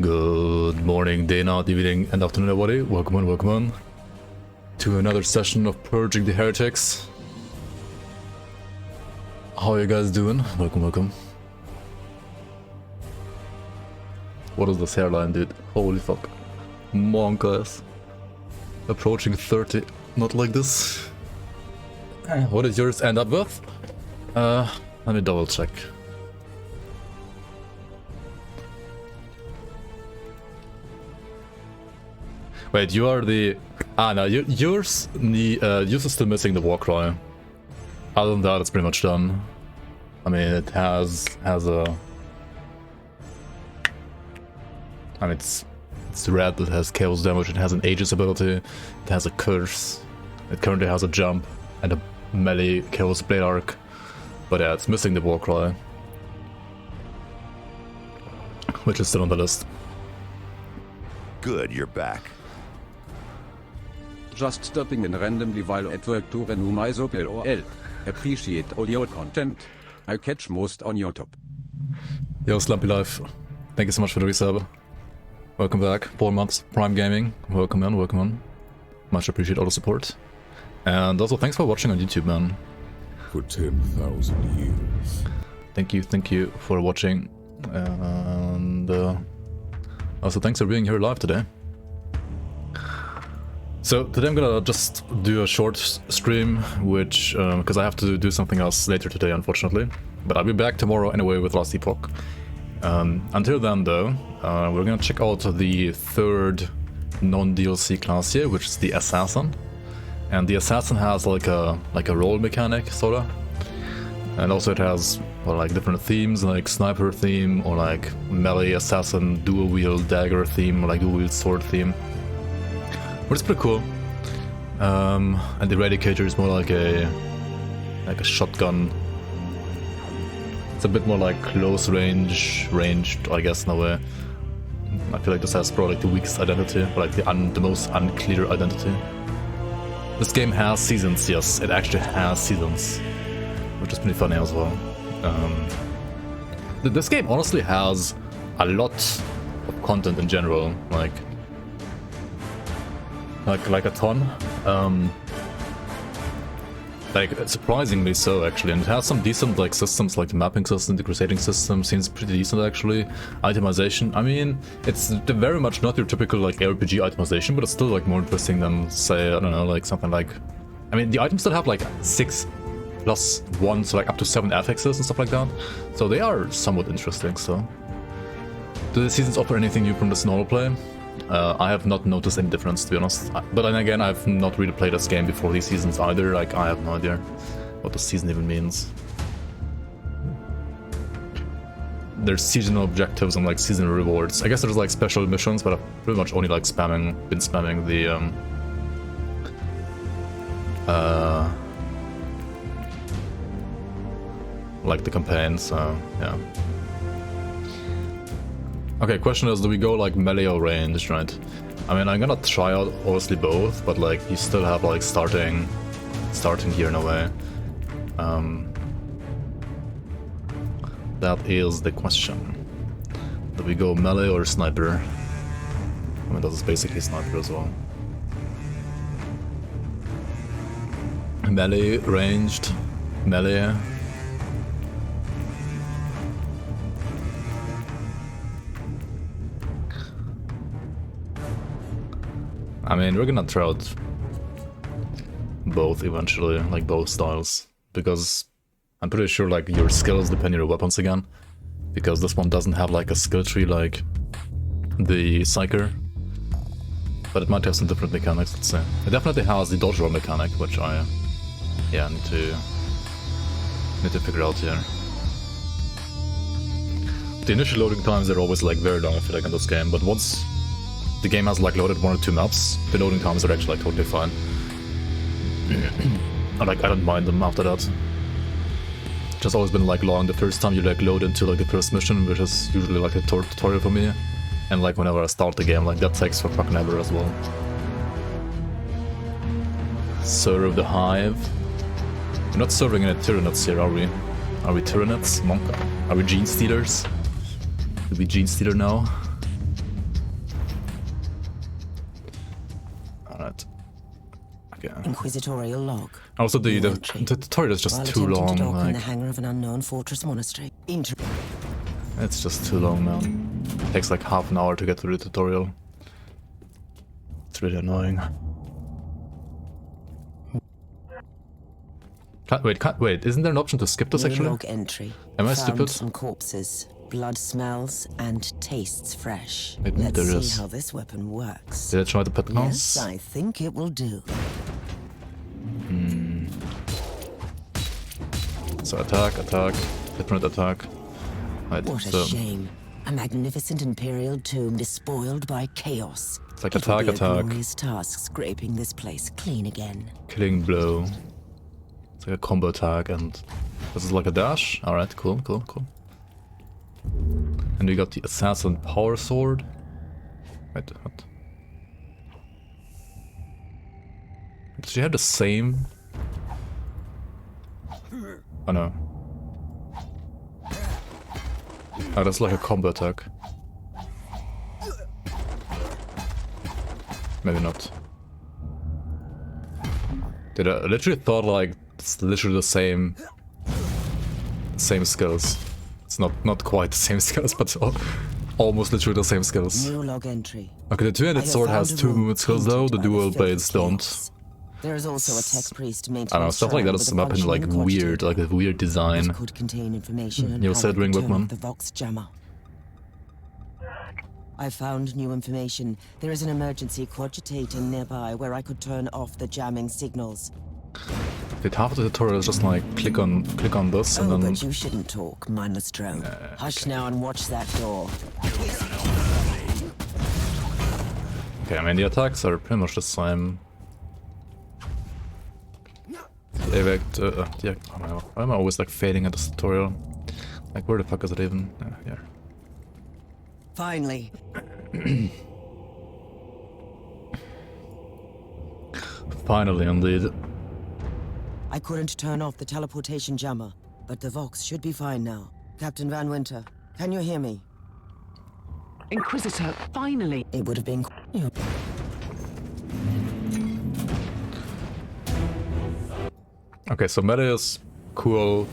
Good morning, day, night, evening, and afternoon, everybody. Welcome on to another session of Purging the Heretics. How are you guys doing? Welcome. What is this hairline, dude? Holy fuck. Monk, guys. Approaching 30. Not like this. What did yours end up with? Let me double check. Wait, you are the... no, yours are still missing the war cry. Other than that, it's pretty much done. I mean, it has a... I mean, it's red, it has chaos damage, it has an Aegis ability, it has a curse, it currently has a jump, and a melee chaos blade arc. But yeah, it's missing the war cry, which is still on the list. Good, you're back. Just stopping in randomly while at work to renew my LOL. Appreciate all your content. I catch most on YouTube. Yo, Slumpy Life. Thank you so much for the resub. Welcome back. 4 months Prime Gaming. Welcome on. Much appreciate all the support. And also thanks for watching on YouTube, man. For 10,000 years. Thank you for watching. And also thanks for being here live today. So today I'm gonna just do a short stream, which, because I have to do something else later today, unfortunately. But I'll be back tomorrow anyway with Last Epoch. Until then, though, we're gonna check out the third non-DLC class here, which is the Assassin. And the Assassin has like a role mechanic, sorta. And also it has, well, like different themes, like sniper theme, or like melee assassin, dual wield dagger theme, or like dual wield sword theme. But it's pretty cool. And the Eradicator is more like a shotgun. It's a bit more like close ranged, I guess, in a way. I feel like this has probably like the weakest identity, or like the most unclear identity. This game has seasons, yes, it actually has seasons, which is pretty funny as well. This game honestly has a lot of content in general, like a ton. Like surprisingly so, actually, and it has some decent like systems, like the mapping system, the crusading system seems pretty decent actually. Itemization, I mean, it's very much not your typical like RPG itemization, but it's still like more interesting than, say, I don't know, like something like, I mean, the items still have like 6+1, so like up to 7 affixes and stuff like that, so they are somewhat interesting. So do the seasons offer anything new from this normal play? I have not noticed any difference, to be honest. But then again, I've not really played this game before these seasons either. Like, I have no idea what the season even means. There's seasonal objectives and like seasonal rewards. I guess there's like special missions, but I've pretty much only like been spamming the like the campaign. So yeah. Okay, question is, do we go like melee or ranged, right? I mean, I'm gonna try out obviously both, but like you still have like starting here in a way. That is the question. Do we go melee or sniper? I mean, that is basically sniper as well. Melee, ranged, melee. I mean, we're gonna try out both eventually, like both styles, because I'm pretty sure like your skills depend on your weapons again, because this one doesn't have like a skill tree like the Psyker, but it might have some different mechanics, let's say. It definitely has the dodge roll mechanic, which I, yeah, need to figure out here. The initial loading times are always like very long, I feel like, in this game, but once the game has like loaded 1 or 2 maps, the loading times are actually like totally fine. I don't mind them after that. It's just always been like long the first time you like load into like the first mission, which is usually like a tutorial for me. And like whenever I start the game, like that takes for fucking ever as well. Serve the Hive. We're not serving any Tyranids here, are we? Are we Tyranids? Monk? Are we Gene Stealers? Do we Gene Stealer now? inquisitorial log. Also, the New entry. tutorial is just While too attempting long. to dock in the Like, hangar of an unknown fortress monastery. it's just too long, man. It takes like half an hour to get through the tutorial. It's really annoying. Wait, isn't there an option to skip this New actually? log entry. Am I Found stupid? some corpses. Blood smells and tastes fresh. Maybe Let's there see is. how this weapon works. Did I try the pet Yes, mouse? I think it will do. So attack, different attack. Right, What a so shame. A magnificent imperial tomb despoiled by chaos. it's like It will attack, be a attack, glorious task scraping this place clean again. killing blow. It's like a combo attack, and this is like a dash. All right, cool. And we got the assassin power sword. Wait, what? Does she have the same? Oh no. Oh, that's like a combo attack. Maybe not. Dude, I literally thought like it's literally the same skills. It's not quite the same skills, but almost literally the same skills. New log entry. Okay, the two-handed I have sword found has a 2 room movement skills though, the tainted by dual filth of blades don't. chaos. There is also a tech priest I don't know, maintenance stuff like that shrine is with a up in like functioning weird, quadruped. like a weird design. It could contain information on You'll how say the ring return Wickman. of the Vox Jammer. I found new information. There is an emergency cogitating nearby where I could turn off the jamming signals. Did half of the tutorial is just like click on this and Oh, then but you shouldn't talk, mindless drone. Hush now and watch that door. okay, I mean the attacks are pretty much the same. Evac, yeah, why am I always like fading at this tutorial? Like where the fuck is it even? Yeah. Finally. Finally, indeed. I couldn't turn off the teleportation jammer, but the Vox should be fine now. Captain Van Winter, can you hear me? Inquisitor, finally! It would have been... Okay, so meta is cool,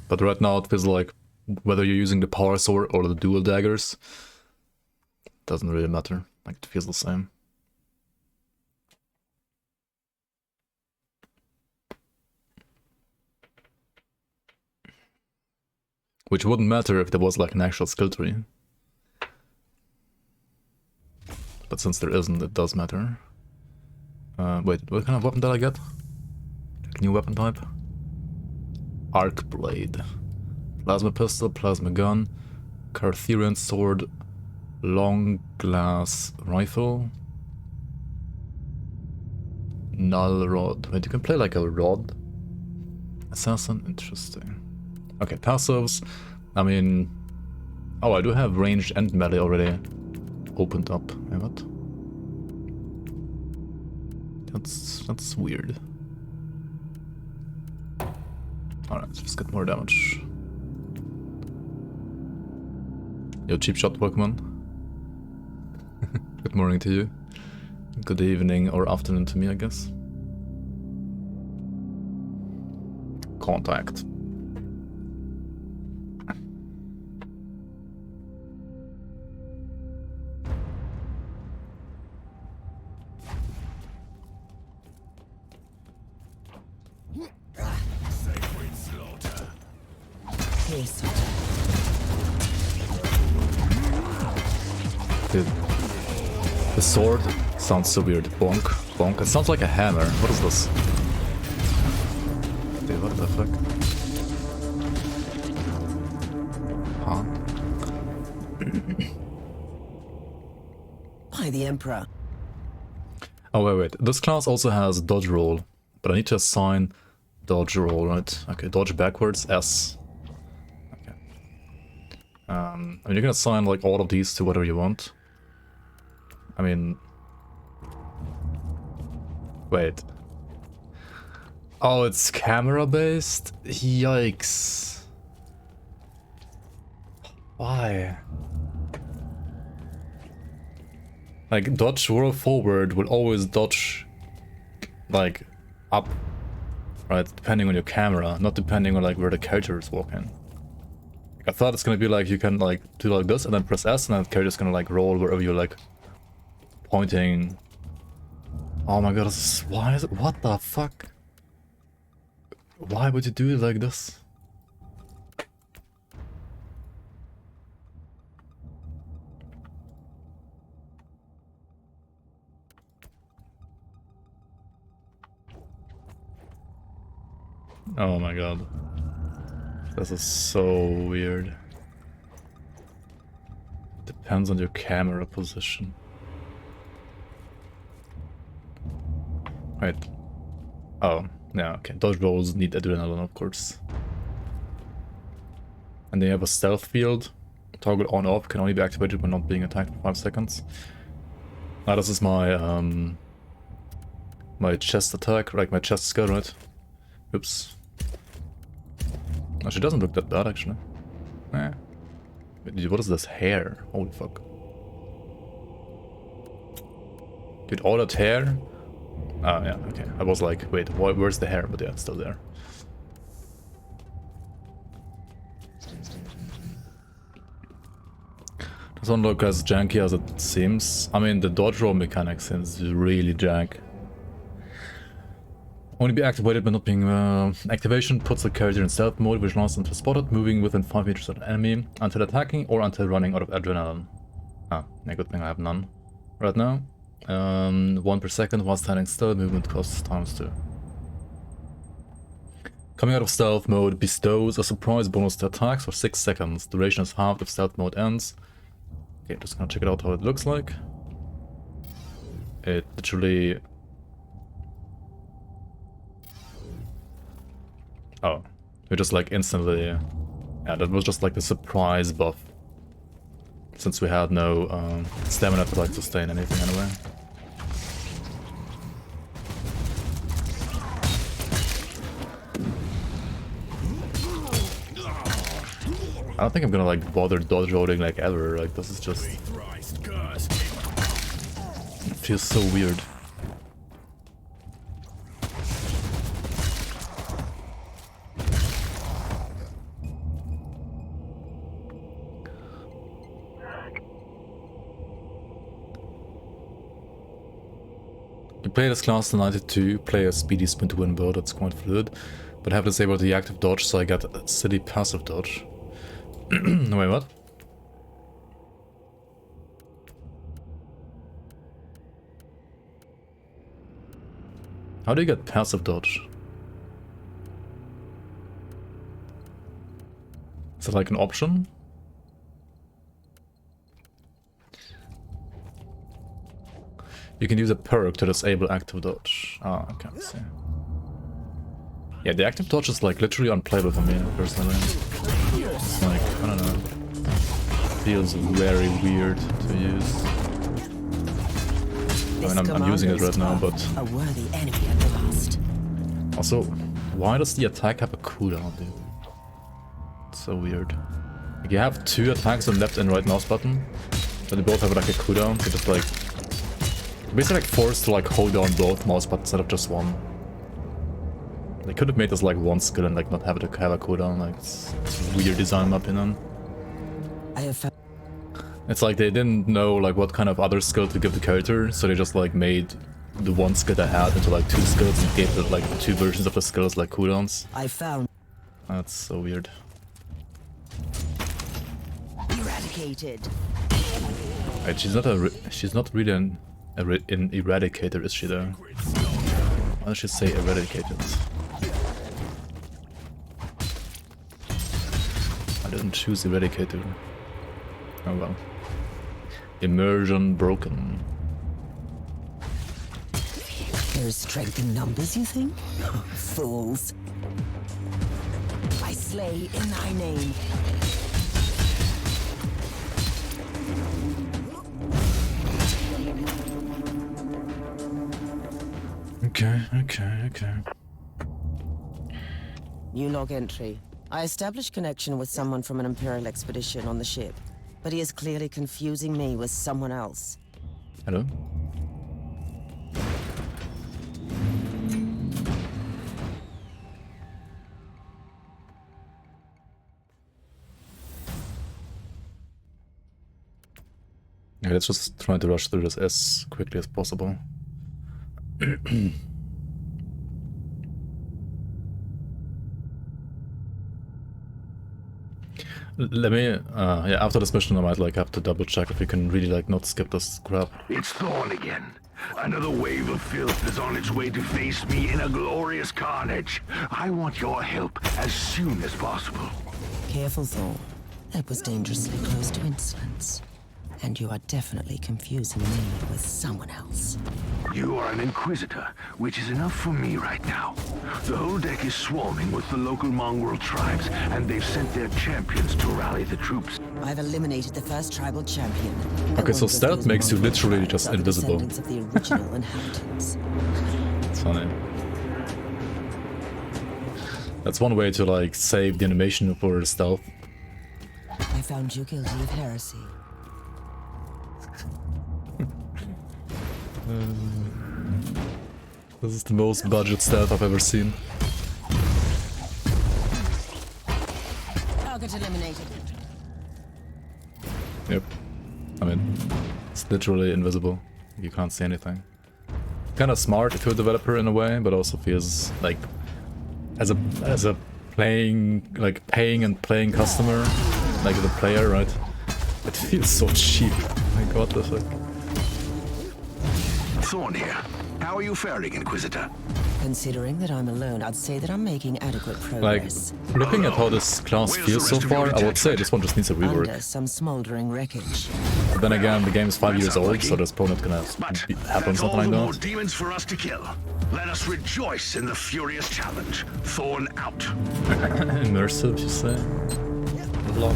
but right now it feels like whether you're using the power sword or the dual daggers, doesn't really matter. Like it feels the same. Which wouldn't matter if there was like an actual skill tree. But since there isn't, it does matter. Wait, what kind of weapon did I get? New weapon type? Arc blade. Plasma pistol, plasma gun, Cartherian sword, long glass rifle, null rod. Wait, you can play like a rod? Assassin, interesting. Okay, passives. I mean... Oh, I do have ranged and melee already opened up. Wait, what? That's weird. Alright, let's get more damage. Yo, cheap shot, Pokemon. Good morning to you. Good evening or afternoon to me, I guess. Contact. Yes. Dude, the sword sounds so weird. Bonk, bonk. It sounds like a hammer. What is this? Dude, what the fuck? Huh? By the Emperor. Oh, wait. This class also has dodge roll, but I need to assign dodge roll, right? Okay, dodge backwards, S. Okay. I mean, you can assign like all of these to whatever you want. I mean... Wait. Oh, it's camera-based? Yikes. Why? Like, dodge roll forward will always dodge like up, right? Depending on your camera, not depending on like where the character is walking. Like, I thought it's gonna be like you can like do like this and then press S and then the character's gonna like roll wherever you're like pointing. Oh my god, this is, why is it? What the fuck? Why would you do it like this? Oh my god. This is so weird. Depends on your camera position. Wait. Oh, yeah, okay. Dodge rolls need adrenaline, of course. And they have a stealth field. Toggle on off can only be activated when not being attacked for 5 seconds. Now this is my my chest attack, like my chest skill, right? Oops. Actually, doesn't look that bad, actually. Eh. Wait, what is this hair? Holy fuck. Dude, all that hair? Oh, yeah, okay. I was like, wait, where's the hair? But yeah, it's still there. Doesn't look as janky as it seems. I mean, the dodge roll mechanic seems really jank. Only be activated when not being activation puts the character in stealth mode, which lasts until spotted, moving within 5 meters of an enemy, until attacking, or until running out of adrenaline. Ah, yeah, good thing I have none right now. 1 per second while standing still, movement costs ×2. Coming out of stealth mode bestows a surprise bonus to attacks for 6 seconds. Duration is halved if stealth mode ends. Okay, just gonna check it out how it looks like. It literally... Oh, we just like instantly... Yeah, that was just like the surprise buff. Since we had no stamina to like sustain anything anyway. I don't think I'm gonna like bother dodge rolling like ever, like this is just... It feels so weird. You play this class in 92, play a speedy spin to win bow, that's quite fluid, but have disabled the active dodge, so I get a silly passive dodge. Wait, what? How do you get passive dodge? Is it like an option? You can use a perk to disable active dodge. Ah, I can't see. Yeah, the active dodge is like literally unplayable for me personally. It's like, I don't know. Feels very weird to use. I mean, I'm using it right now, but... A worthy enemy at last. Also, why does the attack have a cooldown, dude? It's so weird. Like, you have 2 attacks on left and right mouse button, but they both have like a cooldown, so just like... You're basically like forced to like hold down both mouse buttons instead of just one. They could have made this like one skill and like not have it have a cooldown, like it's weird design in my opinion. I have found... It's like they didn't know like what kind of other skill to give the character, so they just like made the one skill they had into like 2 skills and gave it like 2 versions of the skills like cooldowns. I found... That's so weird. Eradicated. Right, she's not really an eradicator, is she though? Why should say eradicated? I didn't choose eradicator. Oh well. Immersion broken. There is strength in numbers, you think? Fools. I slay in thy name. Okay. New log entry. I established connection with someone from an Imperial expedition on the ship, but he is clearly confusing me with someone else. Hello? Okay, let's just try to rush through this as quickly as possible. Let me, yeah, after this mission I might like have to double check if we can really like not skip this crap. It's Thorn again. Another wave of filth is on its way to face me in a glorious carnage. I want your help as soon as possible. Careful, Thor. That was dangerously close to insolence. And you are definitely confusing me with someone else. You are an Inquisitor, which is enough for me right now. The whole deck is swarming with the local mongrel tribes, and they've sent their champions to rally the troops. I've eliminated the first tribal champion. Okay, so stealth makes you literally just invisible. Of the original inhabitants. It's funny. That's one way to like save the animation for stealth. I found you guilty of heresy. This is the most budget stealth I've ever seen. Target eliminated. Yep. I mean, it's literally invisible. You can't see anything. Kinda smart if you're a developer in a way, but also feels like as a paying and playing customer, like the player, right? It feels so cheap. My god, the fuck. Thorn here. How are you faring, Inquisitor? Considering that I'm alone, I'd say that I'm making adequate Like, progress. looking at how this class feels so far, I would say this one just needs a Under rework. some smoldering wreckage. But then again, the game is 5 years old, so there's probably not gonna But happen that's all something the like more that. demons for us to kill. Let us rejoice in the furious challenge. Thorn out. Immersive, you say? Lol.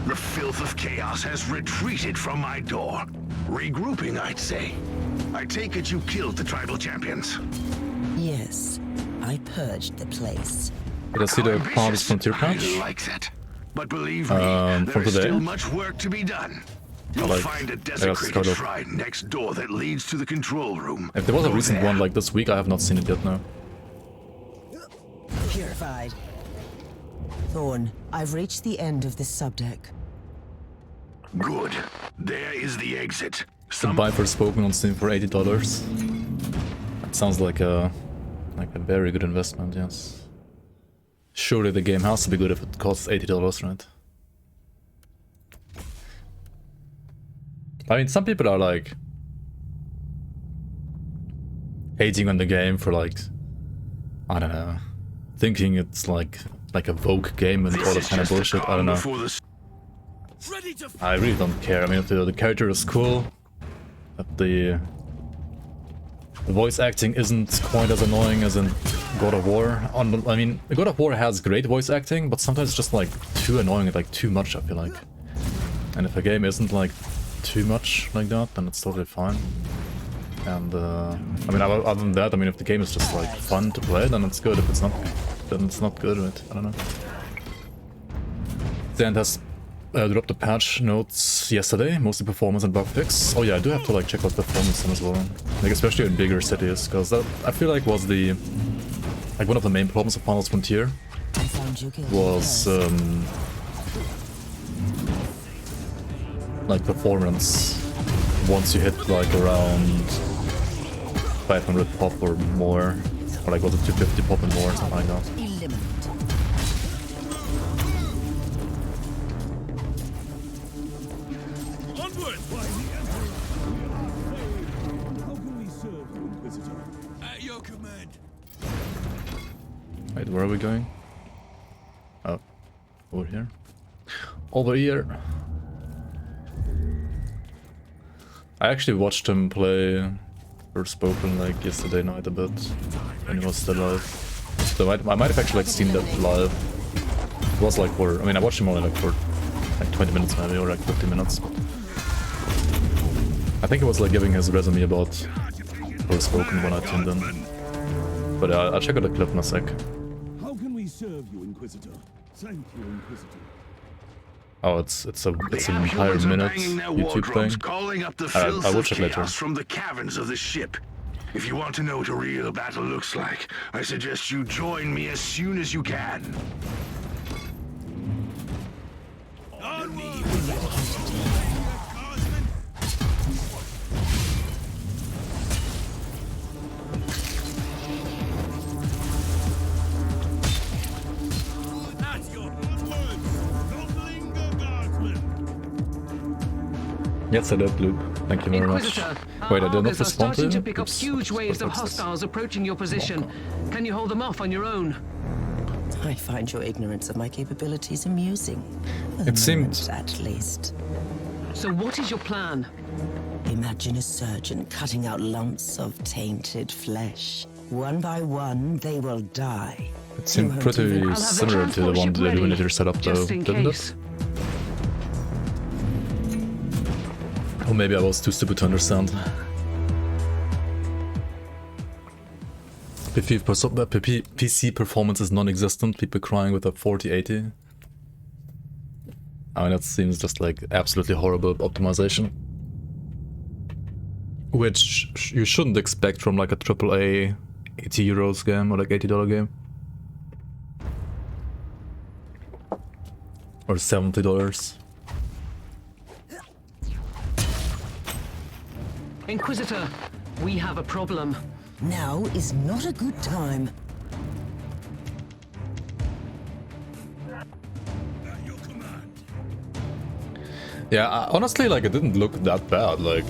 The filth of chaos has retreated from my door. Regrouping, I'd say. I take it you killed the tribal champions. Yes, I purged the place. Did I see the Ambitious. Palace Frontier patch? I like that. But believe me, there from is today? still much work to be done. You'll like- find a that's desecrated kind of- shrine next door that leads to the control room. If there was a Go recent there. one like this week, I have not seen it yet, no. Purified. Thorn, I've reached the end of this subdeck. Good. There is the exit. Some buy for Spoken on Steam for $80. That sounds like a very good investment, yes. Surely the game has to be good if it costs $80, right? I mean, some people are like hating on the game for like, I don't know, thinking it's like a Vogue game and all that kind of bullshit. I don't know. I really don't care. I mean, if the character is cool, if the voice acting isn't quite as annoying as in God of War. I mean, God of War has great voice acting, but sometimes it's just like too annoying, like too much, I feel like. And if a game isn't like too much like that, then it's totally fine. And I mean, other than that, I mean, if the game is just like fun to play, then it's good. If it's not, then it's not good, right? I don't know. The end has dropped the patch notes yesterday, mostly performance and bug fix. Oh yeah, I do have to like check out performance then as well, like especially in bigger cities, because that I feel like was the one of the main problems of Finalizing Frontier I found you guilty. was like performance once you hit like around 500 pop or more, or like was it 250 pop and more, something like that. Eliminate. How can we serve you, Inquisitor? At your command. Wait, where are we going? Oh, over here. Over here. I actually watched him play Forspoken like yesterday night a bit, when he was still alive. So I might have actually like seen that live. It was like for, I mean, I watched him only like for like 20 minutes maybe, or like 50 minutes. But I think it was like giving his resume about Forspoken when I tuned in. But I'll check out the clip in a sec. How can we serve you, Inquisitor? Thank you, Inquisitor. Oh, it's an entire minute YouTube thing. Calling up the I will filth of check later. chaos from the caverns of the ship. If you want to know what a real battle looks like, I suggest you join me as soon as you can. Yes, I did, Loop. Thank you very much. Inquisitor, Wait, I did not Argos are respond to starting to you? pick up Oops. huge waves of What's this? hostiles approaching your position. Can you hold them off on your own? I find your ignorance of my capabilities amusing. For the It seemed- moment, at least. So what is your plan? Imagine a surgeon cutting out lumps of tainted flesh. One by one, they will die. It seemed You pretty won't I'll have the similar to the transport one ship the ready, Illuminator set up though, just in didn't case. it? Or maybe I was too stupid to understand. PC performance is non-existent, people crying with a 4080. I mean, that seems just like absolutely horrible optimization. Which you shouldn't expect from like a AAA 80 euros game or like $80 game. Or $70. Inquisitor, we have a problem. Now is not a good time. At your command. Yeah, honestly, like, it didn't look that bad, like...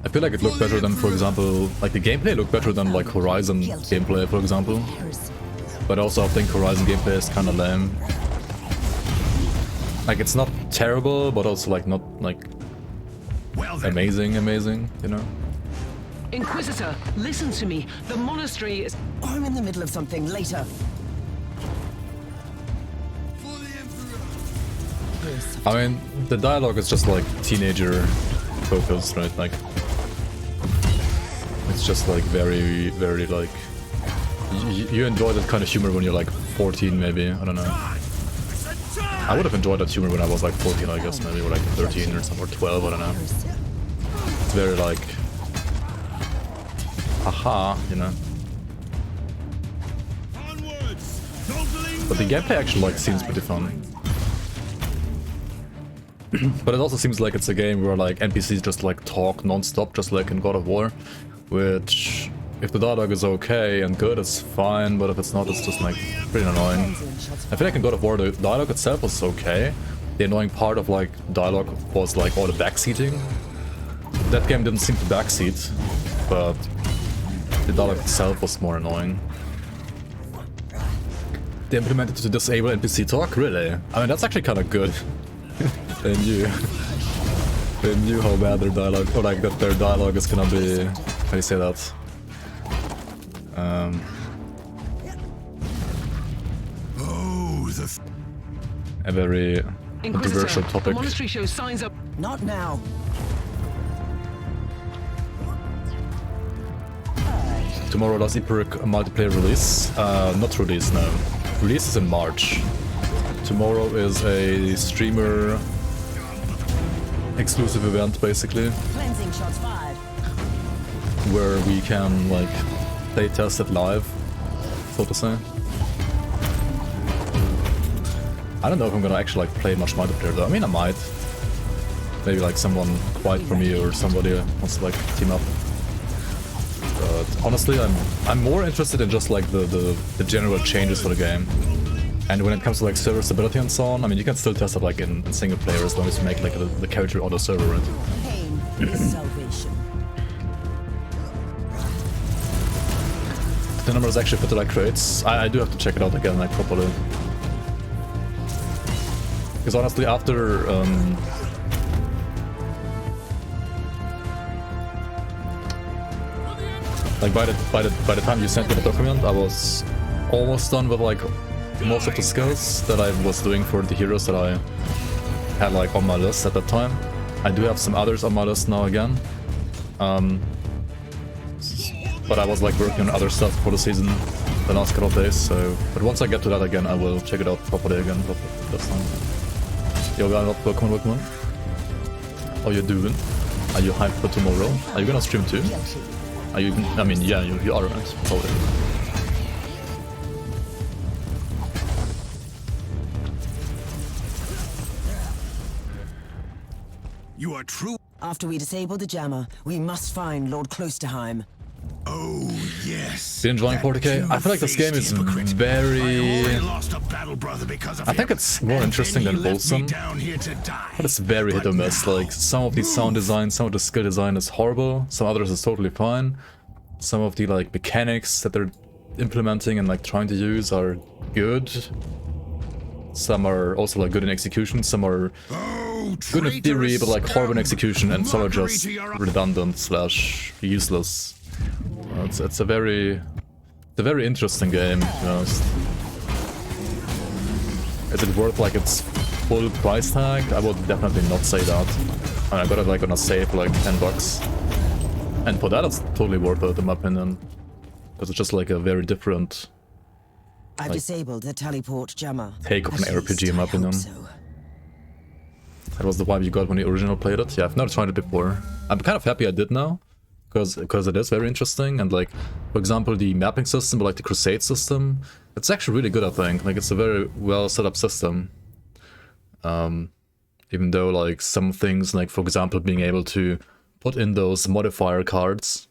I feel like it looked better than, for example, like, the gameplay looked better than, like, Horizon gameplay, for example. But also, I think Horizon gameplay is kinda lame. Like, it's not terrible, but also, like, not, like, amazing, you know? Inquisitor, listen to me. The monastery is... I'm in the middle of something later. I mean, the dialogue is just, like, teenager focused, right? Like... It's just, like, very, very, like... You enjoy that kind of humor when you're, like, 14, maybe? I don't know. I would have enjoyed that humor when I was, like, 14, I guess, maybe, or, like, 13 or something, or 12, I don't know. It's very, like... Haha, you know? But the gameplay actually, like, seems pretty fun. But it also seems like it's a game where, like, NPCs just, like, talk non-stop, just like in God of War. Which, if the dialogue is okay and good, it's fine, but if it's not, it's just, like, pretty annoying. I feel like in God of War, the dialogue itself was okay. The annoying part of, like, dialogue was, like, all the backseating. That game didn't seem to backseat, but the dialogue itself was more annoying. They implemented to disable NPC talk? Really? I mean, that's actually kind of good. They knew how bad their dialogue, or like that their dialogue is gonna be. How do you say that? A very controversial The topic. monastery shows signs of... Not now. Tomorrow, Last Epoch multiplayer release. Not release, no. Release is in March. Tomorrow is a streamer exclusive event, basically, Cleansing shots fired. where we can, like, play test it live, so to say. I don't know if I'm gonna actually, like, play much multiplayer, though. I mean, I might. Maybe, like, someone quiet for me or somebody wants to, like, team up. But honestly, I'm more interested in just, like, the general changes for the game. And when it comes to, like, server stability and so on, I mean, you can still test it, like, in single player as long as you make, like, the character on the server, right? Pain is salvation. The number is actually fit to, like, crates. I do have to check it out again, like, properly. Because honestly, after like by the time you sent me the document, I was almost done with, like, most of the skills that I was doing for the heroes that I had, like, on my list at that time. I do have some others on my list now again. But I was, like, working on other stuff for the season the last couple of days, so... But once I get to that again, I will check it out properly again, this time. Yo, welcome. How you doing? Are you hyped for tomorrow? Are you gonna stream too? Are you? I mean, yeah, you are, right? Totally. You are true. After we disable the jammer, we must find Lord Klosterheim. Oh, yes. Been enjoying 40k? I feel like this game is very... I think it's more interesting than wholesome, but it's very hit or miss. Like, some of the sound design, some of the skill design is horrible, some others is totally fine. Some of the, like, mechanics that they're implementing and, like, trying to use are good. Some are also, like, good in execution, some are good in theory, but, like, horrible in execution, and some are just redundant / useless. It's a very interesting game, to be honest. Is it worth like its full price tag? I would definitely not say that. I mean, I got it like on a sale for like $10. And for that it's totally worth it in my opinion. Because it's just like a very different I've disabled the teleport jammer. take of an At RPG least in my I hope opinion. so. That was the vibe you got when you originally played it. Yeah, I've never tried it before. I'm kind of happy I did now. Because it is very interesting, and like, for example, the mapping system, like the Crusade system, it's actually really good, I think. Like, it's a very well set up system. Even though, like, some things, like, for example, being able to put in those modifier cards,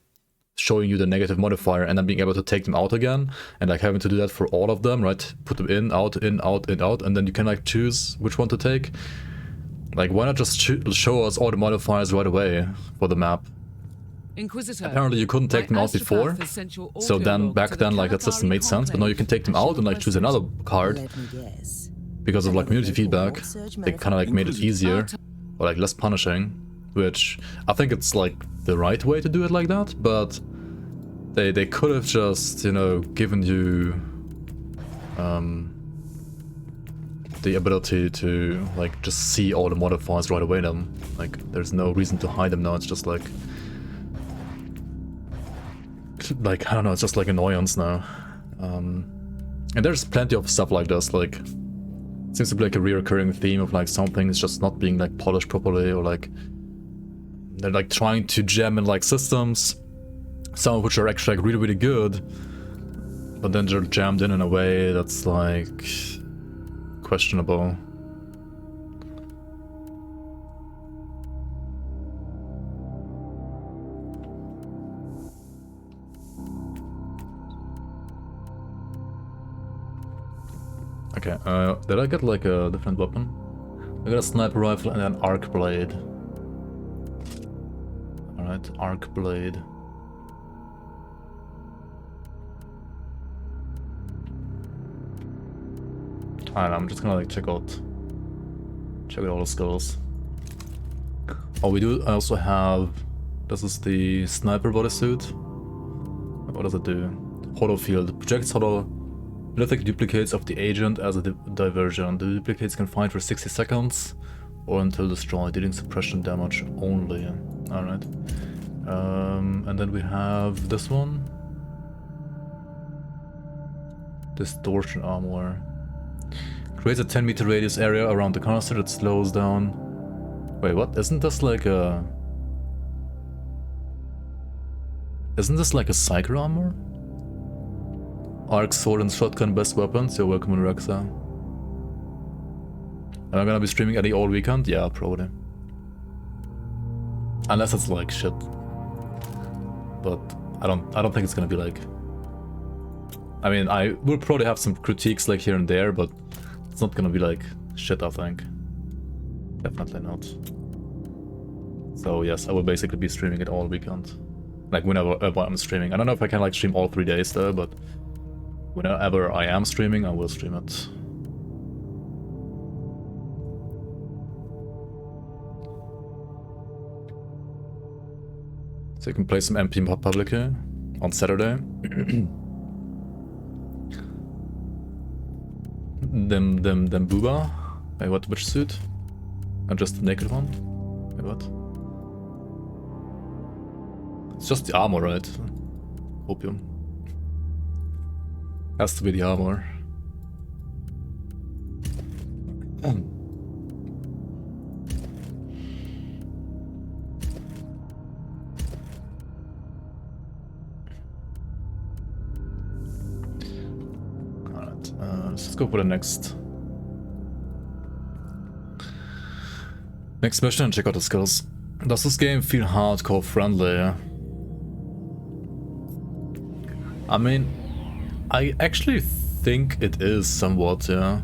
showing you the negative modifier, and then being able to take them out again, and like having to do that for all of them, right? Put them in, out, in, out, in, out, and then you can like choose which one to take. Like, why not just show us all the modifiers right away for the map? Inquisitor, Apparently you couldn't take them out before, so then back then like that system made sense, but now you can take them out and like choose another card. Let me guess. Because of like community feedback, they kind of like made it easier, or like less punishing, which I think it's like the right way to do it like that, but they could have just, you know, given you the ability to like just see all the modifiers right away then. Like, there's no reason to hide them now, it's just like, I don't know, it's just like annoyance now. And there's plenty of stuff like this, like, it seems to be like a reoccurring theme of like some things just not being like polished properly, or like they're like trying to gem in like systems, some of which are actually like really good, but then they're jammed in a way that's like questionable. Okay, did I get like a different weapon? I got a sniper rifle and an arc blade. Alright, arc blade. Alright, I'm just gonna like check out all the skills. Oh, I also have, this is the sniper bodysuit. What does it do? Hollow field. Projects hollow Lithic duplicates of the agent as a diversion. The duplicates can fight for 60 seconds or until destroyed, dealing suppression damage only. Alright. And then we have this one. Distortion armor. Creates a 10-meter radius area around the canister that slows down. Wait, what? Isn't this like a Psyker armor? Arc, sword, and shotgun best weapons. You're welcome, Rexa. Am I gonna be streaming Eddie all weekend? Yeah, probably. Unless it's like shit. But I don't think it's gonna be like. I mean, I will probably have some critiques like here and there, but it's not gonna be like shit, I think. Definitely not. So yes, I will basically be streaming it all weekend. Like whenever I'm streaming. I don't know if I can like stream all 3 days though, but whenever I am streaming, I will stream it. So you can play some MP publicly on Saturday. Them booba. Wait, what? Which suit? And just the naked one? Wait, what? It's just the armor, right? Opium. Has to be the armor. Let's just go for the next mission and check out the skills. Does this game feel hardcore friendly? I mean, I actually think it is somewhat, yeah.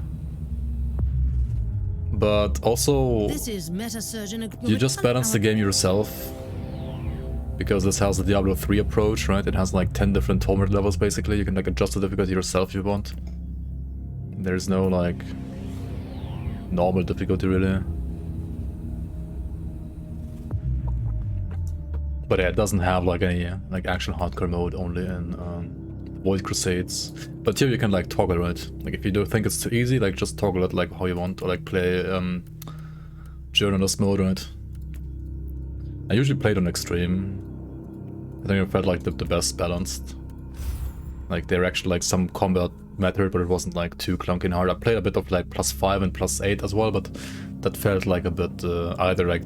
But also, This is Meta Surgeon. you just balance the game yourself. Because this has the Diablo 3 approach, right? It has like 10 different torment levels basically. You can like adjust the difficulty yourself if you want. There's no like normal difficulty really. But yeah, it doesn't have like any like actual hardcore mode, only in Void Crusades. But here you can like toggle, right? Like if you do think it's too easy, like just toggle it like how you want, or like play journalist mode, right? I usually played on extreme. I think I felt like the best balanced. Like there actually like some combat mattered, but it wasn't like too clunky and hard. I played a bit of like +5 and +8 as well, but that felt like a bit either like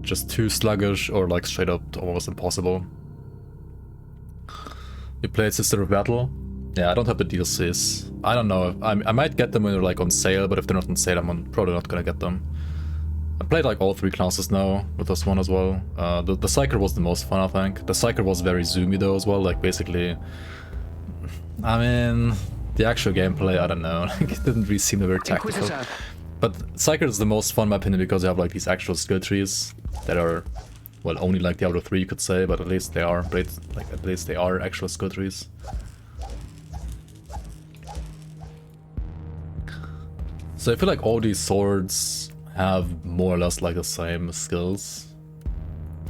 just too sluggish or like straight up almost impossible. You played Sister of Battle? Yeah, I don't have the DLCs. I don't know. I might get them when they're like on sale, but if they're not on sale, I'm probably not gonna get them. I played like all 3 classes now with this one as well. The Psyker was the most fun, I think. The Psyker was very zoomy though as well, like basically... I mean, the actual gameplay, I don't know, like, it didn't really seem very tactical. Inquisitor. But Psyker is the most fun in my opinion because you have like these actual skill trees that are, well, only like Diablo 3 you could say, but at least they are, like at least they are actual skill trees. So I feel like all these swords have more or less like the same skills.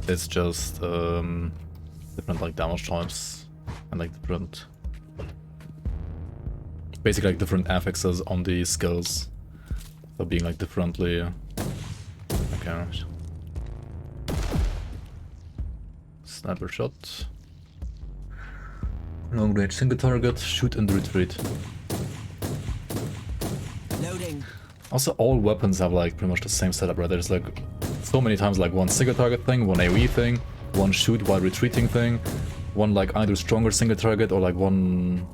It's just different like damage types and like different, basically like different affixes on the skills. So being like differently. Okay. Sniper shot. Long range single target, shoot and retreat. Loading. Also, all weapons have like pretty much the same setup, right? There's like so many times like one single target thing, one AoE thing, one shoot while retreating thing, one like either stronger single target or like one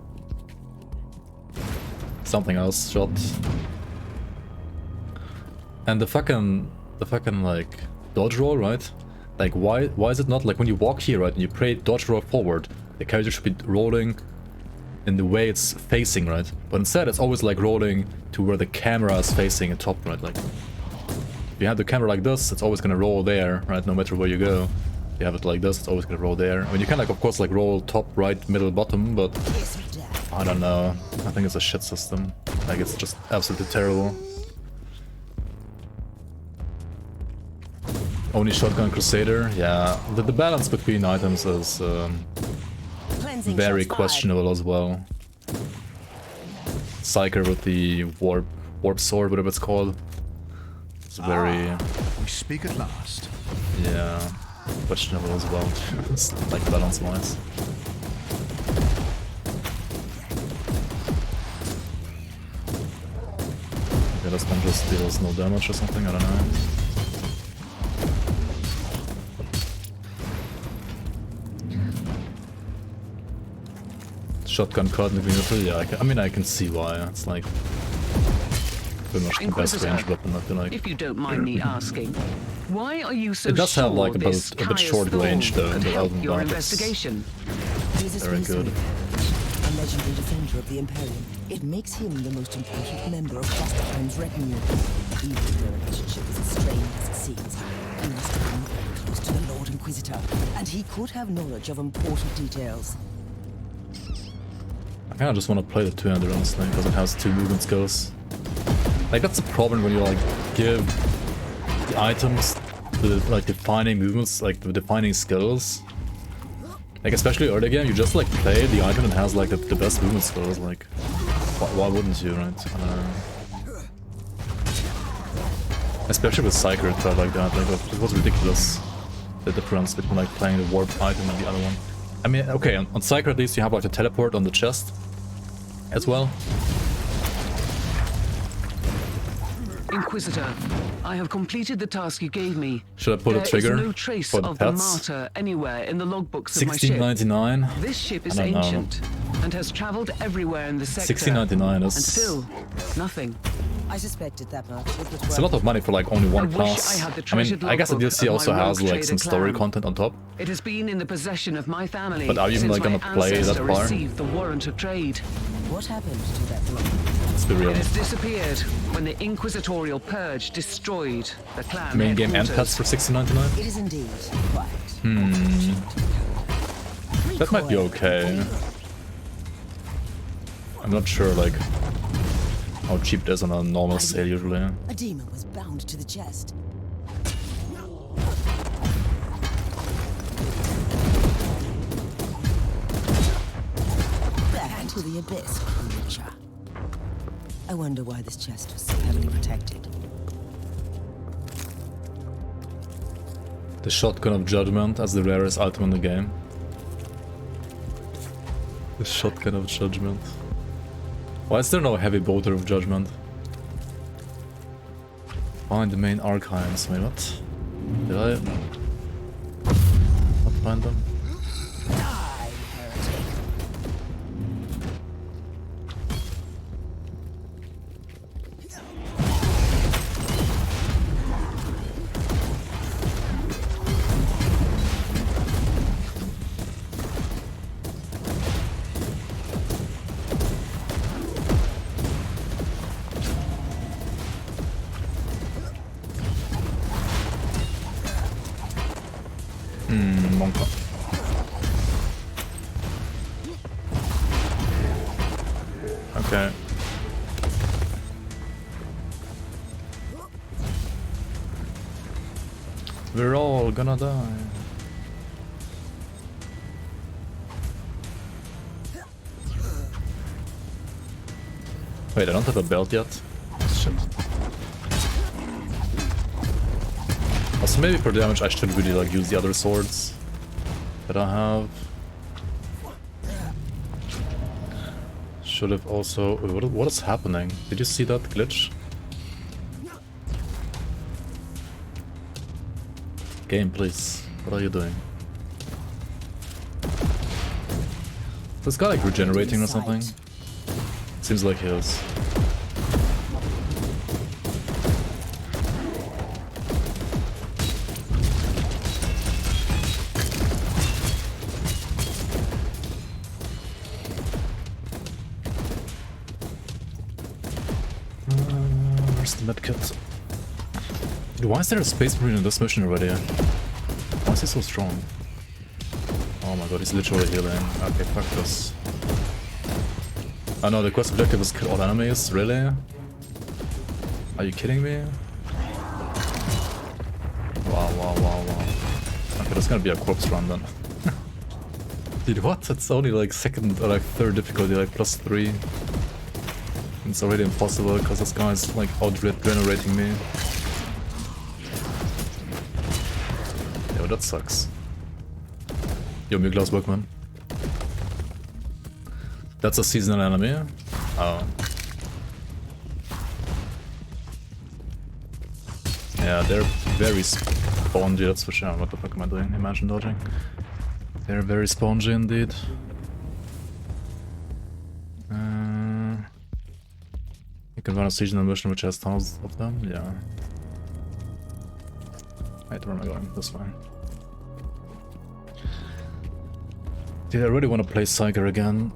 something else shot. And the fucking like dodge roll, right? Like why is it not like when you walk here, right, and you play dodge roll forward, the character should be rolling in the way it's facing, right? But instead it's always like rolling to where the camera is facing at top, right? Like if you have the camera like this, it's always gonna roll there, right? No matter where you go. If you have it like this, it's always gonna roll there. I mean, you can like of course like roll top, right, middle, bottom, but I don't know. I think it's a shit system. Like it's just absolutely terrible. Only shotgun Crusader, yeah. The balance between items is very questionable as well. Psyker with the warp sword, whatever it's called. It's very... We speak at last. Yeah, questionable as well, like balance-wise. Okay, this one just deals no damage or something, I don't know. Shotgun card in the neutral, yeah, I mean I can see why, it's like pretty much the best range weapon I feel like. If you don't mind me asking, why are you so It does have like a this bit short range though, could the help album your art is investigation? very good. A legendary defender of the Imperium. It makes him the most important member of Justifine's retinue. Even if their relationship is as strained as it seems, he must have been very close to the Lord Inquisitor, and he could have knowledge of important details. I kinda just wanna play the two-hander honestly, because it has 2 movement skills. Like that's the problem when you like give the items the like defining movements, like the defining skills. Like especially early game, you just like play the item that has like the best movement skills, like why wouldn't you, right? Especially with Psyker and stuff like that, like it was ridiculous, the difference between like playing the warp item and the other one. I mean, okay, on Psyker at least you have like the teleport on the chest as well. Inquisitor, I have completed the task you gave me. Should I pull a trigger There is no trace for the of the pets? Martyr anywhere in the logbooks of my ship. 1699? This ship is I don't know. ancient, and has traveled everywhere in the sector. 1699 is... And still, nothing. I suspected that much. It's a lot of money for like only one I wish class. I had the I mean, treasured I guess the logbook DLC of also my has rogue like some trader story clan. content on top. It has been in the possession of my family But are you even, since like, my gonna play that ancestor far? received the warrant of trade. What happened to that log? Let's be real. It has disappeared when the Inquisitorial Purge destroyed the clan Main game and headquarters. pets for 1699? It is indeed quiet. That might be okay. I'm not sure like how cheap it is on a normal sale usually. A demon was bound to the chest. Back to the abyss, creature. I wonder why this chest was so heavily protected. The Shotgun of Judgment as the rarest item in the game. The Shotgun of Judgment. Why is there no Heavy Bolter of Judgment? Find the main archives. Wait, what? Did I not find them? Die, heretic. Monka. Okay. We're all gonna die. Wait, I don't have a belt yet. Shit. Also, maybe for damage I should really like use the other swords that I have. Should have also... Wait, what is happening? Did you see that glitch? Game, please. What are you doing? Is this guy like regenerating or something? Seems like he is. Where's the medkit? Dude, why is there a space marine in this mission already? Why is he so strong? Oh my god, he's literally healing. Okay, fuck this. Oh no, the quest objective is kill all enemies? Really? Are you kidding me? Wow. Okay, that's gonna be a corpse run then. Dude, what? It's only like second or like third difficulty, like +3. It's already impossible because this guy is like out-regenerating me. Yo, that sucks. Yo, Mugla's Workman. That's a seasonal enemy? Oh. Yeah, they're very spongy, that's for sure. What the fuck am I doing? Imagine dodging. They're very spongy indeed. You can run a seasonal mission which has tons of them, yeah. Wait, where am I going? This way. Dude, I really want to play Psyker again.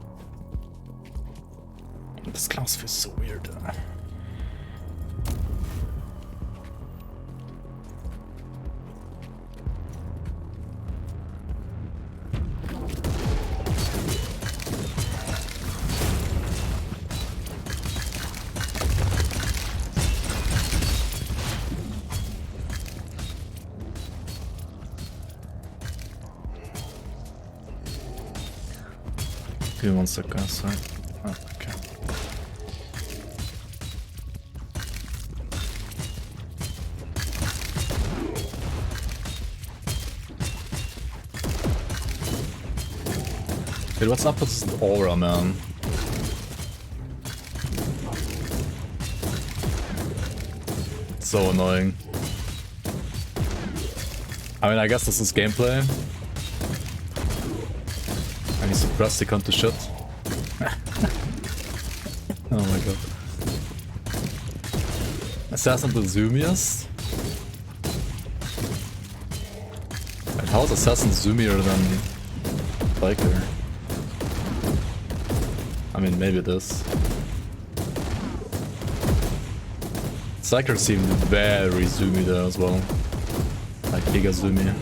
This class feels so weird. Give me 1 sec, guys. Sorry. Oh, okay. Dude, what's up with this aura, man? It's so annoying. I mean, I guess this is gameplay. And he suppressed the cunt to shit. Oh my god. Assassin the zoomiest? And how is Assassin zoomier than Psyker? I mean, maybe it is. Psyker seemed very zoomy there as well. Like giga zoomy.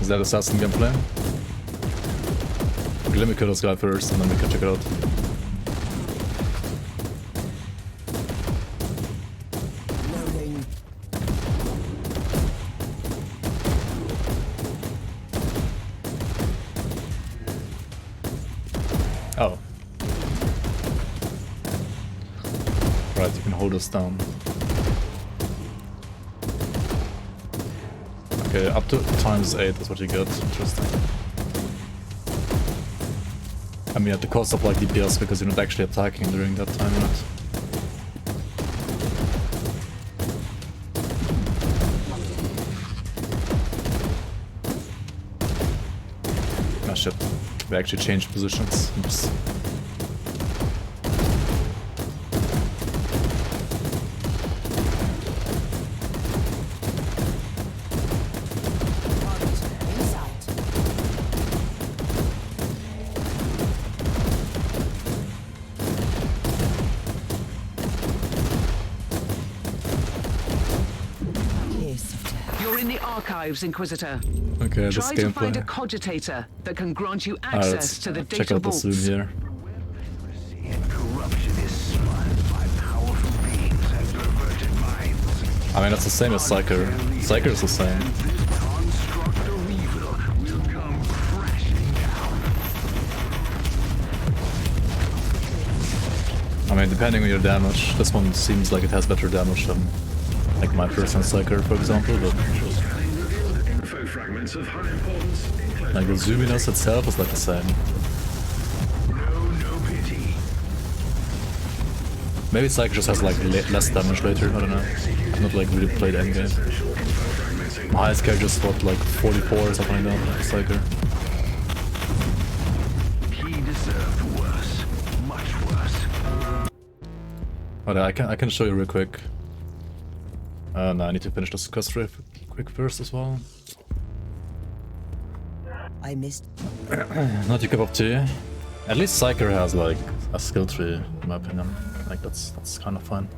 Is that Assassin gameplay? Okay, let me kill this guy first and then we can check it out. Loading. Oh. Right, you can hold us down. Okay, up to ×8 is what you get. Interesting. I mean, at the cost of like DPS because you're not actually attacking during that time, right? Ah shit. We actually changed positions. Oops. You're in the archives, Inquisitor. Okay, this Try to find a gameplay. cogitator that can grant you Alright, access let's to the check data out the vaults. zoom here. Corruption is spun by powerful beings and perverted minds. I mean, that's the same as Psyker. Psyker is the same. This construct of evil will come crashing down. I mean, depending on your damage, this one seems like it has better damage than like my personal Psyker, for example, but Info fragments of high importance. like the zoominess itself is like the same. No pity. Maybe Psyker just has like less damage later, I don't know. Not like really played Endgame. My highest character just got like 44 or something like that, like Psyker. He deserved worse. Much worse. But I can show you real quick. No, I need to finish this quest real quick first as well. I missed. Not your cup of tea. At least Psyker has like a skill tree, in my opinion. Like that's kind of fun.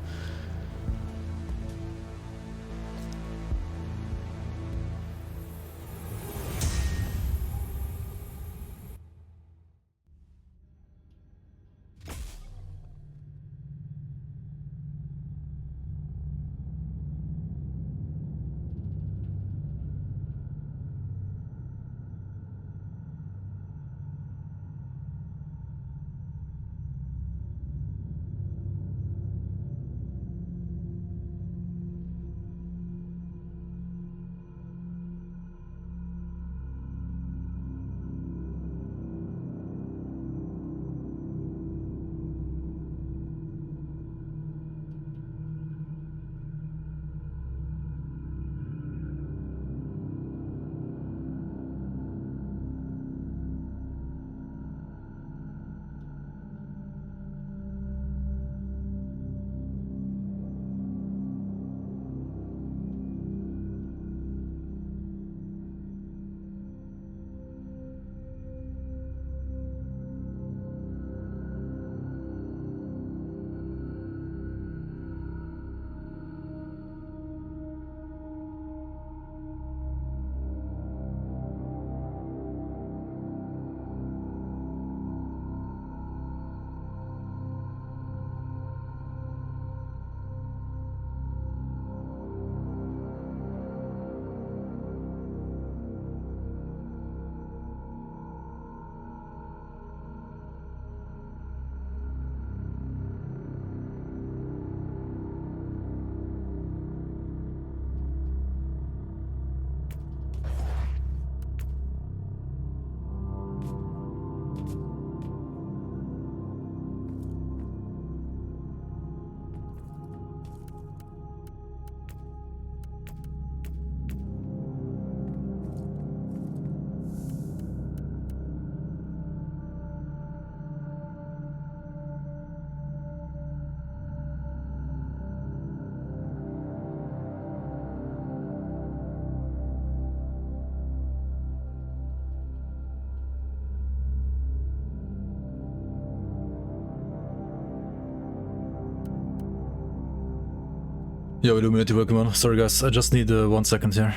Yo, Illuminati, welcome on. Sorry guys, I just need 1 second here.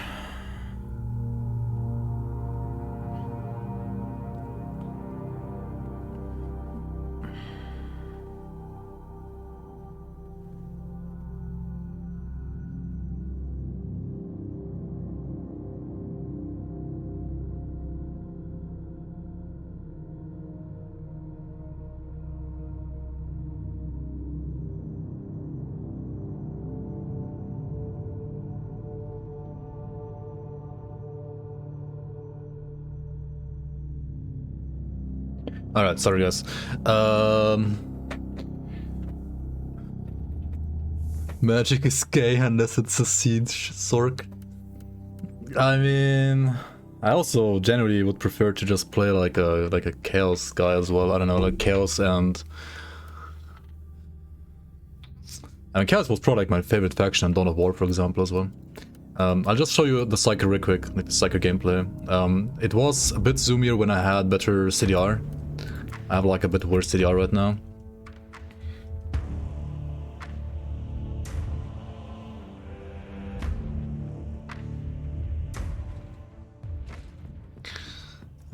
Alright, sorry guys. Magic is gay unless it's a siege, Sork. I mean, I also generally would prefer to just play like a chaos guy as well. I don't know, like chaos and... I mean, chaos was probably like my favorite faction in Dawn of War, for example, as well. I'll just show you the Psyker real quick, like the Psyker gameplay. It was a bit zoomier when I had better CDR. I have like a bit worse CDR right now.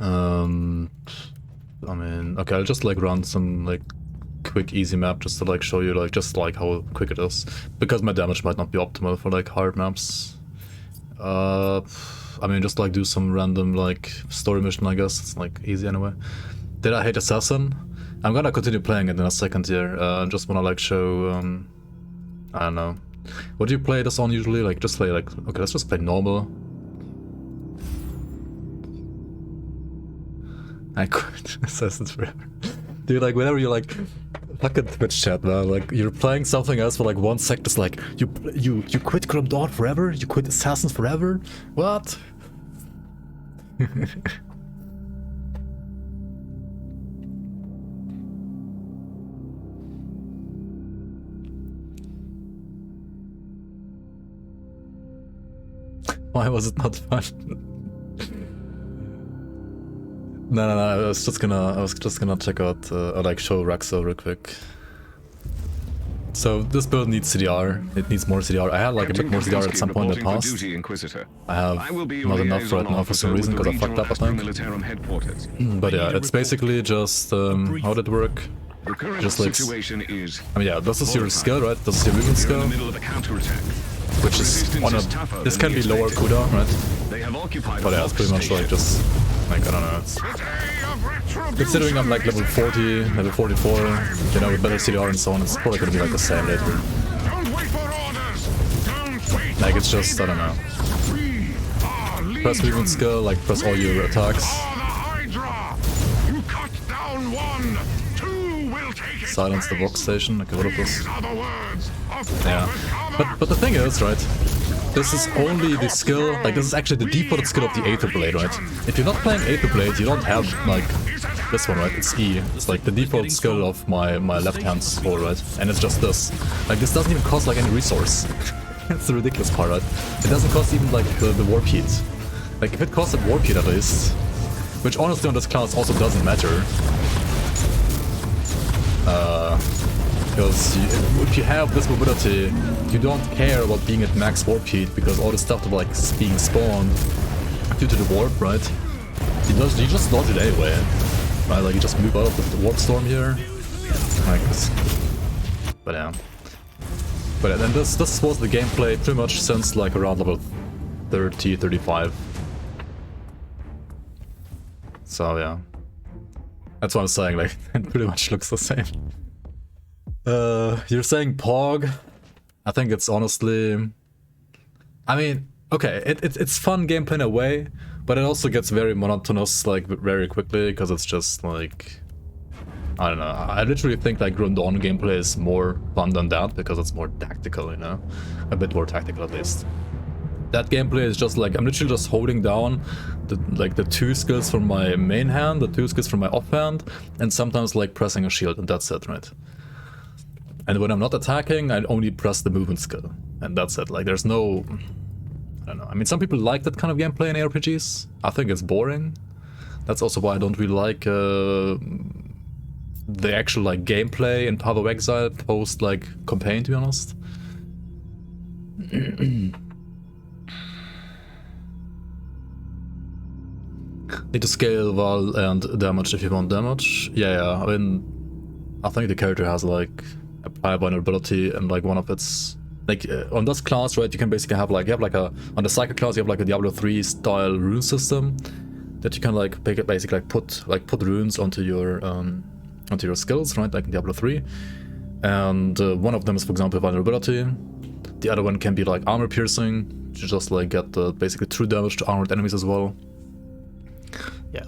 I mean, okay, I'll just like run some like quick easy map just to like show you like just like how quick it is, because my damage might not be optimal for like hard maps. I mean, just like do some random like story mission, I guess. It's like easy anyway. Did I hate Assassin? I'm gonna continue playing it in a second here. Just wanna like show, I don't know. What do you play this on usually? Like just play like, okay, let's just play normal. I quit Assassin's Forever. Dude, like whenever you like, fucking Twitch chat, man. Like you're playing something else for like 1 sec, just like, you quit Grim Dawn forever? You quit Assassins forever? What? Why was it not fun? No, I was just gonna check out, or like show Raxo real quick. So this build needs CDR. It needs more CDR. I had like a bit more CDR at some point in the past. I have not enough right now for some reason because I fucked up, I think. But yeah, it's basically just how did it work? Just like, I mean, yeah, this is your skill, right? This is your movement skill, which is on a, this can be lower cooldown, right? But yeah, it's pretty much like just like, I don't know. It's, considering I'm like level 40, level 44, you know, with better CDR and so on, it's probably gonna be like the same later. Like it's just, I don't know. Press movement skill, like press all your attacks. Silence the Vox station. Okay, what of this? Yeah. But the thing is, right? This is only the skill, like this is actually the default skill of the Aether Blade, right? If you're not playing Aether Blade, you don't have like this one, right? It's E. It's like the default skill of my left hand scroll, right? And it's just this. Like this doesn't even cost like any resource. That's the ridiculous part, right? It doesn't cost even like the warp heat. Like if it costs a warp heat at least, which honestly on this class also doesn't matter. Because if you have this mobility, you don't care about being at max warp heat, because all the stuff that like is being spawned due to the warp, right? You just dodge it anyway, right? Like you just move out of the warp storm here, like this. But yeah. But then this was the gameplay pretty much since like around level 30, 35. So yeah. That's what I'm saying, like, it pretty much looks the same. You're saying Pog? I think it's honestly... I mean, okay, it's fun gameplay in a way, but it also gets very monotonous, like, very quickly, because it's just, like... I don't know, I literally think, like, Grim Dawn gameplay is more fun than that, because it's more tactical, you know? A bit more tactical, at least. That gameplay is just like, I'm literally just holding down the two skills from my main hand, the two skills from my offhand, and sometimes like pressing a shield, and that's it, right? And when I'm not attacking, I only press the movement skill, and that's it. Like there's no, I don't know. I mean, some people like that kind of gameplay in ARPGs. I think it's boring. That's also why I don't really like the actual like gameplay in Path of Exile post like campaign, to be honest. Need to scale Val and damage if you want damage. Yeah, I mean, I think the character has like a high vulnerability and like one of its like on this class, right? You can basically have like on the Psyker class you have like a Diablo 3 style rune system that you can like basically put runes onto your skills, right? Like in Diablo 3, and one of them is, for example, vulnerability. The other one can be like armor piercing, to just like get basically true damage to armored enemies as well. Yeah.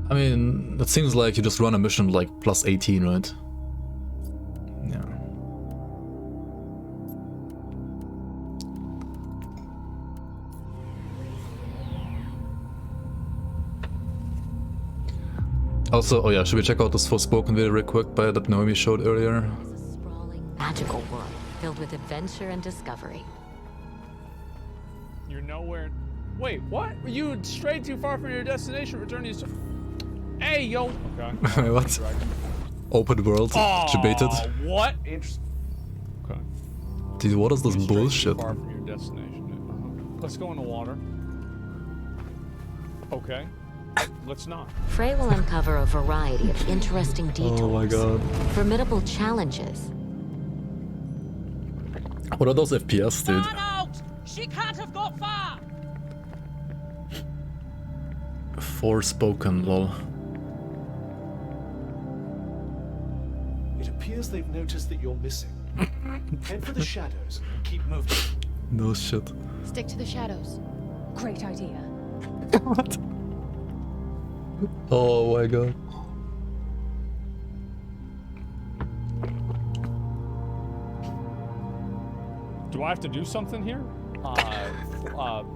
I mean, it seems like you just run a mission like plus 18, right? Yeah. Also, oh yeah, should we check out this Forspoken video real quick that Naomi showed earlier? It's a sprawling, magical world filled with adventure and discovery. You're nowhere. Wait, what? You strayed too far from your destination. Return to. Hey, yo. Okay. What? Open world? Debated? What? Interesting. Okay. Dude, what is this bullshit? Too far from your destination. Let's go in the water. Okay. Let's not. Frey will uncover a variety of interesting detours. Oh my god. Formidable challenges. What are those FPS, dude? She can't have got far. Forspoken, lol. It appears they've noticed that you're missing. Head for the shadows and keep moving. No shit. Stick to the shadows. Great idea. What? Oh my god. Do I have to do something here?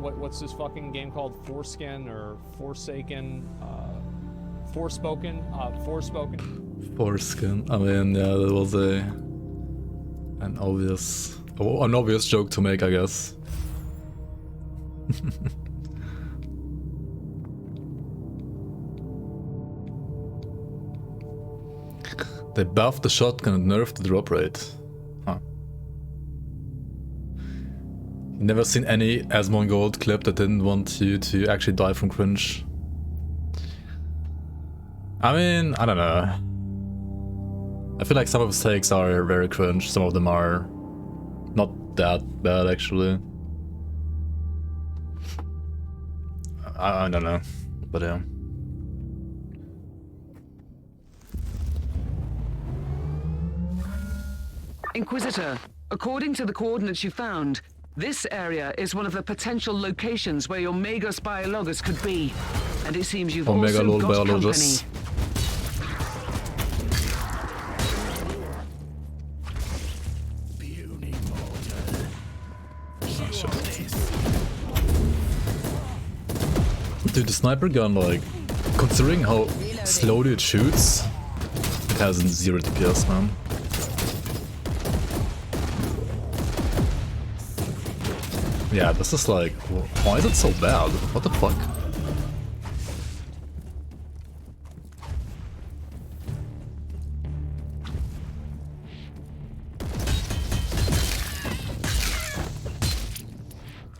What's this fucking game called? Foreskin or Forsaken? Forspoken? Forspoken? Foreskin. I mean, yeah, that was an obvious joke to make, I guess. They buffed the shotgun and nerfed the drop rate. Huh. Never seen any Asmongold clip that didn't want you to actually die from cringe. I mean, I don't know. I feel like some of his takes are very cringe, some of them are not that bad actually. I don't know, but yeah. Inquisitor, according to the coordinates you found, this area is one of the potential locations where your Magos Biologus could be. And it seems you've also got company. Dude, the sniper gun, like, considering how slowly it shoots, it has 0 DPS, man. Yeah, this is like, why is it so bad? What the fuck?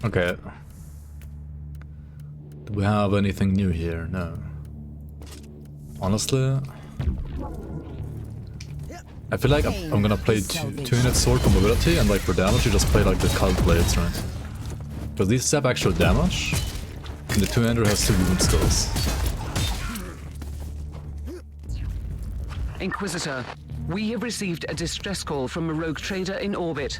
Okay. Do we have anything new here? No. Honestly, I feel like I'm gonna play two-unit sword for mobility, and like for damage you just play like the cult blades, right? Because these have actual damage, and the two-hander has 2 movement skills. Inquisitor, we have received a distress call from a rogue trader in orbit.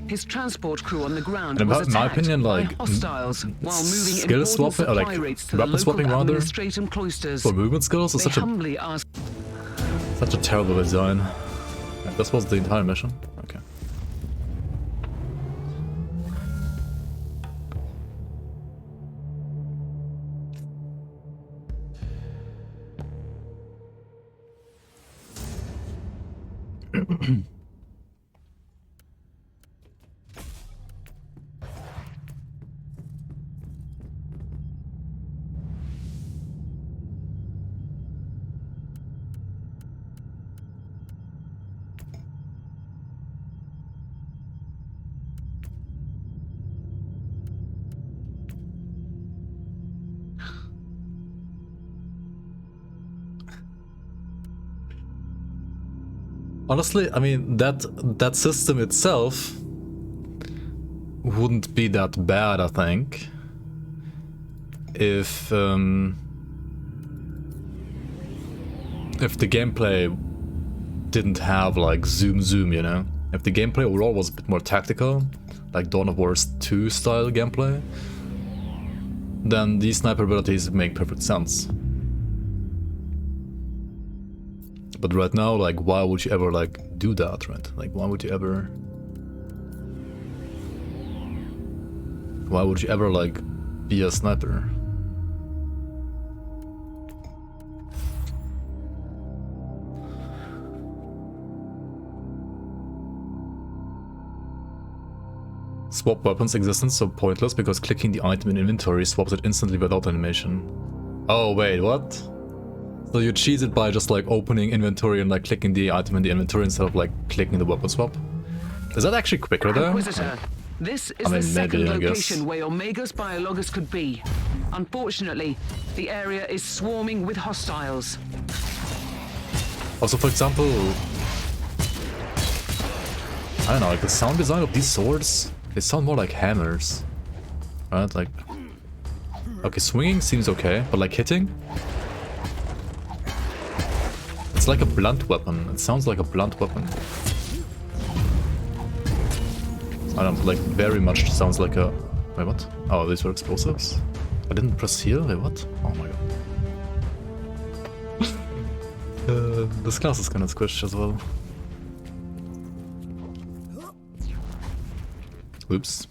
His transport crew on the ground was in my attacked opinion, by like, hostiles while moving skill important swapping, or supply like rates to the weapon local swapping rather, administratum cloisters. for movement skills is They such humbly ask. a terrible design. Yeah, this was the entire mission? Okay. Honestly, I mean, that system itself wouldn't be that bad, I think, if the gameplay didn't have like zoom, you know? If the gameplay overall was a bit more tactical, like Dawn of War 2 style gameplay, then these sniper abilities make perfect sense. But right now, like, why would you ever like do that, right? Like, why would you ever like be a sniper? Swap weapons existence so pointless because clicking the item in inventory swaps it instantly without animation. Oh wait, what? So you cheese it by just like opening inventory and like clicking the item in the inventory instead of like clicking the weapon swap? Is that actually quicker though? Inquisitor, this is the second location where your Magos Biologus could be. Unfortunately, the area is swarming with hostiles. Also, for example, I don't know, like the sound design of these swords, they sound more like hammers, right? Like, okay, swinging seems okay, but like hitting? It's like a blunt weapon. It sounds like a blunt weapon. I don't know, like very much sounds like a... Wait, what? Oh, these were explosives? I didn't press heal? Wait, what? Oh my god. This class is kind of squished as well. Oops.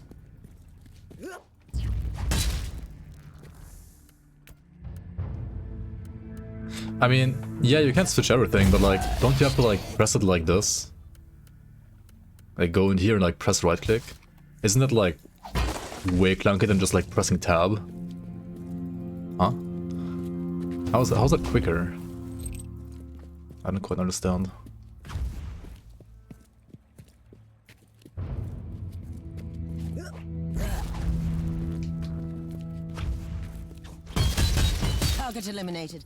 I mean, yeah, you can switch everything, but like, don't you have to like press it like this? Like go in here and like press right click? Isn't it like way clunky than just like pressing tab? Huh? How's that quicker? I don't quite understand. Target eliminated.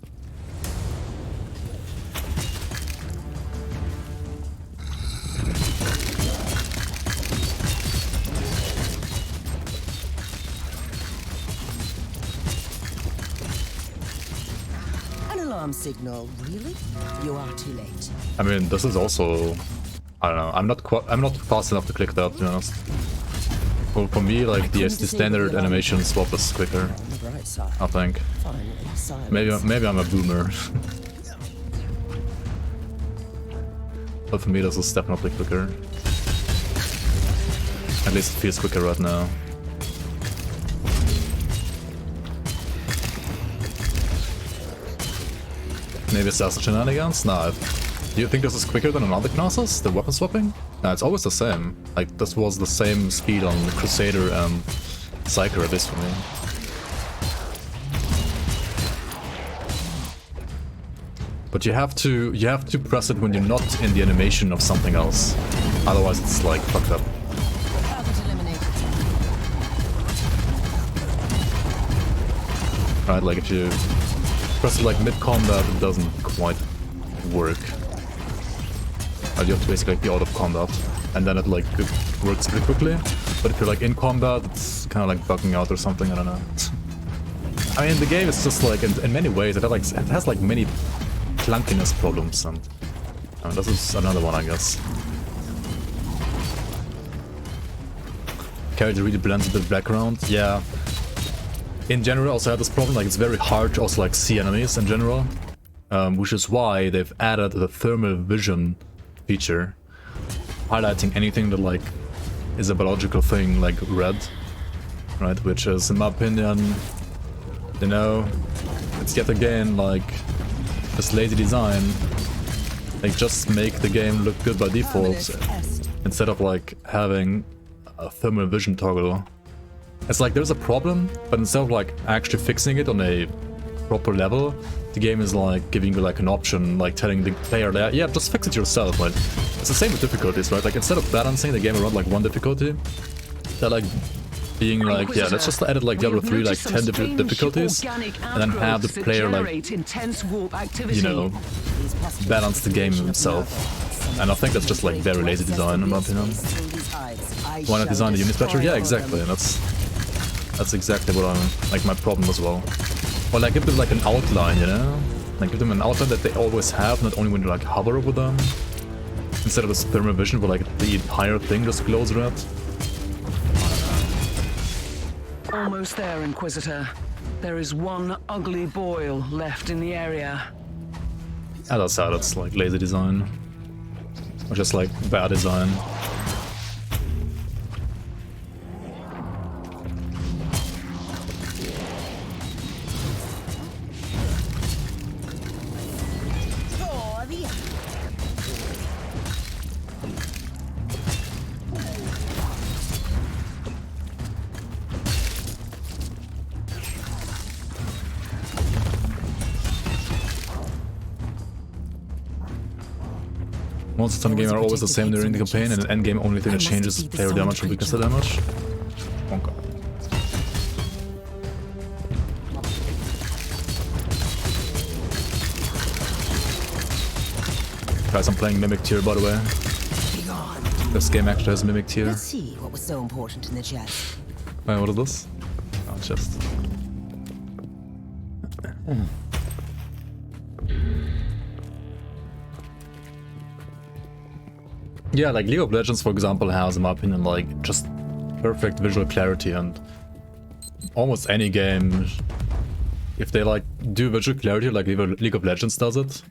Alarm signal, really? You are too late. I mean, this is also, I don't know. I'm not fast enough to click that, to be honest. Well, for me, like the standard animation swap is quicker. I think. Maybe I'm a boomer. But for me, this is definitely quicker. At least it feels quicker right now. Maybe it's just shenanigans? Nah. Do you think this is quicker than on other classes? The weapon swapping? Nah, it's always the same. Like, this was the same speed on Crusader and Psyker, at least for me. But you have to press it when you're not in the animation of something else. Otherwise it's like fucked up. Right, like if you press it like mid-combat, it doesn't quite work. You have to basically like, be out of combat, and then it like works pretty quickly. But if you're like in combat, it's kind of like bugging out or something, I don't know. I mean, the game is just like, in many ways, it has like many clunkiness problems, and this is another one, I guess. Character really blends with the background, yeah. In general, I also had this problem, like it's very hard to also like see enemies in general, which is why they've added the thermal vision feature, highlighting anything that like is a biological thing, like red, right? Which is, in my opinion, you know, it's yet again like this lazy design. Like just make the game look good by default instead of like having a thermal vision toggle. It's like there's a problem, but instead of like actually fixing it on a proper level, the game is like giving you like an option, like telling the player that, yeah, just fix it yourself. Like it's the same with difficulties, right? Like instead of balancing the game around like one difficulty, they're like being like, yeah, let's just edit like Diablo 3 like 10 different difficulties, and then have the player like, you know, balance the game himself. And I think that's just like very lazy design in my opinion. Why not design the units better? Yeah, exactly. And that's exactly what I'm like my problem as well. Or like give them like an outline, you know? Like give them an outline that they always have, not only when you like hover over them. Instead of this thermal vision where like the entire thing just glows red. Almost there, Inquisitor. There is one ugly boil left in the area. Yeah, that's how that's like lazy design. Or just like bad design. Monsters on the game are always the same during the campaign, and in Endgame only thing that changes is player damage and weakness damage. Okay. Guys, I'm playing Mimic Tier, by the way. This game actually has Mimic Tier. Let's see what was so important in the chest. Wait, what is this? Oh, chest. Yeah, like League of Legends, for example, has, in my opinion, like just perfect visual clarity, and almost any game, if they like do visual clarity like League of Legends does it,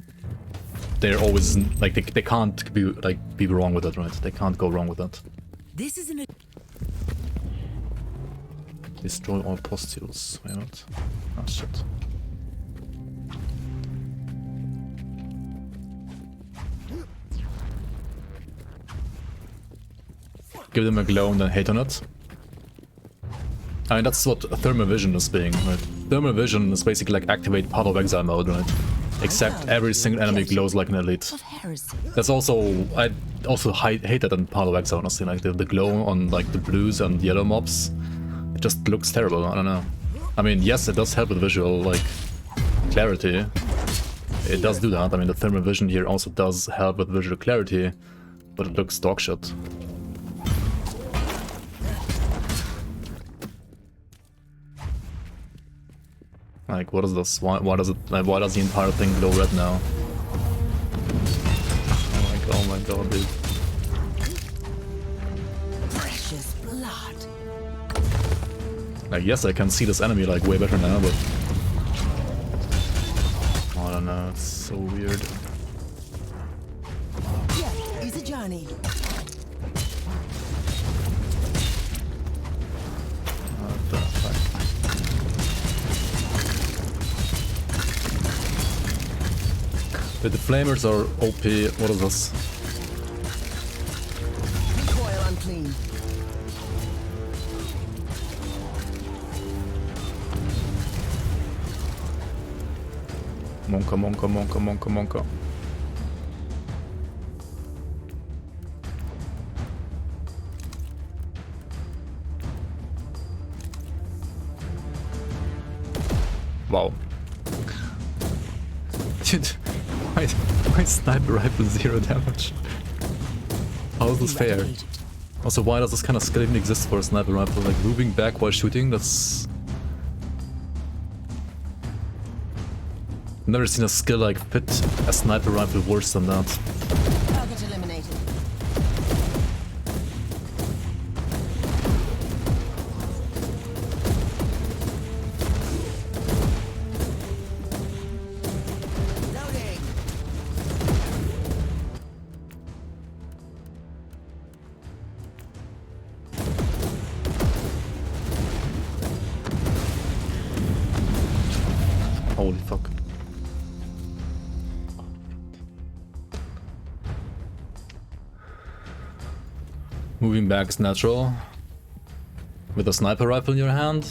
they're always like they can't be wrong with it, right? They can't go wrong with it. This isn't a Destroy all postules. Wait, what? Oh shit. Give them a glow and then hate on it. I mean, that's what thermal vision is being, right? Thermal vision is basically like activate Path of Exile mode, right? Except every single enemy glows like an elite. That's also, I also hate that in Path of Exile, honestly, like the glow on like the blues and yellow mobs. It just looks terrible, I don't know. I mean, yes, it does help with visual, like, clarity. It does do that, I mean, the thermal vision here also does help with visual clarity, but it looks dog shit. Like, what is this? Why does it? Like, why does the entire thing glow red now? Oh my god, dude! precious blood. Like, yes, I can see this enemy like way better now, but I don't know. It's so weird. Yeah, easy Johnny. What the fuck? The flamers are OP. What is this? Recoil unclean. Monka. Wow. Dude, why sniper rifle 0 damage? How is this fair? Also, why does this kind of skill even exist for a sniper rifle? Like, moving back while shooting, that's... I've never seen a skill like fit a sniper rifle worse than that. Target eliminated. Loading. Holy fuck. Moving back is natural. With a sniper rifle in your hand?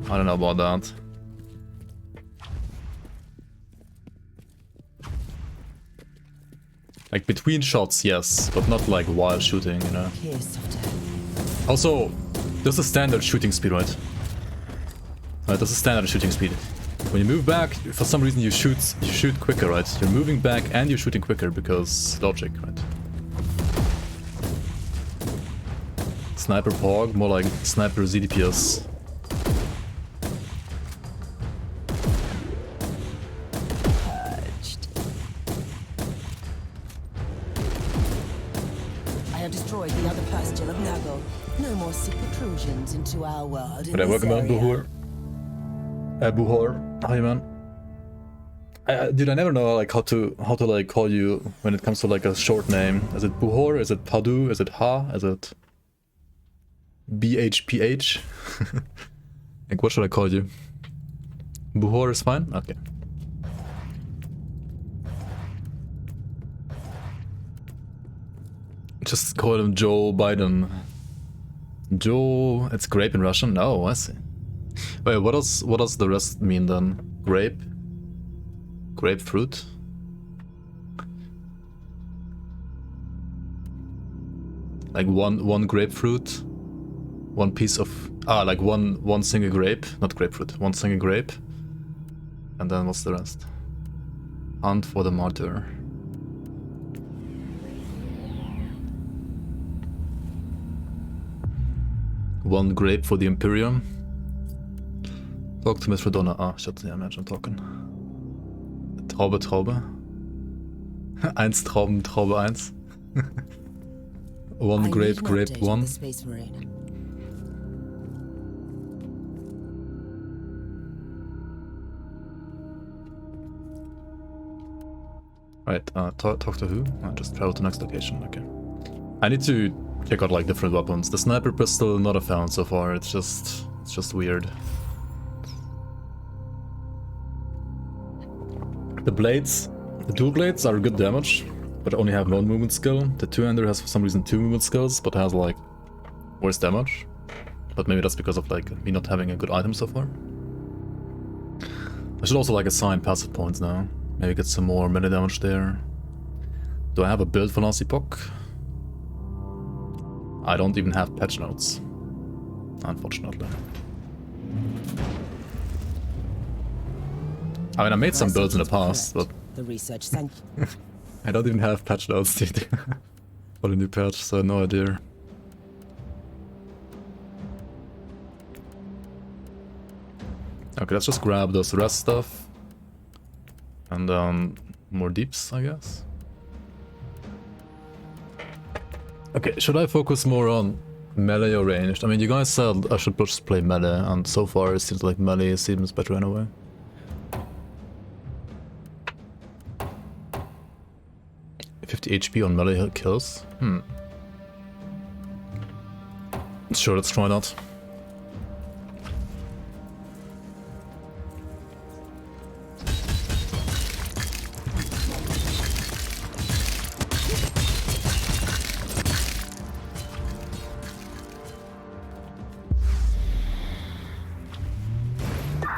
I don't know about that. Like between shots, yes, but not like while shooting, you know. Also, this is standard shooting speed, right? Right, this is standard shooting speed. When you move back, for some reason you shoot quicker, right? You're moving back and you're shooting quicker because logic, right? Sniper Pog, more like Sniper ZDPS. I have destroyed the other pasture of Nago. No more sick intrusions into our world. But welcome on, Buhor. Buhor, hi man. Dude, I never know like how to like call you when it comes to like a short name. Is it Buhor? Is it Padu? Is it Ha? Is it BHPH? Like what should I call you? Buhor is fine? Okay. Just call him Joe Biden. Joe, it's grape in Russian? No, I see. Wait, what does the rest mean then? Grape? Grapefruit? Like one grapefruit? One piece of... like one single grape? Not grapefruit, one single grape. And then what's the rest? Hunt for the Martyr. One grape for the Imperium. Talk to Miss Radonna. Ah, shit, yeah, imagine talking. Traube, Traube. Eins Trauben, Traube 1. One grape, grape 1. Right, talk to who? Just travel to next location, okay. I need to check out like different weapons. The sniper pistol, not a fan so far, it's just weird. The blades, the dual blades are good damage, but only have one movement skill. The two-hander has for some reason 2 movement skills, but has like worse damage. But maybe that's because of like me not having a good item so far. I should also like assign passive points now. Maybe get some more melee damage there. Do I have a build for Nazi Pock? I don't even have patch notes, unfortunately. I mean, I made some builds in the past, but the research thank you. I don't even have patch notes dude. For the new patch, so no idea. Okay, let's just grab those rest stuff. And more deeps, I guess. Okay, should I focus more on melee or ranged? I mean, you guys said I should just play melee, and so far it seems like melee seems better anyway. HP on melee kills? Sure, let's try that.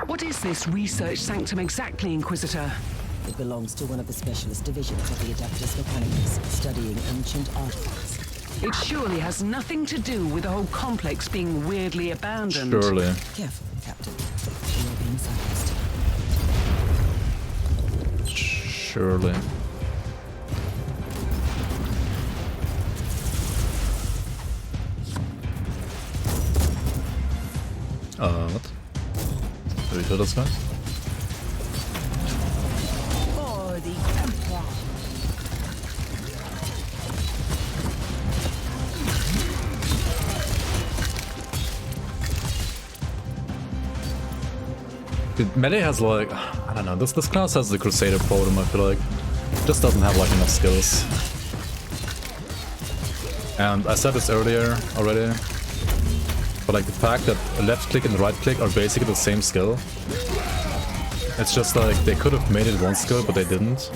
What is this research sanctum exactly, Inquisitor? It belongs to one of the specialist divisions of the Adeptus Mechanicus, studying ancient artifacts. It surely has nothing to do with the whole complex being weirdly abandoned. Surely. Careful, Captain. You're being silenced. Surely. What? Do we kill this guy? Dude, melee has like, I don't know, this class has the Crusader problem, I feel like. It just doesn't have like enough skills. And I said this earlier already, but like the fact that left click and right click are basically the same skill. It's just like they could have made it one skill, but they didn't.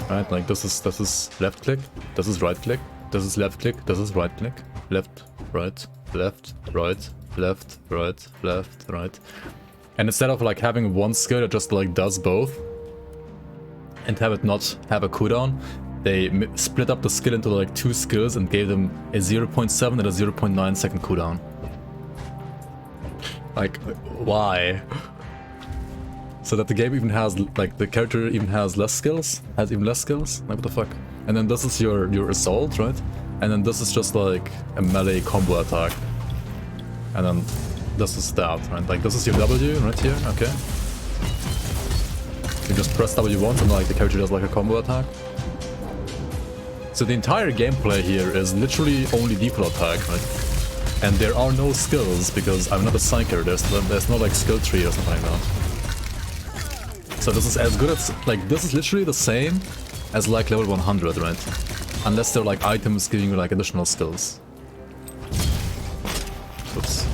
Right, like this is left click, this is right click, this is left click, this is right click, left, right, left, right, left, right, left, right. And instead of like having one skill that just like does both and have it not have a cooldown, they split up the skill into like 2 skills and gave them a 0.7 and a 0.9 second cooldown. Like, why? So that the game even has, like, the character even has less skills? Has even less skills? Like, what the fuck? And then this is your assault, right? And then this is just like a melee combo attack. And then this is that, right? Like, this is your W right here, okay? You just press W once and like the character does like a combo attack. So the entire gameplay here is literally only default attack, right? And there are no skills because I'm not a Psyker. There's no like skill tree or something like that. So this is as good as, like, this is literally the same as like level 100, right? Unless they're like items giving you like additional skills. Oops.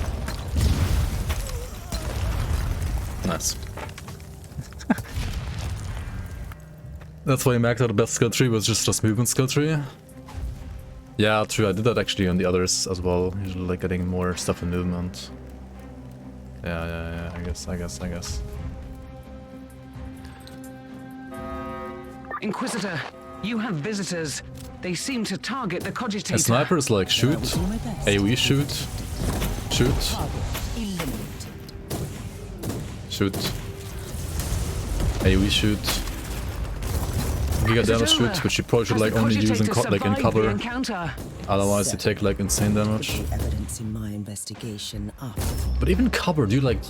Nice. That's why you maxed out the best skill tree was just movement skill tree. Yeah, true, I did that actually on the others as well. Usually like getting more stuff in movement. Yeah, I guess. Inquisitor, you have visitors. They seem to target the cogitator. A sniper is like shoot, AoE shoot, shoot, AoE shoot, Giga damage shoot, which you probably should like only use in cover. Otherwise you take like insane damage. But even cover, dude, like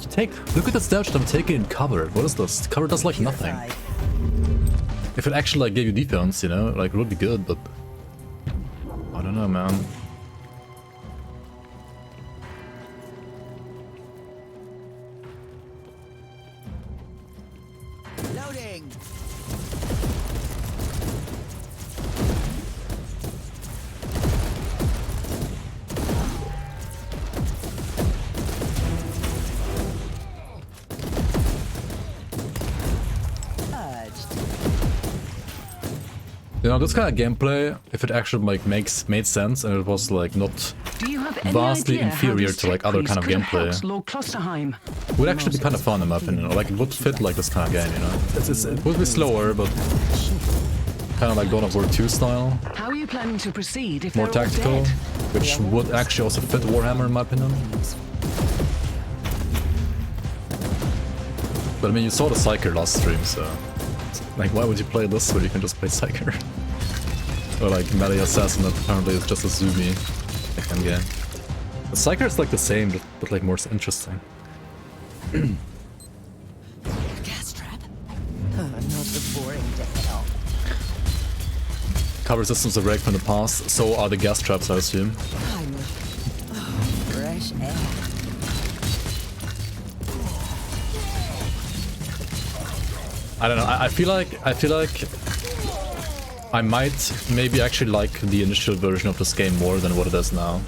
look at the damage that I'm taking in cover. What is this? Cover does like nothing. If it actually like gave you defense, you know, like it would be good, but I don't know, man. Loading. You know, this kind of gameplay, if it actually like made sense and it was like not vastly inferior to like other kind of gameplay, would actually be kind of fun in my opinion. Or, like it would fit like this kind of game, you know. It would be slower, but kind of like Dawn of War 2 style. How are you planning to proceed if more tactical, which would actually also fit Warhammer in my opinion. But I mean, you saw the Psyker last stream, so like, why would you play this when you can just play Psyker? Or like melee assassin that apparently is just a zoomy like, game. The Psyker is like the same, but like more interesting. Gas trap? Not the boring to hell. Cover systems are wrecked from the past, so are the gas traps, I assume. Fresh air. I don't know, I feel like I might maybe actually like the initial version of this game more than what it is now.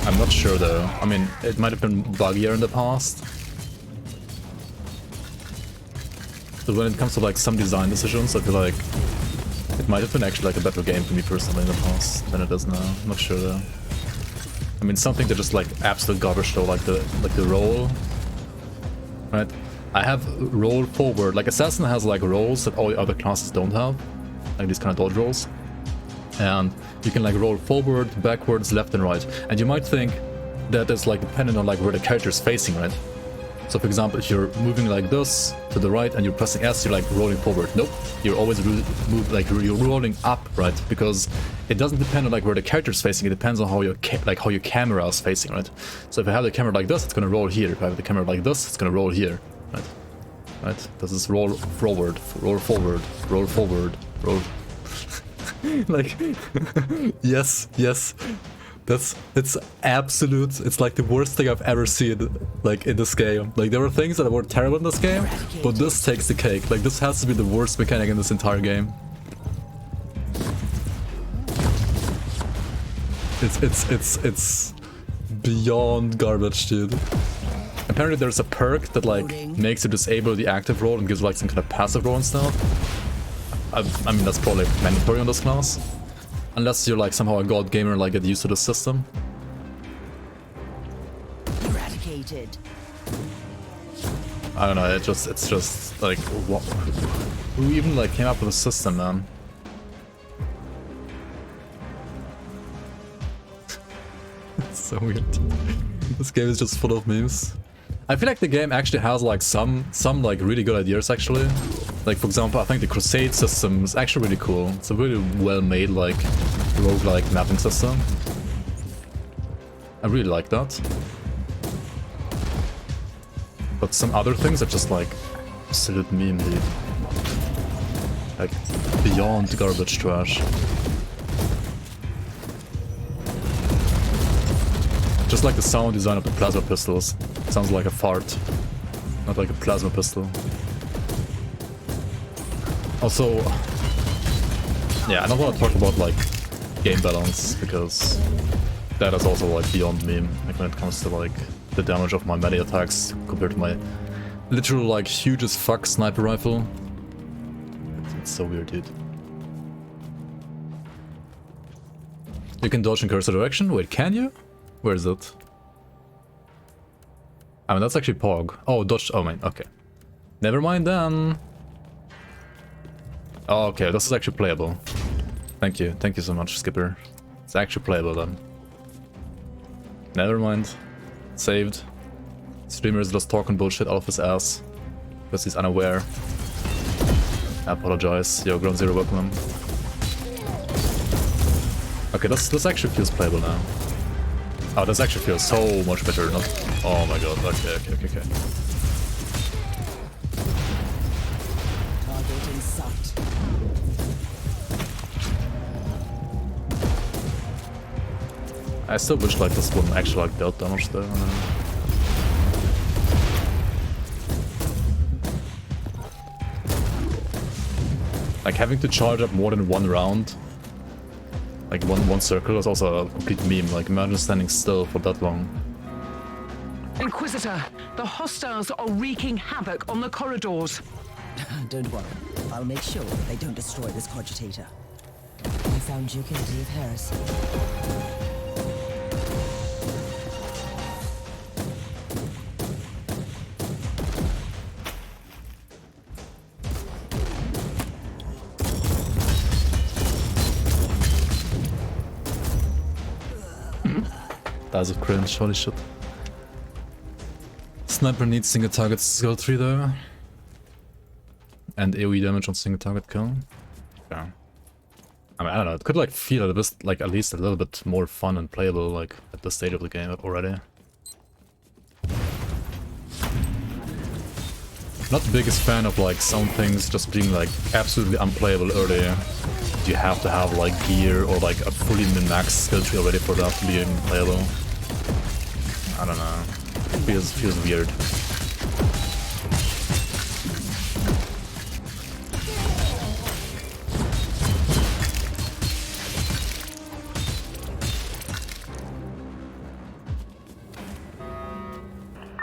I'm not sure though. I mean, it might have been buggier in the past. But when it comes to like some design decisions, I feel like it might have been actually like a better game for me personally in the past than it is now. I'm not sure though. I mean, something that just like absolute garbage though, like the roll, right? I have roll forward. Like Assassin has like rolls that all the other classes don't have, like these kind of dodge rolls, and you can like roll forward, backwards, left and right. And you might think that is like dependent on like where the character is facing, right? So for example, if you're moving like this to the right and you're pressing S, you're like rolling forward. Nope, you're always you're rolling up, right? Because it doesn't depend on like where the character is facing. It depends on how your camera is facing, right? So if I have the camera like this, it's gonna roll here. If I have the camera like this, it's gonna roll here, right? Right? This is roll forward, roll forward, roll forward, roll. Like, yes. It's absolute. It's like the worst thing I've ever seen, like in this game. Like there were things that were terrible in this game, but this takes the cake. Like this has to be the worst mechanic in this entire game. It's beyond garbage, dude. Apparently there's a perk that like makes you disable the active roll and gives like some kind of passive roll and stuff. I mean that's probably mandatory on this class. Unless you're like somehow a god gamer and like get used to the system. Eradicated. I don't know, it's just like what, who even like came up with a system, man? It's so weird. This game is just full of memes. I feel like the game actually has like some like really good ideas actually. Like for example, I think the Crusade system is actually really cool. It's a really well made like roguelike mapping system. I really like that. But some other things are just like absolute meme, dude. Like beyond garbage trash. Just like the sound design of the plasma pistols. Sounds like a fart, not like a plasma pistol. Also, yeah, I don't want to talk about like game balance because that is also like beyond meme. Like when it comes to like the damage of my melee attacks compared to my literal like huge as fuck sniper rifle. It's so weird, dude. You can dodge in cursor direction. Wait, can you? Where is it? I mean, that's actually Pog. Oh, dodge. Oh, man. Okay. Never mind then. Oh, okay, this is actually playable. Thank you. Thank you so much, Skipper. It's actually playable then. Never mind. Saved. Streamer is just talking bullshit out of his ass. Because he's unaware. I apologize. Yo, Ground Zero, welcome. Okay, this actually feels playable now. Oh, this actually feels so much better. Not. Oh my god. Okay. Target in sight. I still wish like this one actually like dealt damage though. Like having to charge up more than one round. Like one circle is also a complete meme. Like imagine standing still for that long. Inquisitor, the hostiles are wreaking havoc on the corridors. Don't worry. I'll make sure that they don't destroy this cogitator. I found you guilty of heresy. That's a cringe, holy shit. Sniper needs single target skill 3 though. And AoE damage on single target kill. Yeah. I mean, I don't know, it could like feel a bit, like at least a little bit more fun and playable like at this stage of the game already. Not the biggest fan of like some things just being like absolutely unplayable early. You have to have like gear or like a fully min-max skill tree already for that to be playable. I don't know. It feels weird.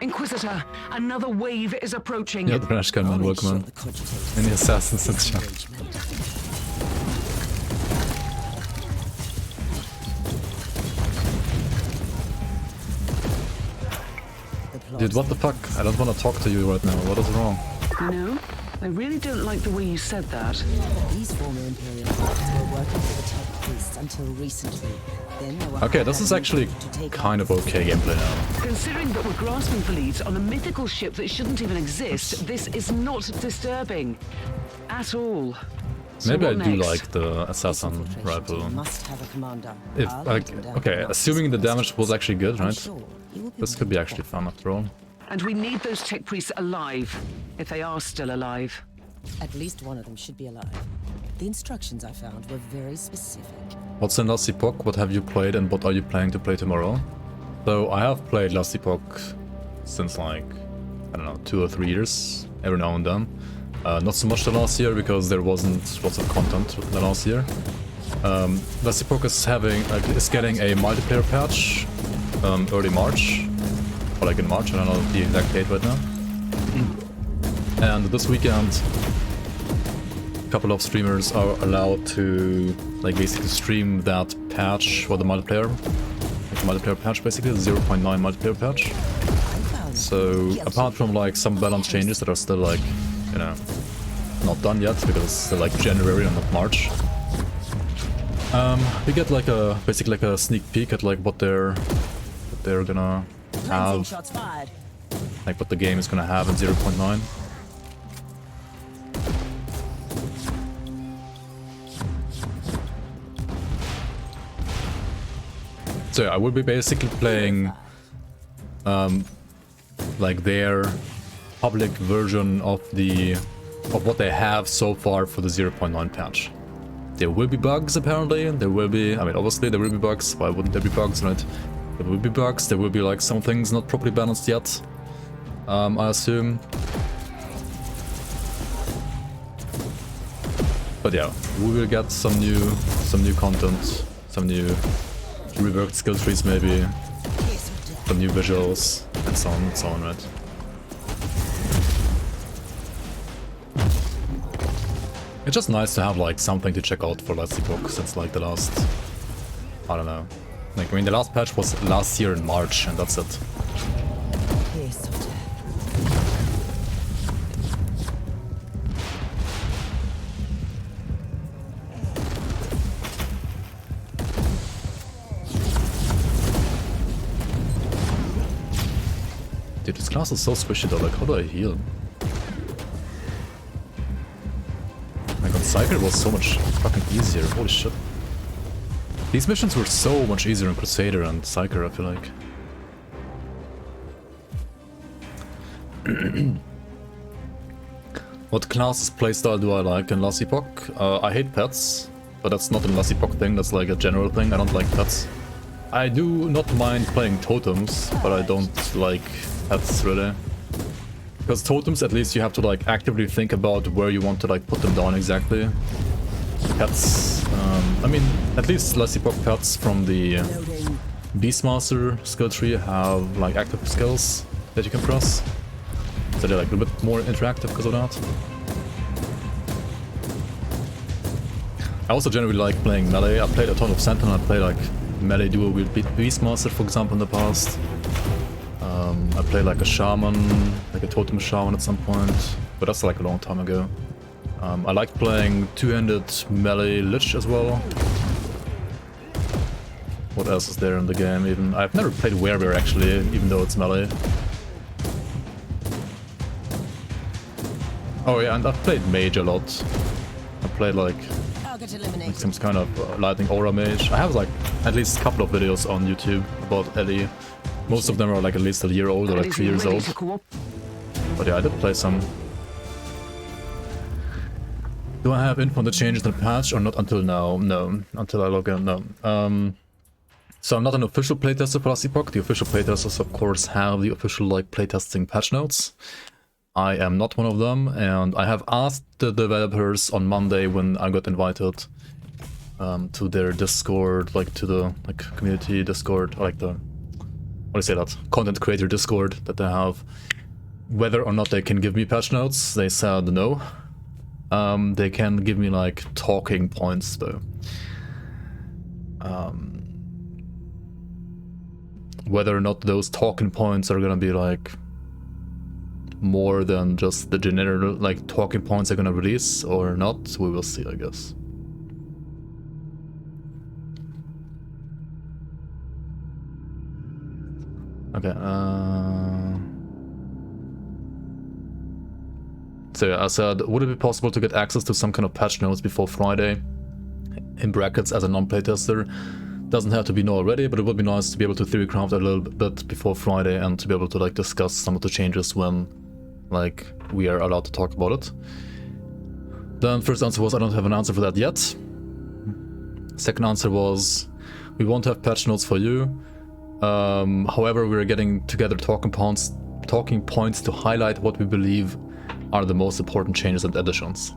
Inquisitor, another wave is approaching. Yeah, the Crash Gunman, welcome on. Any assassins in chat. Dude, what the fuck? I don't want to talk to you right now. What is wrong? You know, I really don't like the way you said that. These former Imperial guards were working for the tech priests until recently. Then they were okay, this is actually kind of okay gameplay now. Considering that we're grasping for leads on a mythical ship that shouldn't even exist, this is not disturbing at all. So maybe I do like the assassin rifle. Must have a commander. If like, okay, assuming the damage was actually good, right? This could be actually fun after all. And we need those tech priests alive, if they are still alive. At least one of them should be alive. The instructions I found were very specific. What's in Last Epoch? What have you played and what are you planning to play tomorrow? So I have played Last Epoch since like, I don't know, 2 or 3 years, every now and then. Not so much the last year because there wasn't lots of content the last year. Last Epoch is getting a multiplayer patch early March, or like in March, I don't know the exact date right now. And this weekend, a couple of streamers are allowed to like basically stream that patch for the multiplayer, like multiplayer patch basically, the 0.9 multiplayer patch. So apart from like some balance changes that are still like, you know, not done yet because it's still like January and not March. We get like basically like a sneak peek at like what they're gonna have like what the game is gonna have in 0.9. So yeah, I will be basically playing like their public version of what they have so far for the 0.9 patch. There will be bugs apparently, there will be, I mean obviously there will be bugs, why wouldn't there be bugs, right? There will be bugs, there will be like some things not properly balanced yet, I assume. But yeah, we will get some new content, some new reworked skill trees maybe, some new visuals, and so on, right? It's just nice to have like something to check out for Last Epoch since like the last, I don't know, like I mean the last patch was last year in March and that's it. Dude, this class is so squishy though, like how do I heal? Like on Psyker it was so much fucking easier, holy shit. These missions were so much easier in Crusader and Psyker, I feel like. What classes playstyle do I like in Last Epoch? I hate pets, but that's not a Last Epoch thing, that's like a general thing, I don't like pets. I do not mind playing totems, but I don't like pets really. Because totems, at least you have to like actively think about where you want to like put them down exactly. Pets, I mean, at least Last Epoch pets from the Beastmaster skill tree have like active skills that you can press. So they're like a little bit more interactive because of that. I also generally like playing melee. I played a ton of Sentinel, I played like melee duo with Beastmaster for example in the past. I played like a shaman, like a totem shaman at some point, but that's like a long time ago. I like playing two-handed melee lich as well. What else is there in the game even? I've never played Werebear actually, even though it's melee. Oh yeah, and I've played mage a lot. I played like some kind of lightning aura mage. I have like at least a couple of videos on YouTube about Ellie. Most of them are like at least a year old or like 3 years old. But yeah, I did play some. Do I have info on the changes in the patch or not until now? No. Until I log in, no. So I'm not an official playtester for Last Epoch. The official playtesters of course have the official like playtesting patch notes. I am not one of them, and I have asked the developers on Monday when I got invited to their Discord, like to the like community Discord, or like the, what do you say that? Content creator Discord that they have, whether or not they can give me patch notes. They said no. They can give me like talking points though. Whether or not those talking points are gonna be like more than just the general like talking points they're gonna release or not, we will see, I guess. Okay, so yeah, I said, would it be possible to get access to some kind of patch notes before Friday? In brackets, as a non-playtester. Doesn't have to be now already, but it would be nice to be able to theory craft a little bit before Friday and to be able to like discuss some of the changes when like we are allowed to talk about it. Then first answer was I don't have an answer for that yet. Second answer was we won't have patch notes for you. However, we're getting together talking points to highlight what we believe are the most important changes and additions.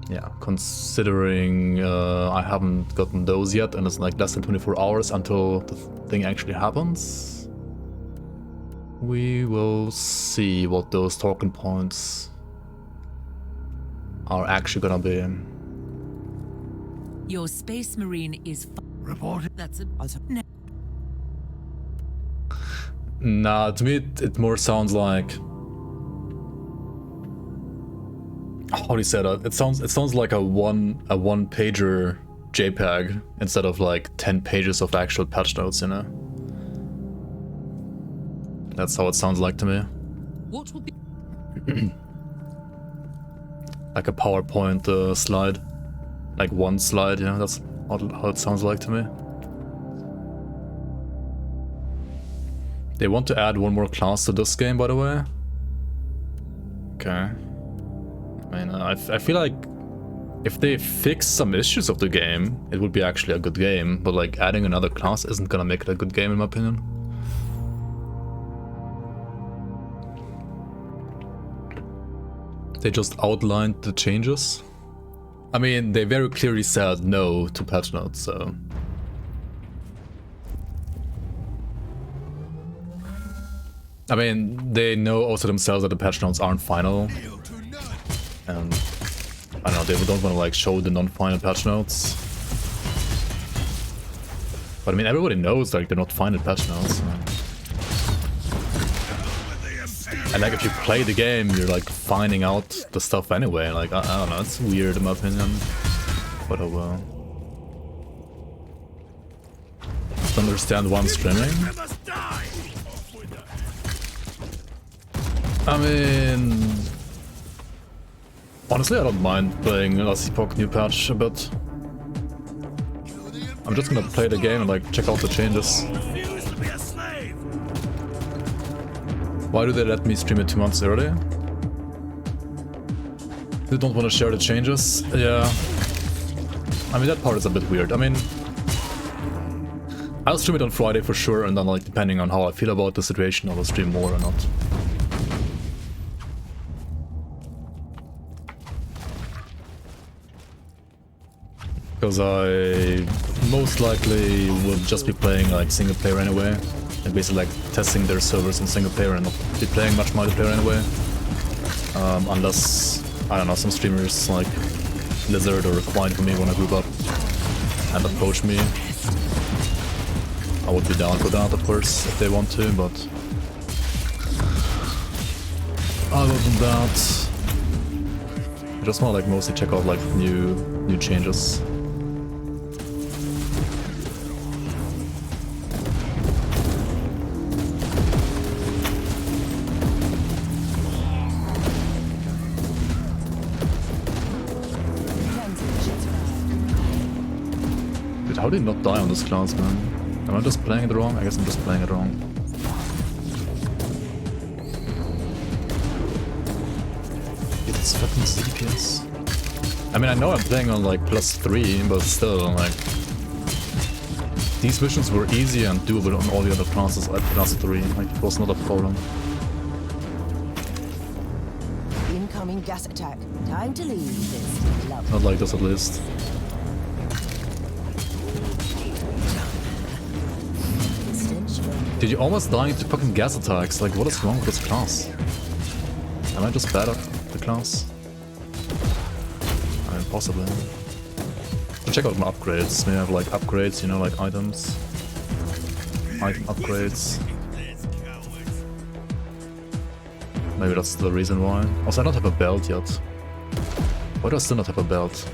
Yeah, considering I haven't gotten those yet and it's like less than 24 hours until the thing actually happens, we will see what those talking points are actually gonna be. Your space marine is reported. That's a Nah, to me it more sounds like, how do you say that? It sounds like a one pager JPEG instead of like 10 pages of actual patch notes, you know? That's how it sounds like to me. What will be Like a PowerPoint slide. Like one slide, yeah, that's how it sounds like to me. They want to add one more class to this game, by the way. Okay. I mean, I feel like if they fix some issues of the game, it would be actually a good game, but like adding another class isn't gonna make it a good game in my opinion. They just outlined the changes. I mean, they very clearly said no to patch notes, so... I mean, they know also themselves that the patch notes aren't final. And I don't know, they don't want to like show the non-final patch notes. But I mean, everybody knows like they're not final patch notes. And like if you play the game, you're like finding out the stuff anyway. Like I don't know, it's weird in my opinion. But oh well. Don't understand why I'm streaming. I mean, honestly, I don't mind playing Last Epoch new patch a bit. I'm just gonna play the game and like check out the changes. Why do they let me stream it 2 months early? They don't want to share the changes? Yeah. I mean, that part is a bit weird. I mean, I'll stream it on Friday for sure, and then like depending on how I feel about the situation, I will stream more or not. Because I most likely will just be playing like single player anyway, and basically like testing their servers on single player and not be playing much multiplayer anyway. Unless, I don't know, some streamers like Lizard or Quiet for me want to group up and approach me. I would be down for that, of course, if they want to, but other than that, I just want to like mostly check out like new changes. Dude, how did he not die on this class, man? Am I just playing it wrong? I guess I'm just playing it wrong. It's fucking CPS. I mean, I know I'm playing on like +3, but still, like... These missions were easy and doable on all the other classes at +3, like it was not a problem. incoming gas attack. Time to leave this. Love. Not like this at least. Dude, you almost dying to fucking gas attacks. Like, what is wrong with this class? Am I just bad at the class? I mean, possibly. Check out my upgrades. Maybe I have like upgrades, you know, like items. Item upgrades. Maybe that's the reason why. Also, I don't have a belt yet. Why do I still not have a belt?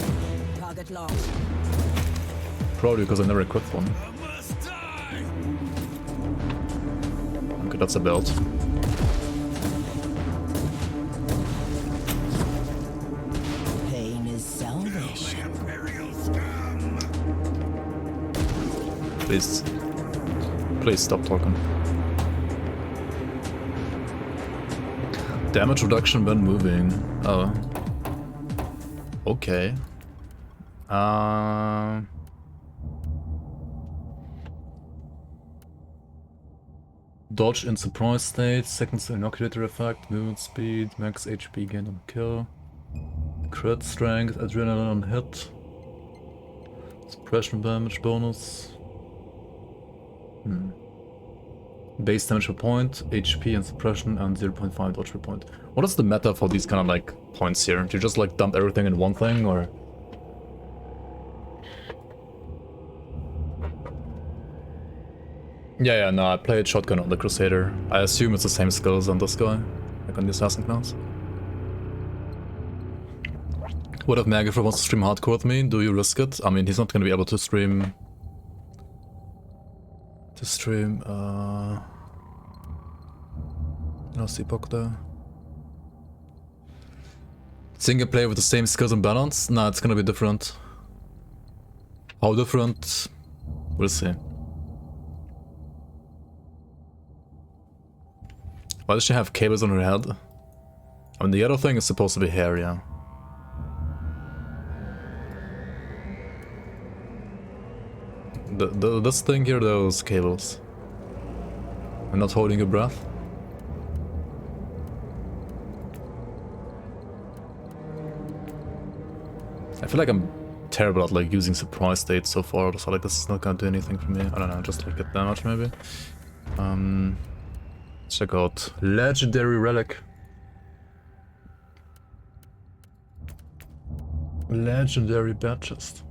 Target lost. Probably because I never equipped one. Okay, that's a belt. Pain is salvation. Please stop talking. Damage reduction when moving. Oh. Okay. Dodge in surprise state, seconds inoculator effect, movement speed, max HP gain on kill, crit strength, adrenaline on hit, suppression damage bonus, base damage per point, HP and suppression, and 0.5 dodge per point. What is the meta for these kind of like points here? Do you just like dump everything in one thing, or? Yeah, no, I played shotgun on the Crusader. I assume it's the same skills on this guy, like on the assassin class. What if Magafra wants to stream hardcore with me? Do you risk it? I mean, he's not gonna be able to stream... Last Epoch though. Single player with the same skills and balance? Nah, it's gonna be different. How different? We'll see. Why does she have cables on her head? I mean, the yellow thing is supposed to be hair, yeah. This thing here, those cables. I'm not holding your breath. I feel like I'm terrible at like using surprise states so far, so like this is not gonna do anything for me. I don't know, just like get damage maybe. Check out Legendary Relic. Legendary Bat Chest.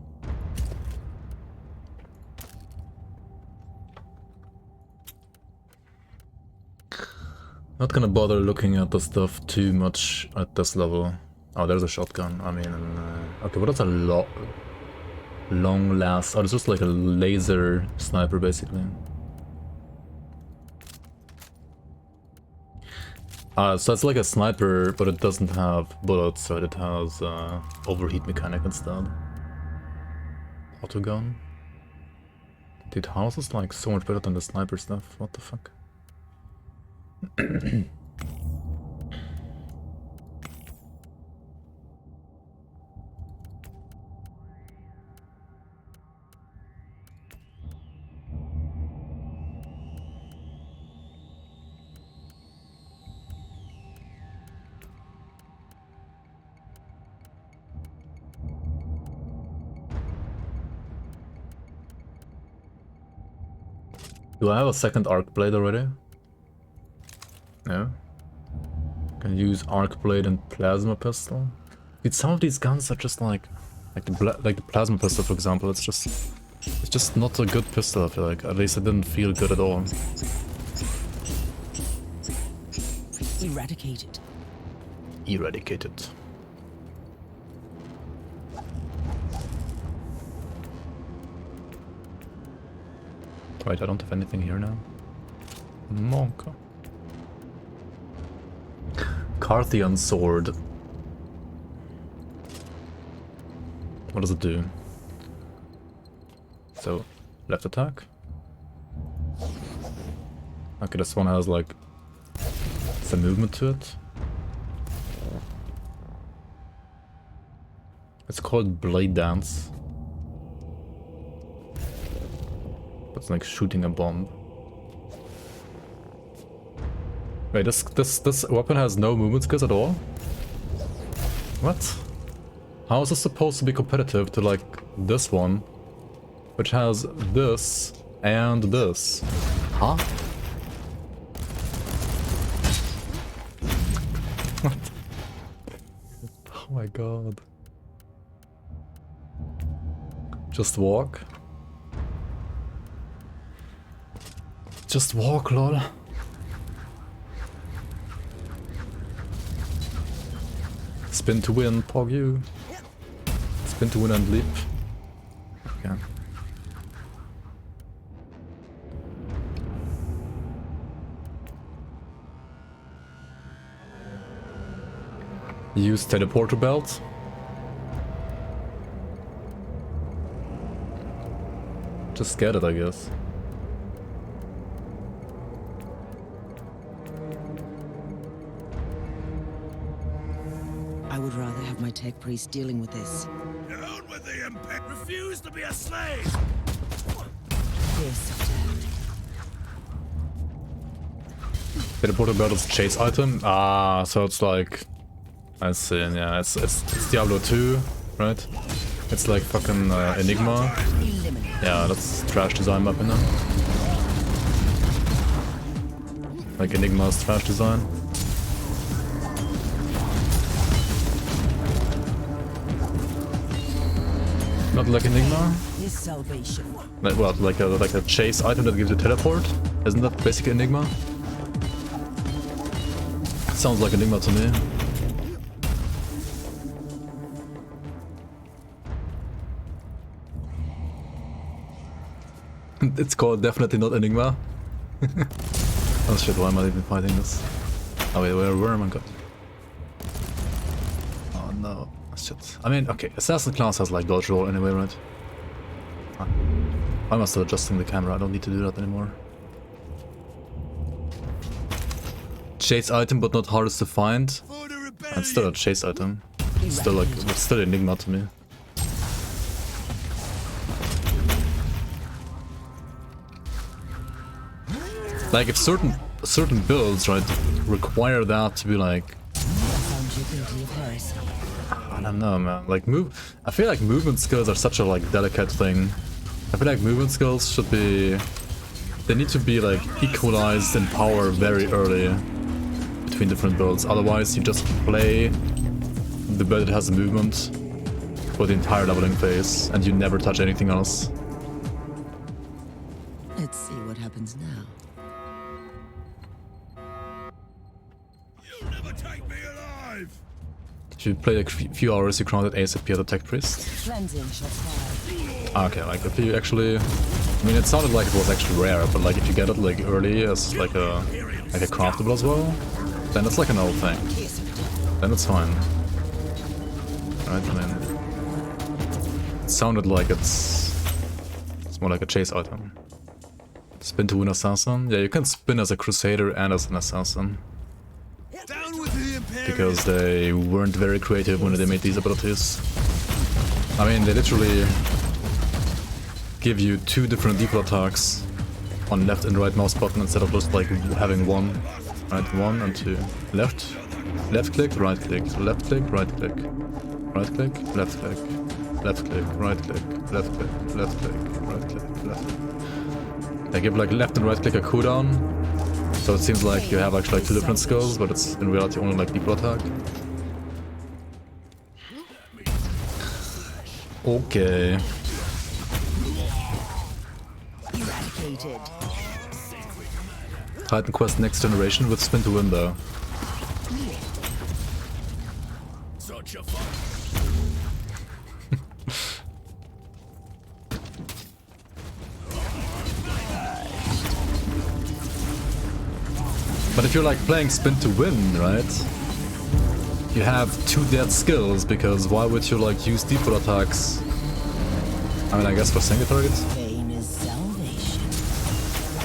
Not gonna bother looking at the stuff too much at this level. Oh, there's a shotgun. I mean, okay, but that's a long last. Oh, it's just like a laser sniper, basically. So it's like a sniper, but it doesn't have bullets, so it has overheat mechanic instead. Autogun. Dude, how is this like so much better than the sniper stuff? What the fuck? Do I have a second arc blade already? No. Can use arc blade and plasma pistol. Dude, some of these guns are just like the plasma pistol, for example. It's just not a good pistol. I feel like, at least it didn't feel good at all. Eradicated. Eradicated. Right, I don't have anything here now. Monka. Carthian sword. What does it do? So, left attack. Okay, this one has like some movement to it. It's called Blade Dance. It's like shooting a bomb. Wait, this weapon has no movement skills at all? What? How is this supposed to be competitive to like this one, which has this and this? Huh? What? Oh my god. Just walk? Just walk, lol. Spin to win, pog you. Spin to win and leap. Okay. Use teleporter belt. Just get it, I guess. I would rather have my tech priest dealing with this. Down with the impact. Refuse to be a slave. Here's something. Teleporter belt is chase item. Ah, so it's like, I see. Yeah, it's Diablo 2, right? It's like fucking Enigma. Yeah, that's trash design weapon now. Like Enigma's trash design. Not like Enigma? His salvation. Like what? Like a chase item that gives you teleport? Isn't that basically Enigma? Sounds like Enigma to me. It's called definitely not Enigma. Oh shit, why am I even fighting this? Oh wait, where am I going? Oh no, shit. I mean, okay, Assassin class has like dodge roll anyway, right? Why am I still adjusting the camera? I don't need to do that anymore. Chase item, but not hardest to find. And still a chase item. Still like, it's still enigma to me. Like if certain builds, right, require that to be like, I don't know, man. Like I feel like movement skills are such a like delicate thing. I feel like movement skills should be, they need to be like equalized in power very early between different builds. Otherwise, you just play the build that has the movement for the entire leveling phase, and you never touch anything else. Let's see what happens now. If you play like a few hours, you grounded ASAP as a tech priest. Cleansing shots fired. Okay, like if you actually, I mean, it sounded like it was actually rare, but like if you get it like early as like a craftable as well, then it's like an old thing. Then it's fine. Right? I mean, it sounded like it's more like a chase item. Spin to win assassin. Yeah, you can spin as a crusader and as an assassin. Because they weren't very creative when they made these abilities. I mean, they literally give you two different default attacks on left and right mouse button instead of just like having one. Right, one and two. Left click, right click, left click, right click, right click, left click, left click, right click, left click, left click, right click, left click. They give like left and right click a cooldown. So it seems like you have actually like two different skills, but it's in reality only like default attack. Okay. Eradicated. Titan Quest Next Generation with spin to win though. But if you're like playing spin to win, right? You have two dead skills, because why would you like use default attacks? I mean, I guess for single targets?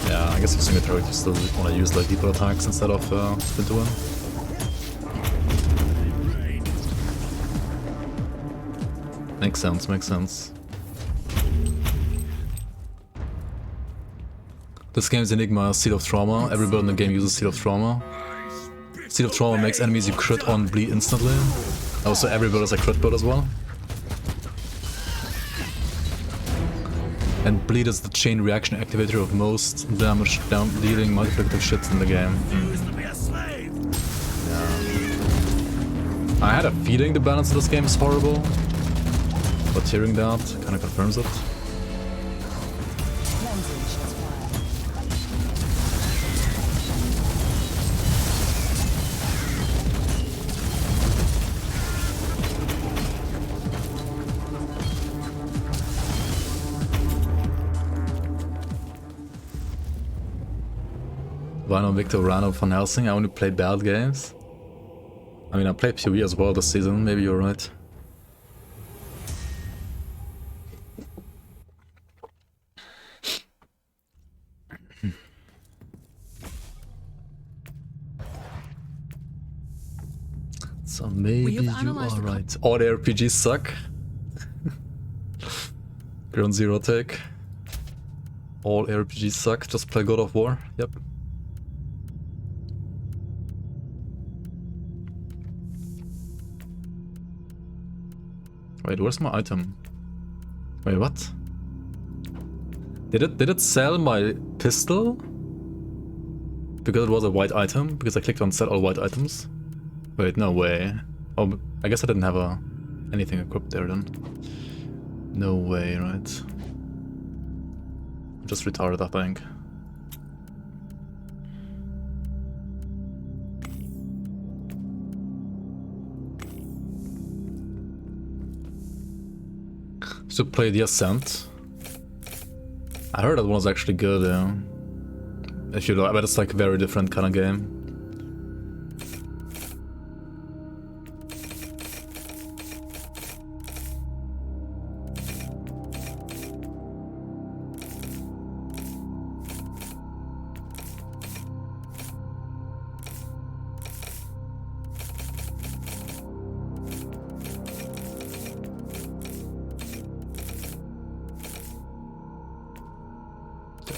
Yeah, I guess for single target you still want to use like default attacks instead of spin to win. Makes sense, makes sense. This game's enigma is Seed of Trauma. Every build in the game uses Seed of Trauma. Seed of Trauma makes enemies you crit on bleed instantly. Also, every build is a crit build as well. And bleed is the chain reaction activator of most damage dealing multiplicative shits in the game. Yeah. I had a feeling the balance of this game is horrible, but hearing that kind of confirms it. Rhino Victor Rhino Finalizing. I only played bad games. I mean, I played PoE as well this season, maybe you're right. So maybe you are right. All the RPGs suck. Ground Zero take. All RPGs suck, just play God of War. Yep. Wait, where's my item? Wait, what? Did it sell my pistol? Because it was a white item? Because I clicked on sell all white items? Wait, no way. Oh, I guess I didn't have anything equipped there then. No way, right? I'm just retarded, I think. To play the Ascent. I heard that one was actually good, yeah. If you know, but it's like a very different kind of game.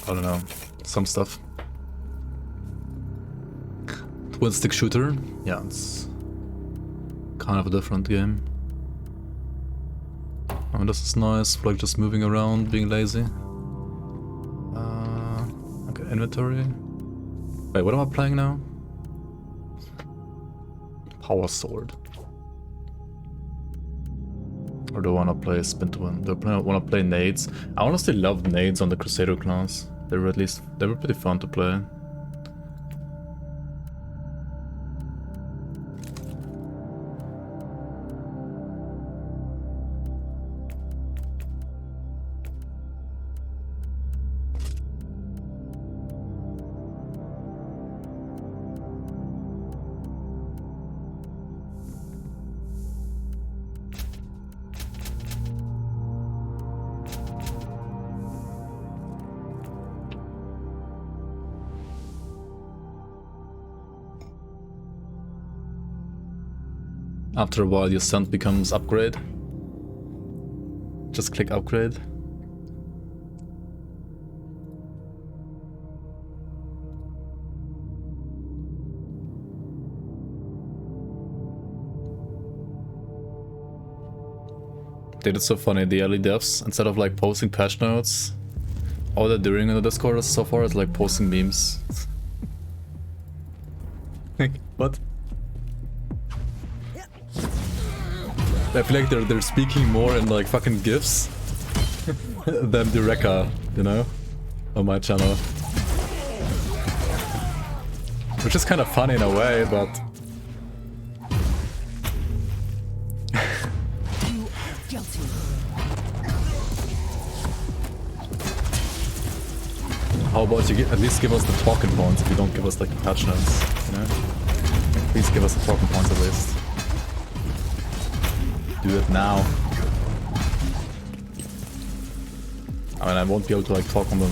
I don't know, some stuff. Twin stick shooter? Yeah, it's kind of a different game. I mean, this is nice for like just moving around, being lazy. Okay, inventory. Wait, what am I playing now? Power sword. Or do I want to play spin to win? Do I want to play nades? I honestly loved nades on the Crusader class. They were pretty fun to play. After a while, your scent becomes upgrade. Just click upgrade. Dude, it's so funny. The early devs, instead of like posting patch notes, all they're doing in the Discord so far is like posting memes. What? I feel like they're speaking more in like fucking GIFs than the Rekka, you know, on my channel. Which is kind of funny in a way, but... How about you at least give us the talking points if you don't give us like the patch notes, you know? Please give us the talking points at least. Do it now. I mean, I won't be able to like talk on them,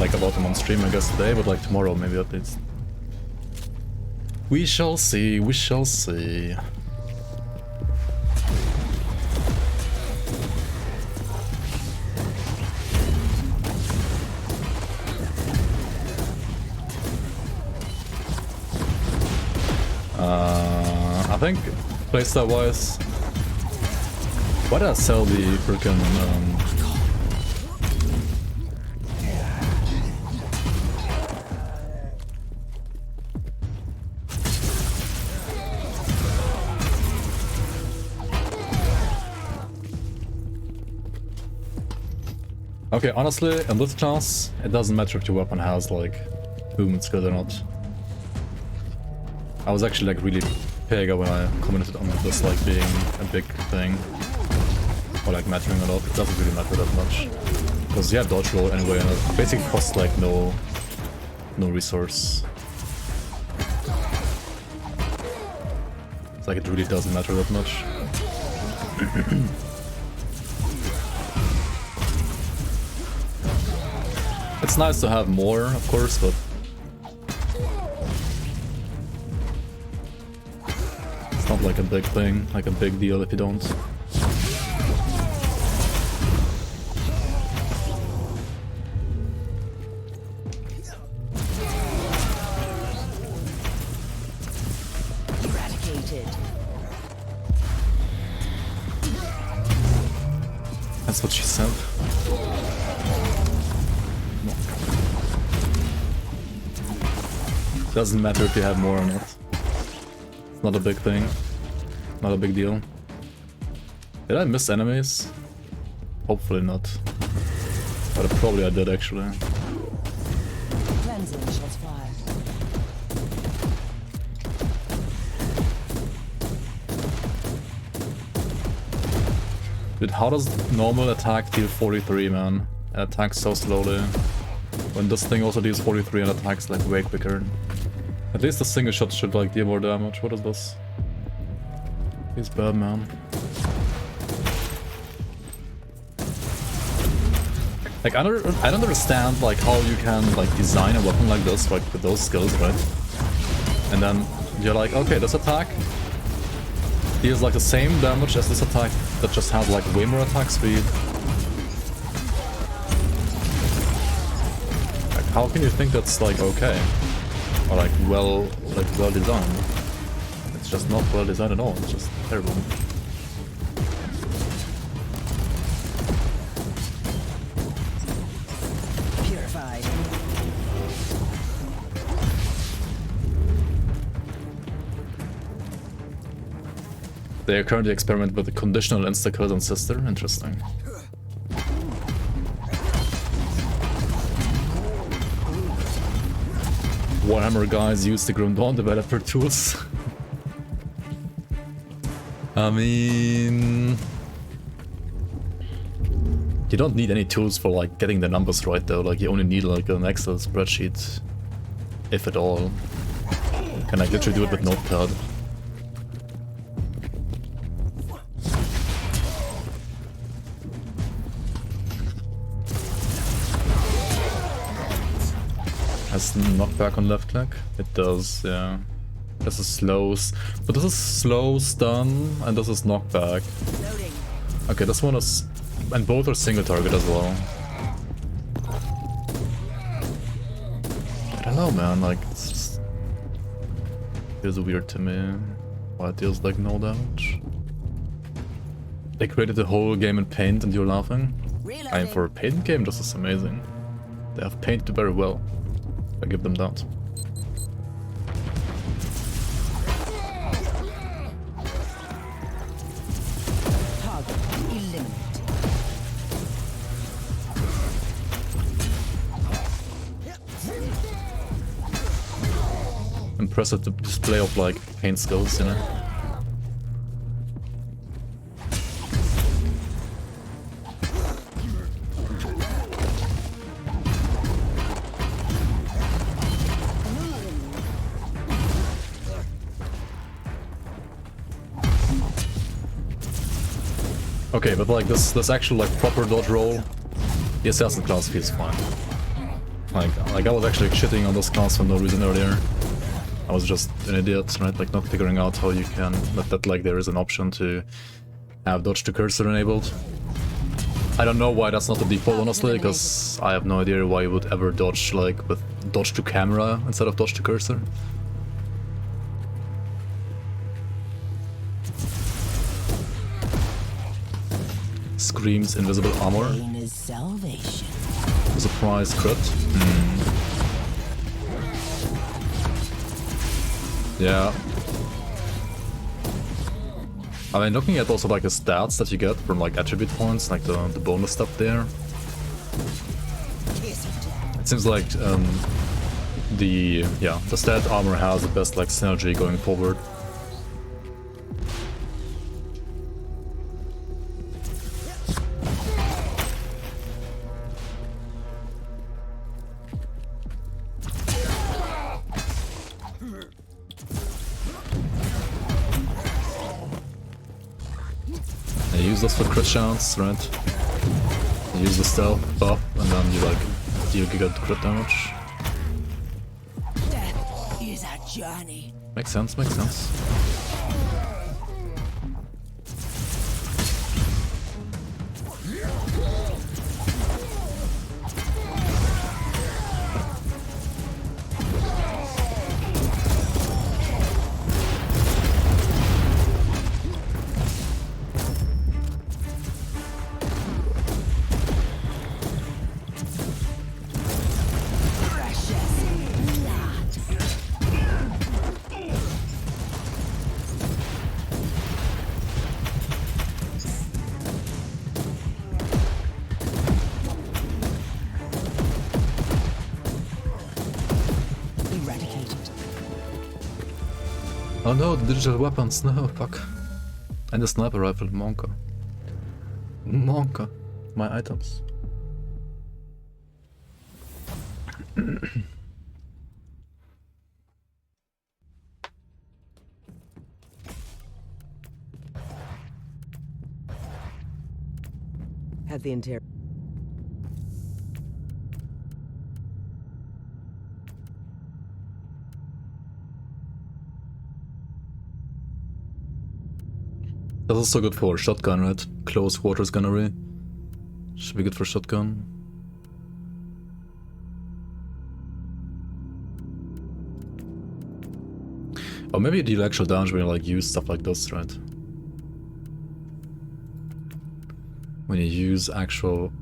like about them on stream, I guess today, but like tomorrow maybe at least. We shall see. We shall see. I think playstyle wise. Why did I sell the freaking Okay, honestly, in this class, it doesn't matter if your weapon has like movement skill or not. I was actually like really pega when I commented on this like being a big thing. Or like mattering a lot. It doesn't really matter that much. Because you have dodge roll anyway and it basically costs like no resource. It's like it really doesn't matter that much. It's nice to have more, of course, but it's not like a big thing, like a big deal if you don't. That's what she said. Doesn't matter if you have more or not. It's not a big thing. Not a big deal. Did I miss enemies? Hopefully not. But probably I did actually. Dude, how does normal attack deal 43, man? It attacks so slowly. When this thing also deals 43 and attacks like way quicker. At least the single shot should like deal more damage. What is this? He's bad, man. Like I don't understand like how you can like design a weapon like this, like with those skills, right? And then you're like, okay, this attack deals like the same damage as this attack that just has like way more attack speed. How can you think that's like okay? Or like well designed? It's just not well designed at all, it's just terrible. Purified. They are currently experimenting with the conditional insta-kills on Sister. Interesting. Warhammer guys use the Grim Dawn developer tools. I mean... You don't need any tools for like getting the numbers right though, like you only need like an Excel spreadsheet, if at all. You can like literally do it with Notepad. Has knockback on left click? It does, yeah. This is slow, but this is slow stun and this is knockback. Okay, this one is, and both are single target as well. I don't know, man. Like it's just feels weird to me. Why it deals like no damage. They created the whole game in Paint and you're laughing. I mean, for a Paint game, this is amazing. They have painted very well. I give them that. Impressive display of like paint skills, you know. Okay, but like this actual like proper dodge roll, the assassin class feels fine. Like I was actually shitting on this class for no reason earlier. I was just an idiot, right? Like not figuring out how you can, that like there is an option to have dodge to cursor enabled. I don't know why that's not the default, honestly, because I have no idea why you would ever dodge like with dodge to camera instead of dodge to cursor. Screams invisible armor. Surprise crit. Yeah. I mean, looking at also like the stats that you get from like attribute points, like the bonus stuff there. It seems like the stat armor has the best like synergy going forward. Use this for crit chance, right? You use the stealth buff and then you like deal giga crit damage. Death is a journey. Makes sense, makes sense. Oh no, the digital weapons, no, fuck. And the sniper rifle, Monka. Monka. My items. Have the interior. That's also good for shotgun, right? Close quarters gunnery. Should be good for shotgun. Or maybe you deal actual damage when you like use stuff like this, right? When you use actual...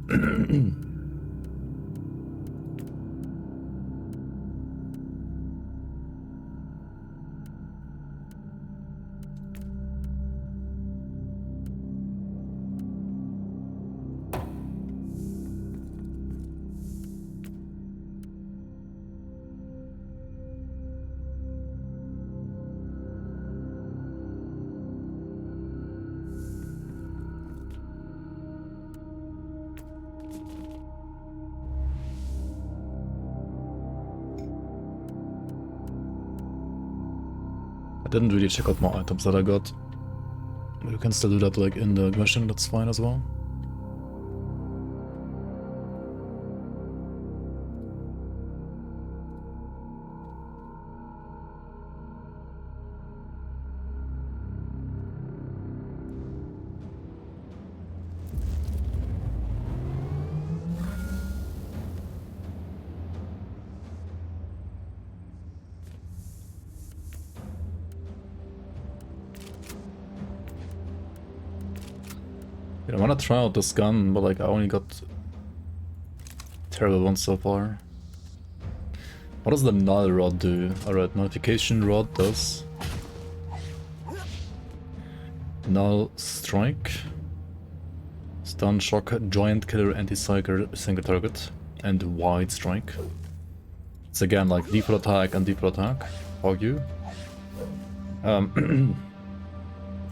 I didn't really check out more items that I got. But you can still do that like in the mission, that's fine as well. I wanna try out this gun, but like I only got terrible ones so far. What does the null rod do? Alright, notification rod does null strike, stun, shock, giant killer, anti-psyker, single target, and wide strike. It's again like default attack and default attack. Argue.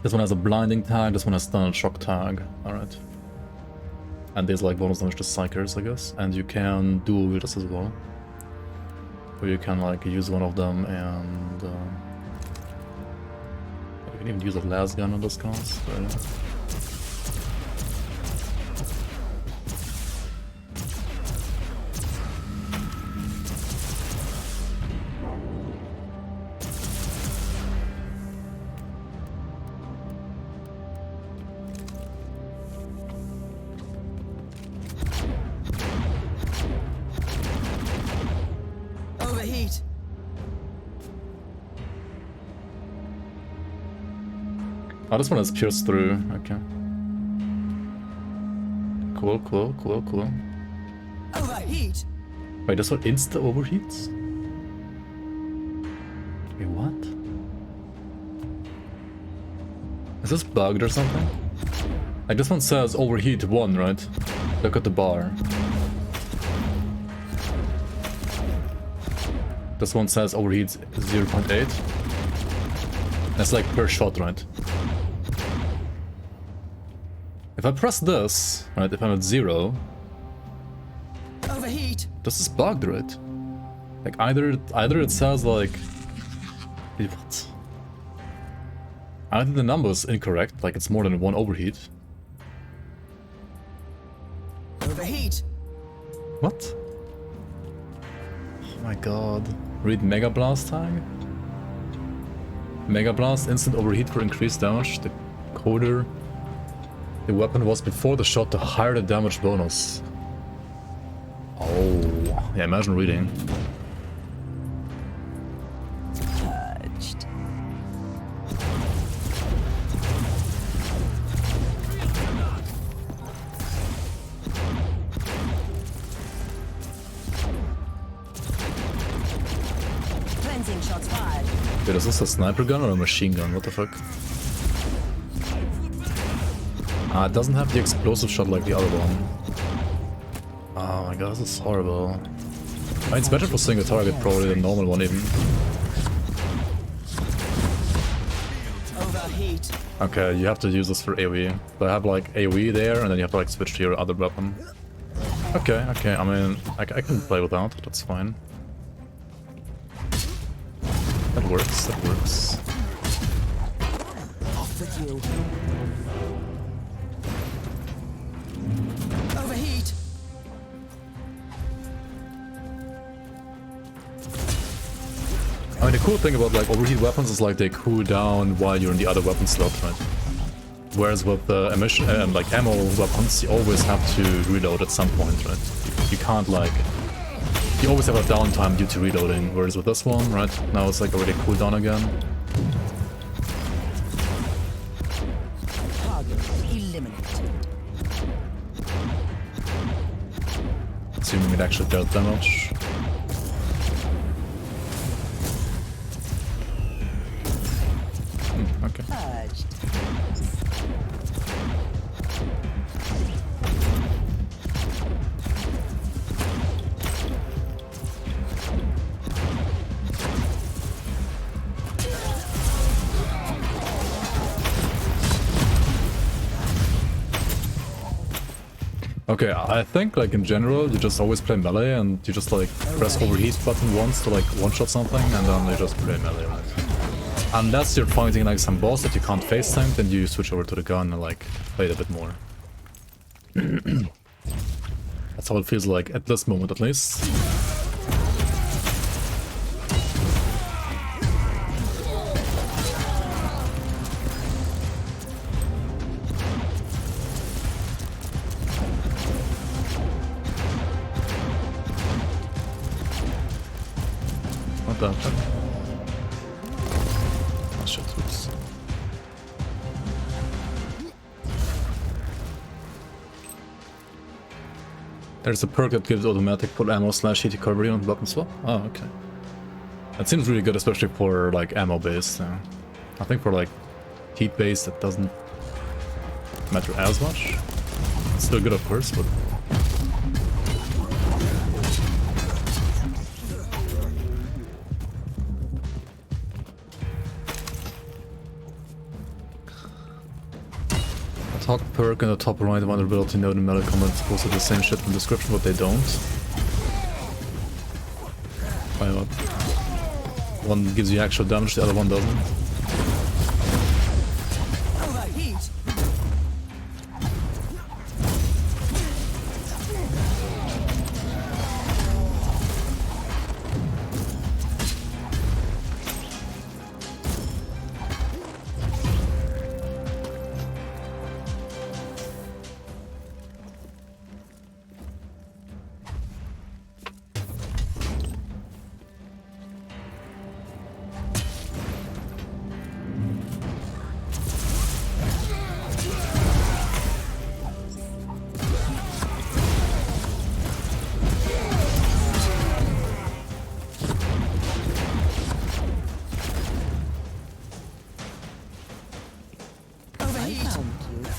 This one has a blinding tag, this one has stun and shock tag. Alright. And there's like bonus damage to Psykers, I guess. And you can dual wield this as well. Where you can like use one of them and... you can even use a last gun on this class. Overheat. Oh, this one has pierced through. Okay. Cool, cool, cool, cool. Overheat. Wait, this one insta overheats? Wait, what? Is this bugged or something? Like this one says overheat 1, right? Look at the bar. This one says overheat 0.8. That's like per shot, right? If I press this, right, if I'm at 0... Overheat. This is bugged, right? Like either it says like... Wait, what? Either the number is incorrect, like it's more than 1 overheat. Overheat. What? Oh my god. Read Mega Blast tag? Mega Blast, instant overheat for increased damage. The colder the weapon was before the shot, the higher the damage bonus. Oh, yeah, imagine reading. Purged. Cleansing shots fired. Wait, is this a sniper gun or a machine gun? What the fuck? Ah, it doesn't have the explosive shot like the other one. Oh my god, this is horrible. I mean, it's better for single target probably than normal one even. Overheat. Okay, you have to use this for AoE. So I have like AoE there, and then you have to like switch to your other weapon. Okay, okay, I mean, I can play without, that's fine. That works, that works. Off with you. Overheat. I mean, the cool thing about like overheat weapons is like they cool down while you're in the other weapon slot, right? Whereas with the emission like ammo weapons, you always have to reload at some point, right? You can't like... You always have a downtime due to reloading, whereas with this one, right? Now it's like already cooled down again. assuming it actually dealt damage. Okay. Okay, I think like in general you just always play melee and you just like press overheat button once to like one-shot something and then you just play melee, right? Unless you're fighting like some boss that you can't face tank, then you switch over to the gun and like play it a bit more. That's how it feels like at this moment at least. What the fuck? Oh shit, oops. There's a perk that gives automatic full ammo slash heat recovery on block and swap. Oh, okay. That seems really good, especially for like ammo based. I think for like heat based it doesn't matter as much. It's still good of course, but attack perk in the top right vulnerability node in melee combat is posted the same shit in the description, but they don't. Why not? One gives you actual damage, the other one doesn't.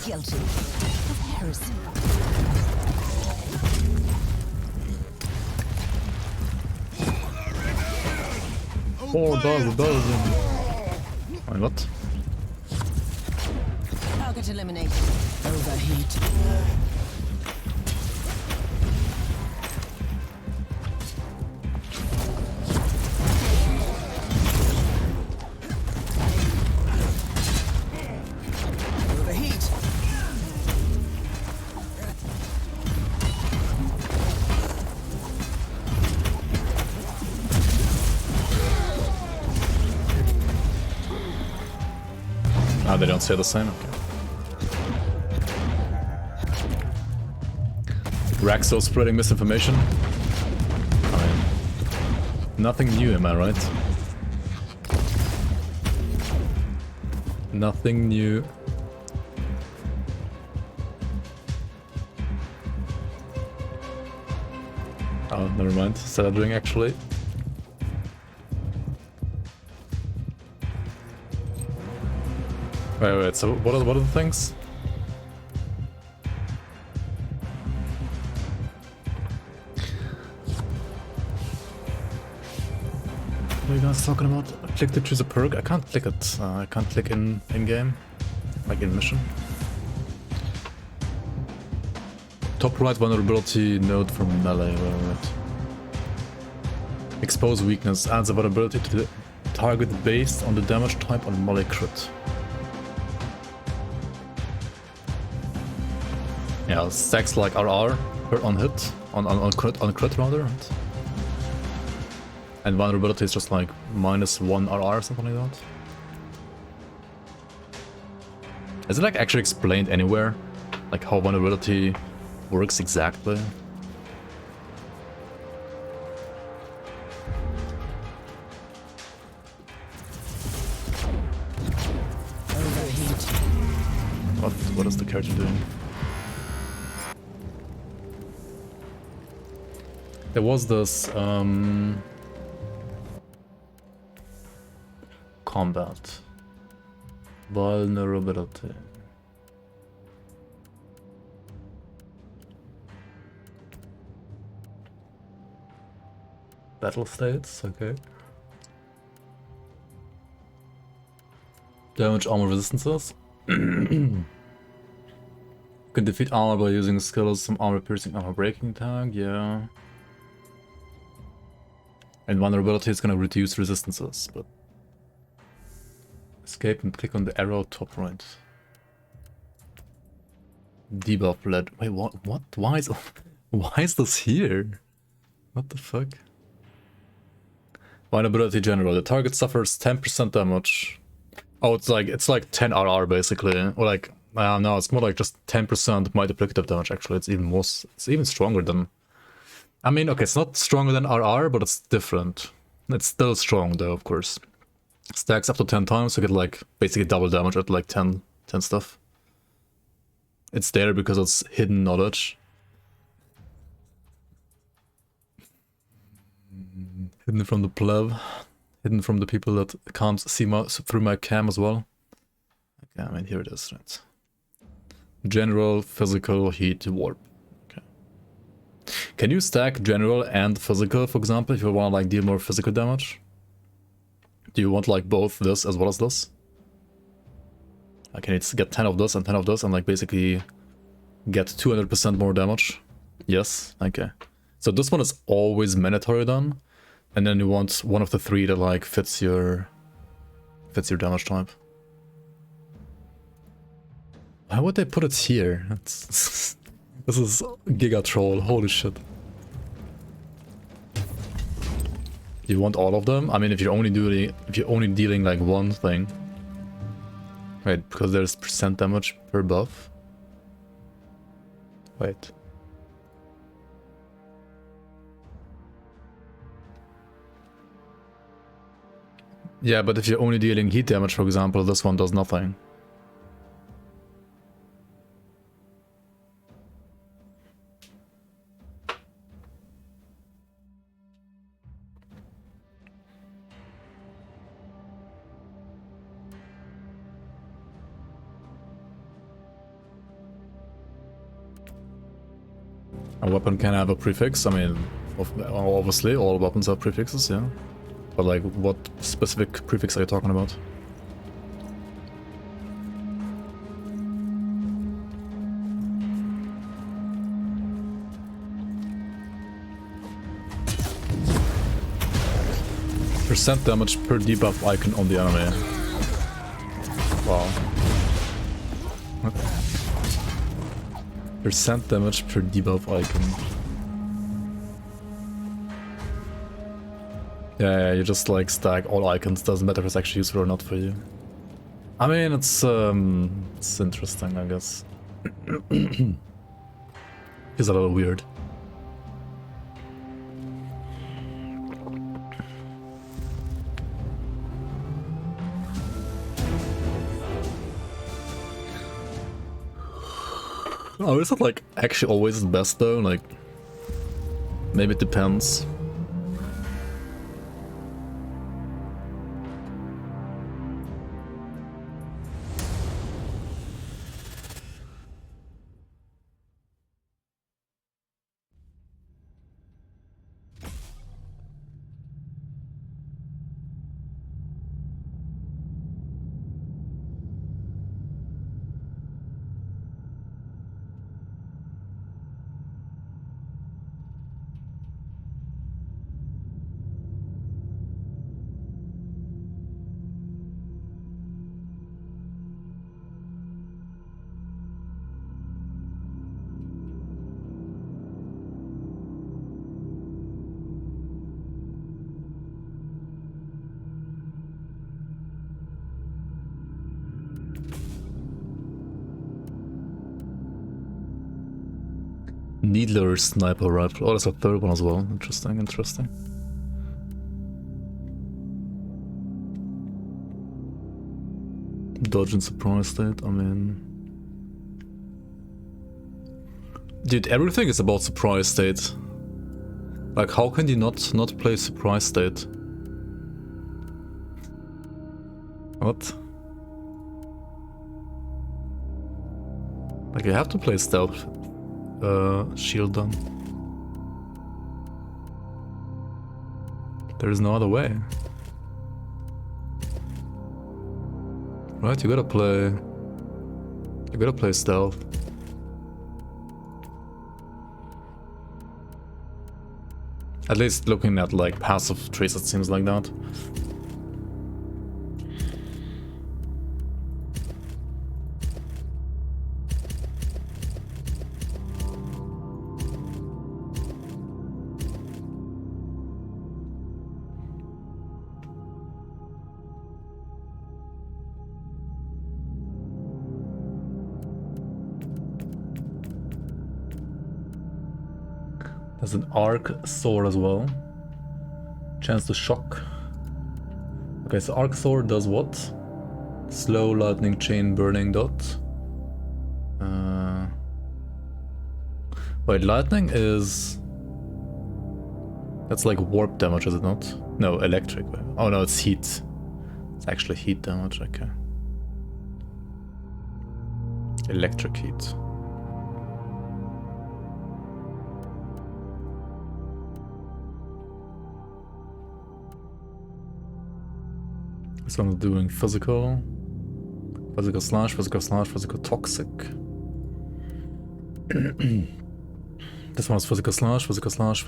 Guilty of heresy. $4,000. Wait, what? Target eliminated. Overheat. Ah, they don't say the same? Okay. Raxo spreading misinformation? I mean, nothing new, am I right? Nothing new. Oh, never mind. Sadring actually. Wait, so what are the things? What are you guys talking about? Click to choose a perk? I can't click it. I can't click in-game. Like in mission. Top right vulnerability node from melee. Right. Expose weakness adds a vulnerability to the target based on the damage type on melee crit. Yeah, stacks like RR on hit, on crit rather, right? And vulnerability is just like -1 RR or something like that. Is it like actually explained anywhere? Like how vulnerability works exactly? What is the character doing? There was this combat vulnerability. Battle states, okay. Damage armor resistances. You can defeat armor by using skills, some armor piercing, armor breaking tag, yeah. And vulnerability is gonna reduce resistances, but escape and click on the arrow top right. Debuff lead. Wait, what? Why is this here? What the fuck? Vulnerability general. The target suffers 10% damage. Oh, it's like 10 RR basically, or like no, it's more like just 10% multiplicative damage. Actually, it's even stronger than. I mean, okay, it's not stronger than RR, but it's different. It's still strong though, of course. Stacks up to 10 times, so you get like basically double damage at like 10 stuff. It's there because it's hidden knowledge. Hidden from the pleb. Hidden from the people that can't see through my cam as well. Okay, I mean, here it is, right? General, physical, heat, warp. Okay. Can you stack general and physical, for example, if you want to like deal more physical damage? Do you want like both this as well as this? I can get 10 of this and 10 of this and like basically get 200% more damage. Yes, okay. So this one is always mandatory then. And then you want one of the three that like fits your damage type. Why would they put it here? This is Giga Troll, holy shit. You want all of them? I mean, if you're only dealing like one thing. Wait, because there's percent damage per buff. Wait. Yeah, but if you're only dealing heat damage, for example, this one does nothing. A weapon can have a prefix, I mean, obviously all weapons have prefixes, yeah. But like, what specific prefix are you talking about? Percent damage per debuff icon on the enemy. Wow. Okay. Percent damage per debuff icon. Yeah, you just like stack all icons, doesn't matter if it's actually useful or not for you. I mean, it's interesting, I guess. It's a little weird. Oh, is it like actually always the best though? Like, maybe it depends. Needler sniper rifle. Oh, there's a third one as well. Interesting, interesting. Dodge and surprise state, I mean... Dude, everything is about surprise state. Like, how can you not play Surprise State? What? Like, you have to play Stealth Shield then. There is no other way. Right, you gotta play Stealth. At least looking at like passive trees, it seems like that. There's an arc sword as well. Chance to shock. Okay, so arc sword does what? Slow lightning chain burning dot. Wait, lightning is... That's like warp damage, is it not? No, electric. Oh no, it's heat. It's actually heat damage, okay. Electric heat. So I'm doing physical slash, physical toxic. This one is physical slash. Physical slash.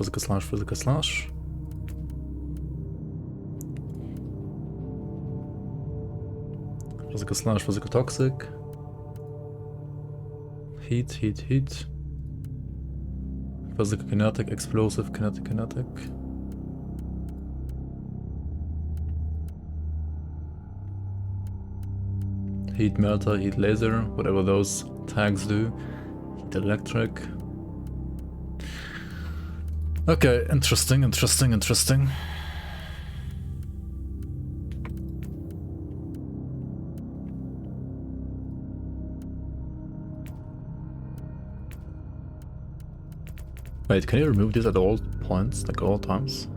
Physical toxic. Heat. Physical kinetic, explosive, kinetic. Heat melter, heat laser, whatever those tags do. Heat electric. Okay, interesting. Wait, can you remove this at all points, like all times?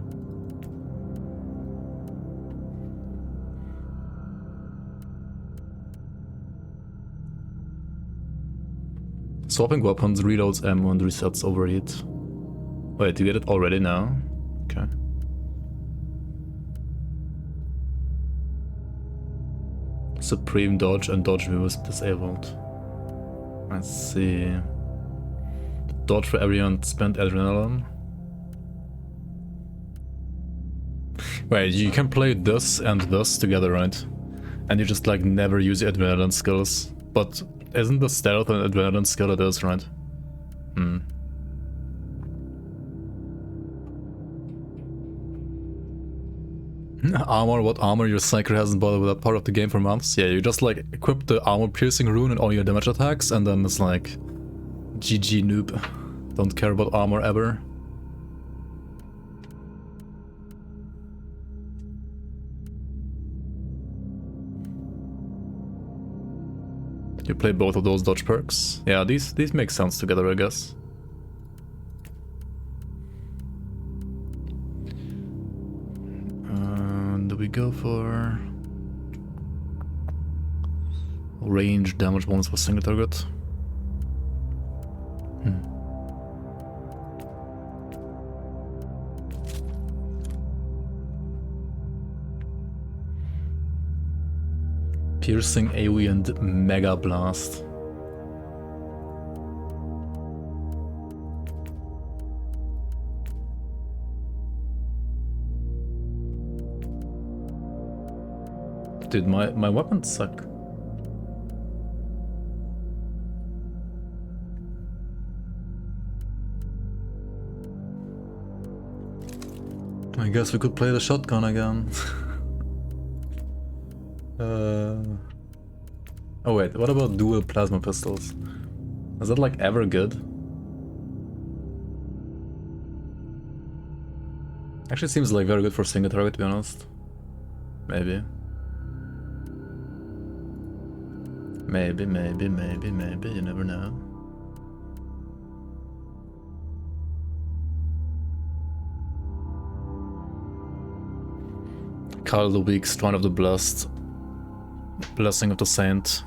Swapping weapons reloads ammo and resets overheat. Wait, you get it already now? Okay. Supreme dodge and dodge moves disabled. I see. Dodge for every unspent adrenaline. Wait, you can play this and this together, right? And you just like never use your adrenaline skills. But isn't the stealth and adrenaline skill it is, right? Armor, what armor your Psyker hasn't bothered with that part of the game for months? Yeah, you just like equip the armor piercing rune in all your damage attacks and then it's like GG noob. Don't care about armor ever. You play both of those dodge perks. Yeah, these make sense together, I guess. Do we go for range damage bonus for single target? Piercing AoE and Mega Blast. Dude, my weapons suck. I guess we could play the shotgun again. Oh wait, what about dual plasma pistols? Is that like ever good? Actually seems like very good for single target, to be honest. Maybe. Maybe, you never know. Kyle the Weak, Strand of the Blessed, Blessing of the Saint.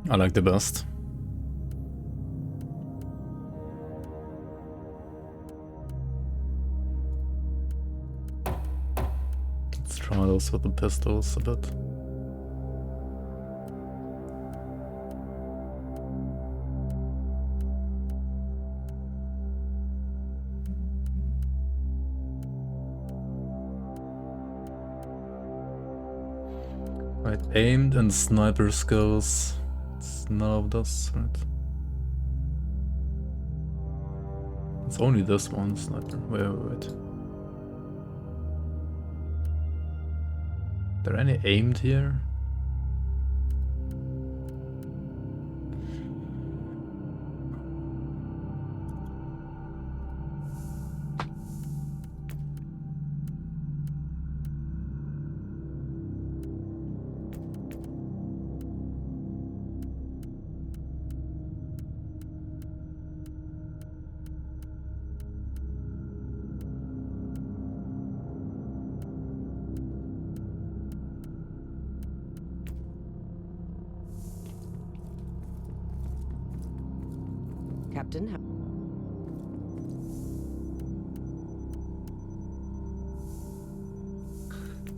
I like the best. Let's try those with the pistols a bit. Right, aimed and sniper skills. It's none of this, right? It's only this one sniper. Wait. Are there any aimed here? Captain.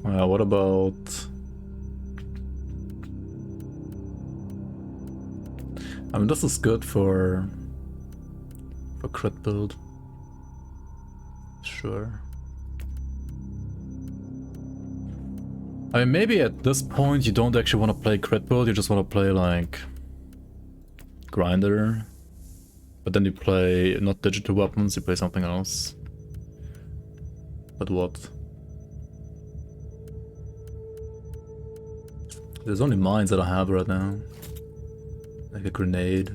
What about... I mean, this is good for crit build. Sure. I mean, maybe at this point you don't actually want to play crit build, you just want to play like grinder. But then you play not digital weapons, you play something else. But what? There's only mines that I have right now. Like a grenade.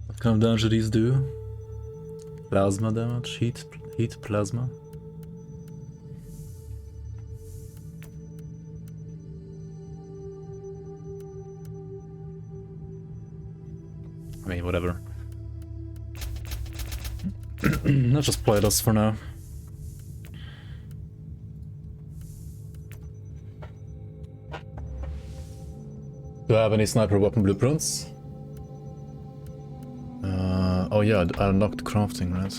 What kind of damage do these do? Plasma damage? Heat plasma? I mean, whatever. Let's just play this for now. Do I have any sniper weapon blueprints? Oh yeah, I unlocked crafting, right?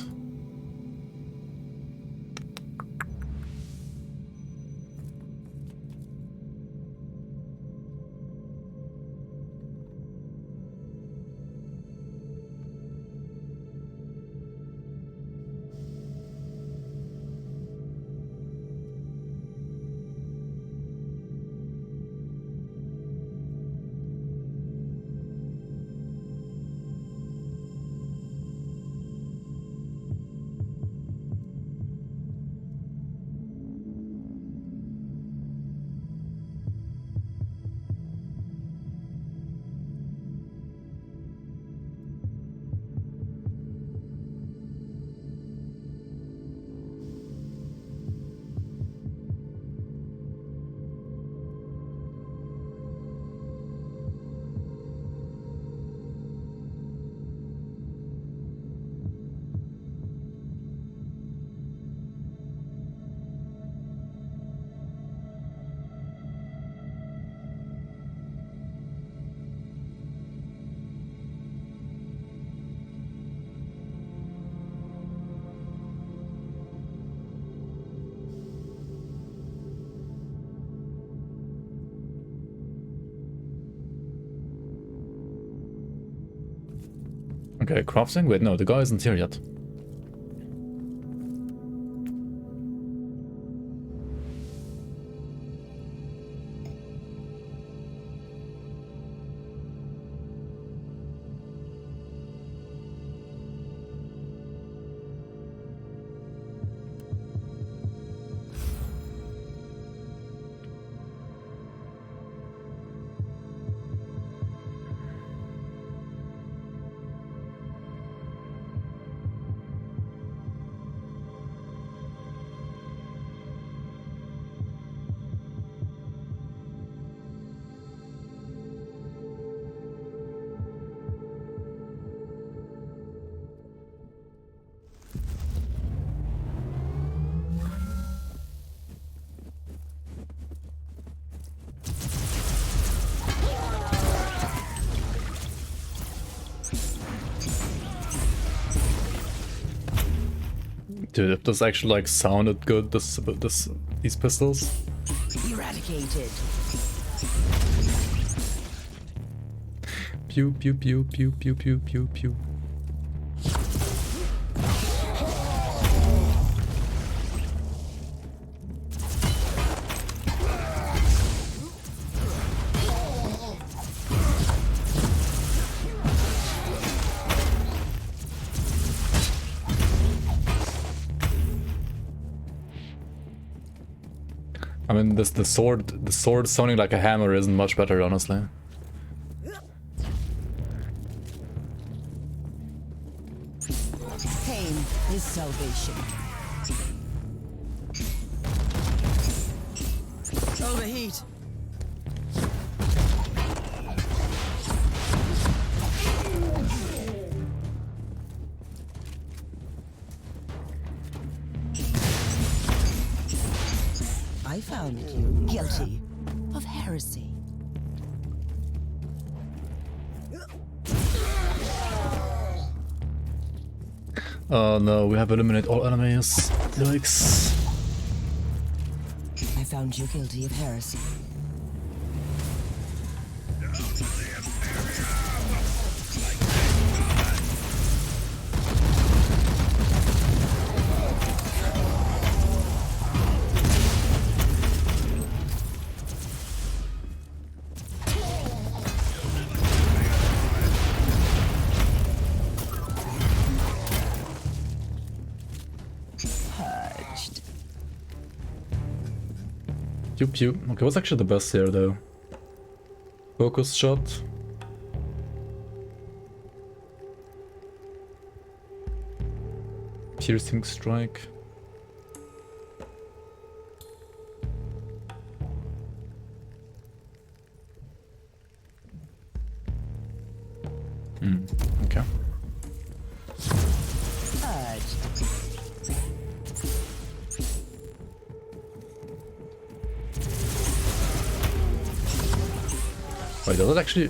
Okay, crafting? Wait, no, the guy isn't here yet. Dude, if this actually like sounded good, these pistols. Eradicated. Pew pew pew pew pew pew pew pew. I mean, the sword sounding like a hammer isn't much better, honestly. Pain is salvation. Overheat. I found you guilty of heresy. Oh no, we have eliminated all enemies. Yikes. I found you guilty of heresy. Pew pew. Okay, what's actually the best here though? Focus shot. Piercing strike. Okay. Wait, does it actually...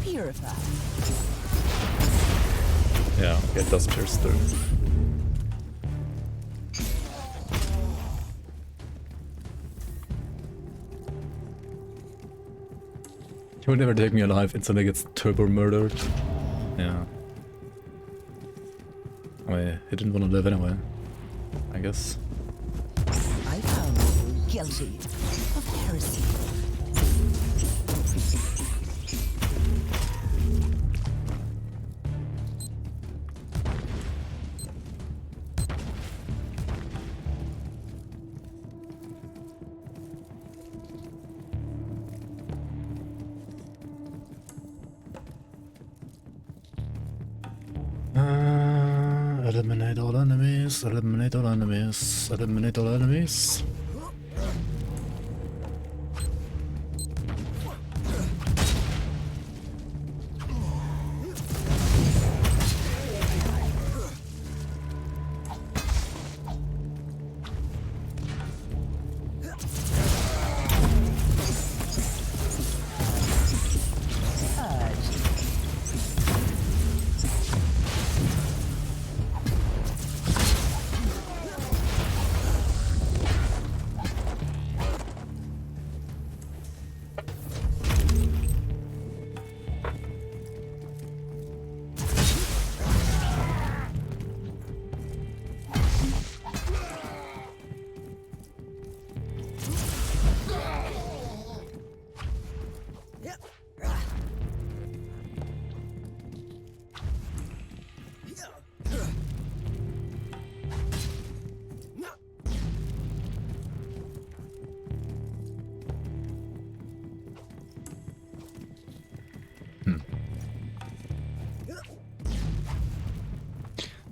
Purify. Yeah, okay, it does pierce through. He would never take me alive, instantly gets turbo murdered. Yeah. I mean, he didn't want to live anyway, I guess. I found you guilty of heresy. Eliminate all enemies, eliminate all enemies, eliminate all enemies.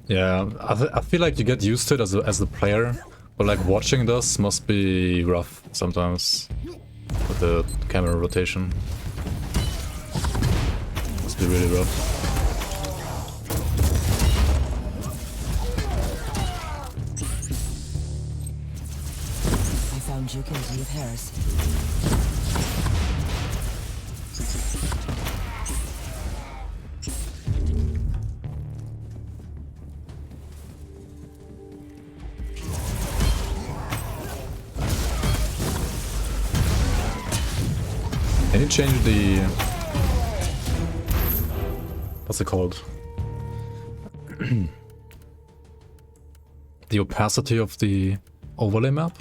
Yeah, I feel like you get used to it as the player, but like watching this must be rough sometimes with the camera rotation. Must be really rough. I found you guilty of heresy. you change the... What's it called? The opacity of the overlay map?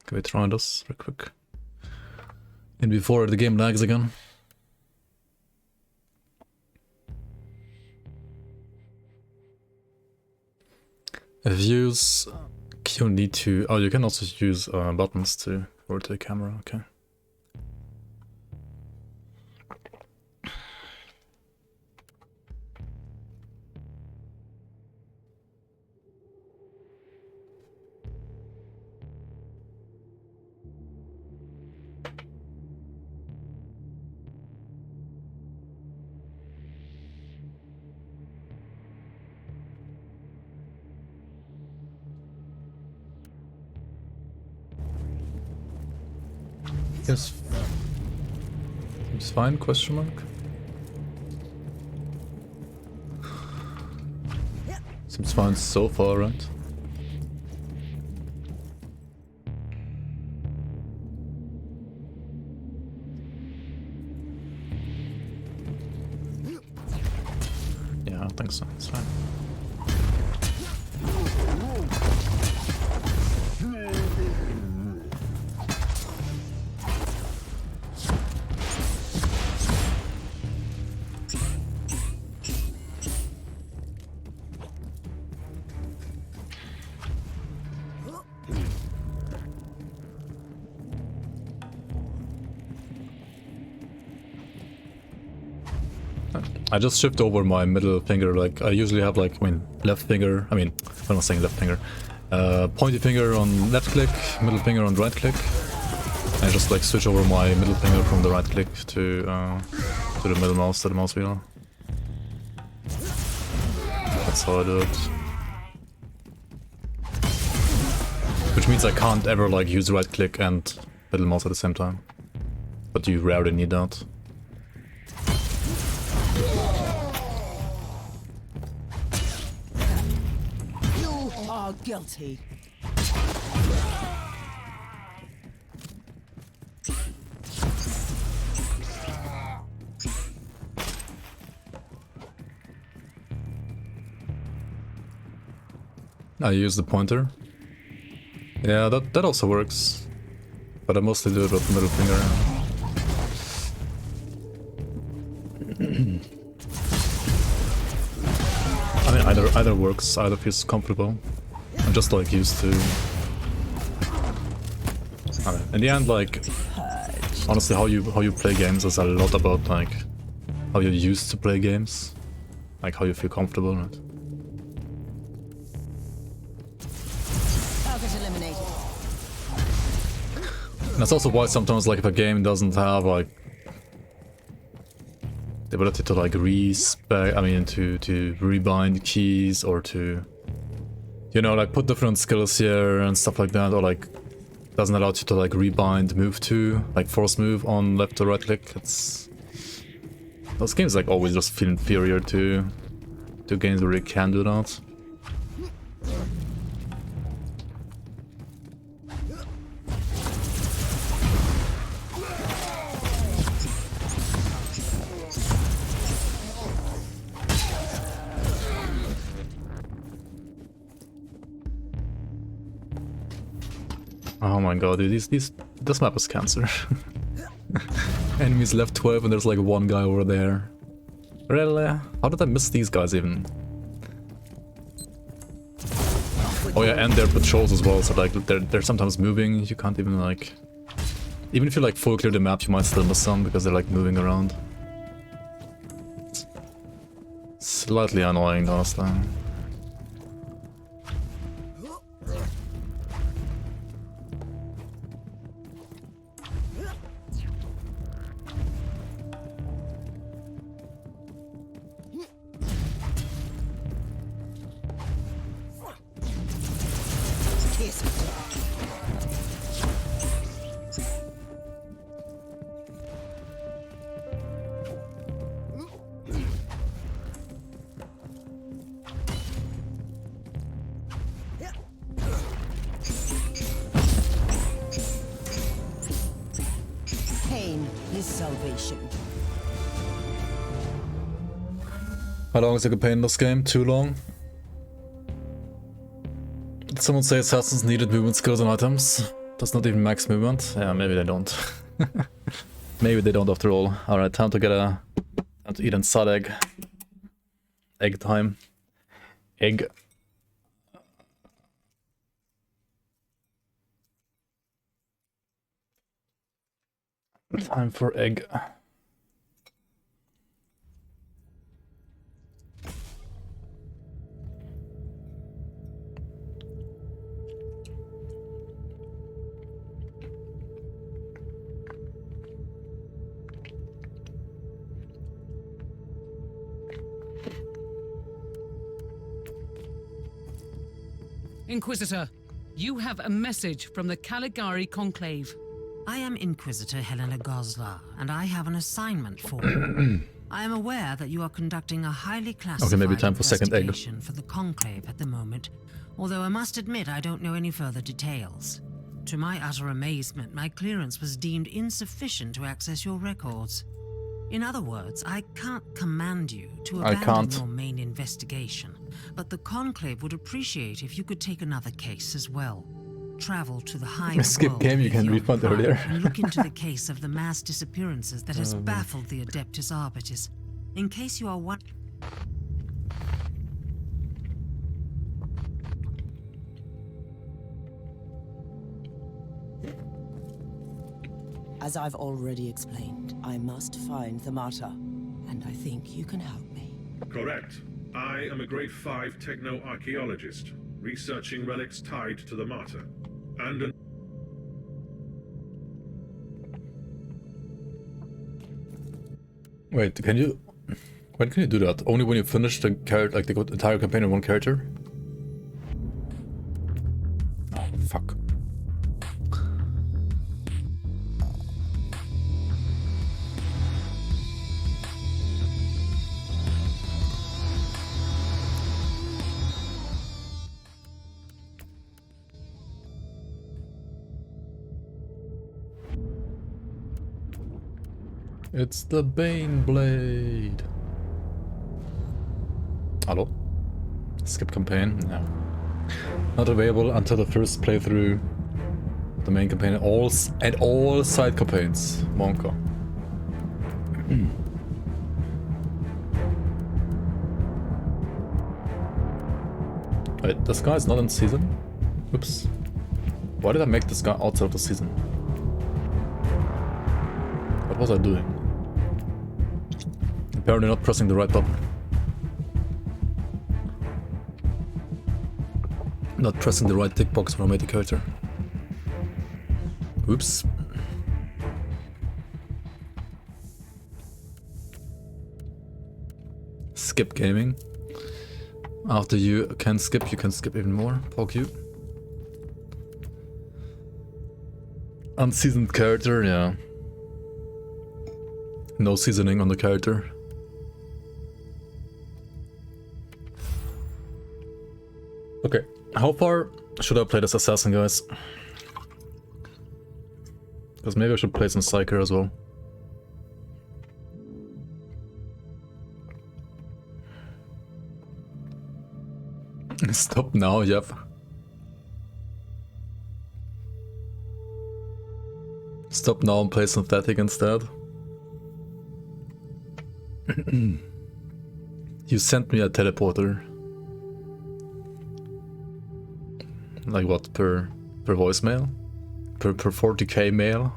Can we try this real quick? And before the game lags again. If you use... You need to... Oh, you can also use buttons to rotate the camera, okay. Yes. Seems fine, question mark? Seems fine so far, right? Yeah, I think so, it's fine. I just shift over my middle finger, like I usually have like, left finger, I'm not saying left finger, pointy finger on left click, middle finger on right click, and I just like switch over my middle finger from the right click to the middle mouse, to the mouse wheel. That's how I do it. Which means I can't ever like use right click and middle mouse at the same time, but you rarely need that. Guilty. I use the pointer. Yeah, that also works. But I mostly do it with the middle finger. Either works, either feels comfortable. I'm just like used to... in the end, like, honestly, how you play games is a lot about like how you're used to play games, like how you feel comfortable in it. Target eliminated. And that's also why sometimes, like, if a game doesn't have like the ability to like to rebind keys or to, you know, like put different skills here and stuff like that, or like doesn't allow you to like rebind move to, like force move on left or right click. It's... those games like always just feel inferior to games where you can do that. Oh my god, dude, this map is cancer. Enemies left 12 and there's like one guy over there. Really? How did I miss these guys even? Oh yeah, and they're patrols as well, so like they're sometimes moving. You can't even like... even if you like full clear the map, you might still miss some because they're like moving around. Slightly annoying, honestly. reputation. How long is the campaign in this game? Too long? Did someone say assassins needed movement skills and items? Does not even max movement? Yeah, maybe they don't. Maybe they don't after all. Alright, time to eat inside egg. Egg time. Egg. Time for egg. Inquisitor, you have a message from the Caligari Conclave. I am Inquisitor Helena Goslar, and I have an assignment for you. I am aware that you are conducting a highly classified maybe time for second egg. investigation for the Conclave at the moment, although I must admit I don't know any further details. To my utter amazement, my clearance was deemed insufficient to access your records. In other words, I can't command you to abandon your main investigation, but the Conclave would appreciate if you could take another case as well. Travel to the high Skip world game you can refund earlier. and look into the case of the mass disappearances that has baffled the Adeptus Arbitis. In case you are one... As I've already explained, I must find the Martyr, and I think you can help me. Correct. I am a Grade 5 techno-archaeologist, researching relics tied to the Martyr, and an... Wait, can you... When can you do that? Only when you finish the character, like the entire campaign in one character? Oh, fuck. It's the Bane Blade. Hello? Skip campaign? No. Not available until the first playthrough. The main campaign and all side campaigns. Monka. Wait, this guy is not in season? Oops. Why did I make this guy outside of the season? What was I doing? Apparently not pressing the right button. Not pressing the right tick box when I made the character. Oops. Skip gaming. After you can skip even more. Poke you. Unseasoned character, yeah. No seasoning on the character. Okay, how far should I play this assassin, guys? Because maybe I should play some Psyker as well. Stop now, yep. Stop now and play synthetic instead. You sent me a teleporter. Like what, per voicemail? Per 40k mail?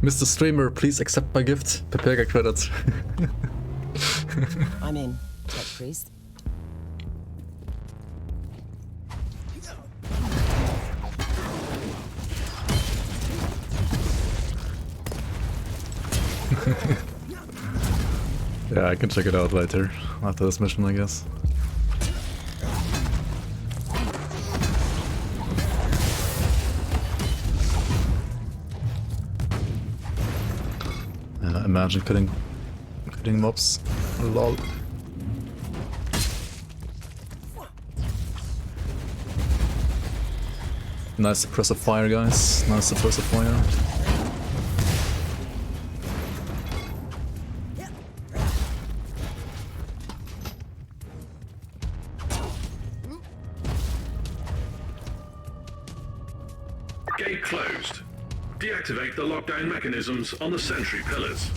Mr. Streamer, please accept my gift. Pepega credits. I'm in. Tech priest. Yeah, I can check it out later, after this mission, I guess. Imagine cutting mobs. Lol. Nice suppressive fire, guys. Nice suppressive fire. Gate closed. Deactivate the lockdown mechanisms on the sentry pillars.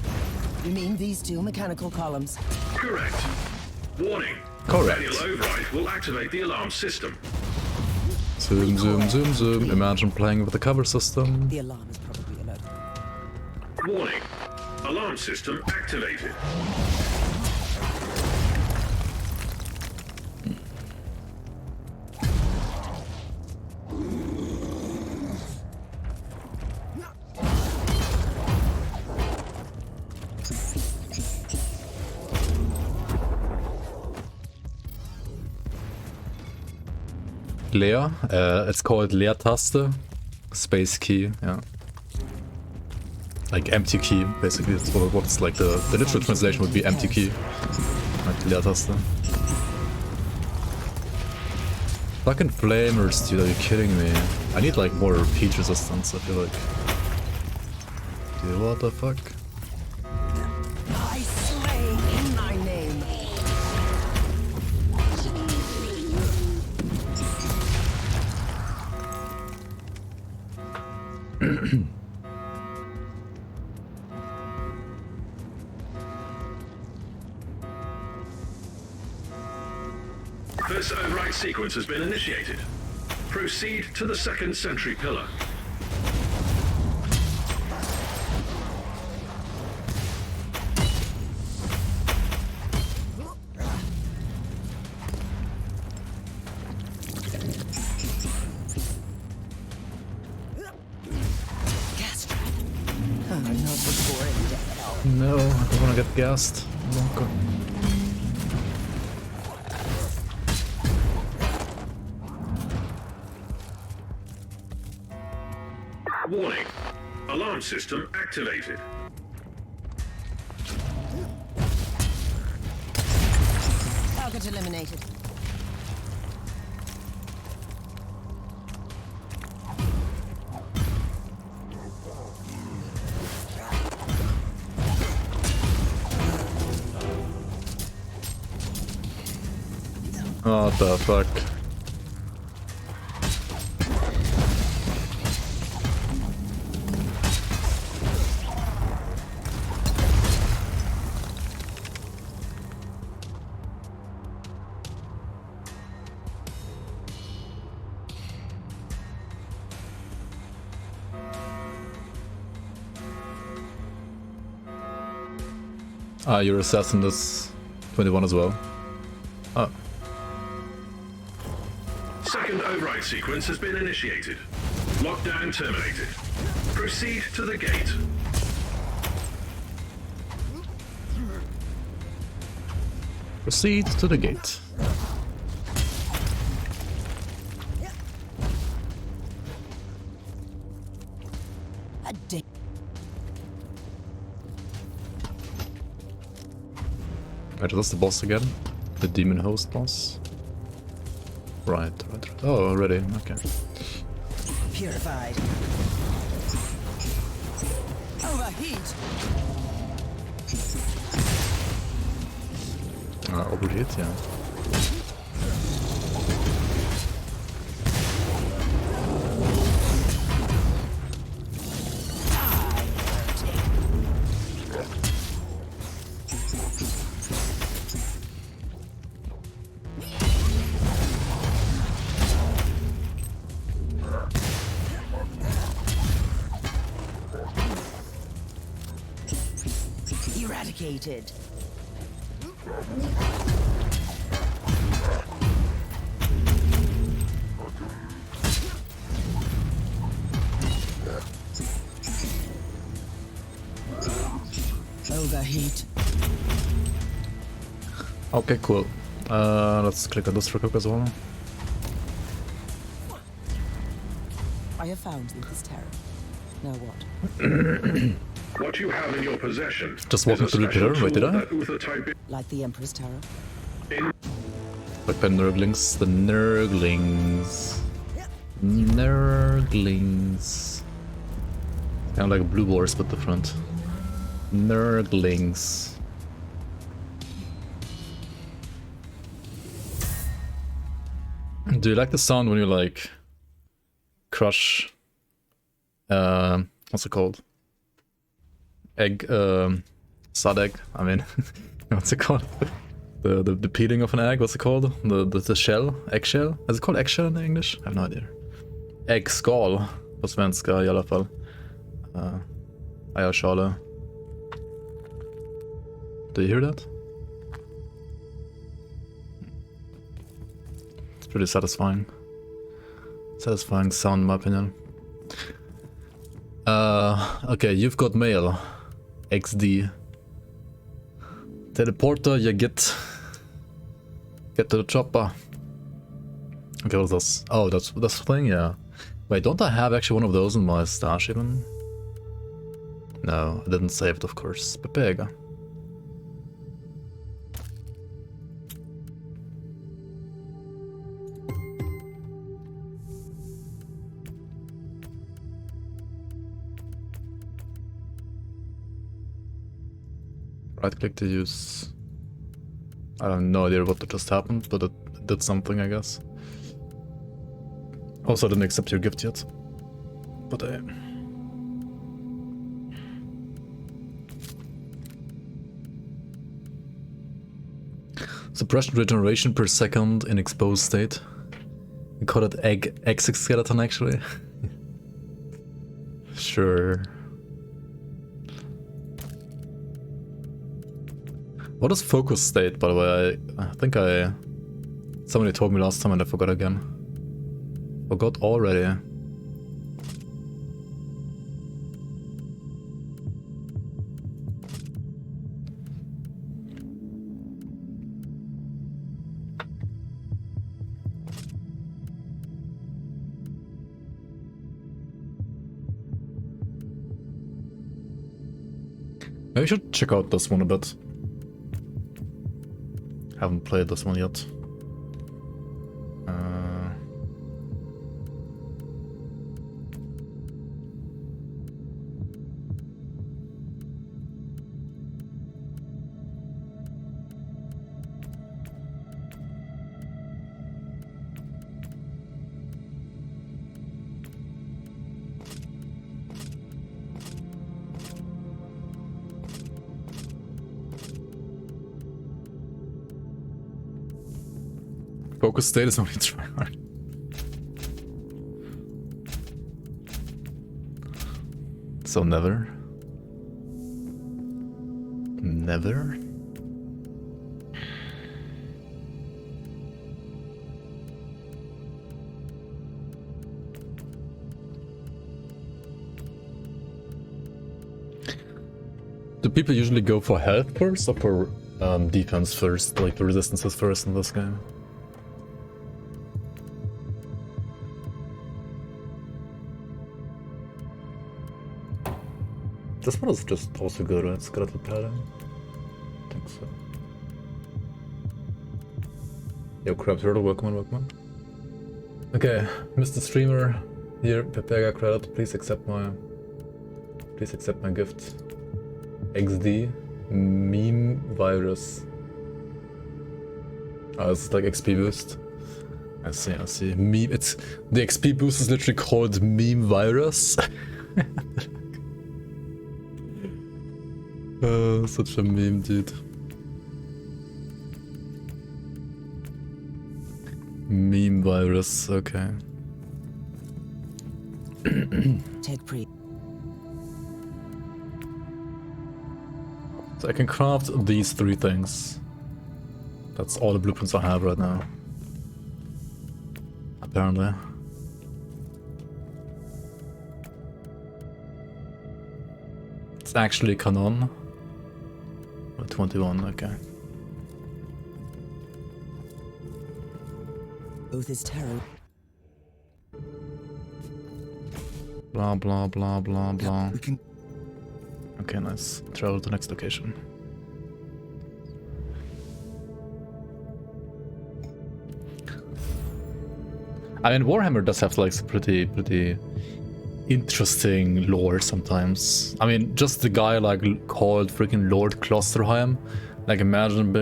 You mean these two mechanical columns? Correct. Warning. Correct. Manual override will activate the alarm system. Zoom, zoom, zoom, zoom. Imagine playing with the cover system. The alarm is probably alert. Warning. Alarm system activated. Leer, it's called Leertaste, space key, yeah. Like empty key, basically, that's what's like the literal translation would be empty key. Like Leertaste. Fucking flamers, dude, are you kidding me? I need like more repeat resistance, I feel like. Dude, what the fuck? I slay in my name. This override sequence has been initiated. Proceed to the second sentry pillar. No, I don't wanna get gassed. Okay. Warning. Alarm system activated. Target eliminated. What the fuck? Ah, your assassin is 21 as well. Oh. Second override sequence has been initiated. Lockdown terminated. Proceed to the gate. Proceed to the gate. A day. Wait, that's the boss again? The demon host boss? Right. Oh, already, okay. Purified. Overheat. Overheat, yeah. Eradicated. Overheat. Okay, cool. Let's click on this real quick as well. I have found this terror. Now what? What you have in your possession. Just walking through the pillar, wait, did I? Like the Emperor's Tower. Like the Nurglings. The Nurglings. Nurglings. Kind of like Blue Wars but different. Nurglings. Do you like the sound when you like crush what's it called? Egg sad egg, I mean what's it called? The peeling of an egg, what's it called? The shell? Eggshell? Is it called eggshell in English? I have no idea. Äggskal på svenska i alla fall. Eierschale. Do you hear that? It's pretty satisfying. Satisfying sound in my opinion. Okay, you've got mail. XD. Teleporter, you get to the chopper. Okay, what's this? Oh, that's the thing, yeah. Wait, don't I have actually one of those in my stash even? No, I didn't save it, of course. Pepega. Right click to use. I have no idea what just happened, but it did something, I guess. Also, I didn't accept your gift yet. But suppression regeneration per second in exposed state. We call it X6 skeleton actually. Sure. What is focus state, by the way? I think somebody told me last time and I forgot again. Forgot already. Maybe I should check out this one a bit. Haven't played this one yet. Focus state is only tryhard. So never? Never? Do people usually go for health first or for defense first, like the resistances first in this game? This one is just also good, right? Skeletal pattern. I think so. Yo, Crab Turtle, welcome on, welcome on. Okay, Mr. Streamer, here, Pepega credit, please accept my gift. XD, meme virus. Oh, it's like XP boost. I see. Meme, it's, the XP boost is literally called meme virus. Such a meme, dude. Meme virus, okay. Take pre. So I can craft these 3 things. That's all the blueprints I have right now. Apparently. It's actually canon. 21, okay. Oath is tarot. Blah blah blah blah blah. Okay, nice. Travel to the next location. I mean, Warhammer does have like some pretty interesting lore sometimes. I mean, just the guy like called freaking Lord Klosterheim. Like imagine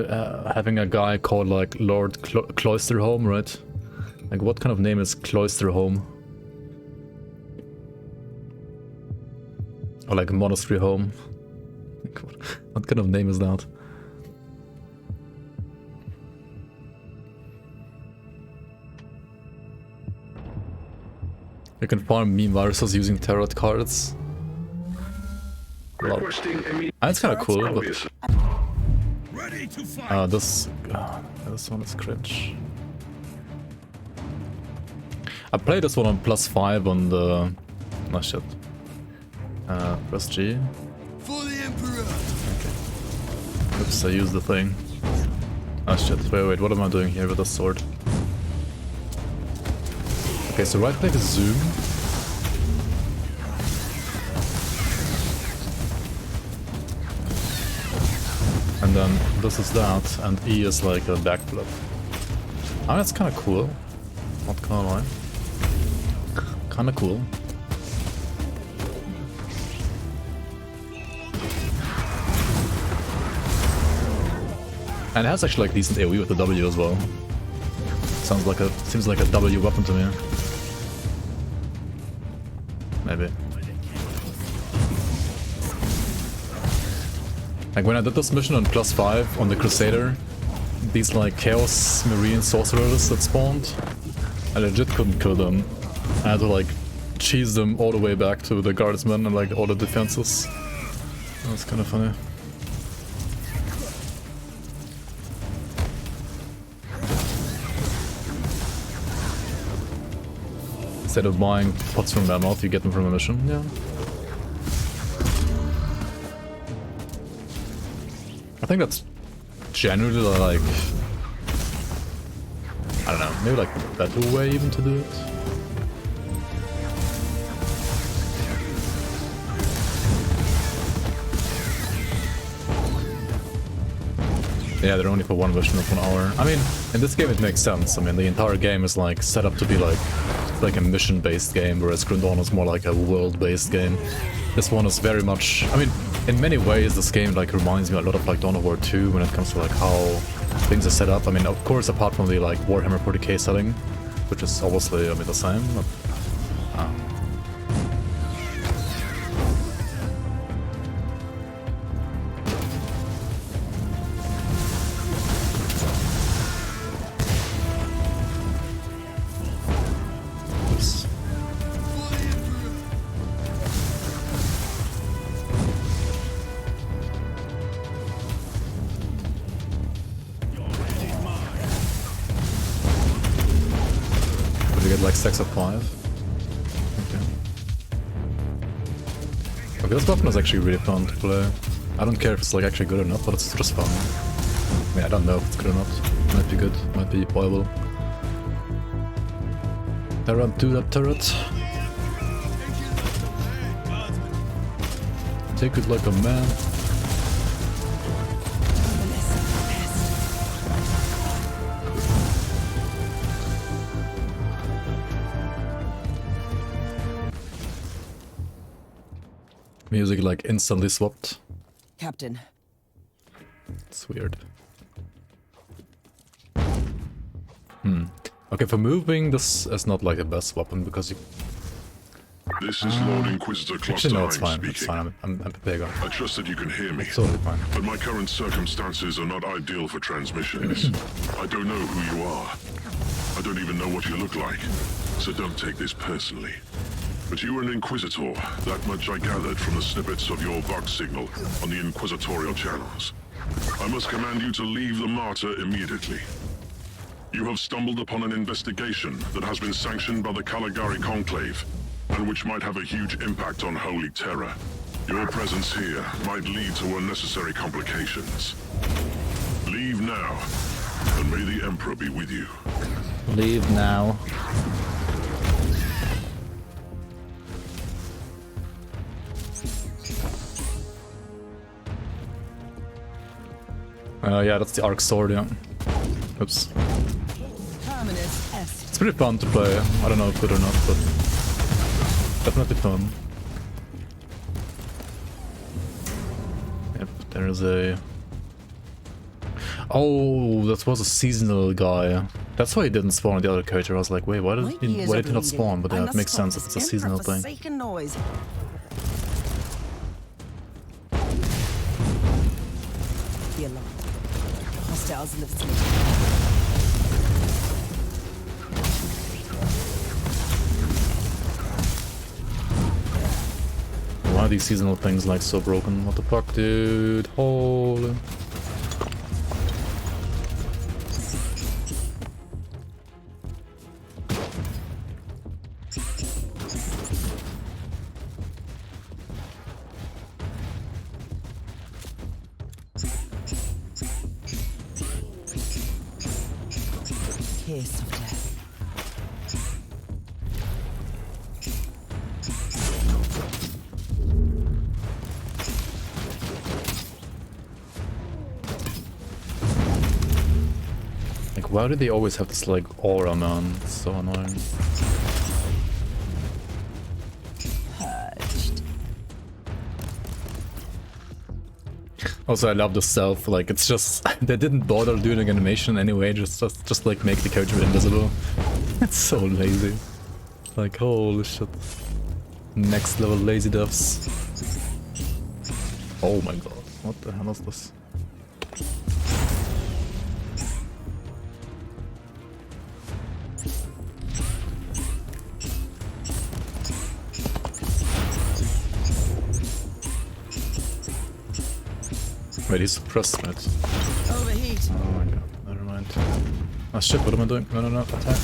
having a guy called like Lord Cloisterhome, right? Like what kind of name is Cloisterhome? Or like Monastery Home? What kind of name is that? You can farm meme viruses using tarot cards. It's kind of cool, but this one is cringe. I played this one on +5 on the... Oh shit. Press G. For the Emperor. Okay. Oops, I used the thing. Oh shit, wait, what am I doing here with the sword? Okay, so right click is zoom. And then this is that, and E is like a backflip. I mean, it's kinda cool. Not gonna lie. Kinda cool. And it has actually like decent AoE with the W as well. Seems like a W weapon to me. Maybe. Like when I did this mission on +5 on the Crusader, these like Chaos Marine sorcerers that spawned, I legit couldn't kill them. I had to like cheese them all the way back to the guardsmen and like all the defenses. That was kind of funny. Instead of buying pots from Mammoth, you get them from a mission, yeah. I think that's generally like... I don't know, maybe like a better way even to do it. Yeah, they're only for one mission of 1 hour. I mean, in this game it makes sense. I mean, the entire game is like set up to be like a mission-based game, whereas Grim Dawn is more like a world-based game. This one is very much... I mean, in many ways this game like reminds me a lot of like Dawn of War 2 when it comes to like how things are set up. I mean, of course, apart from the like Warhammer 40k setting, which is obviously, I mean, the same. But, stacks of 5. Okay, this weapon is actually really fun to play. I don't care if it's like actually good or not, but it's just fun. I mean, I don't know if it's good or not. Might be good, might be viable. Terran to that turret. Take it like a man. Music like instantly swapped. Captain. It's weird. Okay, for moving, this is not like the best weapon because you... This is Lord Inquisitor Actually, no, it's Klosterheim fine. speaking. It's fine. I'm Pega. I trust that you can hear me. It's totally fine. But my current circumstances are not ideal for transmissions. I don't know who you are. I don't even know what you look like. So don't take this personally. But you were an Inquisitor. That much I gathered from the snippets of your Vox signal on the Inquisitorial channels. I must command you to leave the Martyr immediately. You have stumbled upon an investigation that has been sanctioned by the Caligari Conclave, and which might have a huge impact on Holy Terror. Your presence here might lead to unnecessary complications. Leave now, and may the Emperor be with you. Leave now. Yeah, that's the Arc Sword, yeah. Oops. It's pretty fun to play. I don't know if good or not, but definitely fun. Yep, there's a... Oh, that was a seasonal guy. That's why he didn't spawn on the other character. I was like, wait, why did he not spawn? But yeah, it makes sense if it's a seasonal thing. Noise. The alarm. Hostiles in the vicinity. Why are these seasonal things like so broken? What the fuck, dude? Holy... Kiss of death. Like, why do they always have this, like, aura, man? It's so annoying. Purged. Also, I love the stealth. Like, it's just... they didn't bother doing animation anyway, just like, make the character invisible. It's so lazy. Like, holy shit. Next level lazy devs. Oh my god. What the hell is this? Wait, he's suppressed, mate. Overheat. Oh my god, never mind. Oh shit, what am I doing? No, attack.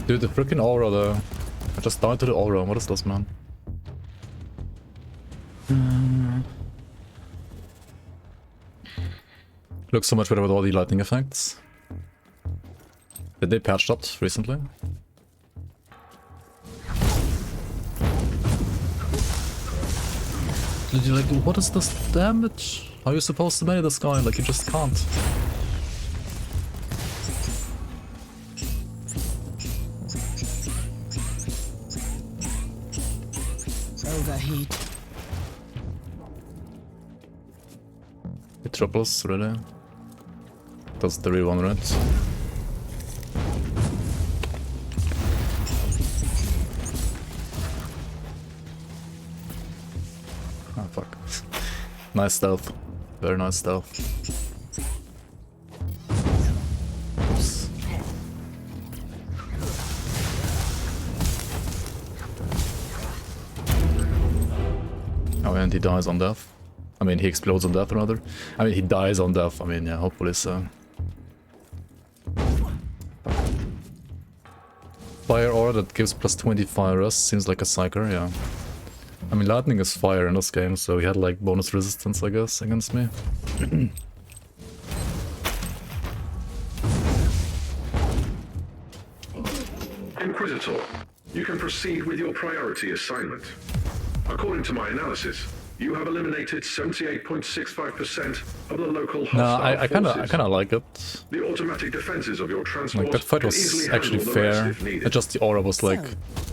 Dude, the freaking aura though. I just died to the aura, what is this, man? Looks so much better with all the lightning effects. Did they patch that recently? Did you like, what is this damage? How are you supposed to melee this guy? Like, you just can't. Overheat. It triples, really? That's the real one, right? Oh fuck. Nice stealth. Very nice stealth. Oops. Oh, and he dies on death. I mean, he explodes on death, rather. I mean, he dies on death. I mean, yeah, hopefully so. Fire aura that gives plus 20 fire rest seems like a Psyker, yeah. I mean, lightning is fire in this game, so he had like bonus resistance, I guess, against me. Inquisitor, you can proceed with your priority assignment. According to my analysis, you have eliminated 78.65% of the local hostile I kind of like it. The automatic defenses of your transport like that fight was actually fair. Just the aura was like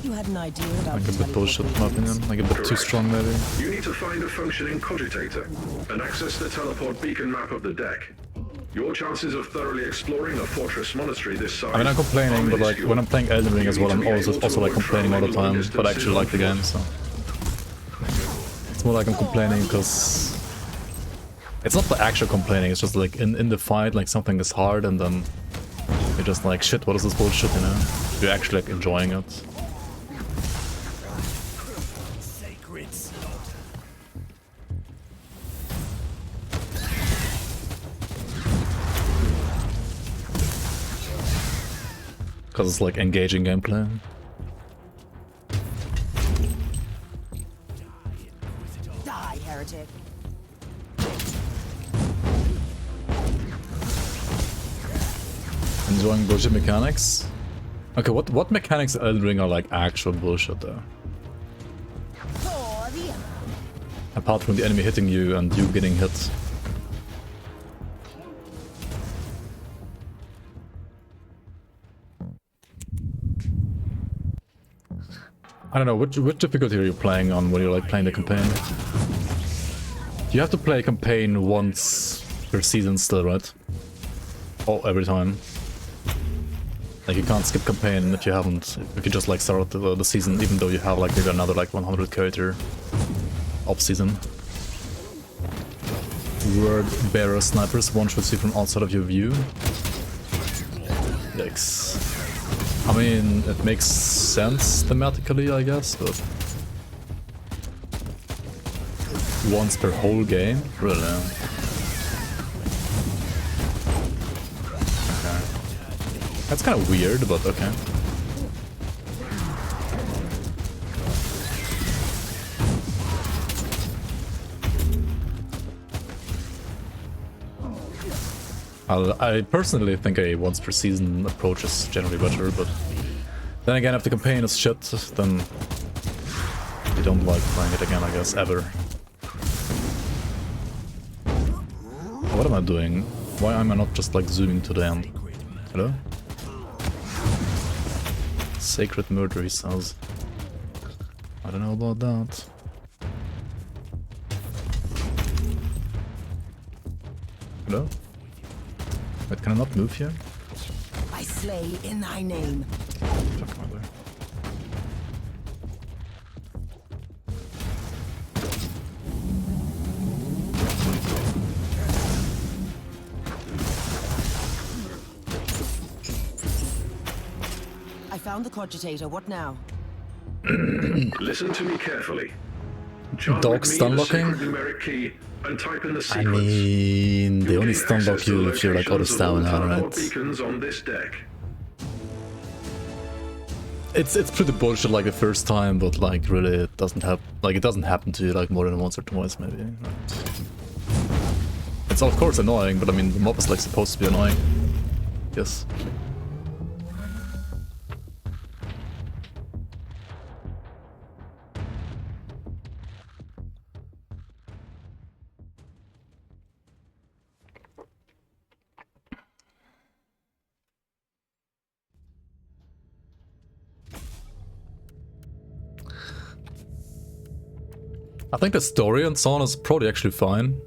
You had an idea about a bit bullshit in my opinion. Like a bit too strong maybe. You need to find a functioning cogitator and access the teleport beacon map of the deck. Your chances of thoroughly exploring a fortress monastery this size. I mean, I'm complaining, but like when I'm playing Elden Ring as well, I'm also like complaining all the time. But I actually like the game, so it's more like I'm complaining because it's not the actual complaining. It's just like in the fight, like something is hard, and then you're just like, shit, what is this bullshit? You know, you're actually like enjoying it. Because it's like engaging gameplay. Die, heretic. Enjoying bullshit mechanics? Okay, what mechanics in Elden Ring are like actual bullshit though? Apart from the enemy hitting you and you getting hit. I don't know, which difficulty are you playing on when you're like playing the campaign? You have to play a campaign once per season still, right? Oh, every time. Like you can't skip campaign if you haven't, if you just like start the season, even though you have like maybe another like 100 character off season. Word bearer snipers, one shoots you from outside of your view. Yikes. I mean, it makes sense thematically, I guess, but once per whole game? Really? Okay. That's kind of weird, but okay. I personally think a once per season approach is generally better, but then again, if the campaign is shit, then you don't like playing it again, I guess, ever. What am I doing? Why am I not just like zooming to the end? Hello? Sacred murder, he says. I don't know about that. Hello? Wait, can I not move here? I slay in thy name. Fuck my way. I found the cogitator. What now? Listen to me carefully. Dog stun locking? Numeric key and type in the I sequence. mean, they only stun lock you if you're like auto stamina, right? Beacons on this deck. It's pretty bullshit like the first time, but like really it doesn't happen to you like more than once or twice maybe. It's of course annoying, but I mean the mob is like supposed to be annoying. Yes. I think the story and so on is probably actually fine.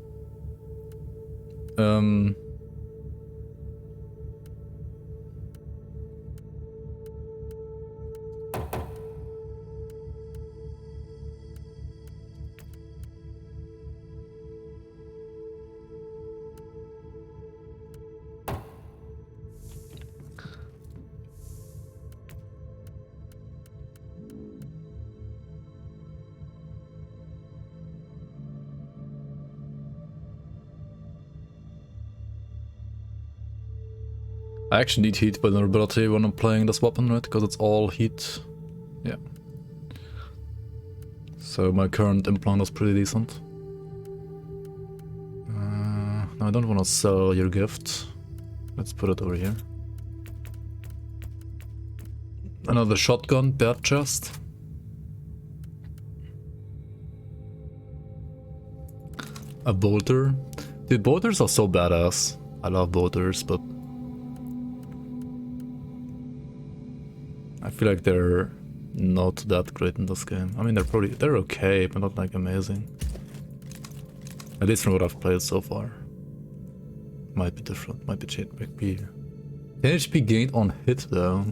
I actually need heat vulnerability when I'm playing this weapon, right? Because it's all heat. Yeah. So my current implant is pretty decent. No, I don't want to sell your gift. Let's put it over here. Another shotgun, bad chest. A bolter. Dude, bolters are so badass. I love bolters, but I feel like they're not that great in this game. I mean, they're okay, but not like amazing. At least from what I've played so far. Might be different, might be cheat, might be... 10 HP gained on hit though.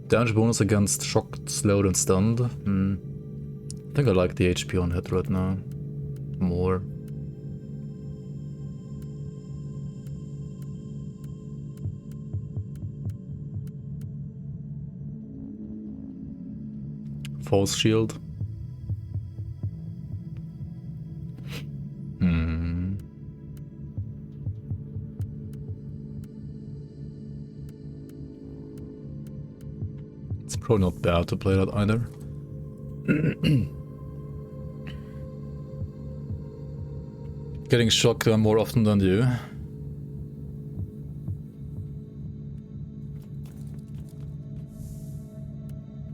Damage bonus against shocked, slowed and stunned. I think I like the HP on hit right now. More. False shield. It's probably not bad to play that either. Getting shotgun more often than you.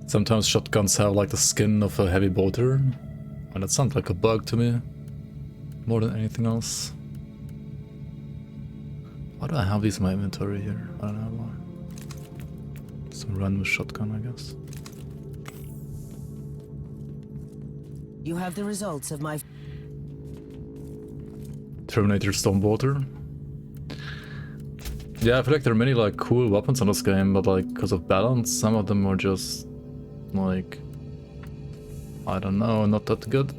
Sometimes shotguns have like the skin of a heavy bolter, and that sounds like a bug to me, more than anything else. Why do I have these in my inventory here? I don't know why. Some random shotgun, I guess. You have the results of my... Terminator Stormwater. Yeah, I feel like there are many like cool weapons in this game, but like because of balance, some of them are just like, I don't know, not that good.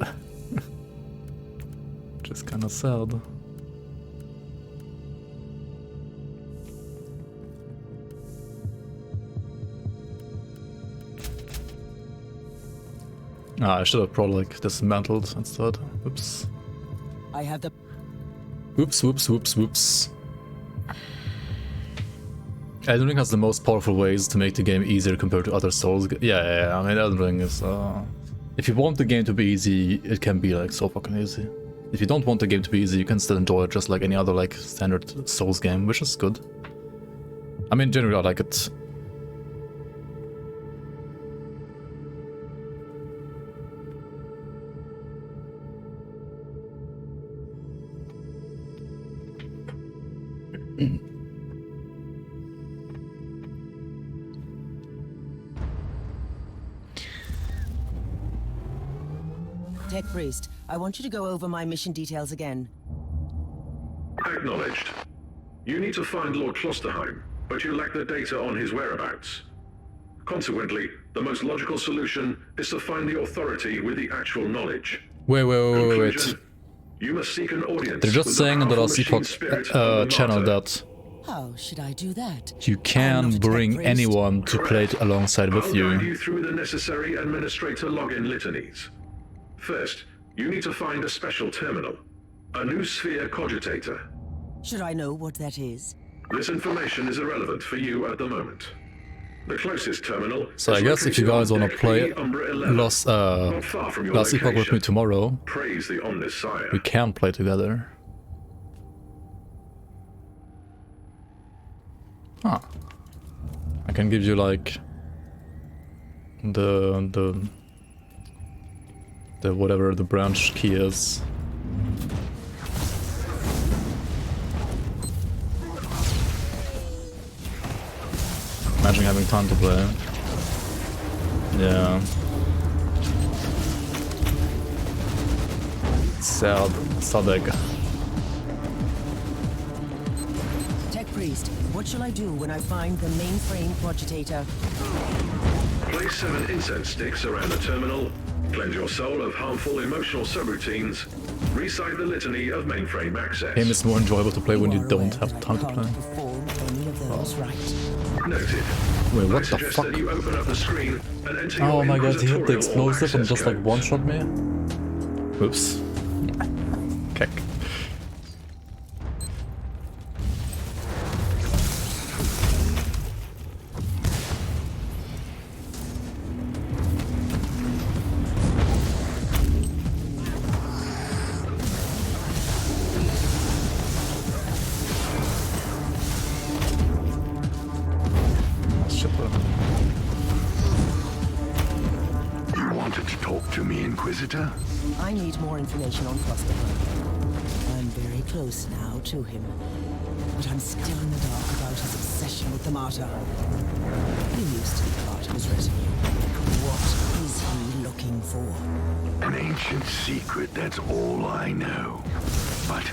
Which is kind of sad. I should have probably like dismantled instead. Oops. I have the... Whoops, whoops, whoops, whoops. Elden Ring has the most powerful ways to make the game easier compared to other Souls. Yeah, I mean, Elden Ring is... if you want the game to be easy, it can be like so fucking easy. If you don't want the game to be easy, you can still enjoy it just like any other like standard Souls game, which is good. I mean, generally I like it. Tech Priest, I want you to go over my mission details again. Acknowledged. You need to find Lord Klosterheim, but you lack the data on his whereabouts. Consequently, the most logical solution is to find the authority with the actual knowledge. Wait. You must seek an audience. They're just saying in the last Epoch channel that how should I do that? You can bring anyone to play it alongside with you. I'll guide you through the necessary administrator login litanies. First, you need to find a special terminal, a new sphere cogitator. Should I know what that is? This information is irrelevant for you at the moment. The closest terminal. So I guess if you guys want to play Last Epoch with me tomorrow, praise the Omnisire. We can play together. Ah, I can give you like the whatever the branch key is. Imagine having time to play. Yeah. Sad. Sadeg. Tech Priest, what shall I do when I find the mainframe cogitator? Place 7 incense sticks around the terminal, cleanse your soul of harmful emotional subroutines, recite the litany of mainframe access. Game is more enjoyable to play when you don't have time to play. Noted. Wait, what the fuck? That you open up the screen and enter oh my god, he hit the Inquisitorial explosive and just like codes. one-shot me? Oops. Keck. You wanted to talk to me, Inquisitor? I need more information on Klosterheim. I'm very close now to him, but I'm still in the dark about his obsession with the Martyr. He used to be part of his retinue. What is he looking for? An ancient secret, that's all I know. But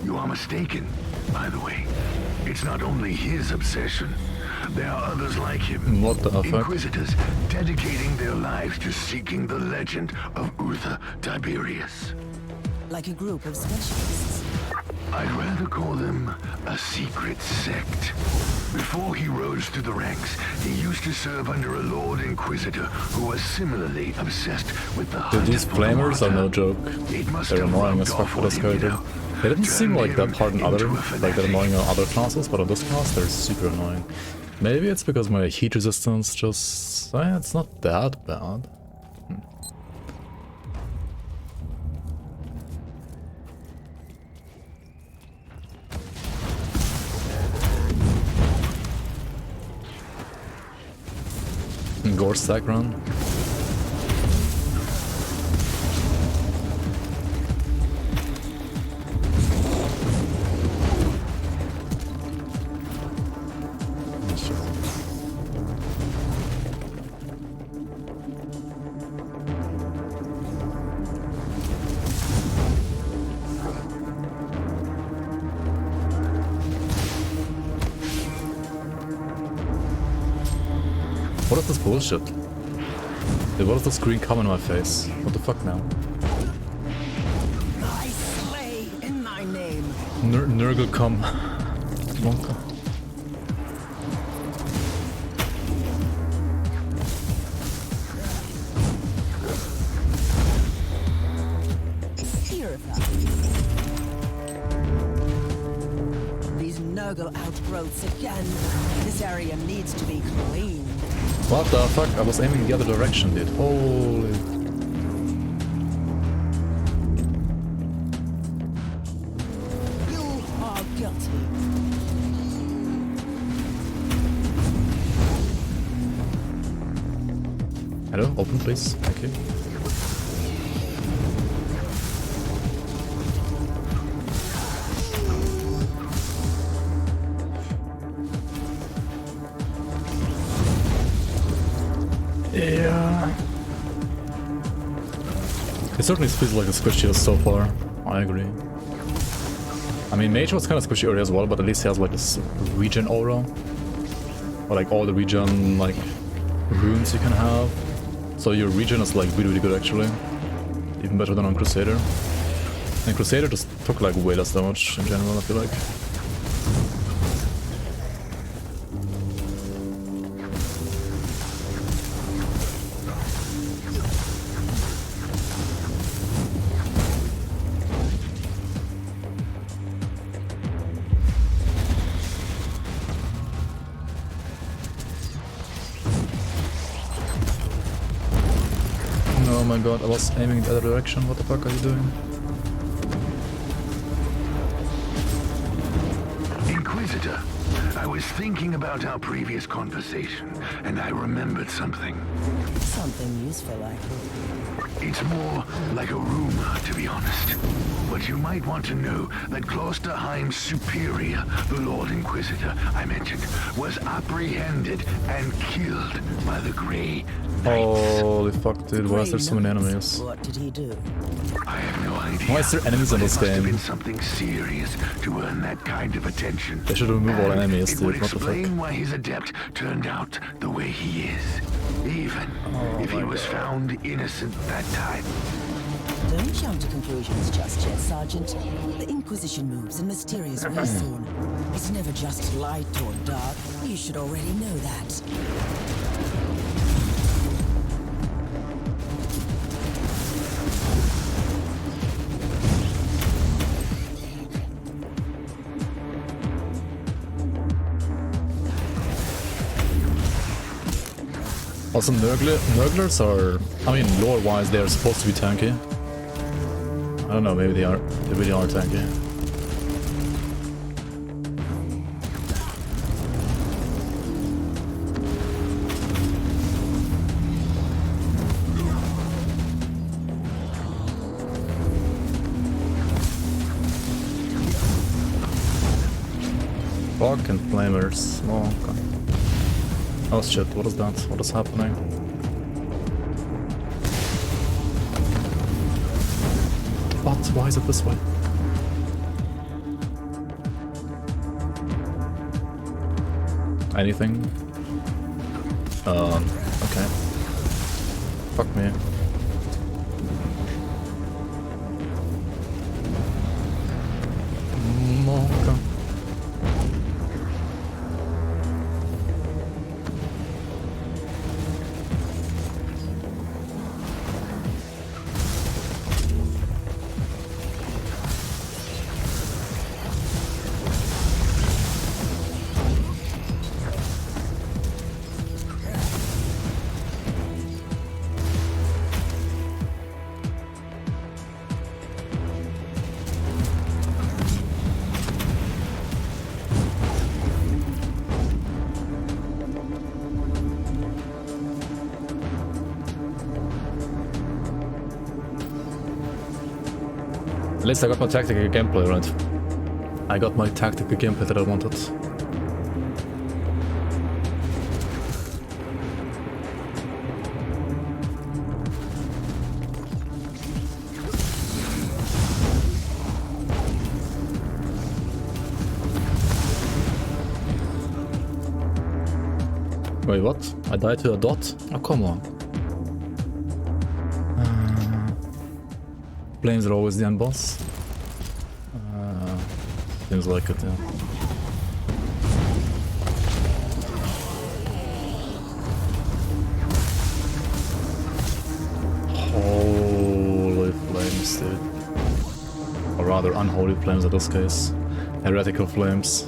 you are mistaken, by the way. It's not only his obsession. There are others like him. What the fuck? Inquisitors dedicating their lives to seeking the legend of Uther Tiberius. Like a group of specialists. I'd rather call them a secret sect. Before he rose to the ranks, he used to serve under a Lord Inquisitor who was similarly obsessed with the Dude, these flamers are no joke. They're annoying as fuck for this character. They didn't seem like that hard in other, like they're annoying on other classes, but on this class they're super annoying. Maybe it's because my heat resistance just... it's not that bad. Gore stack run. What is this bullshit? Hey, what is the screen come in my face? What the fuck now? I slay in thy name. Nurgle come. Wonka. These Nurgle outgrowths again. This area needs to be cleaned. What the fuck? I was aiming the other direction, dude. Holy. You are guilty. Hello, open please. Thank you. Yeah. It certainly feels like a squishy so far. I agree. I mean, Mage was kind of squishy earlier as well, but at least he has like this regen aura. Or like all the regen like runes you can have. So your regen is like really good actually. Even better than on Crusader. And Crusader just took like way less damage in general, I feel like. Oh my god, I was aiming in the other direction. What the fuck are you doing? Inquisitor, I was thinking about our previous conversation, and I remembered something. Something useful, I hope. It's more like a rumor, to be honest. But you might want to know that Klosterheim's superior, the Lord Inquisitor I mentioned, was apprehended and killed by the Grey Knights. Holy fuck, dude, why is there so many enemies? What did he do? I have no idea. Why is there enemies in this It must have game? been something serious to earn that kind of attention. They should remove all enemies, It would dude, what the fuck? explain why his adept turned out the way he is. Even if he was found innocent that time. Don't jump to conclusions just yet, Sergeant. The Inquisition moves in mysterious ways soon. It's never just light or dark. You should already know that. Also, Nurglers are, I mean, lore-wise, they are supposed to be tanky. I don't know, maybe they are. They really are tanky. Fucking flamers. Oh, God. Oh shit, what is that? What is happening? What? Why is it this way? Anything? Okay. Fuck me. Okay. At least I got my tactical gameplay right. I got my tactical gameplay that I wanted. Wait, what? I died to a dot? Oh, come on. Flames are always the end boss. Seems like it, yeah. Holy flames, dude. Or rather, unholy flames in this case. Heretical flames.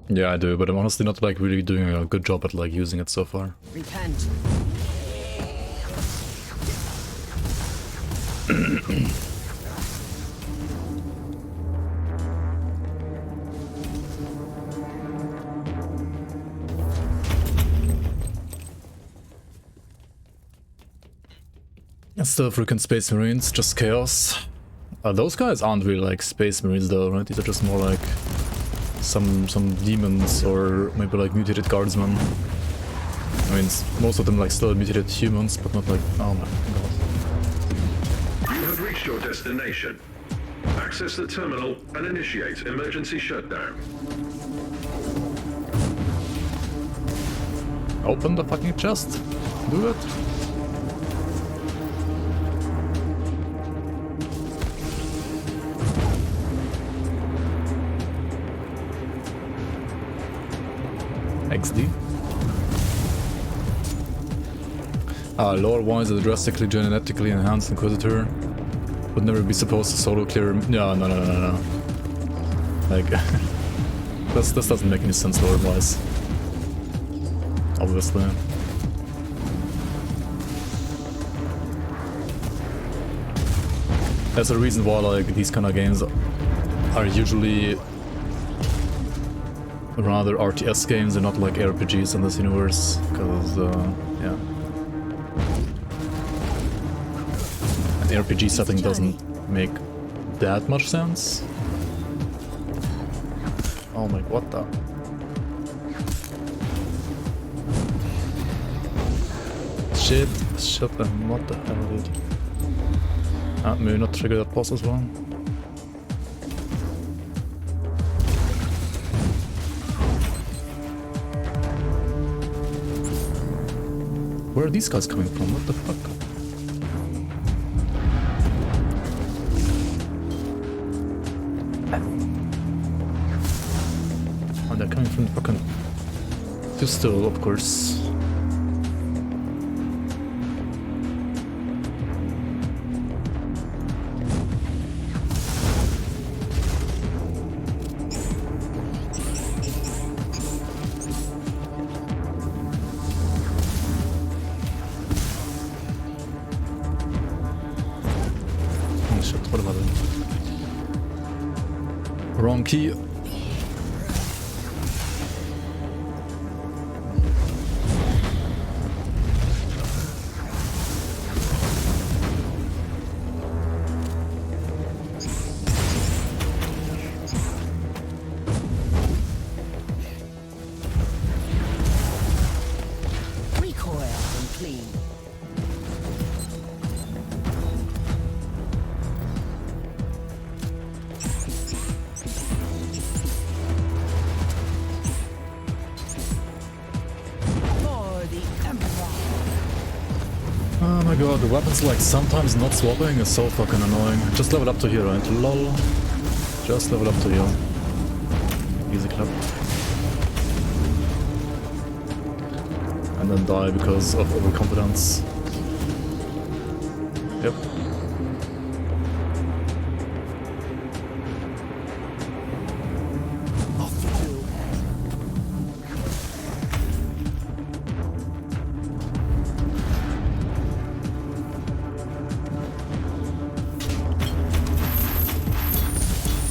Yeah, I do, but I'm honestly not like really doing a good job at like using it so far. Repent. It's the freaking Space Marines, just chaos. Those guys aren't really like Space Marines though, right? These are just more like some demons or maybe like mutated guardsmen. I mean, most of them like still mutated humans, but not like, oh my god. You have reached your destination. Access the terminal and initiate emergency shutdown. Open the fucking chest. Do it. XD. Lore-wise, a drastically genetically enhanced Inquisitor would never be supposed to solo clear. No. Like, this doesn't make any sense lore-wise. Obviously. There's a reason why like these kind of games are usually rather RTS games and not like RPGs in this universe, because yeah, an RPG setting doesn't make that much sense. Oh my, what the? Shit, what the hell, dude? Maybe not trigger that boss as well. Where are these guys coming from? What the fuck? Oh, they're coming from the fucking pistol, of course. Wrong key. Recoil and clean. Oh my god, the weapons like sometimes not swapping is so fucking annoying. Just level up to here, right? Lol. Just level up to here. Easy clap. and then die because of overconfidence. Yep.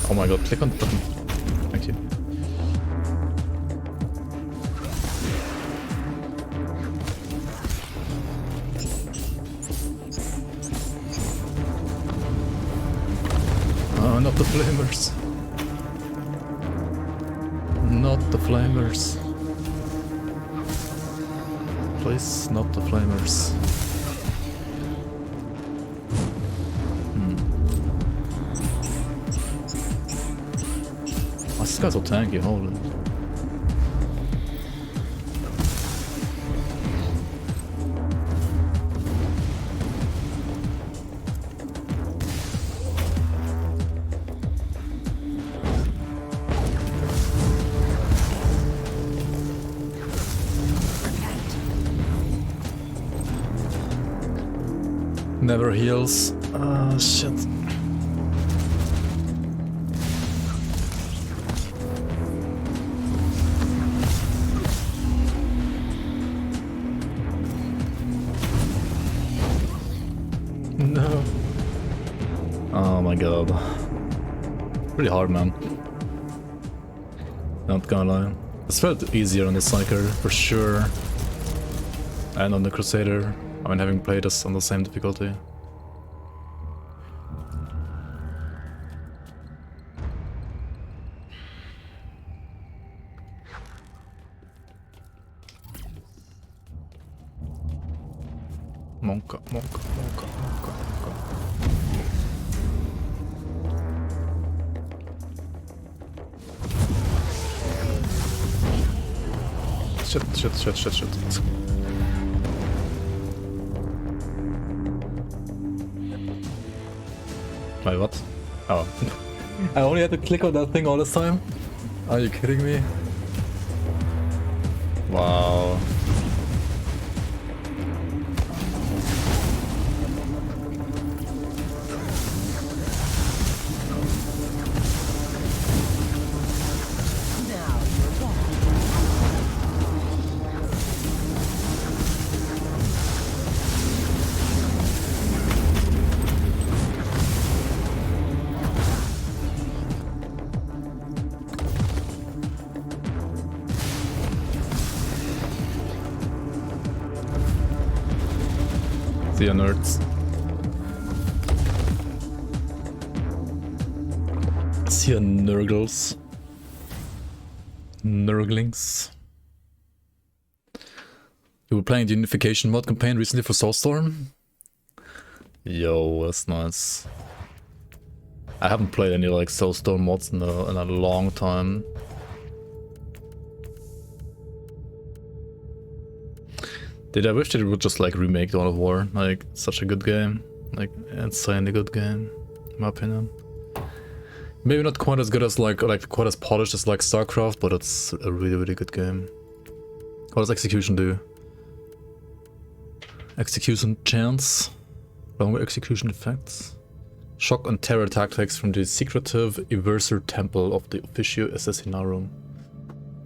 Oh my god, click on the button. Thank you. Oh, not the flamers. Not the flamers. Please, not the flamers. Oh, this guy's so tanky, holy. Never heals. Ah, shit. No. Oh my god. Pretty hard, man. Not gonna lie. It's felt easier on the Psyker, for sure. And on the Crusader. I mean, having played this on the same difficulty. Monka. Shit. Wait, what? Oh. I only had to click on that thing all this time? Are you kidding me? Wow. See ya, nerds. See ya, nurgles. Nurglings. You were playing the Unification mod campaign recently for Soulstorm? Yo, that's nice. I haven't played any like Soulstorm mods in a long time. Dude, I wish they would just like remake Dawn of War. Like, such a good game. Like, insanely good game, in my opinion. Maybe not quite as good as like quite as polished as like StarCraft, but it's a really good game. What does execution do? Execution chance, longer execution effects, shock and terror tactics from the secretive Eversor Temple of the Officio Assassinarum.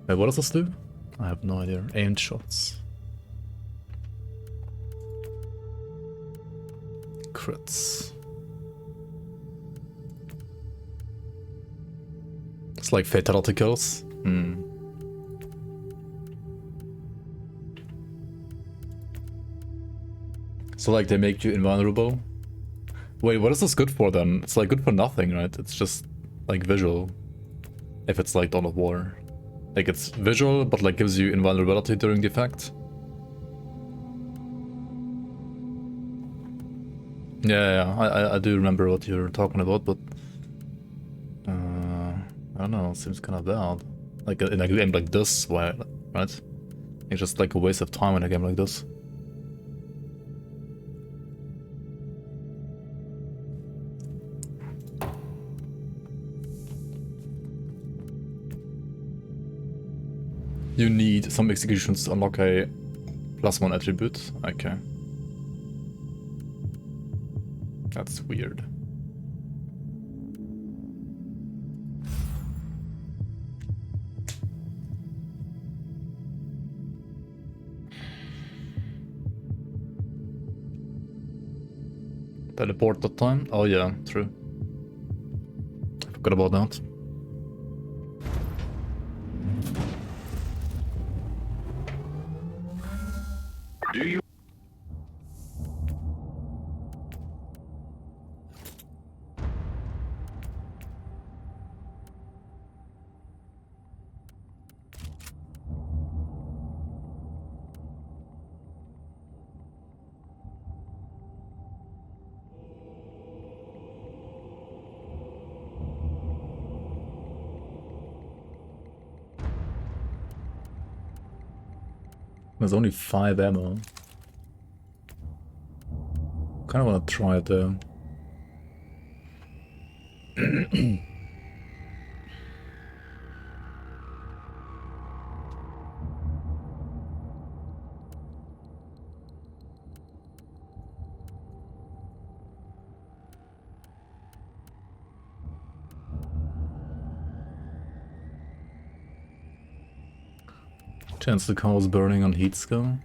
Wait, what does this do? I have no idea. Aimed shots. Crits. It's like fatality kills. So like they make you invulnerable. Wait, what is this good for then? It's like good for nothing, right? It's just like visual. If it's like Dawn of War. Like it's visual, but like gives you invulnerability during the effect. Yeah, I do remember what you're talking about, but I don't know, it seems kind of bad. Like in a game like this, why, right? It's just like a waste of time in a game like this. You need some executions to unlock a +1 attribute, okay. That's weird. Teleport that time? Oh yeah, true. I forgot about that. Do you? There's only 5 ammo. Kinda wanna try it though. Chance the car was burning on heat skill.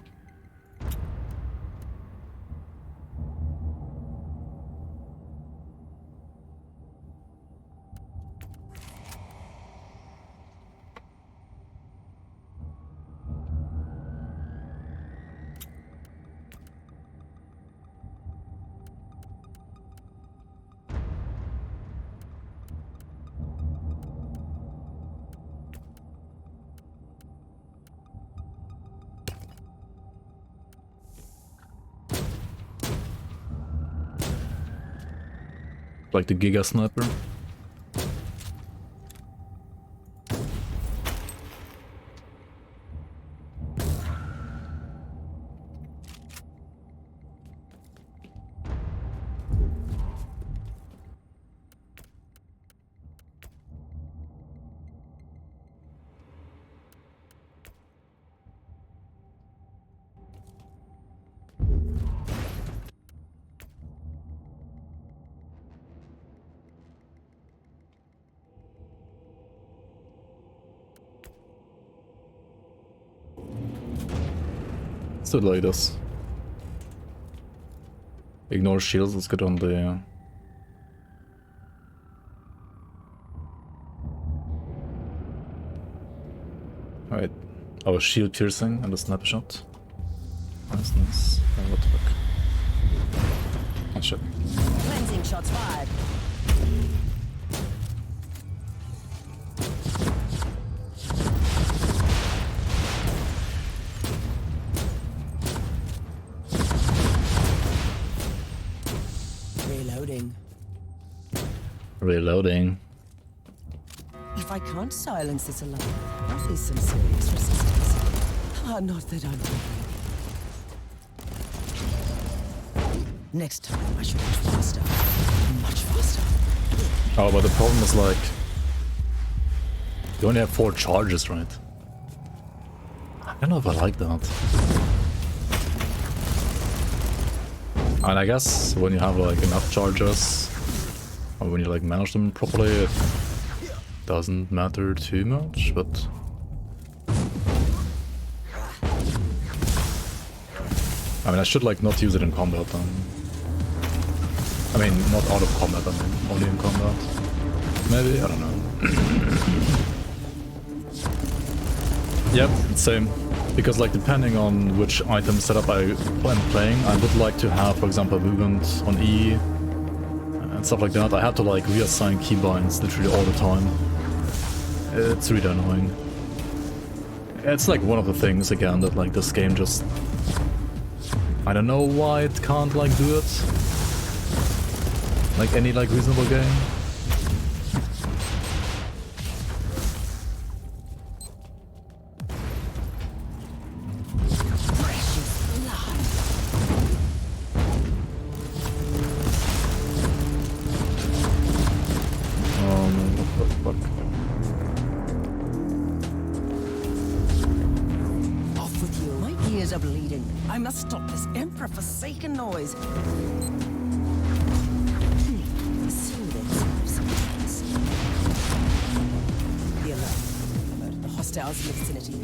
Like the Giga Sniper. Still like this. Ignore shields, let's get on the... Alright, our shield piercing and the sniper shot. That's nice. Oh, what the fuck? Oh shit. Cleansing shots fired. Reloading. If I can't silence this alarm, that is some serious resistance. Ah, not that I'm ready. Next time I should move faster. Much faster. Oh, but the problem is like... You only have 4 charges, right? I don't know if I like that. And I guess when you have like enough charges, or when you like manage them properly, it doesn't matter too much, but... I mean, I should like not use it in combat then. I mean, not out of combat, I mean, only in combat. Maybe, I don't know. Yep, same. Because like depending on which item setup I'm playing, I would like to have, for example, movement on E and stuff like that. I have to like reassign keybinds literally all the time. It's really annoying. It's like one of the things again that like this game just... I don't know why it can't like do it. Like any like reasonable game. Off with you. My ears are bleeding. I must stop this Emperor-forsaken noise. Soothing sometimes. The alert. Alert the hostiles in the vicinity.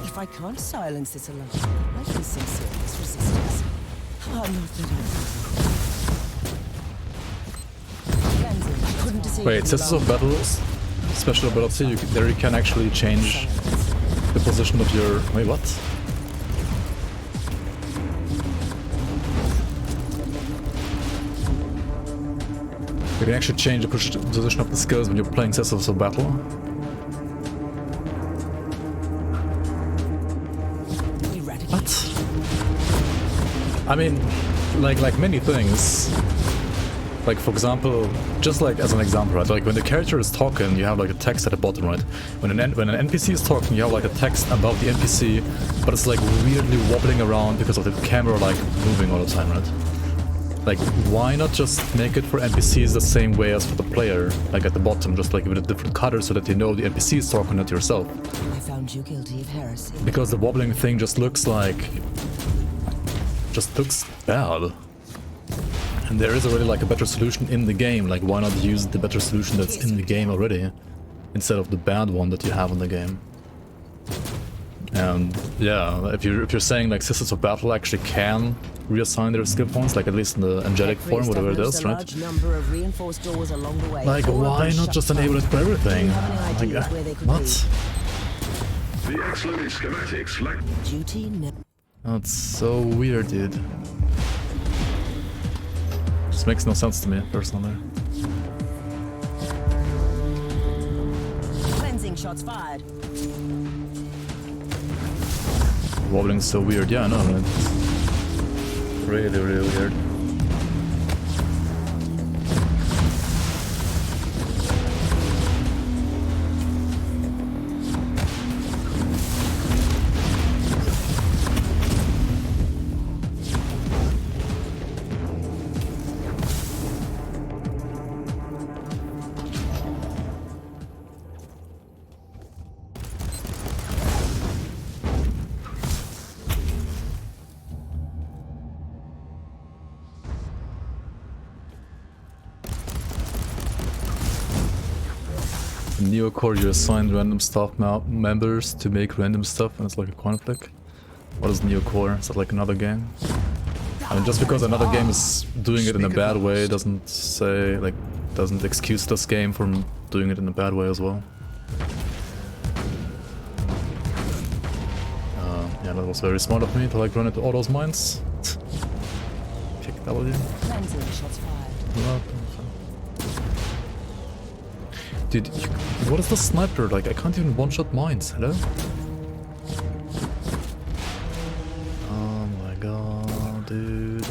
If I can't silence this alarm, I can see serious resistance. I'm not that Wait, Sisters of Battles, special ability, there you can actually change the position of your... Wait, what? You can actually change the position of the skills when you're playing Sisters of Battle. What? I mean, like many things. Like, for example, just like as an example, right? Like when the character is talking, you have like a text at the bottom, right? When an NPC is talking, you have like a text above the NPC, but it's like weirdly wobbling around because of the camera like moving all the time, right? Like, why not just make it for NPCs the same way as for the player, like at the bottom, just like with a different cutter so that you know the NPC is talking, not yourself? I found you guilty of heresy. Because the wobbling thing just looks like... just looks bad. And there is already like a better solution in the game, like why not use the better solution that's in the game already, instead of the bad one that you have in the game. And yeah, if you're saying like Sisters of Battle actually can reassign their skill points, like at least in the angelic form, whatever it is, right? Like, why not just enable it for everything? Like, what? The X-loaded schematics lack... That's so weird, dude. Just makes no sense to me, personally. Cleansing shots fired. Wobbling's so weird, yeah, I know, right? Really, really weird. Neocore, you assign random staff members to make random stuff, and it's like a coin flick. What is Neocore? Is that like another game? I mean, just because another game is doing it in a bad way doesn't say, like, doesn't excuse this game from doing it in a bad way as well. Yeah, that was very smart of me to like run into all those mines. Kick W. Dude, what is the sniper? Like, I can't even one-shot mines. Hello? Oh my god, dude.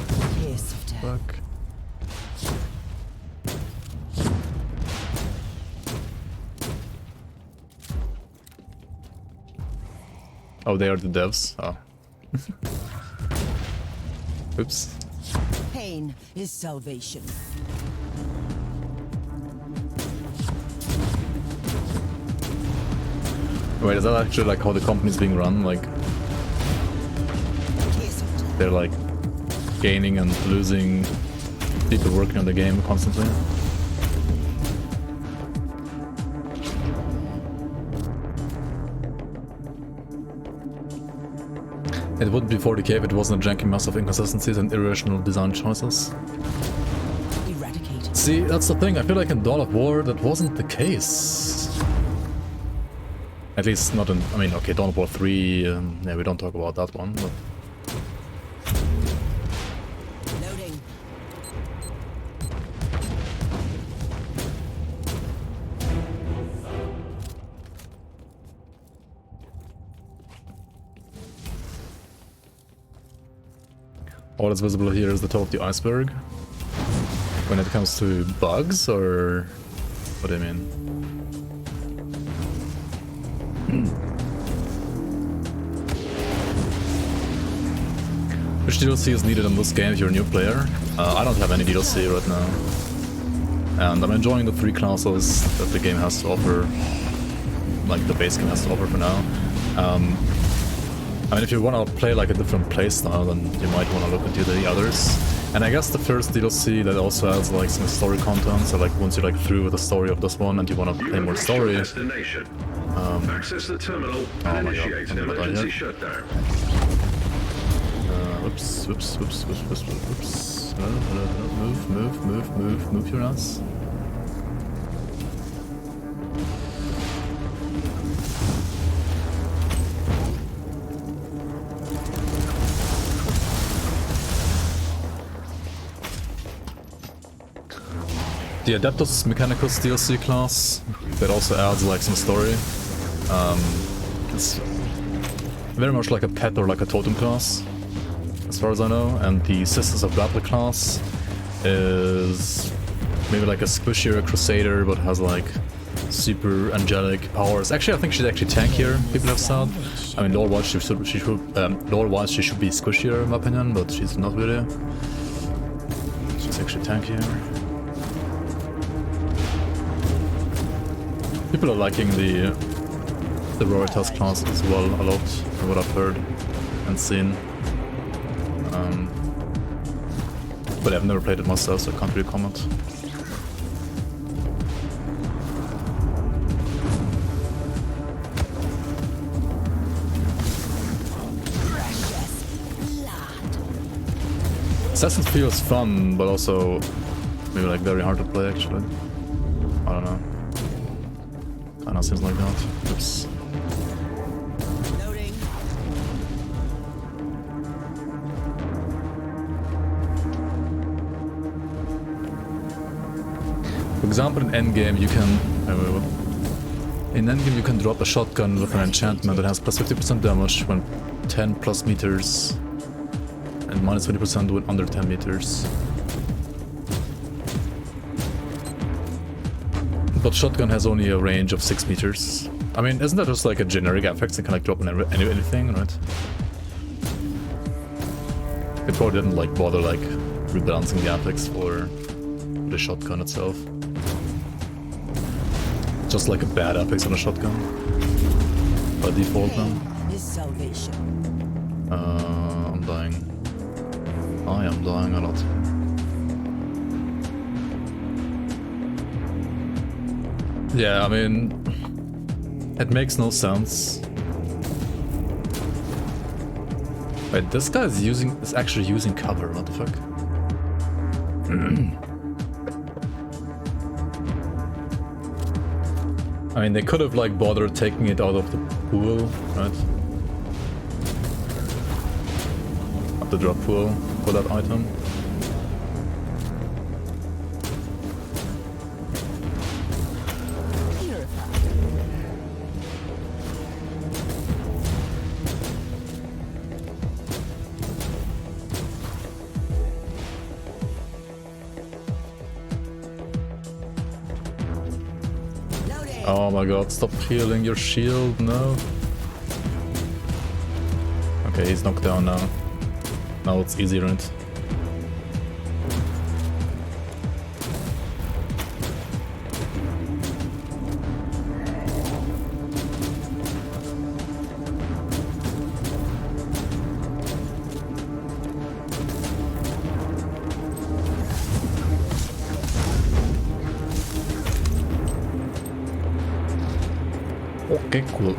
Fuck. Oh, they are the devs. Oh. Oops. Pain is salvation. Wait, is that actually like how the company's being run? Like, they're like gaining and losing people working on the game constantly? It wouldn't be 40k if it wasn't a janky mess of inconsistencies and irrational design choices. Eradicated. See, that's the thing, I feel like in Dawn of War that wasn't the case. At least not in, I mean, okay, Dawn of War 3, yeah, we don't talk about that one, but... Loading. All that's visible here is the top of the iceberg. When it comes to bugs, or what do you mean? Which DLC is needed in this game if you're a new player? I don't have any DLC right now. And I'm enjoying the 3 classes that the game has to offer. Like the base game has to offer for now. I mean, if you want to play like a different playstyle, then you might want to look into the others. And I guess the first DLC that also has like some story content, so like once you're like through with the story of this one and you want to play more story. Access the terminal and initiate an emergency shutdown. Whoops. Move your ass. The Adeptus Mechanicus DLC class, that also adds like some story. It's very much like a pet or like a totem class, as far as I know. And the Sisters of Battle class is maybe like a squishier Crusader, but has like super angelic powers. Actually, I think she's actually tankier, people have said. I mean, lore-wise she should be squishier in my opinion, but she's not really. She's actually tankier. People are liking the Roritas class as well a lot, from what I've heard and seen. But I've never played it myself, so I can't really comment. Assassin's feels fun, but also maybe like very hard to play actually. I don't know. Kinda seems like that. Oops. For example, in Endgame you can... In Endgame you can drop a shotgun with an enchantment that has plus 50% damage when 10 plus meters and minus 20% when under 10 meters. But shotgun has only a range of 6 meters. I mean, isn't that just like a generic effect that can like drop on anything, right? They probably didn't like bother like rebalancing the effects for the shotgun itself. Just like a bad apex on a shotgun by default now. I'm dying. I am dying a lot. Yeah, I mean, it makes no sense. Wait, this guy is actually using cover. What the fuck? I mean, they could have like bothered taking it out of the pool, right? Of the drop pool for that item. Oh my god, stop healing your shield, no. Okay, he's knocked down now. Now it's easy, right? Okay, cool.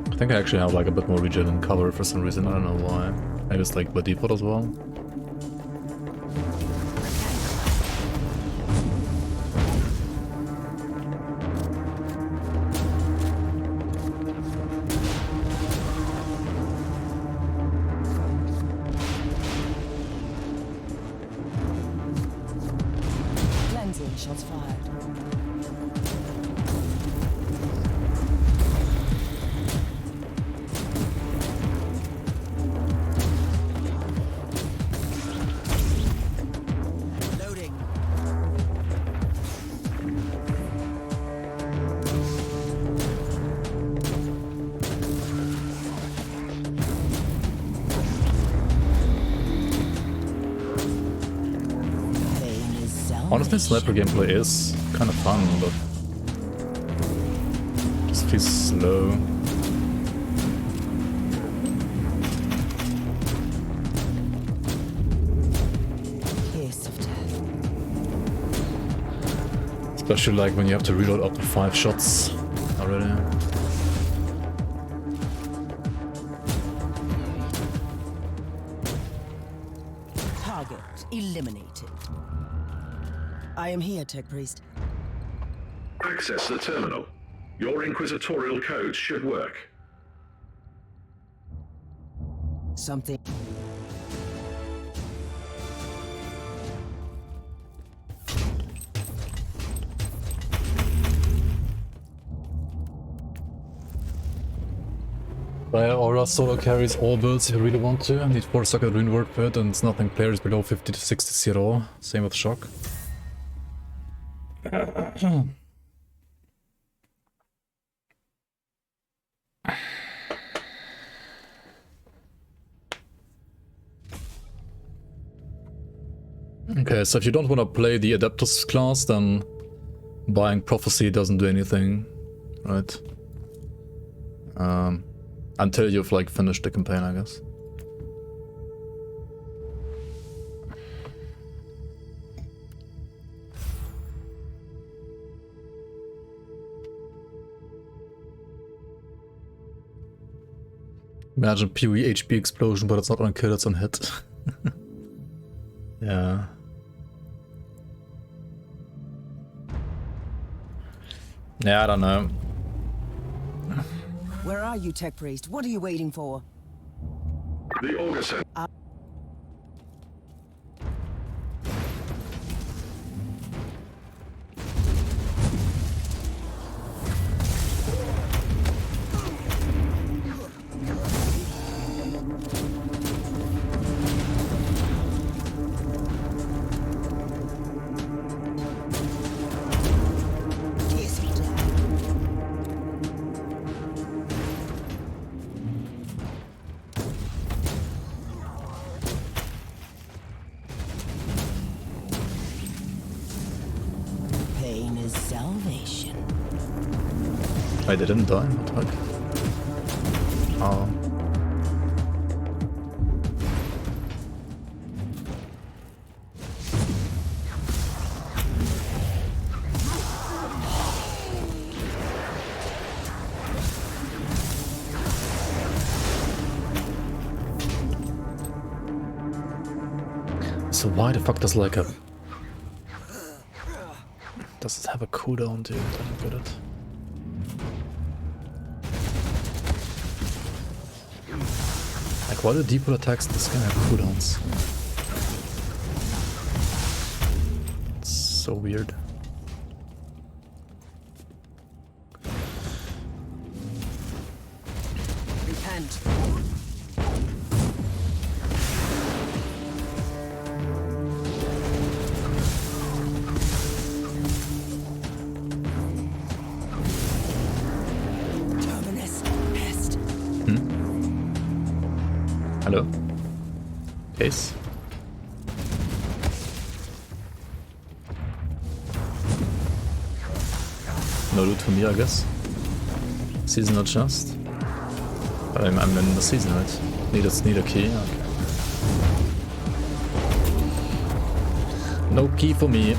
I think I actually have like a bit more regen and cover for some reason, I don't know why. Maybe it's like by default as well. Honestly, sniper gameplay is kind of fun, but just feels slow. Kiss of death. Especially like when you have to reload up to 5 shots already. Target eliminated. I am here, Tech Priest. Access the terminal. Your inquisitorial codes should work. Something. Fire Aura solo carries all builds if you really want to. Need 4 socket rune word put and it's nothing players below 50 to 60 0. Same with shock. Okay, so if you don't want to play the Adeptus class, then buying Prophecy doesn't do anything, right? Until you've like finished the campaign, I guess. Imagine PoE HP explosion, but it's not on kill, it's on hit. Yeah. Yeah, I don't know. Where are you, Tech Priest? What are you waiting for? The Auger Center. Wait, they didn't die? What the heck? Oh. So why the fuck does like a... Does it have a cooldown, dude? I don't get it. Like, why do deep attacks in this game have cooldowns? It's so weird. Repent. Hello? Case? No loot for me, I guess. Seasonal chest. But I'm in the season, right? Need a key? Okay. No key for me.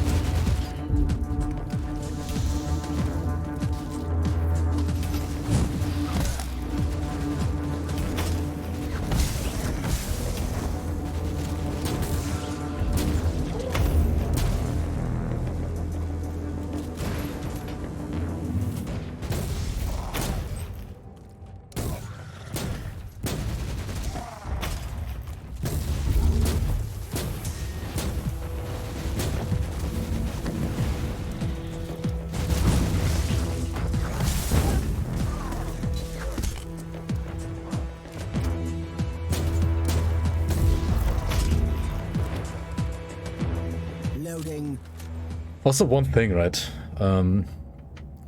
Also, one thing, right? When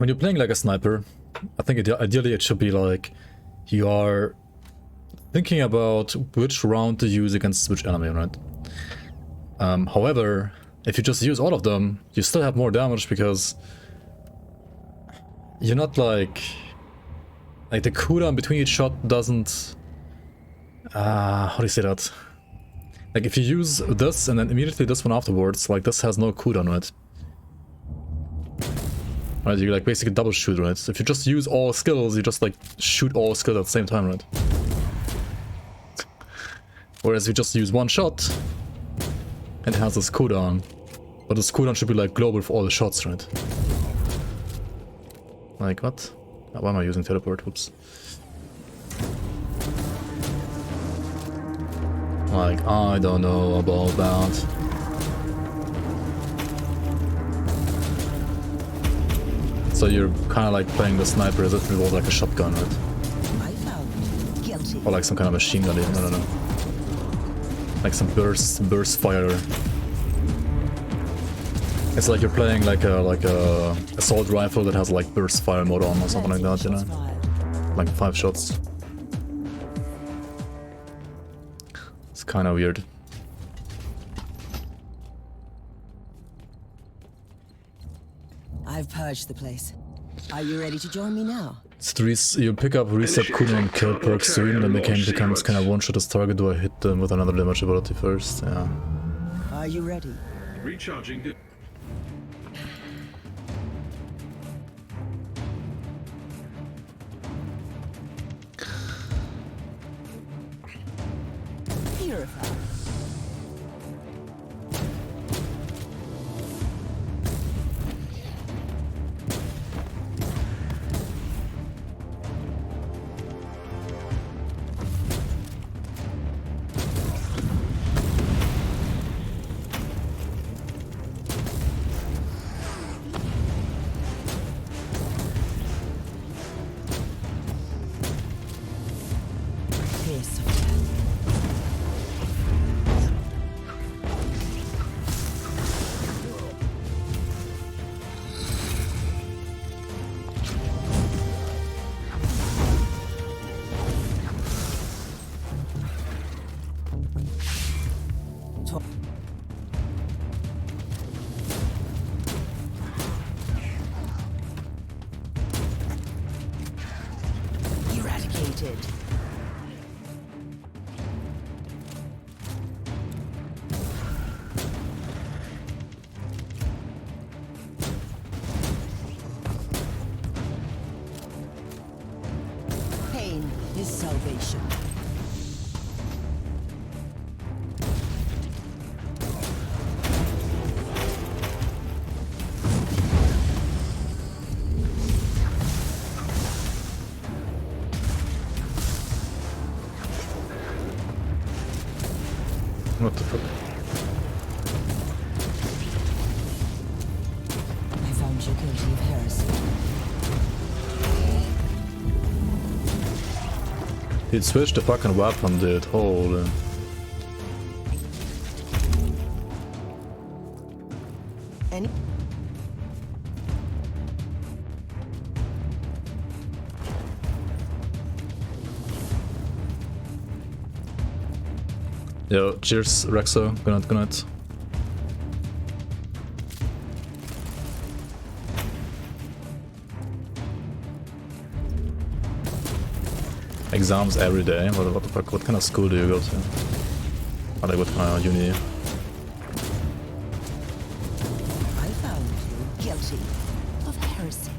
you're playing like a sniper, I think ideally it should be like you are thinking about which round to use against which enemy, right? However, if you just use all of them, you still have more damage because you're not like the cooldown between each shot doesn't how do you say that? Like if you use this and then immediately this one afterwards, like this has no cooldown, right? Right, you like basically double shoot, right? So if you just use all skills, you just like shoot all skills at the same time, right? Whereas if you just use one shot, and it has this cooldown, but this cooldown should be like global for all the shots, right? Like what? Why am I using teleport? Whoops. Like, I don't know about that. So you're kind of like playing the sniper as if it was like a shotgun, right? I found guilty. Or like some kind of machine gun even, I don't know. Like some burst fire. It's like you're playing like a assault rifle that has like burst fire mode on or something like that, you know? Like 5 shots. It's kind of weird. I've purged the place. Are you ready to join me now? It's you pick up reset cooldown and kill perks soon, then the game becomes kind of one-shot as target. Do I hit them with another damage ability first? Yeah. Are you ready? Recharging. Purify. Eradicated. Pain is salvation. What the fuck? I found you guilty of heresy. He'd switched the fucking weapon, dude. Holy. Any? Yo, cheers, Rexo. Good night, good night. Exams every day? What the fuck? What kind of school do you go to? Or like what kind of uni? I found you guilty of heresy.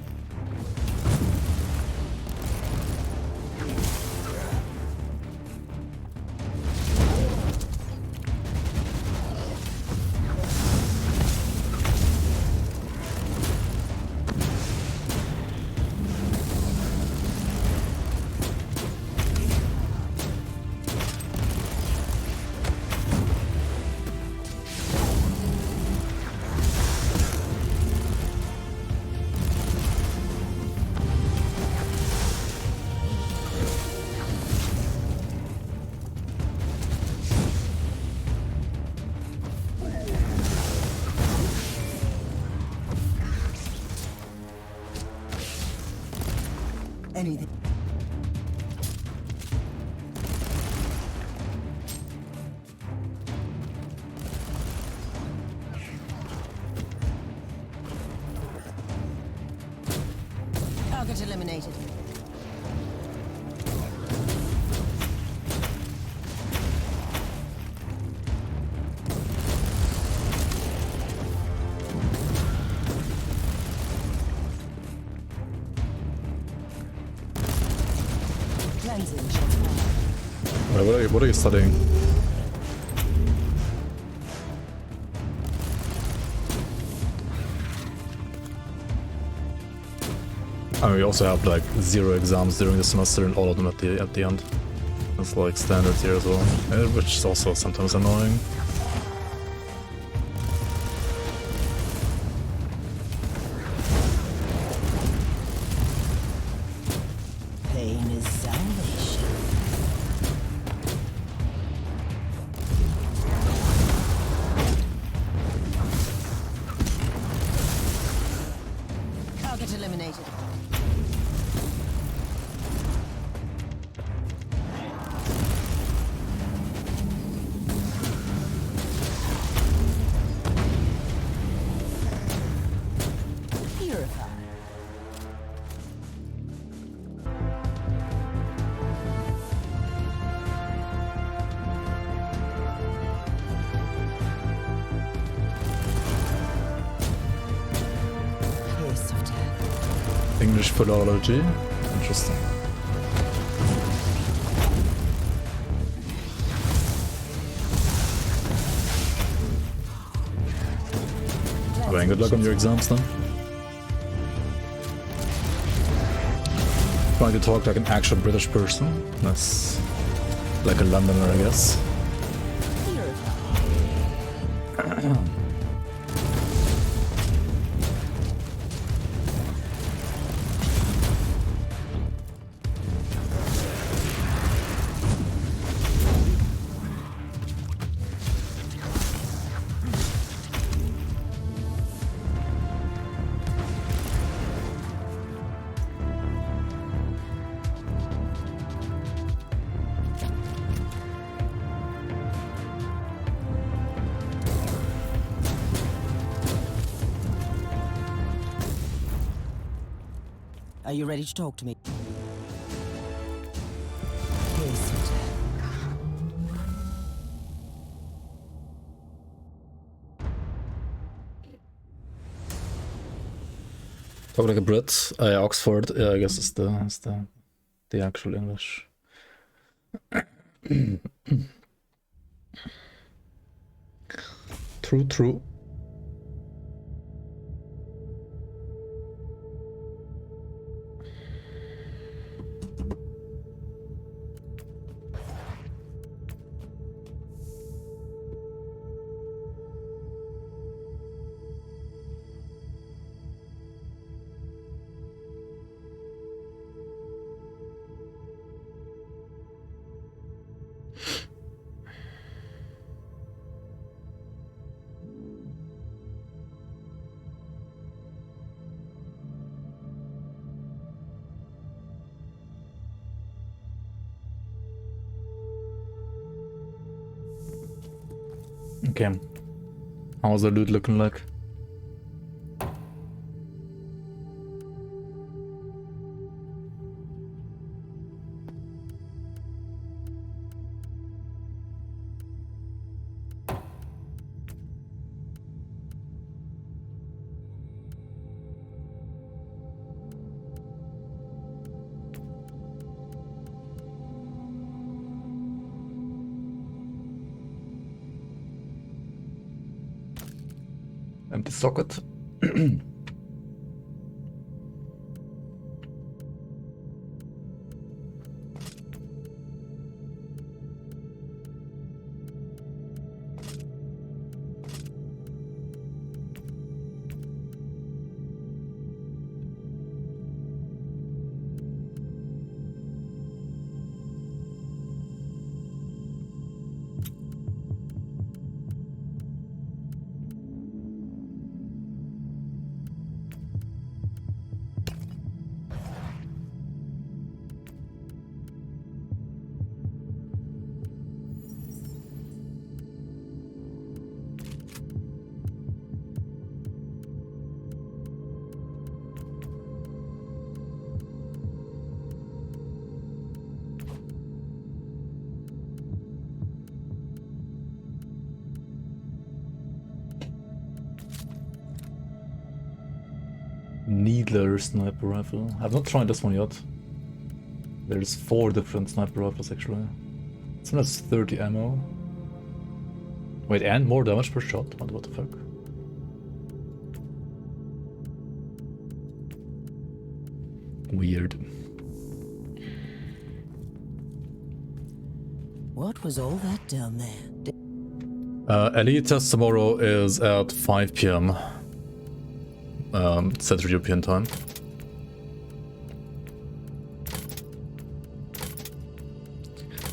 Anything. Cleansing shots fired. What are you studying? I mean, we also have like 0 exams during the semester and all of them at the end. It's like standard here as well, which is also sometimes annoying. Pain is salvation. Target eliminated. English philology. Interesting. Well, good luck on your exams then. Trying to talk like an actual British person. That's like a Londoner, I guess. Are you ready to talk to me? Talk like a Brit. Oxford, yeah, I guess is the actual English. True. Okay. How's the loot looking like? Empty socket. Needler sniper rifle. I've not tried this one yet. There's 4 different sniper rifles actually. This one has 30 ammo. Wait, and more damage per shot? What the fuck? Weird. What was all that down there? Elite test tomorrow is at 5 PM. Central European time.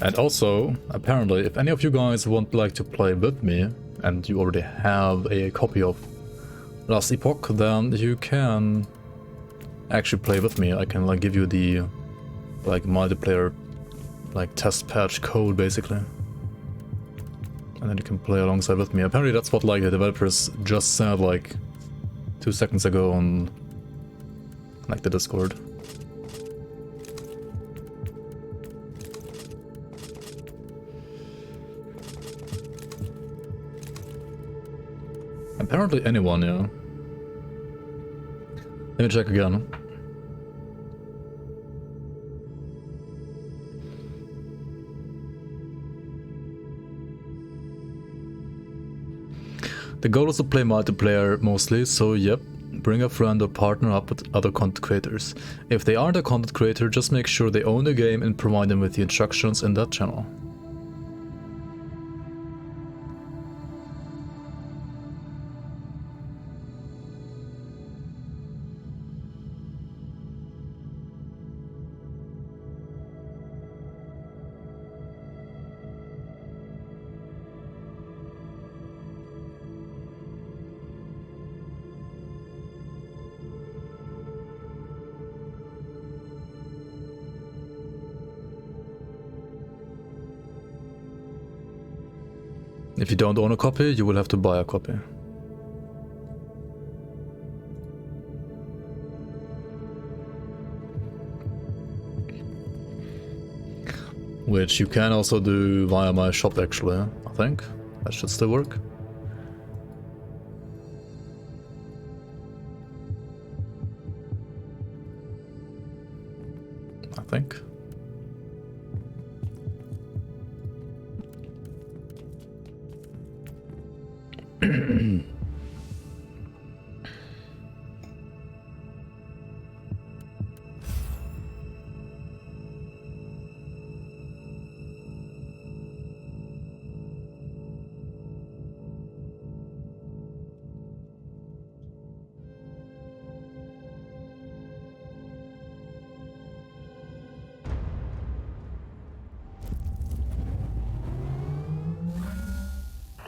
And also, apparently, if any of you guys would like to play with me, and you already have a copy of Last Epoch, then you can actually play with me. I can like give you the like multiplayer like test patch code basically. And then you can play alongside with me. Apparently that's what like the developers just said like 2 seconds ago on like the Discord. Apparently anyone, yeah. Let me check again. The goal is to play multiplayer mostly, so yep, bring a friend or partner up with other content creators. If they aren't a content creator, just make sure they own the game and provide them with the instructions in that channel. If you don't own a copy, you will have to buy a copy. Which you can also do via my shop actually, I think. That should still work. I think.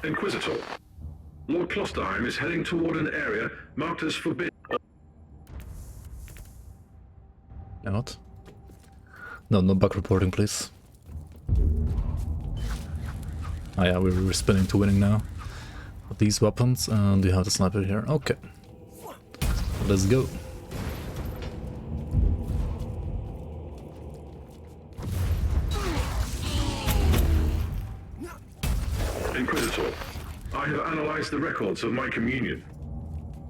Inquisitor, Lord Klosterheim is heading toward an area marked as forbidden. Not? No bug reporting, please. Ah yeah, we're spinning to winning now. With these weapons, and you have the sniper here. Okay. Let's go. Inquisitor, I have analyzed the records of my communion.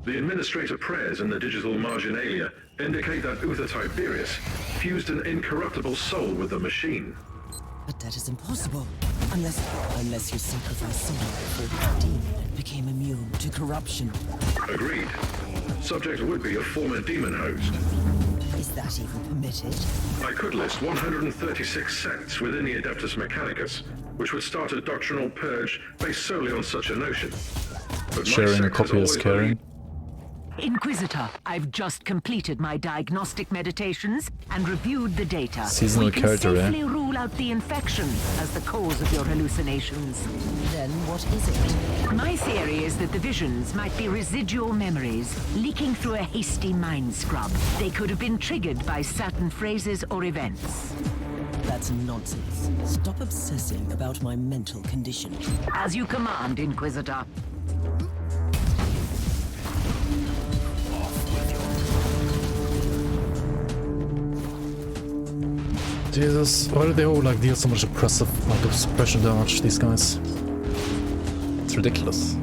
The administrator prayers in the digital marginalia indicate that Uther Tiberius fused an incorruptible soul with the machine. But that is impossible. Unless you sacrificed someone before the demon and became immune to corruption. Agreed. Subject would be a former demon host. Is that even permitted? I could list 136 sects within the Adeptus Mechanicus, which would start a doctrinal purge based solely on such a notion. But sharing a copy is caring. Inquisitor, I've just completed my diagnostic meditations and reviewed the data. Seasonal we can character, safely rule out the infection as the cause of your hallucinations. Then what is it? My theory is that the visions might be residual memories leaking through a hasty mind scrub. They could have been triggered by certain phrases or events. That's nonsense. Stop obsessing about my mental condition. As you command, Inquisitor. Jesus, why do they all like deal so much oppressive like of suppression damage, these guys? It's ridiculous.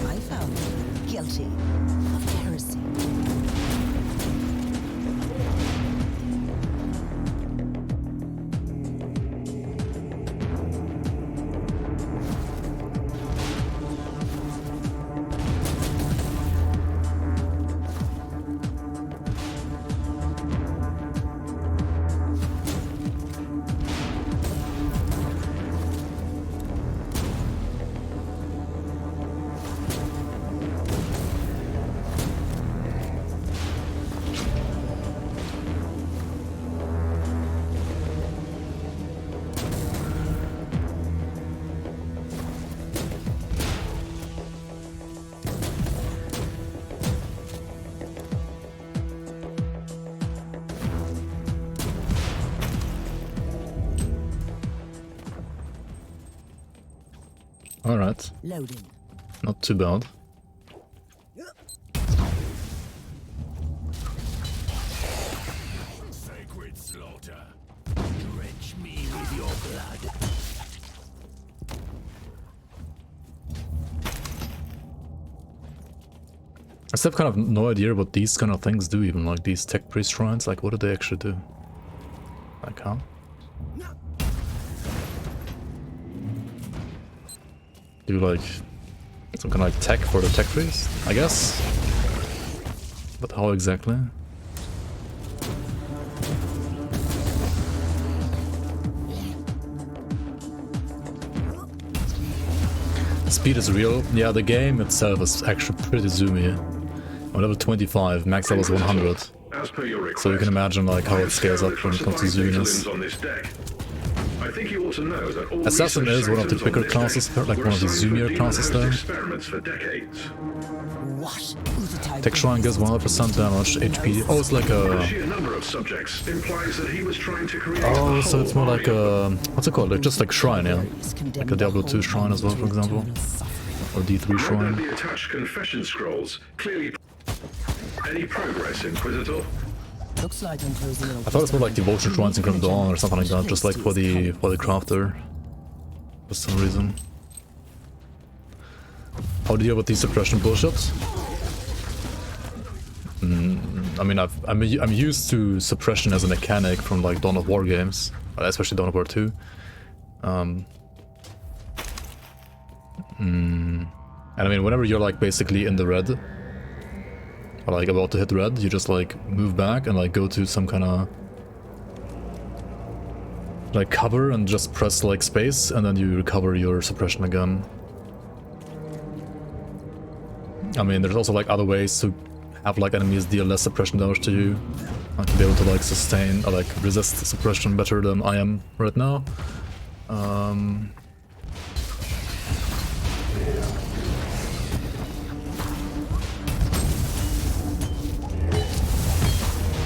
I found him guilty of heresy. Alright. Loading. Not too bad. Sacred slaughter. Drench me with your blood. I still have kind of no idea what these kind of things do, even like these tech priest shrines. Like, what do they actually do? Like, how? Do like some kind of like tech for the tech priest, I guess? But how exactly? Speed is real. Yeah, the game itself is actually pretty zoomy. On level 25, max level is 100. So you can imagine like how it scales up when it comes to zoominess. I think you ought to know that all Assassin is one of the quicker classes, like one of the zoomier classes there. Experiments for decades. Tech Shrine gives 100% damage, HP. Oh, it's like a... The sheer number of subjects implies that he was trying to create Oh, so it's more like a... What's it called? Like, just like Shrine, yeah. Like a Diablo 2 Shrine as well, for example. Or D3 Shrine. The attached confession scrolls clearly... Any progress, Inquisitor? Looks like I'm closing in. I thought it's more like Devotion Shrines in Grim Dawn or something like that, just like for the crafter. For some reason. How do you deal with these suppression bullshit? I mean, I'm used to suppression as a mechanic from like Dawn of War games, especially Dawn of War 2. And I mean, whenever you're like basically in the red, or like about to hit red, you just like move back and like go to some kind of like cover and just press like space, and then you recover your suppression again. I mean, there's also like other ways to have like enemies deal less suppression damage to you, like to be able to like sustain or like resist suppression better than I am right now. I'm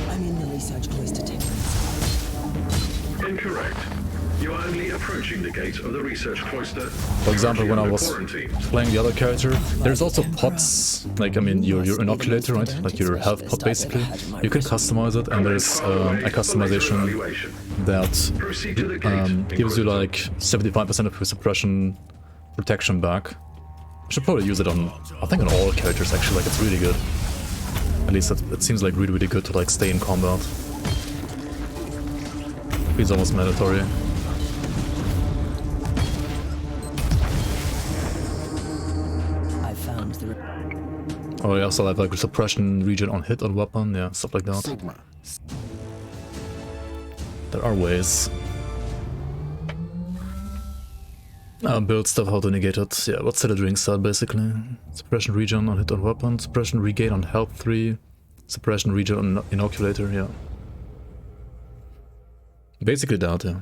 in the research cloister techniques. Incorrect. You are only approaching the gate of the research cloister. For example, when I was playing the other character, there's also pots, like, I mean, your inoculator, right? Like your health pot, basically. You can customize it, and there's a customization that gives you like 75% of your suppression protection back. I should probably use it on, I think on all characters actually, like it's really good. At least it seems like really good to like stay in combat. It's almost mandatory. Oh yeah, so I have like a suppression region on hit on weapon, yeah, stuff like that. Sigma. There are ways. Build stuff, how to negate it. Yeah, what's the drink start basically? Suppression region on hit on weapon, suppression regain on health 3, suppression region on inoculator, yeah. Basically that, yeah.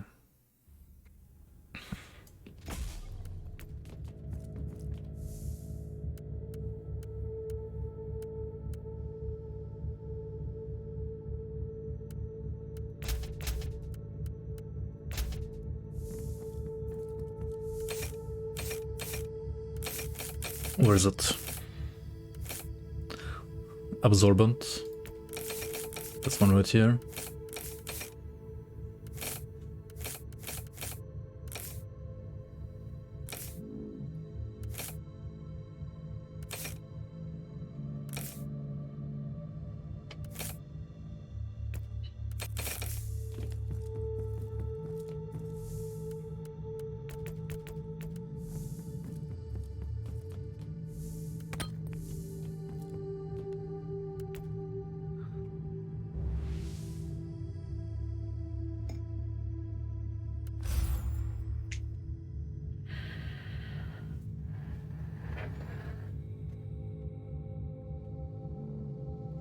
Where is it? Absorbent. That's one right here.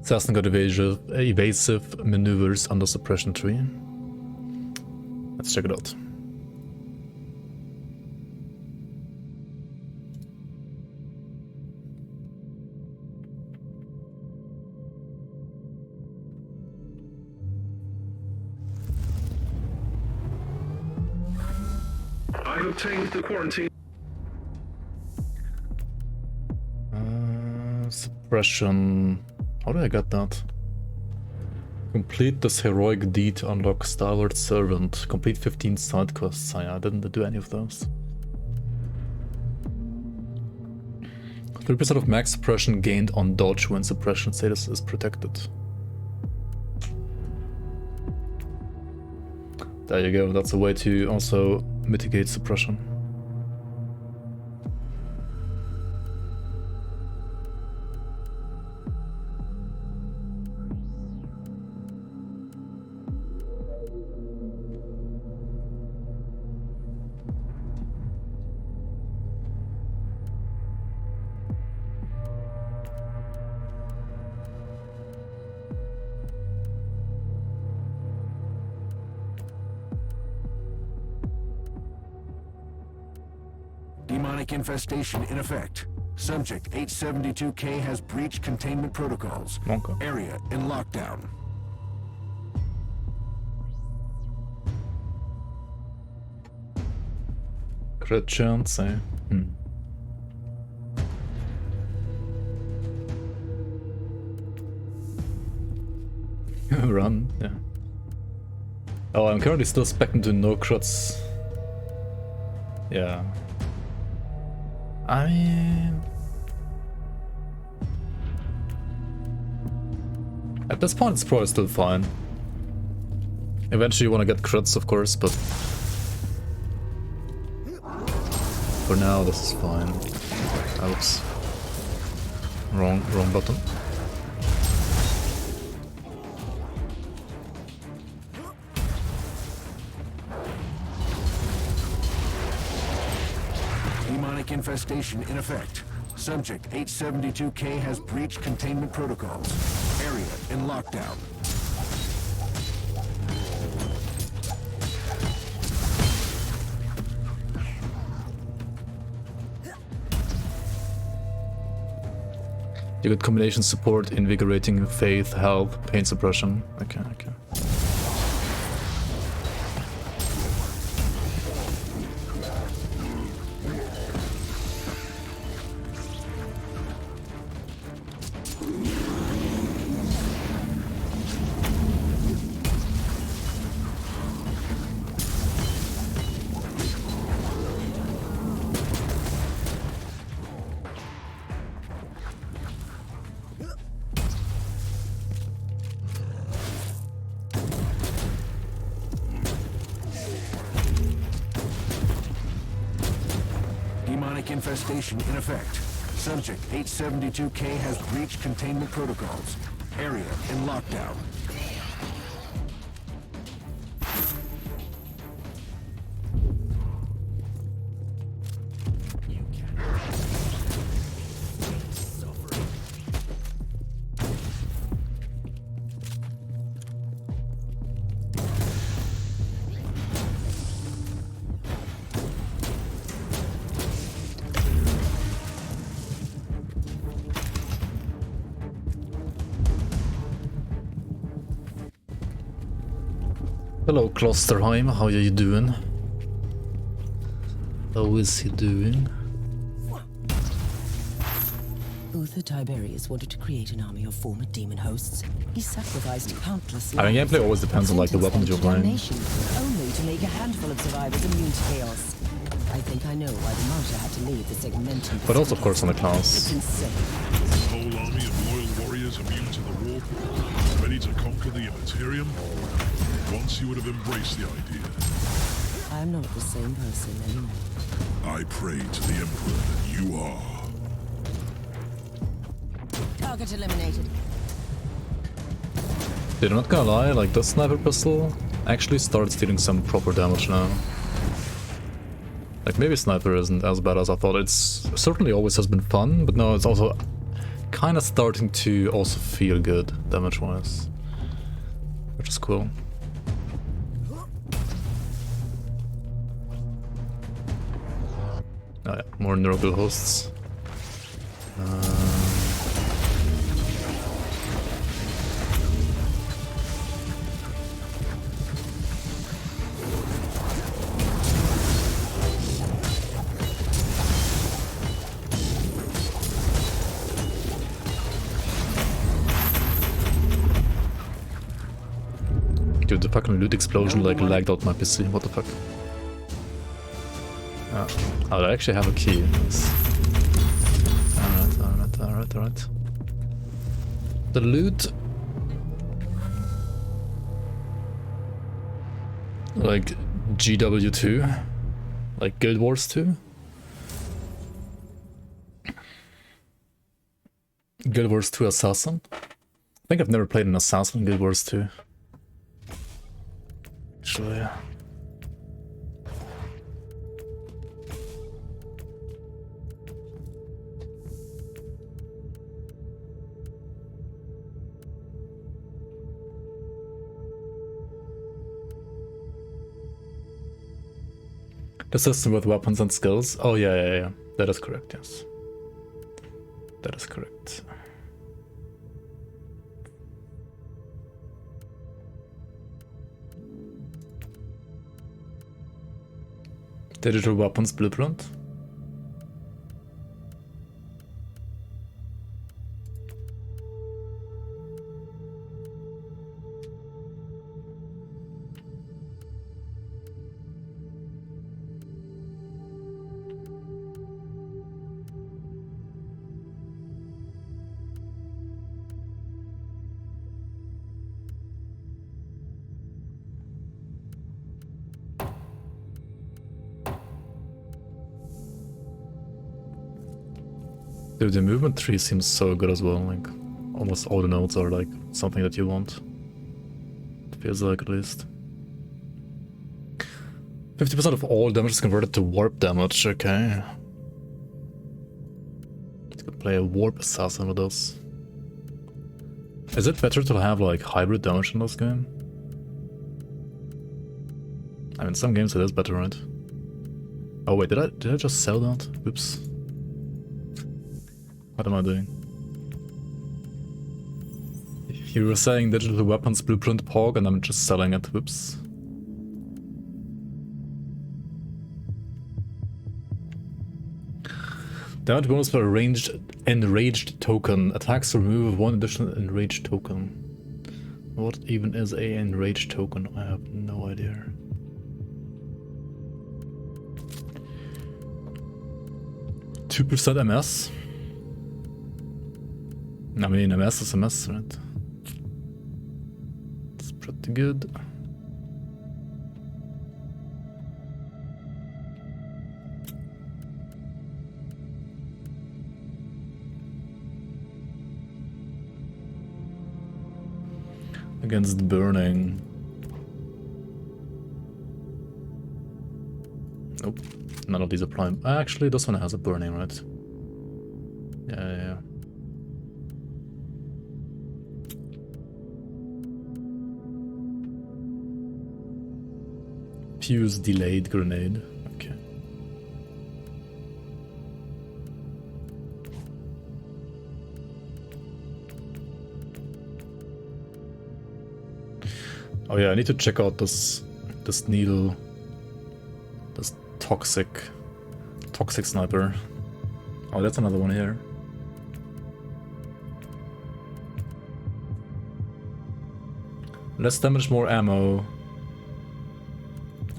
Assassin got evasive maneuvers under suppression tree. Let's check it out. I've obtained the quarantine. Suppression. How did I get that? Complete this heroic deed to unlock Starward Servant. Complete 15 side quests. I didn't do any of those. 3% of max suppression gained on dodge when suppression status is protected. There you go, that's a way to also mitigate suppression. Demonic infestation in effect. Subject 872K has breached containment protocols. Okay. Area in lockdown. Crit chance, eh? Run, yeah. Oh, I'm currently still speccing to no crits. Yeah. I mean... At this point it's probably still fine. Eventually you want to get crits, of course, but... For now this is fine. Oops. Wrong button. Demonic infestation in effect. Subject 872K has breached containment protocols. Area in lockdown. You get combination support, invigorating faith, health, pain suppression. Okay. Infestation in effect. Subject 872K has breached containment protocols. Area in lockdown. Hello, Klosterheim, how are you doing? How is he doing? Uther Tiberius wanted to create an army of former demon hosts. He sacrificed countless I mean, gameplay always depends on like the weapons you're playing. Only to make a handful of survivors immune to chaos. I think I know why the Martyr had to leave the segmentum. But also, of course, on the class. It's insane. A whole army of loyal warriors immune to the war, ready to conquer the Immaterium. Once you would have embraced the idea. I am not the same person anymore. I pray to the Emperor that you are. Target eliminated. Dude, I'm not gonna lie, like this sniper pistol actually starts dealing some proper damage now. Like maybe sniper isn't as bad as I thought. It's certainly always has been fun, but now it's also kind of starting to also feel good damage-wise, which is cool. Oh yeah, more neural hosts. Dude, the fucking loot explosion like lagged out my PC. What the fuck? Oh, I actually have a key. Alright. The loot. Like GW2. Like Guild Wars 2. Guild Wars 2 Assassin. I think I've never played an Assassin in Guild Wars 2. Actually, yeah. The system with weapons and skills. Oh yeah. That is correct, yes. That is correct. Digital weapons blueprint. Dude, the movement tree seems so good as well, like, almost all the nodes are like something that you want. It feels like, at least. 50% of all damage is converted to warp damage, okay. You could play a warp assassin with us. Is it better to have like hybrid damage in this game? I mean, some games it is better, right? Oh wait, did I just sell that? Oops. What am I doing? You were saying digital weapons blueprint POG and I'm just selling it. Whoops. Damage bonus per enraged token. Attacks remove one additional enraged token. What even is a enraged token? I have no idea. %2% MS? I mean, MS is MS, right? It's pretty good. Against burning. Nope, none of these are prime. Actually, this one has a burning, right? Yeah. Fuse delayed grenade. Okay. Oh yeah, I need to check out this needle, this toxic sniper. Oh, that's another one here. Less damage, more ammo.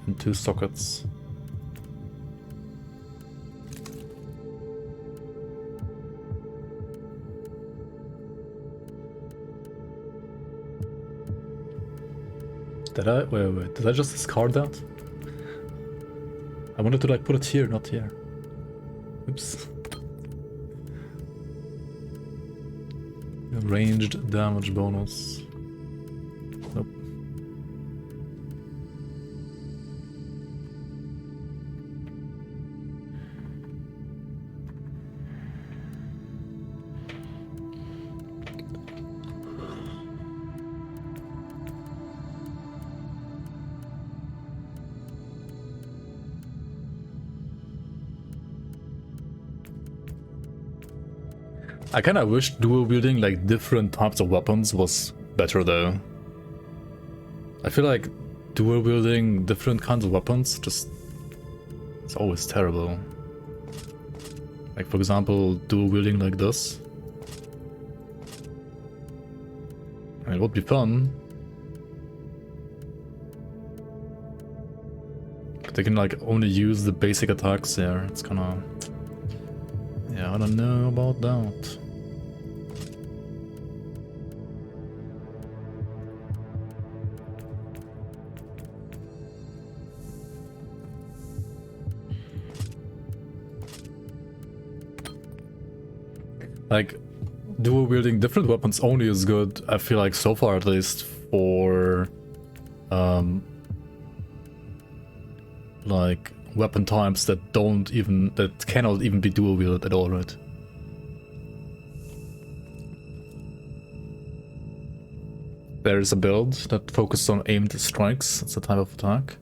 And 2 sockets. Did I? Wait, did I just discard that? I wanted to like put it here, not here. Oops. Ranged damage bonus. Nope. I kinda wish dual wielding like different types of weapons was better though. I feel like dual wielding different kinds of weapons it's always terrible. Like for example, dual wielding like this. I mean, it would be fun. They can like only use the basic attacks there. It's kinda... Yeah, I don't know about that. Like, dual wielding different weapons only is good, I feel like so far at least, for like weapon types that cannot even be dual wielded at all, right? There is a build that focuses on aimed strikes. It's a type of attack.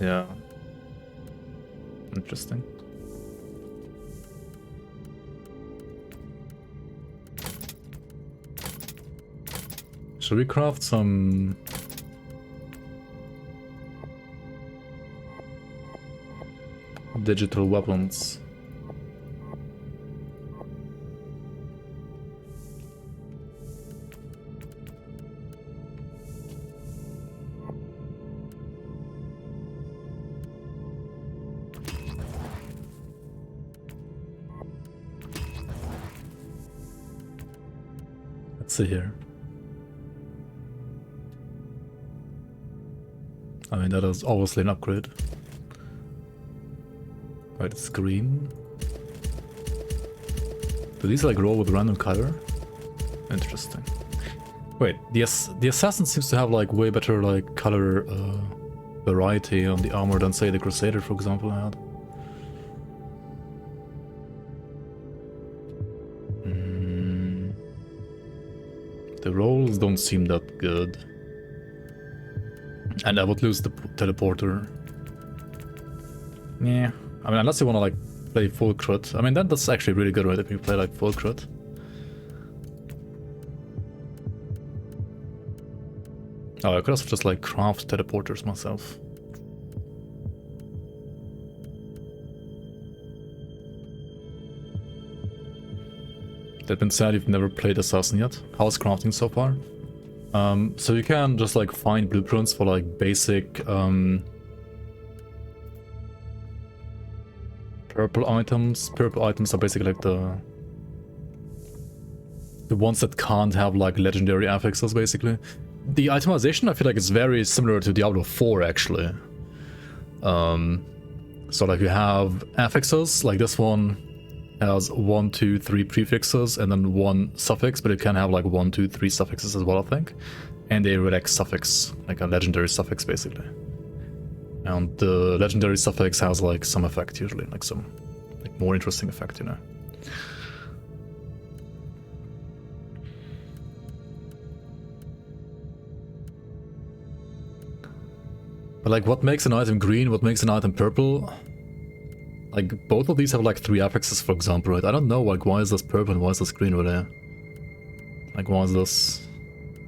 Yeah. Interesting. Should we craft some... digital weapons? Let's see here. I mean, that is obviously an upgrade. Right, it's green. Do these like roll with random color? Interesting. Wait, the assassin seems to have like way better like color variety on the armor than say the Crusader, for example, had. The rolls don't seem that good. And I would lose the teleporter. Yeah. I mean, unless you want to like play full crit. I mean, that's actually really good, right? If you play like full crit. Oh, I could also just like craft teleporters myself. That being said, you've never played Assassin yet. How's crafting so far? So you can just like find blueprints for like basic purple items. Purple items are basically like the ones that can't have like legendary affixes, basically. The itemization I feel like is very similar to Diablo 4 actually. So like you have affixes, like this one has 1, 2, 3 prefixes and then 1 suffix, but it can have like 1, 2, 3 suffixes as well, I think. And a relic suffix, like a legendary suffix basically. And the legendary suffix has like some effect usually, like some like more interesting effect, you know. But like what makes an item green, what makes an item purple? Like, both of these have like 3 affixes, for example, right? I don't know, like, why is this purple and why is this green really? Like, why is this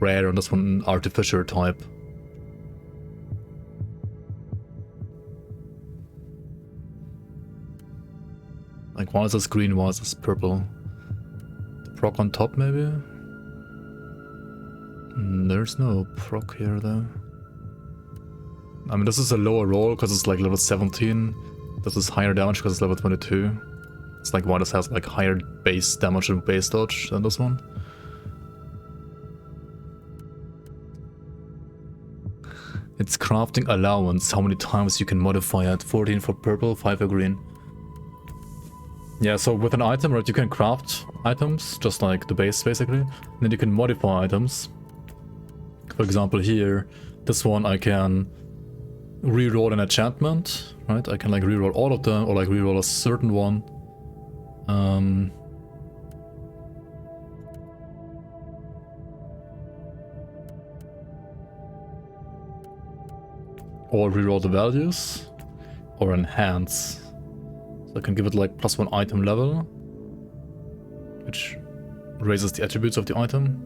rare and this one artificer type? Like, why is this green, why is this purple? The proc on top, maybe? There's no proc here, though. I mean, this is a lower roll because it's like level 17. This is higher damage because it's level 22. It's like why this has like higher base damage and base dodge than this one. It's crafting allowance, how many times you can modify it. 14 for purple, 5 for green. Yeah, so with an item, right, you can craft items, just like the base basically. And then you can modify items. For example here, this one I can reroll an enchantment, right? I can like reroll all of them or like reroll a certain one. Or reroll the values or enhance. So I can give it like +1 item level, which raises the attributes of the item.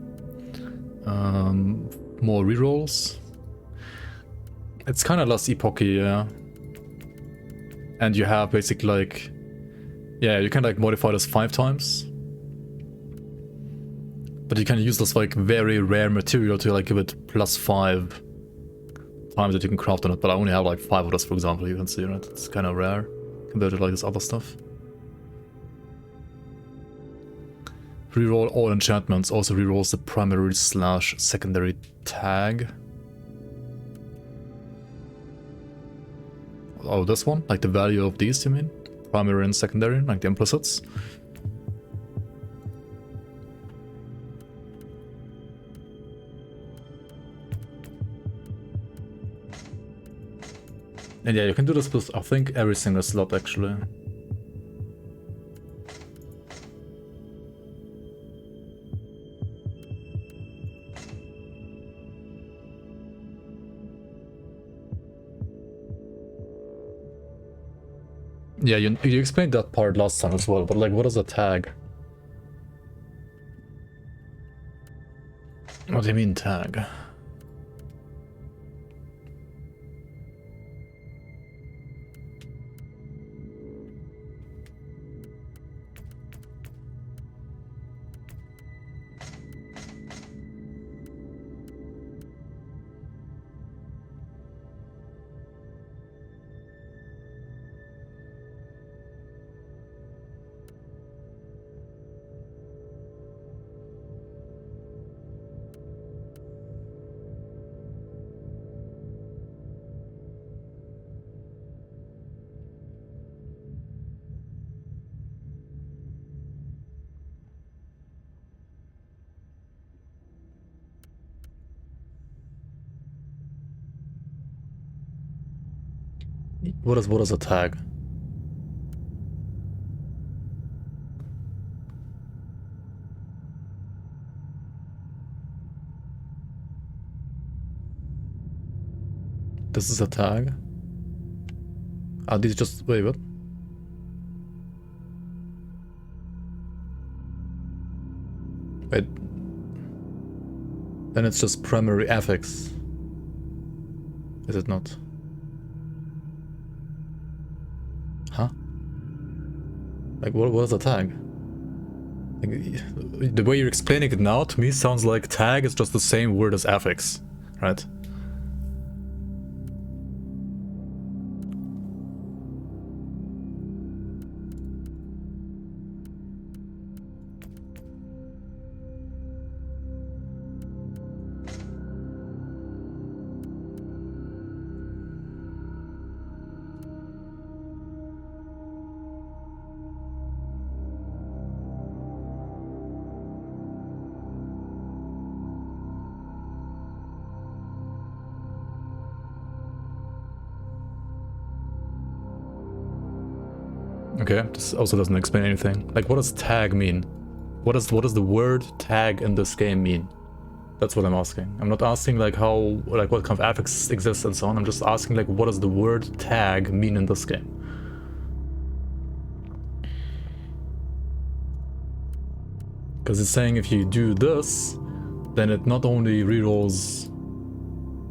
More rerolls. It's kind of less epochy, yeah. And you have basically like... Yeah, you can like modify this 5 times. But you can use this like very rare material to like give it +5 times that you can craft on it, but I only have like 5 of this, for example. You can see, right? It's kind of rare compared to like this other stuff. Reroll all enchantments, also rerolls the primary/secondary tag. Oh, this one? Like the value of these, you mean? Primary and secondary, like the implicits? And yeah, you can do this with, I think, every single slot, actually. Yeah, you explained that part last time as well, but like, what is a tag? What do you mean, tag? What is a tag? This is a tag? Are these just... wait, what? Wait. Then it's just primary affix. Is it not? Huh? Like, what is a tag? Like, the way you're explaining it now, to me, sounds like tag is just the same word as affix, right? Okay, this also doesn't explain anything. Like, what does tag mean? What does the word tag in this game mean? That's what I'm asking. I'm not asking like how, like what kind of affix exists and so on. I'm just asking like, what does the word tag mean in this game? Because it's saying if you do this, then it not only rerolls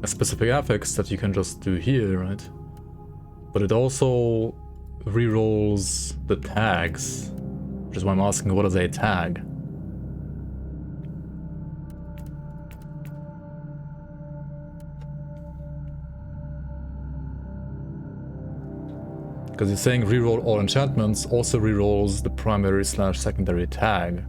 a specific affix that you can just do here, right? But it also rerolls the tags, which is why I'm asking what is a tag? Because it's saying reroll all enchantments, also rerolls the primary/secondary tag.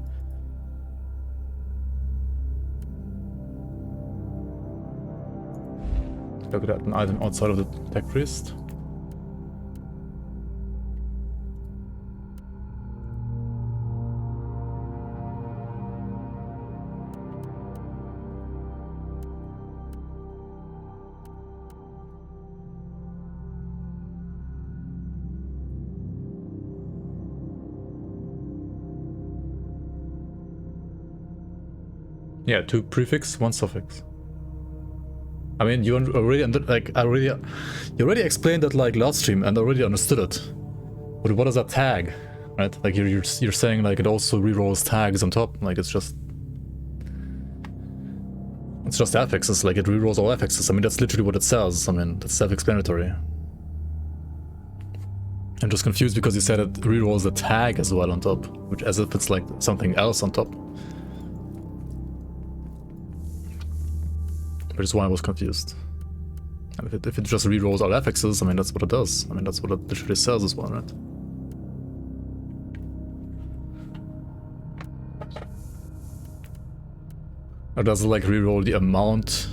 Look at that, an item outside of the tech priest. Yeah, 2 prefix, 1 suffix. I mean, you already you already explained that like last stream and already understood it. But what is that tag, right? Like you're saying like it also rerolls tags on top. Like it's just affixes. Like it rerolls all affixes. I mean, that's literally what it says. I mean, that's self-explanatory. I'm just confused because you said it rerolls the tag as well on top, which as if it's like something else on top. which is why I was confused. And if it just rerolls all affixes, I mean, that's what it does. I mean, that's what it literally says as well, right? Or does it like reroll the amount?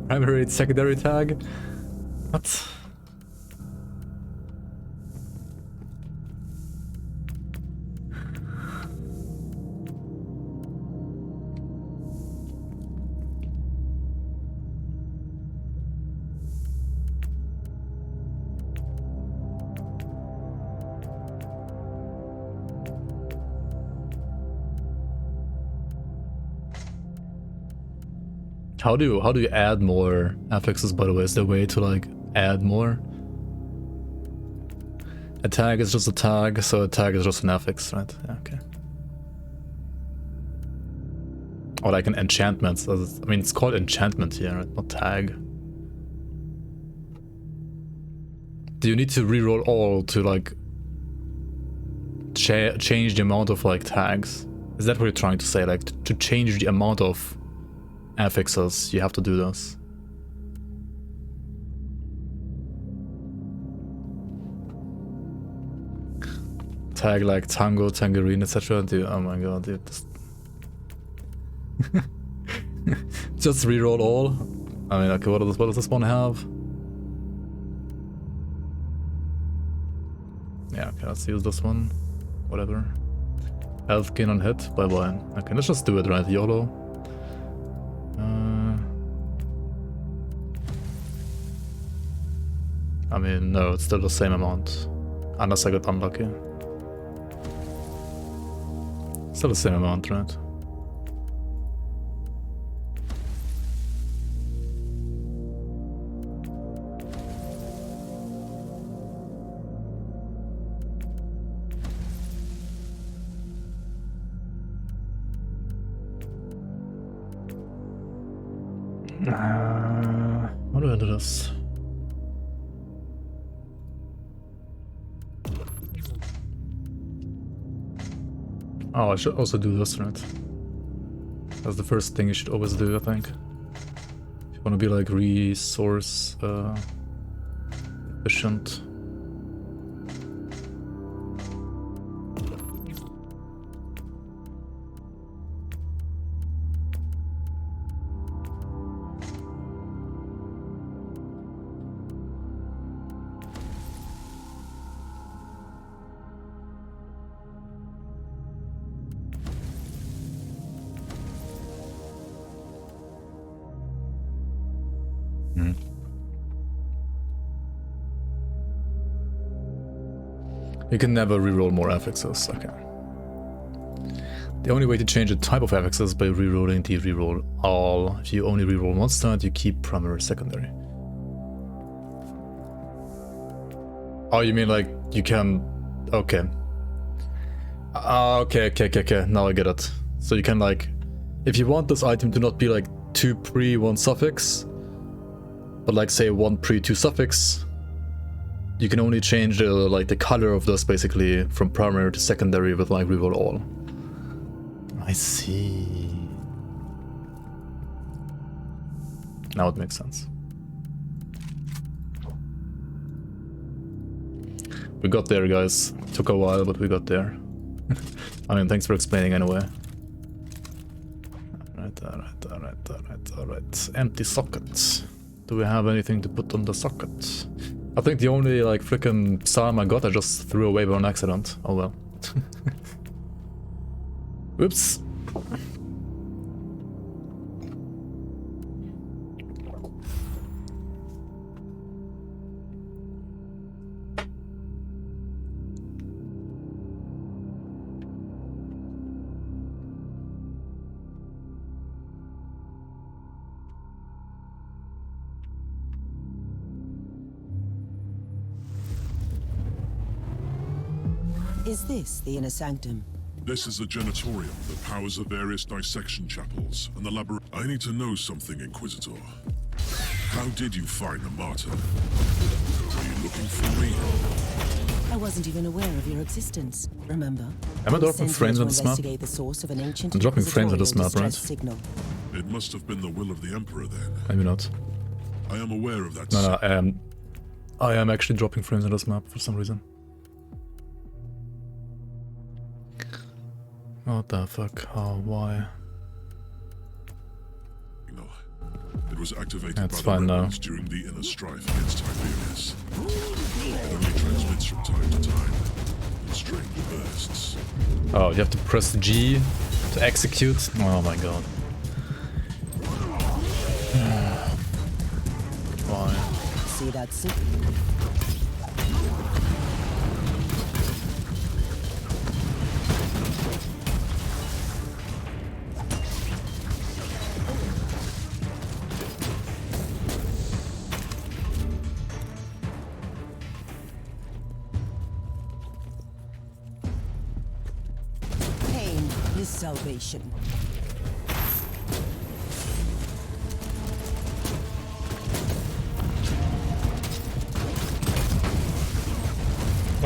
Primary, secondary tag? What? How do you add more affixes, by the way? Is there a way to like add more? A tag is just a tag, so a tag is just an affix, right? Yeah, okay. Or like an enchantment. I mean, it's called enchantment here, right? Not tag. Do you need to reroll all to like change the amount of like tags? Is that what you're trying to say? Like to change the amount of affixes, you have to do this. Tag like tango, tangerine, etc. Dude, oh my god, dude. Just reroll all. I mean, okay, what does this one have? Yeah, okay, let's use this one. Whatever. Health gain on hit, bye bye. Okay, let's just do it, right? YOLO. I mean, no, it's still the same amount. Unless I got unlucky. Still the same amount, right? How do I do this? Oh, I should also do this, right? That's the first thing you should always do, I think. If you want to be like resource efficient. You can never reroll more affixes, okay. The only way to change the type of affixes is by rerolling the reroll all. If you only reroll one stat, you keep primary, secondary. Oh, you mean like you can... Okay. Okay, now I get it. So you can like... If you want this item to not be like 2 pre, 1 suffix, but like say 1 pre, 2 suffix, you can only change the color of this basically from primary to secondary with like reroll all. I see. Now it makes sense. We got there, guys. Took a while, but we got there. I mean, thanks for explaining anyway. Alright. Empty socket. Do we have anything to put on the socket? I think the only like frickin' psalm I got I just threw away by an accident. Oh well. Whoops. Is this the inner sanctum? This is the janitorium that powers the various dissection chapels and the laboratory. I need to know something, Inquisitor. How did you find the Martyr? Are you looking for me? I wasn't even aware of your existence, remember? Am I dropping frames on this map? The source of an ancient I'm dropping frames on this map, right? signal. It must have been the will of the Emperor then. Maybe not. I am aware of that. No, I am actually dropping frames on this map for some reason. What the fuck? How? Why? No. It was activated That's by fine the now. rebels during the inner strife against Tiberius. It only transmits from time to time in strange bursts. Oh, you have to press G to execute? Oh my god. Why? See that suit? Pain is salvation.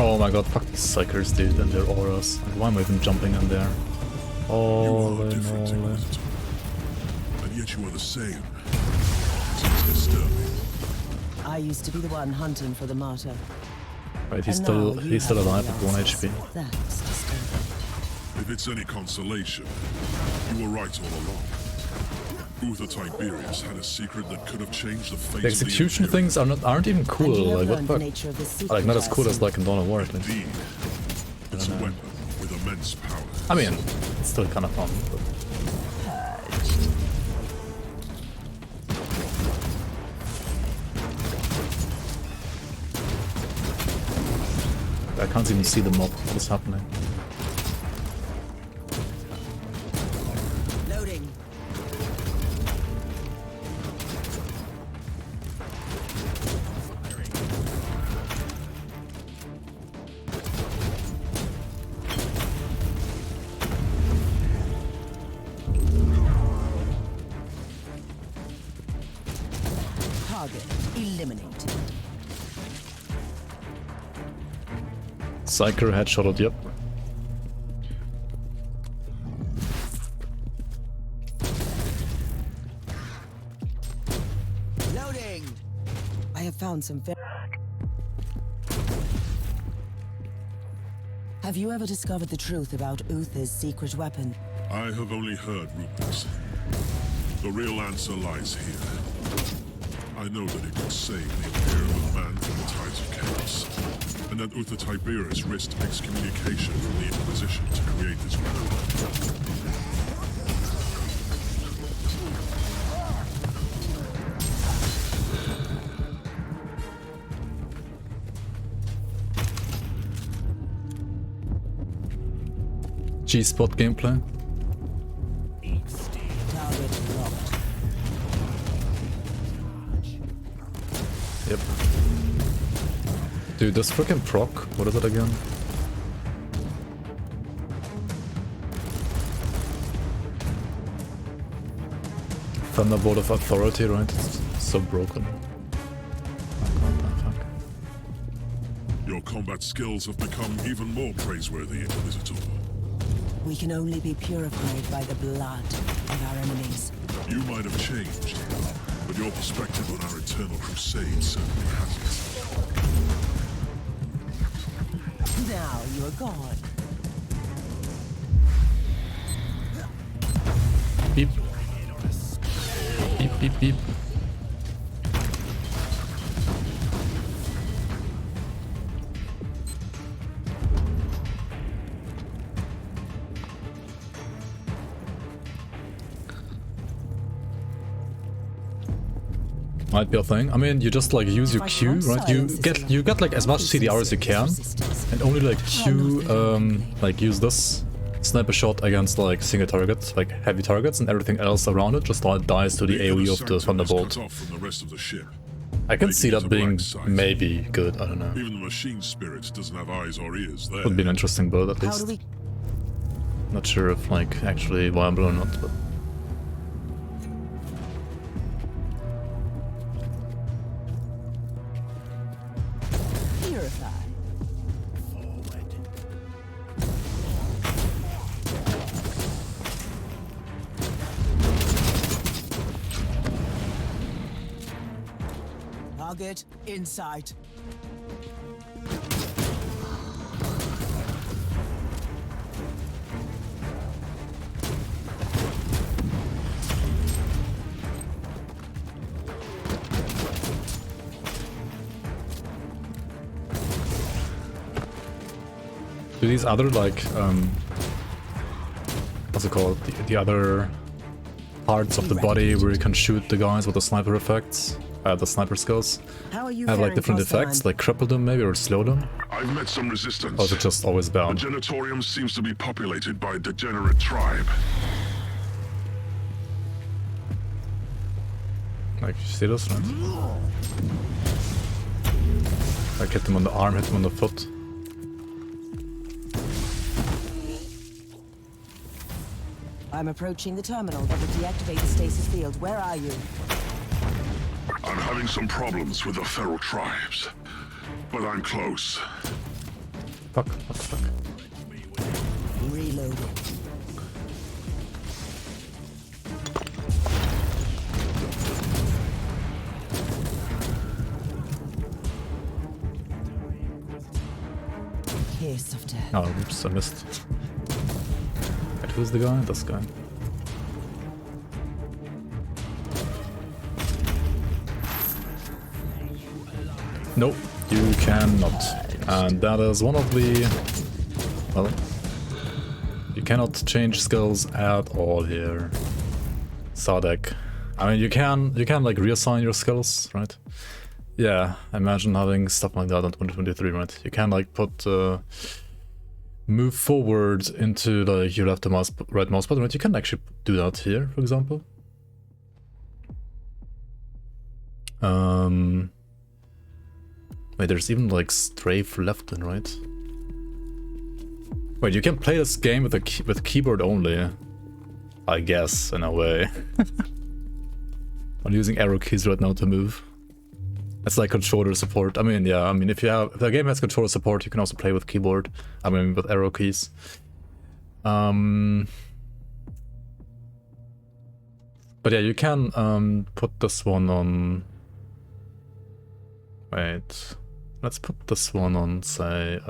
Oh my god, fuck these Psykers, dude, and their auras. Like, why am I even jumping in there? Holy moly. And yet you are the same. It's disturbing. I used to be the one hunting for the Martyr. Right, he's And still now you alive have at 1 answers. HP. That's disturbing. If it's any consolation, you were right all along. Uther Tiberius had a secret that could have changed the fate The execution of the things aren't even cool. Like what the nature of the fuck? Like not as cool as like in Dawn of War at least. Indeed. It's a weapon with immense power. I mean, it's still kind of fun. But I can't even see the mob. What is happening? Loading. Target eliminated. Psyker headshotted, yep. Loading. I have found some. Have you ever discovered the truth about Uther's secret weapon? I have only heard rumors. The real answer lies here. I know that it could save the Imperial man from the tides of chaos, and that Uther Tiberius risked excommunication from the Inquisition to create this weapon. G-spot gameplay. Target locked. Yep. Dude, this freaking proc, what is it again? Thunderbolt of Authority, right? It's so broken. Your combat skills have become even more praiseworthy, Inquisitor. We can only be purified by the blood of our enemies. You might have changed, but your perspective on our eternal crusade certainly hasn't. Now you are gone. Beep. Beep, beep, beep. Might be a thing. I mean, you just like use your Q, right? You get like as much CDR as you can, and only like Q, like use this sniper shot against like single targets, like heavy targets, and everything else around it just dies to the AoE of the Thunderbolt. I can see that being maybe good. I don't know. Even the machine spirit doesn't have eyes or ears there. Would be an interesting build at least. Not sure if like actually viable or not, but. Target in sight. Do these other, like, what's it called? The other parts of the body where you can shoot the guys with the sniper effects, the sniper skills, have like different effects, like cripple them maybe, or slow them? I've met some resistance. Or is it just always bound? The Genitorium seems to be populated by a degenerate tribe. Like, you see this, right? Like, hit them on the arm, hit them on the foot. I'm approaching the terminal that will deactivate the stasis field. Where are you? I'm having some problems with the feral tribes, but I'm close. Fuck, what the fuck? Reloading. Kiss of death. Oh, oops, I missed. Wait, who's the guy? This guy. Nope, you cannot. And that is one of the... Well... You cannot change skills at all here. Sadek. I mean, you can like reassign your skills, right? Yeah, imagine having stuff like that in 2023, right? You can like put... move forward into like your left mouse, right mouse button, right? You can actually do that here, for example. Wait, there's even like strafe left and right. Wait, you can play this game with with keyboard only, I guess, in a way. I'm using arrow keys right now to move. It's like controller support. I mean, yeah, I mean, if the game has controller support, you can also play with keyboard. I mean, with arrow keys. But yeah, you can put this one on... Wait, let's put this one on, say,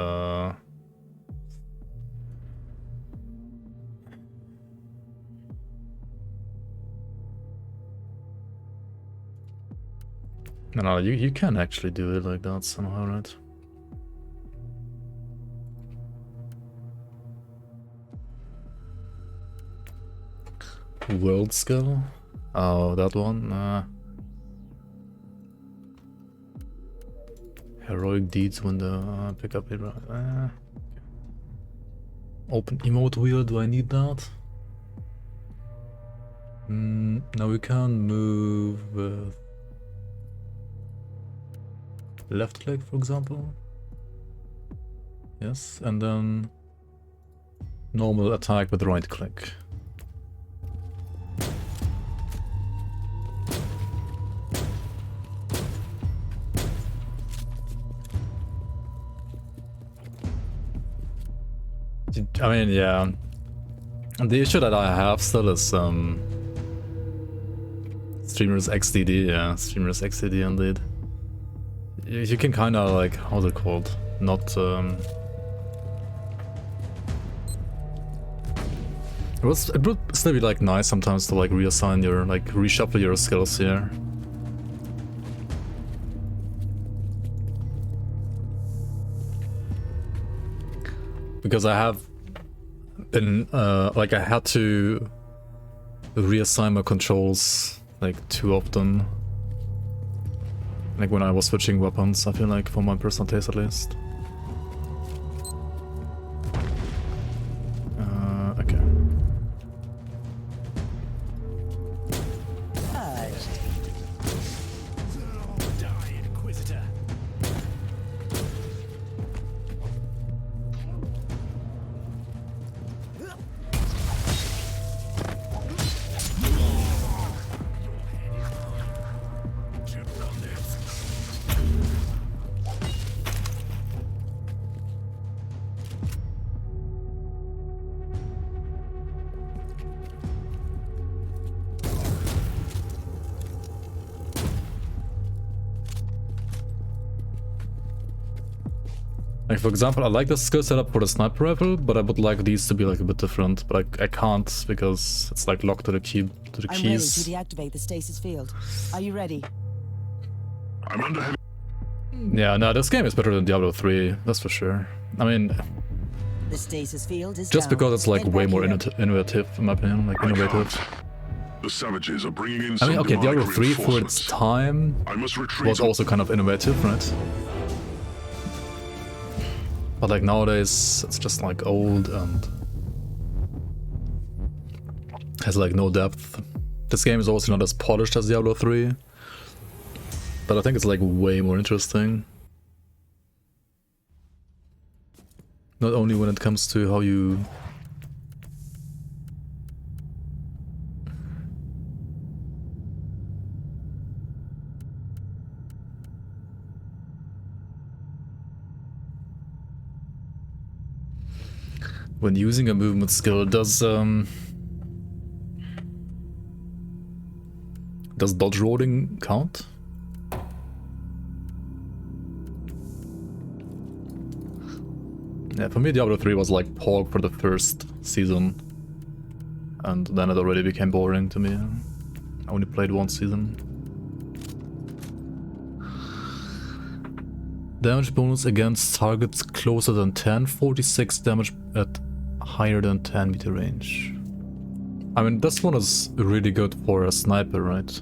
No, you can actually do it like that somehow, right? World skill? Oh, that one? Heroic deeds when the pick up it. Open emote wheel, do I need that? Now we can move with left click, for example. Yes, and then normal attack with right click. I mean, yeah. The issue that I have still is Streamers XDD, yeah, Streamers XDD indeed. You can kind of like, how's it called? Not it would still be like nice sometimes to like reassign your, like reshuffle your skills here. Because I have been like I had to reassign my controls like too often. Like when I was switching weapons, I feel like, for my personal taste at least. Okay. Die, Inquisitor. Like, for example, I like the skill setup for the sniper rifle, but I would like these to be like a bit different. But I can't because it's like locked to the key to the I'm ready to keys. deactivate the stasis field. Are you ready? I'm under heavy. Yeah, no, this game is better than Diablo 3, that's for sure. I mean, The stasis field is just down. because it's like Head way back more here. innovative, in my opinion, like innovative. The savages are bringing in I some mean, okay, Diablo demonic 3 for its time I must retreat. was also kind of innovative, right? But like nowadays, it's just like old and has like no depth. This game is also not as polished as Diablo 3, but I think it's like way more interesting. Not only when it comes to how you when using a movement skill, does dodge rolling count? Yeah, for me Diablo 3 was like Pog for the first season, and then it already became boring to me. I only played one season. Damage bonus against targets closer than 10, 46 damage at higher than 10 meter range. I mean, this one is really good for a sniper, right?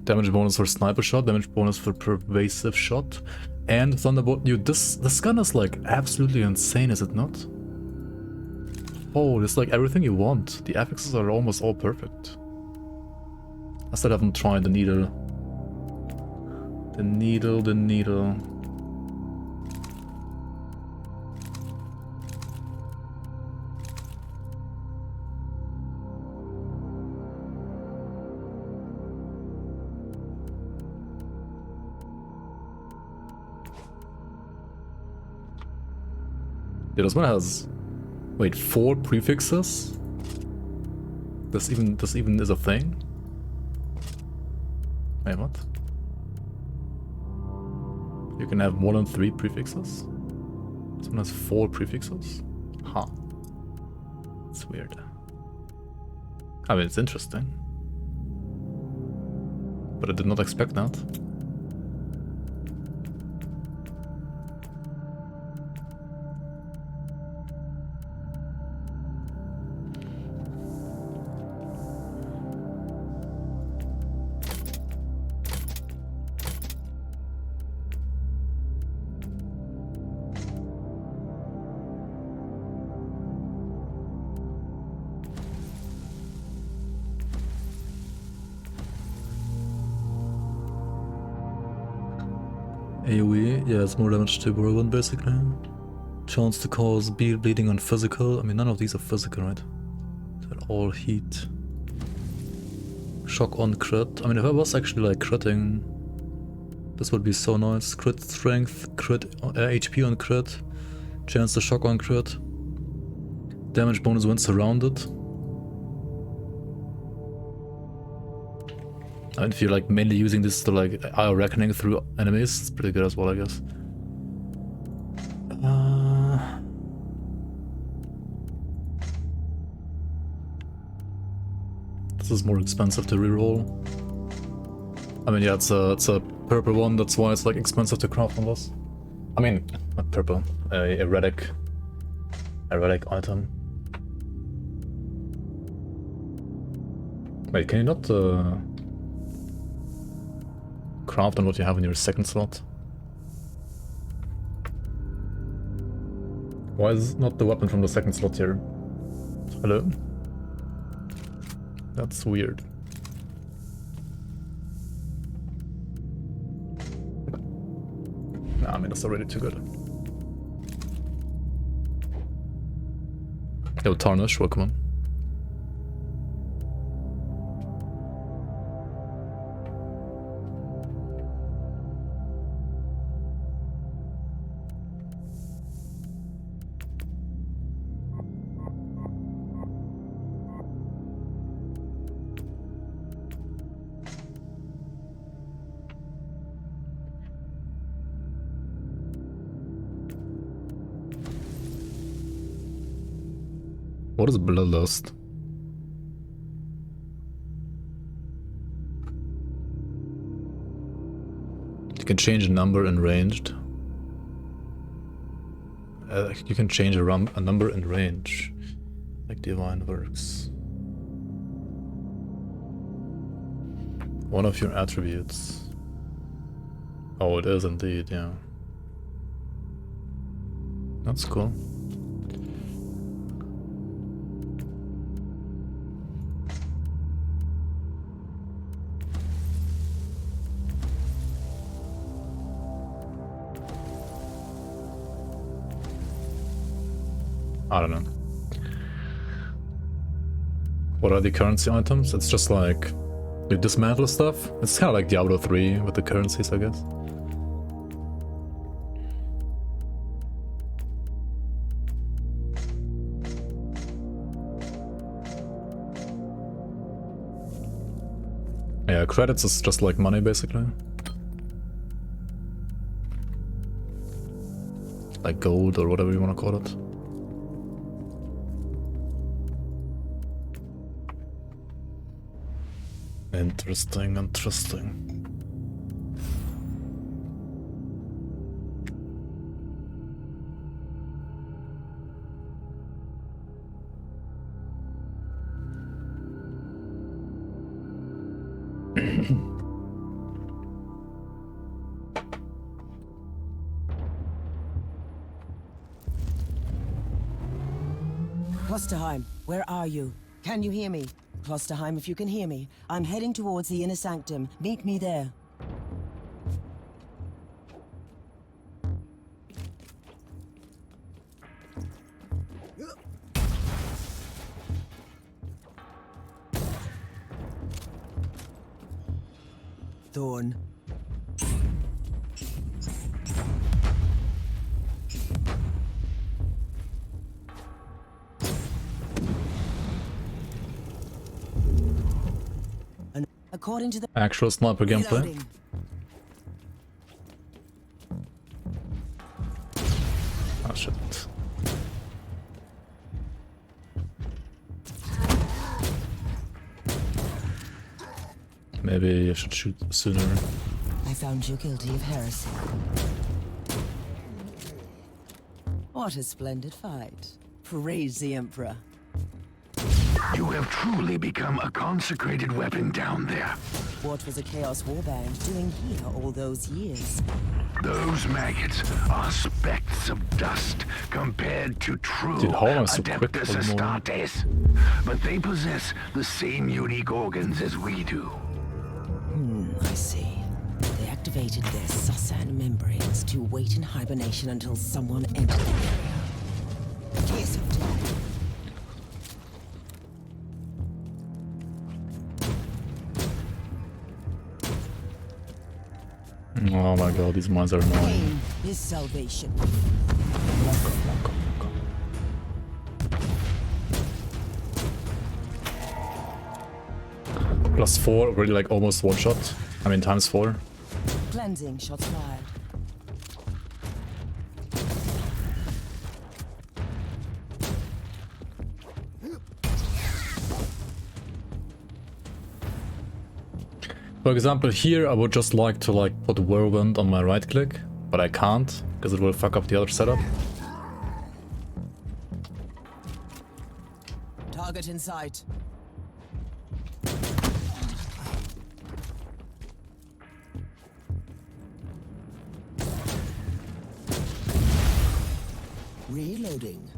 Damage bonus for sniper shot, damage bonus for pervasive shot, and thunderbolt. Dude, this gun is like absolutely insane, is it not? Oh, it's like everything you want. The affixes are almost all perfect. I still haven't tried the needle. The needle. Yeah, this one has, wait, 4 prefixes? This even is a thing? Wait, what? You can have more than 3 prefixes? This one has 4 prefixes? Huh. It's weird. I mean, it's interesting. But I did not expect that. AoE, yeah, it's more damage to Whirlwind basically. Chance to cause bleeding on physical. I mean, none of these are physical, right? They're all heat. Shock on crit. I mean, if I was actually like critting, this would be so nice. Crit strength, crit HP on crit, chance to shock on crit. Damage bonus when surrounded. And if you're like mainly using this to like IR reckoning through enemies, it's pretty good as well, I guess. This is more expensive to reroll. I mean, yeah, it's a purple one, that's why it's like expensive to craft on this. I mean, not purple, a relic item. Wait, can you not craft on what you have in your second slot? Why is not the weapon from the second slot here? Hello? That's weird. Nah, I mean, that's already too good. Yo, Tarnish, welcome on. What is Bloodlust? You can change a number in ranged. You can change a number in range. Like Divine Works. One of your attributes. Oh, it is indeed, yeah. That's cool. I don't know. What are the currency items? It's just like you dismantle stuff. It's kind of like Diablo 3 with the currencies, I guess. Yeah, credits is just like money, basically. Like gold or whatever you want to call it. Interesting, interesting. Klosterheim, where are you? Can you hear me? Klosterheim, if you can hear me, I'm heading towards the inner sanctum. Meet me there. Thorn. According to the actual sniper gameplay. Reloading. Oh shit. Maybe I should shoot sooner. I found you guilty of heresy. What a splendid fight. Praise the Emperor. You have truly become a consecrated weapon down there. What was a Chaos Warband doing here all those years? Those maggots are specks of dust compared to true Dude, how am I so quick Adeptus for the moment? Astartes. But they possess the same unique organs as we do. I see. They activated their Susan membranes to wait in hibernation until someone entered the area. Yes, Oh my god, these mines are annoying. pain is salvation. +4, already like almost one shot. I mean times 4. Cleansing shots fired. For example, here I would just like to put Whirlwind on my right click, but I can't because it will fuck up the other setup. Target in sight. Reloading.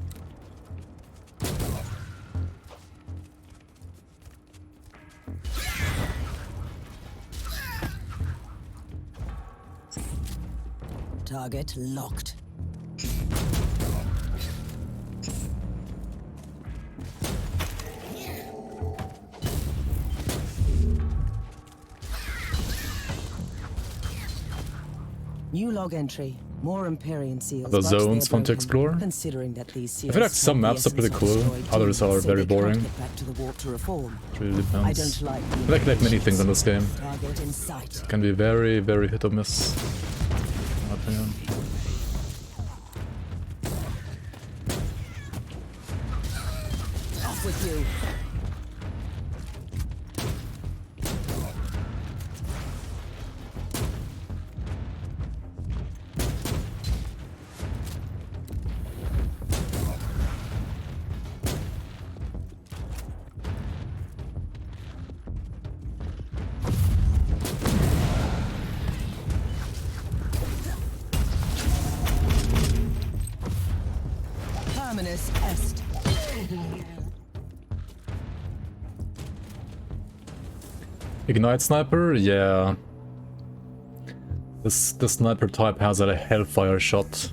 Target locked. New log entry. More Empyrean seals. The zones fun to explore. Considering that these I seals feel like some maps are pretty cool, others are very boring. It really depends. I don't like like many things in this game. Target in sight. Can be very, very hit or miss. In my opinion. off with you. Terminus est. Ignite sniper, yeah. This sniper type has a hellfire shot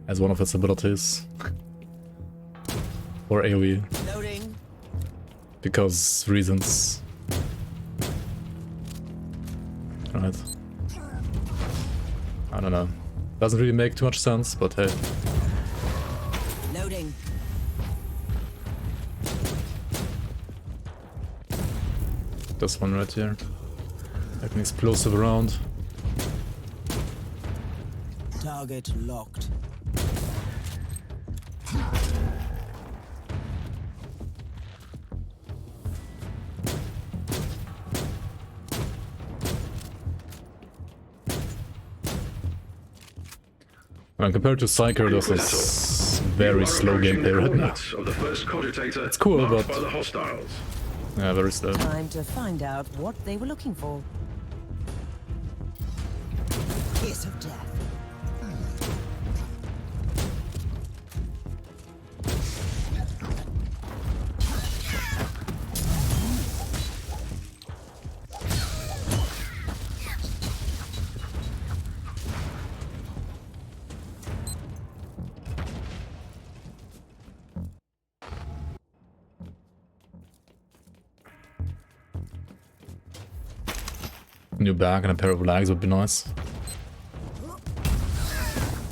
as one of its abilities. Or AoE. Loading. Because reasons. Right. I don't know. Doesn't really make too much sense, but hey. Loading. This one right here. Like an explosive round. Target locked. And compared to Psyker, this is very slow gameplay right now. It's cool, but yeah, very slow. Time to find out what they were looking for. Kiss of death. New bag and a pair of legs would be nice.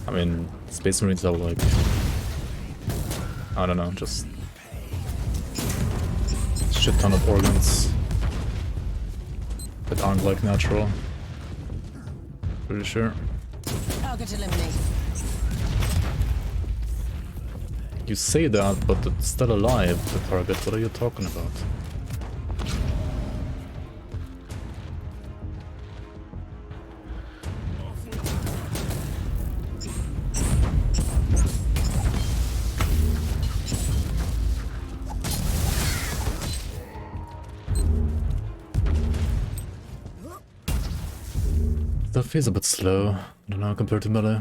I mean, Space Marines have like, I don't know, just shit ton of organs that aren't like natural. Pretty sure. Target eliminated. You say that, but it's still alive, the target. What are you talking about? That feels a bit slow, I don't know, compared to melee.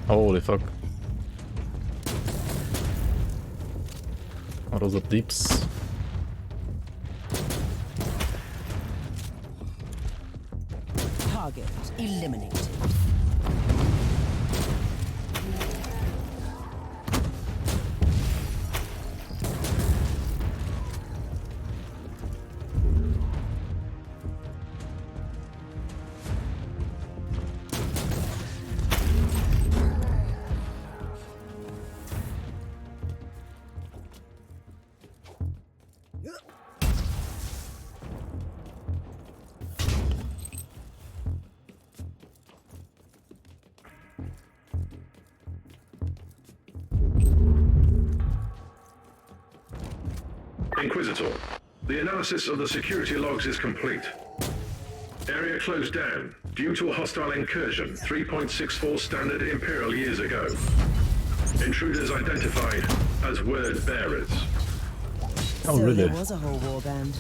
Holy fuck. Oh, those are deeps. Target eliminated. Inquisitor, the analysis of the security logs is complete. Area closed down due to a hostile incursion 3.64 standard Imperial years ago. Intruders identified as word bearers. Oh, so really? There was a whole warband.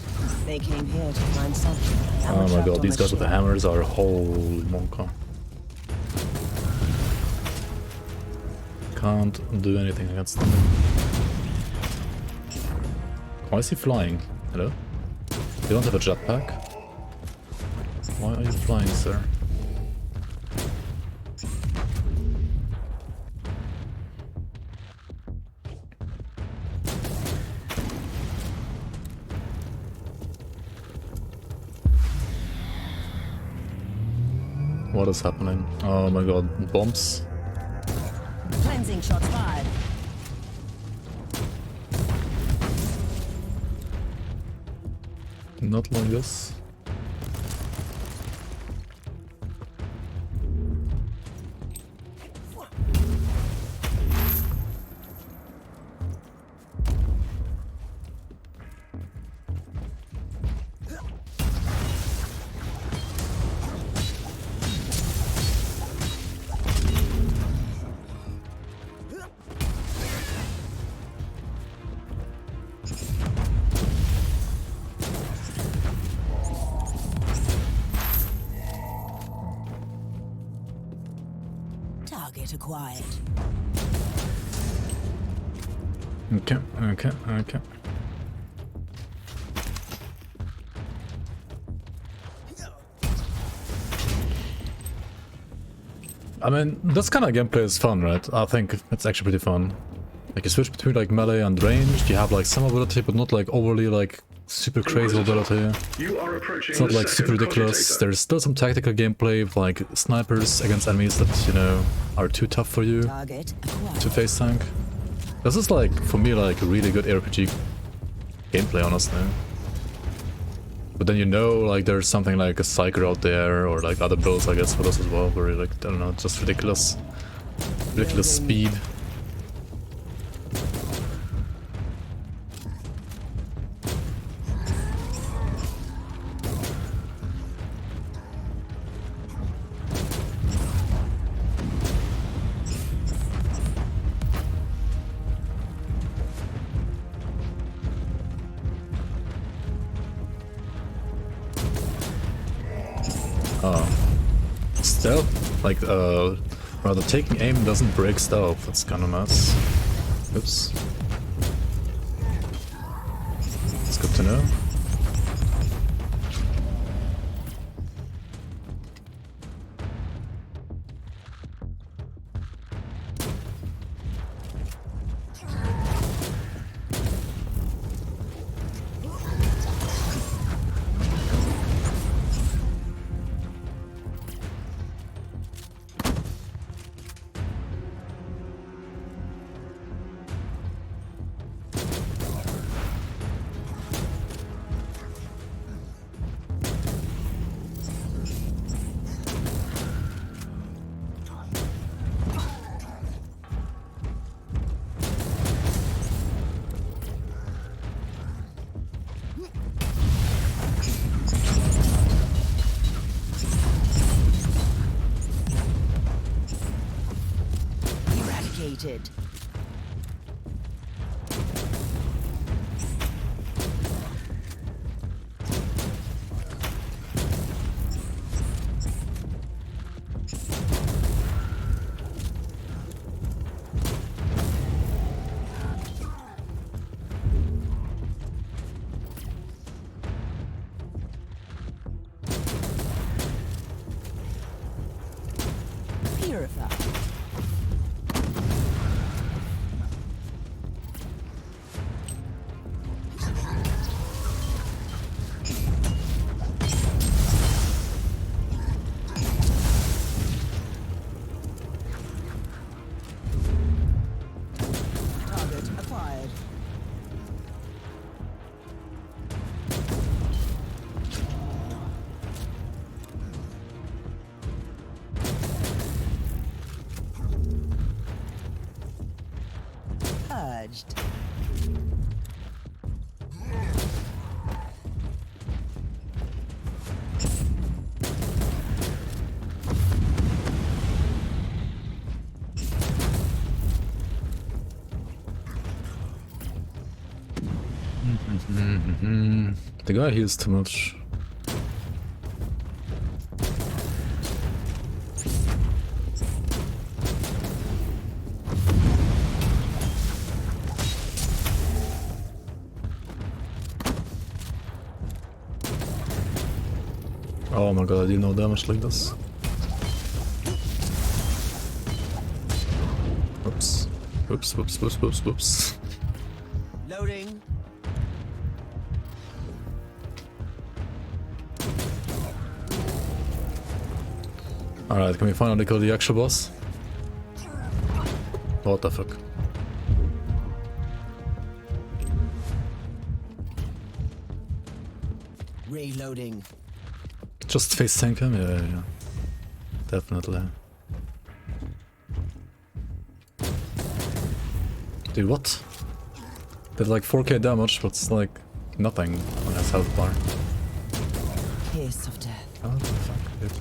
They came here to find something. Oh my god, these guys with the hammers are whole monka. Can't do anything against them. Why is he flying? Hello? You don't have a jetpack? Why are you flying, sir? What is happening? Oh my god, bombs. Cleansing shots fired. Not like this. Target acquired. Okay, okay, okay. I mean, this kind of gameplay is fun, right? I think it's actually pretty fun. Like, you switch between like melee and ranged, you have like some ability, but not like overly like super crazy ability. It's not like super ridiculous. There's still some tactical gameplay with like snipers against enemies that, you know, are too tough for you to face tank. This is like, for me, like really good RPG gameplay, honestly. But then, you know, like there's something like a Psyker out there, or like other builds, I guess, for this as well, where like, I don't know, just ridiculous speed. Stealth, like, rather taking aim doesn't break stealth, that's kinda nuts. Oops. It's good to know. Eradicated. Purify. Target acquired. Purged. The guy heals too much. Oh my god, I did no damage like this. Whoops. Whoops, whoops, whoops, whoops, whoops. Loading. Alright, can we finally kill the actual boss? What the fuck? Reloading. Just face tank him? Yeah. Definitely. Dude, what? Did like 4k damage, but it's like nothing on his health bar. Kiss of death. Oh, what the fuck, dude.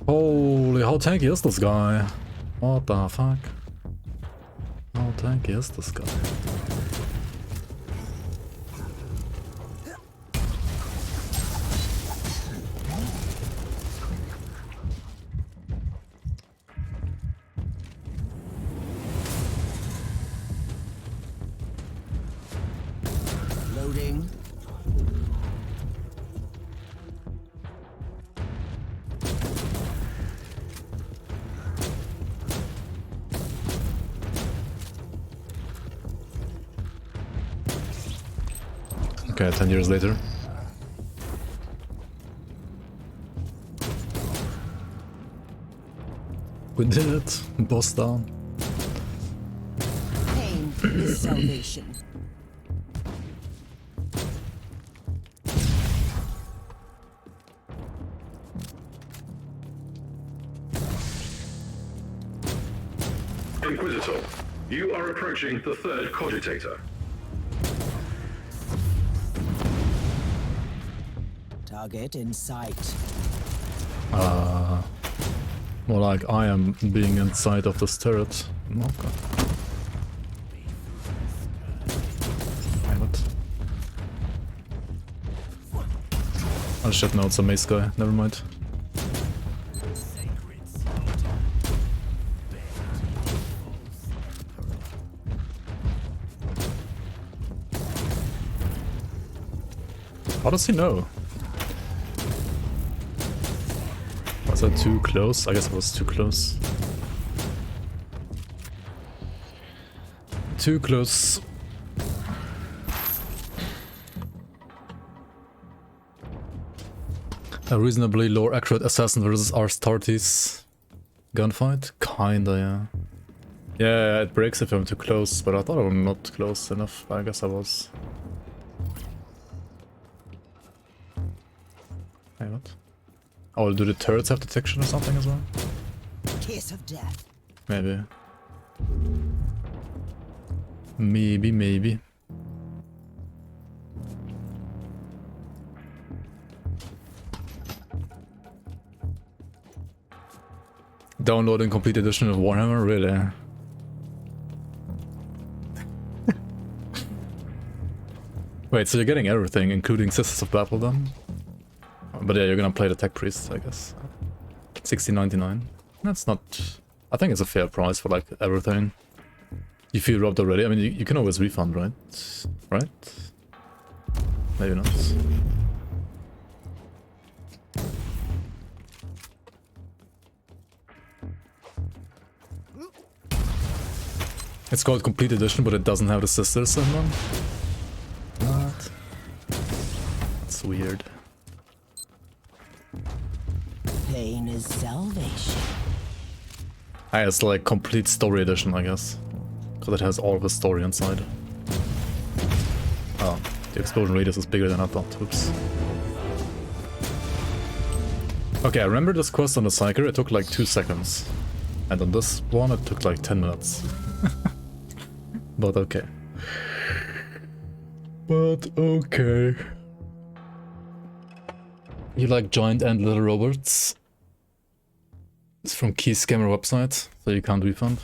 Holy, how tanky is this guy? What the fuck? How tanky is this guy? Loading. Okay, 10 years later. We did it! Boss down. Pain is salvation. Inquisitor, you are approaching the third cogitator. Target in sight. More like I am being inside of this turret. Okay. Wait, what? Oh shit, no, it's a mace guy. Never mind. How does he know? Was that too close? I guess it was too close. Too close. A reasonably low accurate assassin versus Astartes gunfight? Kinda, yeah. Yeah, it breaks if I'm too close, but I thought I was not close enough. I guess I was. Hey, what? Oh, do the turrets have detection or something as well? Kiss of death. Maybe. Maybe. Downloading complete edition of Warhammer, really? Wait, so you're getting everything, including Sisters of Battle then? But yeah, you're gonna play the Tech Priest, I guess. 16.99. That's not... I think it's a fair price for like everything. You feel robbed already? I mean, you can always refund, right? Right? Maybe not. It's called Complete Edition, but it doesn't have the Sisters in them. What? That's weird. Pain is salvation. It's like Complete Story Edition, I guess. Because it has all of the story inside. Oh, the explosion radius is bigger than I thought. Oops. Okay, I remember this quest on the Psyker, it took like 2 seconds. And on this one, it took like 10 minutes. But okay. You like giant and little robots? It's from Key Scammer website, so you can't refund.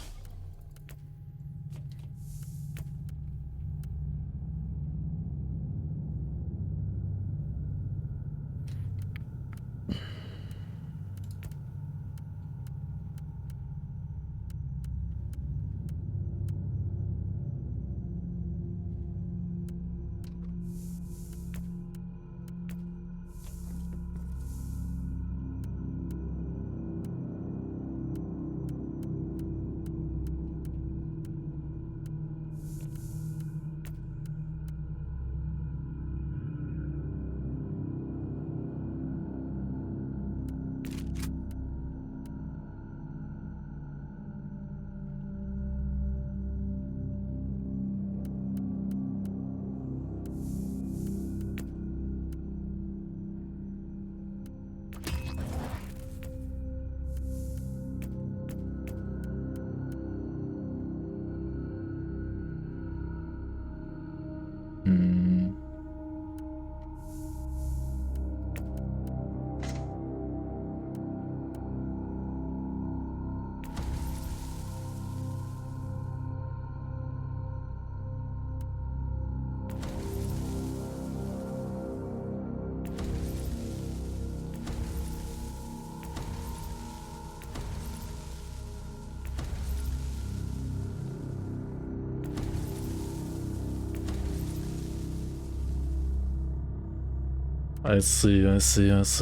I see. It's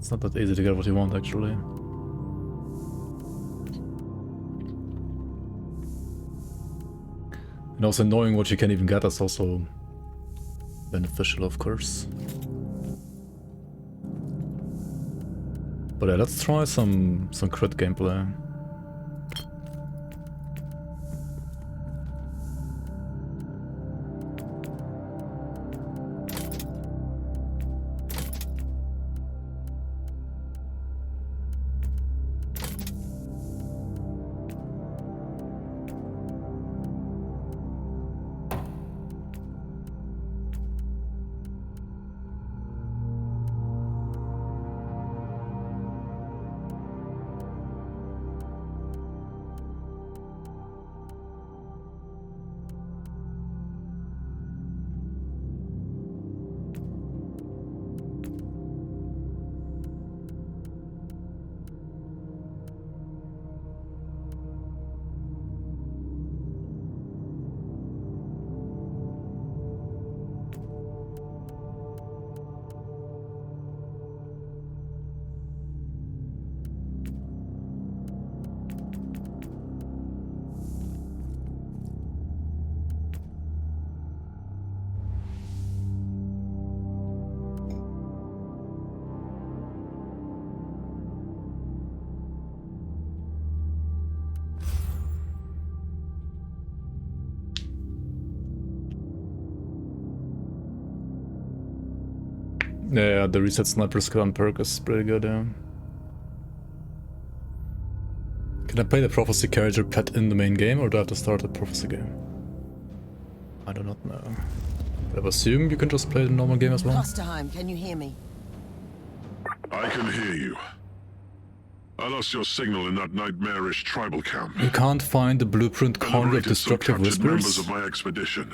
not that easy to get what you want, actually. And also knowing what you can even get is also beneficial, of course. But yeah, let's try some crit gameplay. Yeah, the reset sniper skill perk is pretty good, yeah. Can I play the prophecy character pet in the main game, or do I have to start the prophecy game? I do not know. But I assume you can just play the normal game as well. Klosterheim, can you hear me? I can hear you. I lost your signal in that nightmarish tribal camp. You can't find the blueprint corner of destructive whispers? Members of my expedition.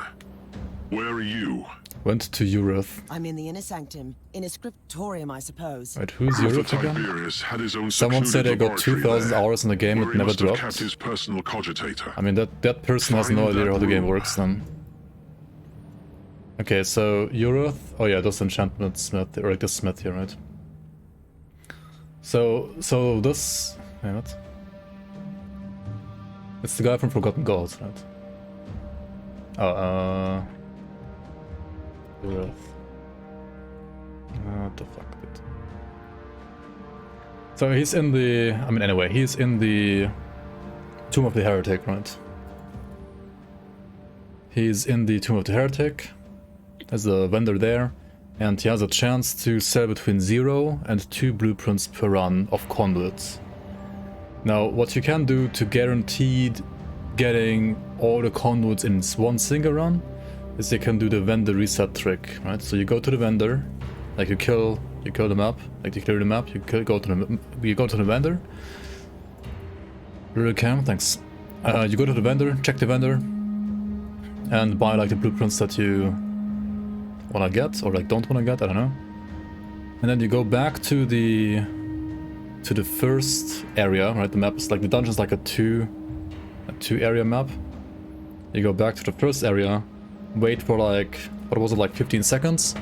Where are you? Went to Urath. I'm in the inner sanctum, in a scriptorium, I suppose. Right, who's Urath again? Someone said I got 2,000 hours in the game, it never dropped. His personal cogitator. I mean, that person has no idea how the game works then. Okay, so Urath. Oh yeah, that's enchantment smith, or like this smith here, right? So this. Wait, what? It's the guy from Forgotten Gods, right? Oh, Urath. What the fuck, dude. So he's in the... I mean, anyway, he's in the Tomb of the Heretic, right? He's in the Tomb of the Heretic. There's a vendor there. And he has a chance to sell between 0 and 2 blueprints per run of conduits. Now, what you can do to guaranteed getting all the conduits in one single run is you can do the vendor reset trick, right? So you go to the vendor, like you kill the map, like you clear the map, you go to the vendor. Real cam, thanks. You go to the vendor, check the vendor, and buy like the blueprints that you wanna get or like don't wanna get, I don't know. And then you go back to the first area, right? The map is like the dungeon's like a two area map. You go back to the first area, wait for like, what was it, like 15 seconds?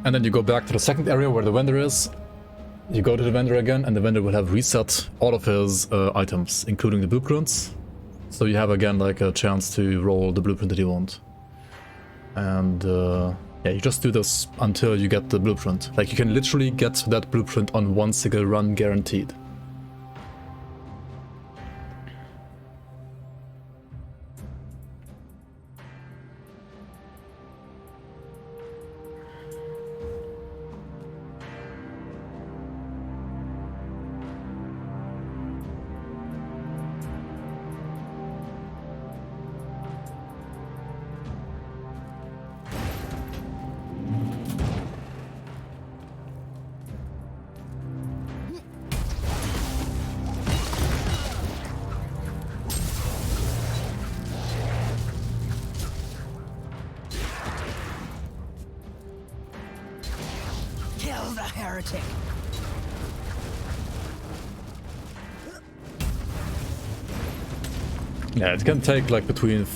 And then you go back to the second area where the vendor is. You go to the vendor again, and the vendor will have reset all of his items, including the blueprints. So you have again like a chance to roll the blueprint that you want. And yeah, you just do this until you get the blueprint. Like you can literally get that blueprint on one single run guaranteed. heretic. Yeah, it can take like between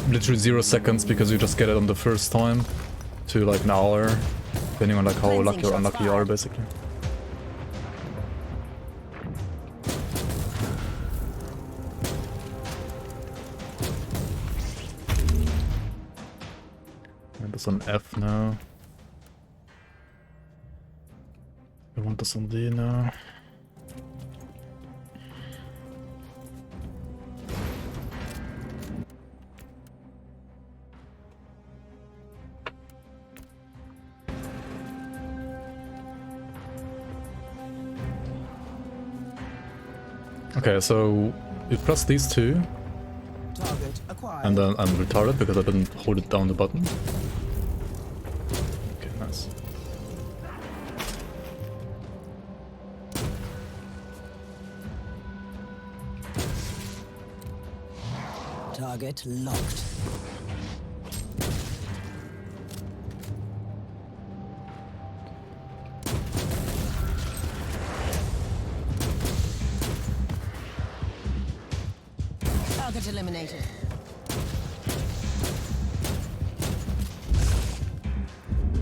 literally 0 seconds because you just get it on the first time to like an hour, depending on like how lucky or unlucky you are, basically. And this on F now. I want this on D now. Okay, so you press these two, and then I'm retarded because I didn't hold it down the button. Okay, nice. Target locked. Target eliminated.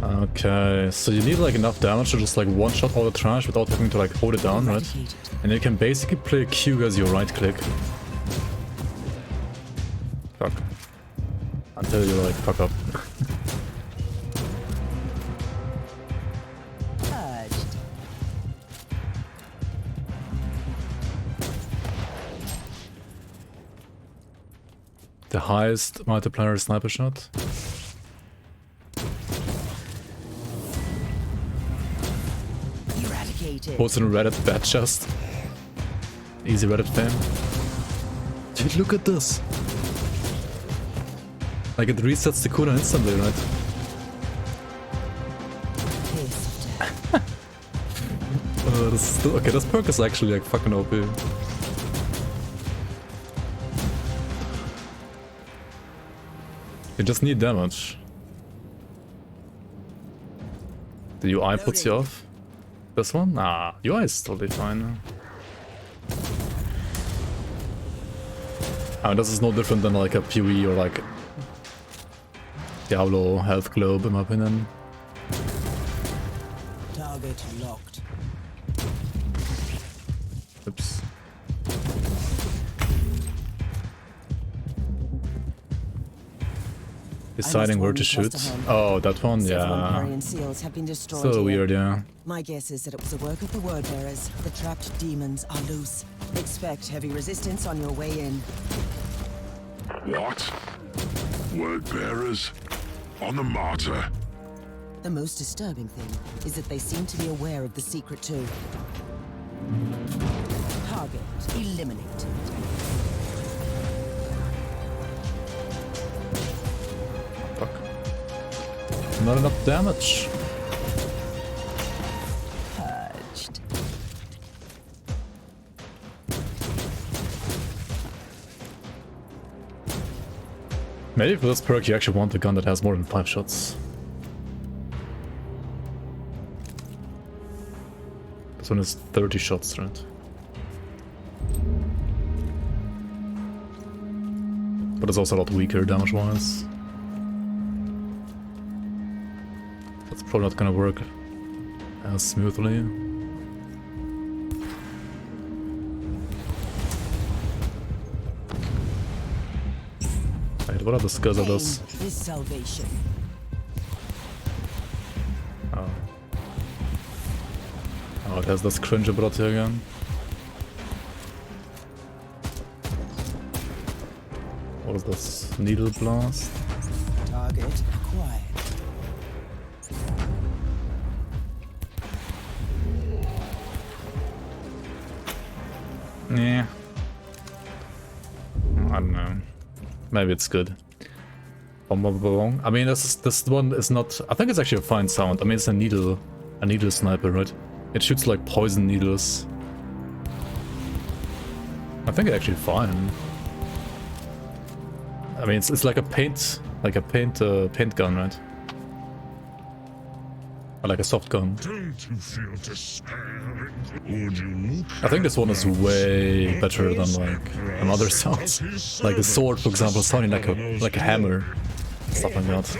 Okay, so you need like enough damage to just like one-shot all the trash without having to like hold it down, right? And you can basically play Q as your right click. Fuck. Until you like fuck up. The highest multiplayer sniper shot. Eradicated. Posted in Reddit bad chest. Easy Reddit fame. Dude, look at this. Like it resets the cooldown instantly, right? This is still, okay, this perk is actually like fucking OP. You just need damage. The UI puts you off. This one? Nah, UI is totally fine. I mean, this is no different than like a PoE or like Diablo health globe, in my opinion. Target locked. Oops. Deciding where to shoot. Oh, that one, yeah. So weird, yeah. My guess is that it was a work of the word bearers. The trapped demons are loose. Expect heavy resistance on your way in. What? Word bearers? On the Martyr? The most disturbing thing is that they seem to be aware of the secret too. Target eliminated. Fuck. Not enough damage. Purged. Maybe for this perk you actually want the gun that has more than 5 shots. This one is 30 shots, right? But it's also a lot weaker damage-wise. That's probably not gonna work as smoothly. Wait, what are the skills of this? Is salvation. Oh. Oh, it has this cringe about here again. What is this? Needle blast? Target acquired. Yeah. I don't know. Maybe it's good. I mean, this one is not. I think it's actually a fine sound. I mean, it's a needle sniper, right? It shoots like poison needles. I think it's actually fine. I mean, it's like a paint gun, right? Or like a soft gun. Don't you feel despair? Would you? I think this one is way better than like another sounds. Like the sword, for example, sounding like a hammer, stuff like that.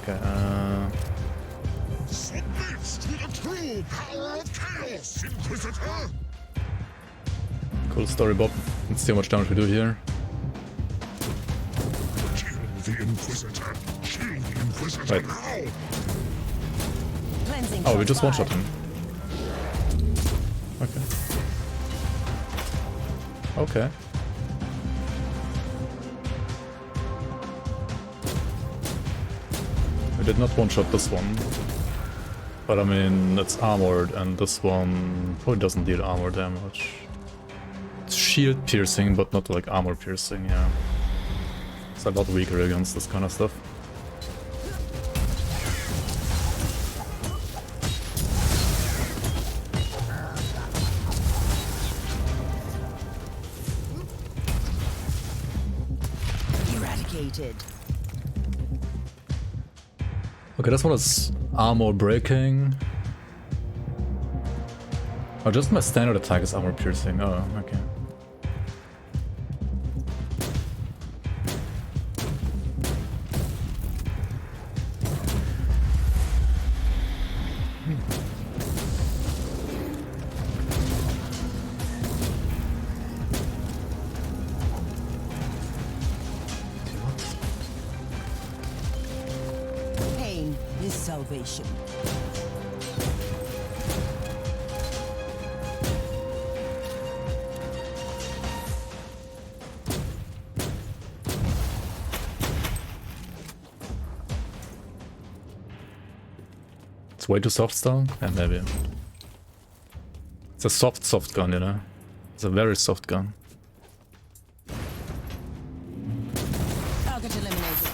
Okay. Submit to the true power of chaos, Inquisitor. Cool story, Bob. Let's see how much damage we do here. Kill the Inquisitor. Kill the Inquisitor Right. now. Oh, we just one-shot him. Okay. Okay. We did not one-shot this one. But I mean, it's armored, and this one probably doesn't deal armor damage. It's shield piercing, but not like armor piercing, yeah. It's a lot weaker against this kind of stuff. Eradicated. Okay, this one is armor breaking. Oh, just my standard attack is armor piercing. Oh, okay. Pain is salvation. It's way too soft still? Yeah, maybe. It's a soft gun, you know? It's a very soft gun. Target eliminated.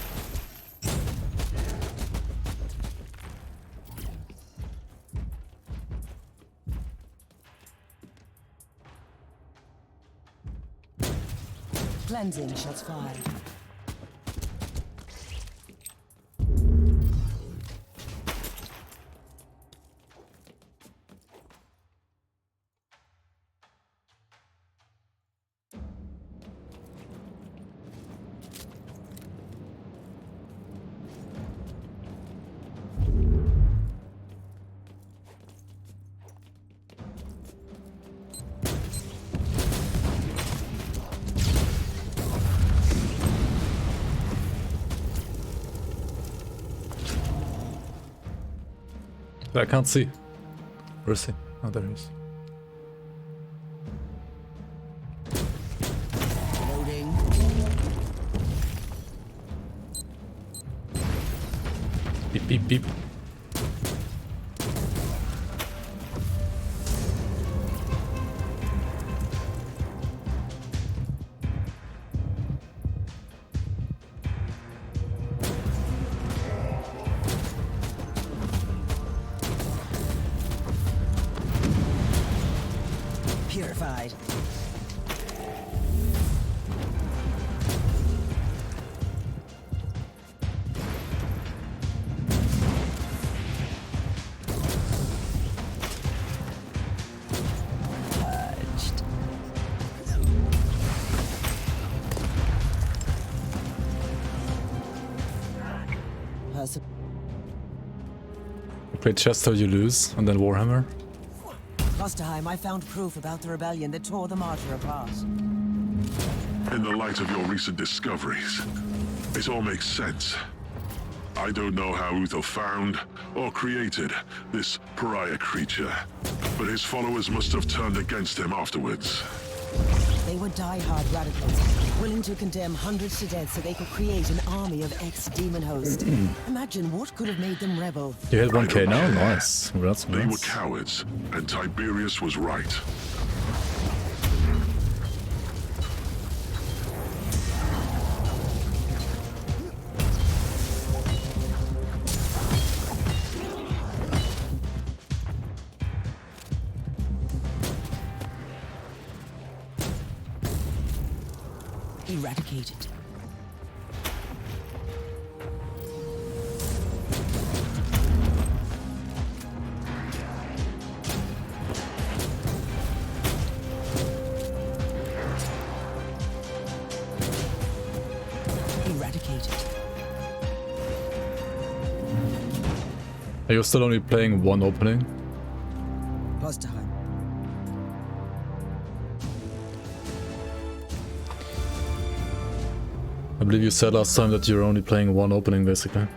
Cleansing shots fired. I can't see. Where is he? Oh, there he is. Loading. Beep, beep, beep. Purified. Purged. You play chess till you lose, and then Warhammer. Klosterheim, I found proof about the rebellion that tore the Martyr apart. In the light of your recent discoveries, it all makes sense. I don't know how Uther found or created this pariah creature, but his followers must have turned against him afterwards. They were die-hard radicals, willing to condemn hundreds to death so they could create an army of ex-demon hosts. Imagine what could have made them rebel. You hit 1k now? Nice. Congrats, They were congrats. cowards, and Tiberius was right. Eradicated. eradicated. Are you still only playing one opening? Klosterheim. I believe you said last time that you're only playing one opening, basically.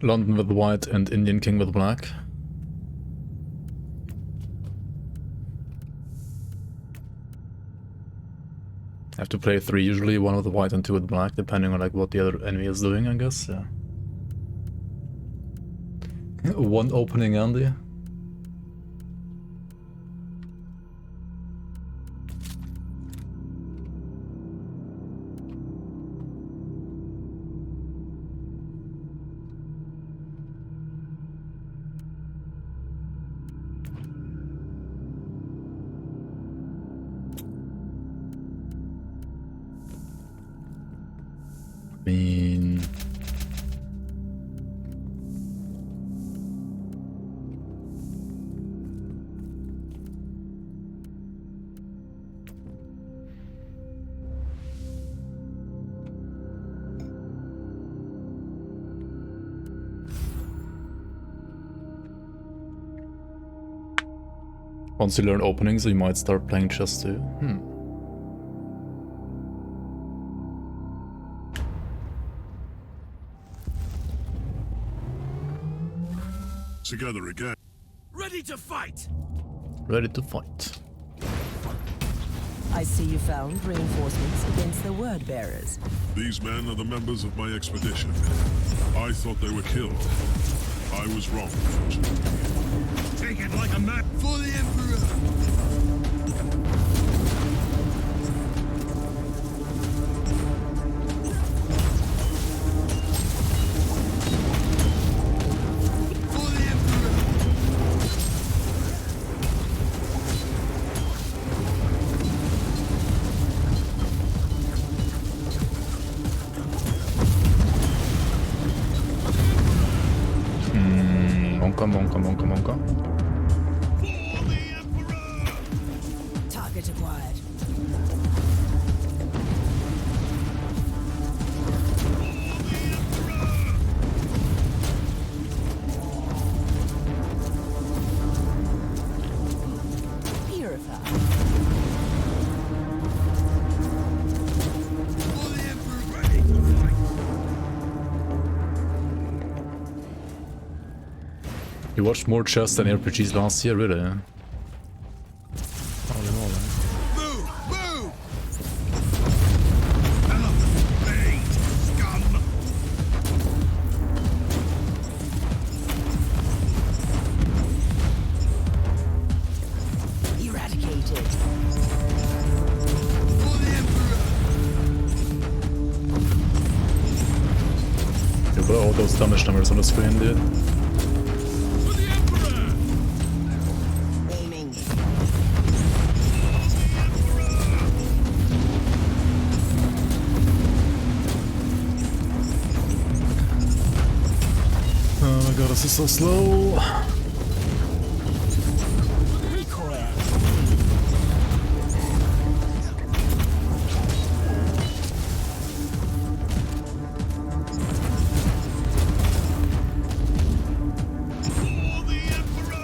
London with white and Indian King with black. I have to play 3 usually, 1 with white and 2 with black, depending on like what the other enemy is doing, I guess, yeah. One opening Andy. Once you learn openings, you might start playing chess too. Together again. Ready to fight! Ready to fight. I see you found reinforcements against the word bearers. These men are the members of my expedition. I thought they were killed. I was wrong. Take it like a man for the Emperor! Monka. Target acquired. You watched more chess than RPGs last year, really? All in all, Move! Move! Elevate! Scum! Eradicated. For the Emperor! You put all those damage numbers on the screen, dude. This is so slow. Recoil. For the Emperor!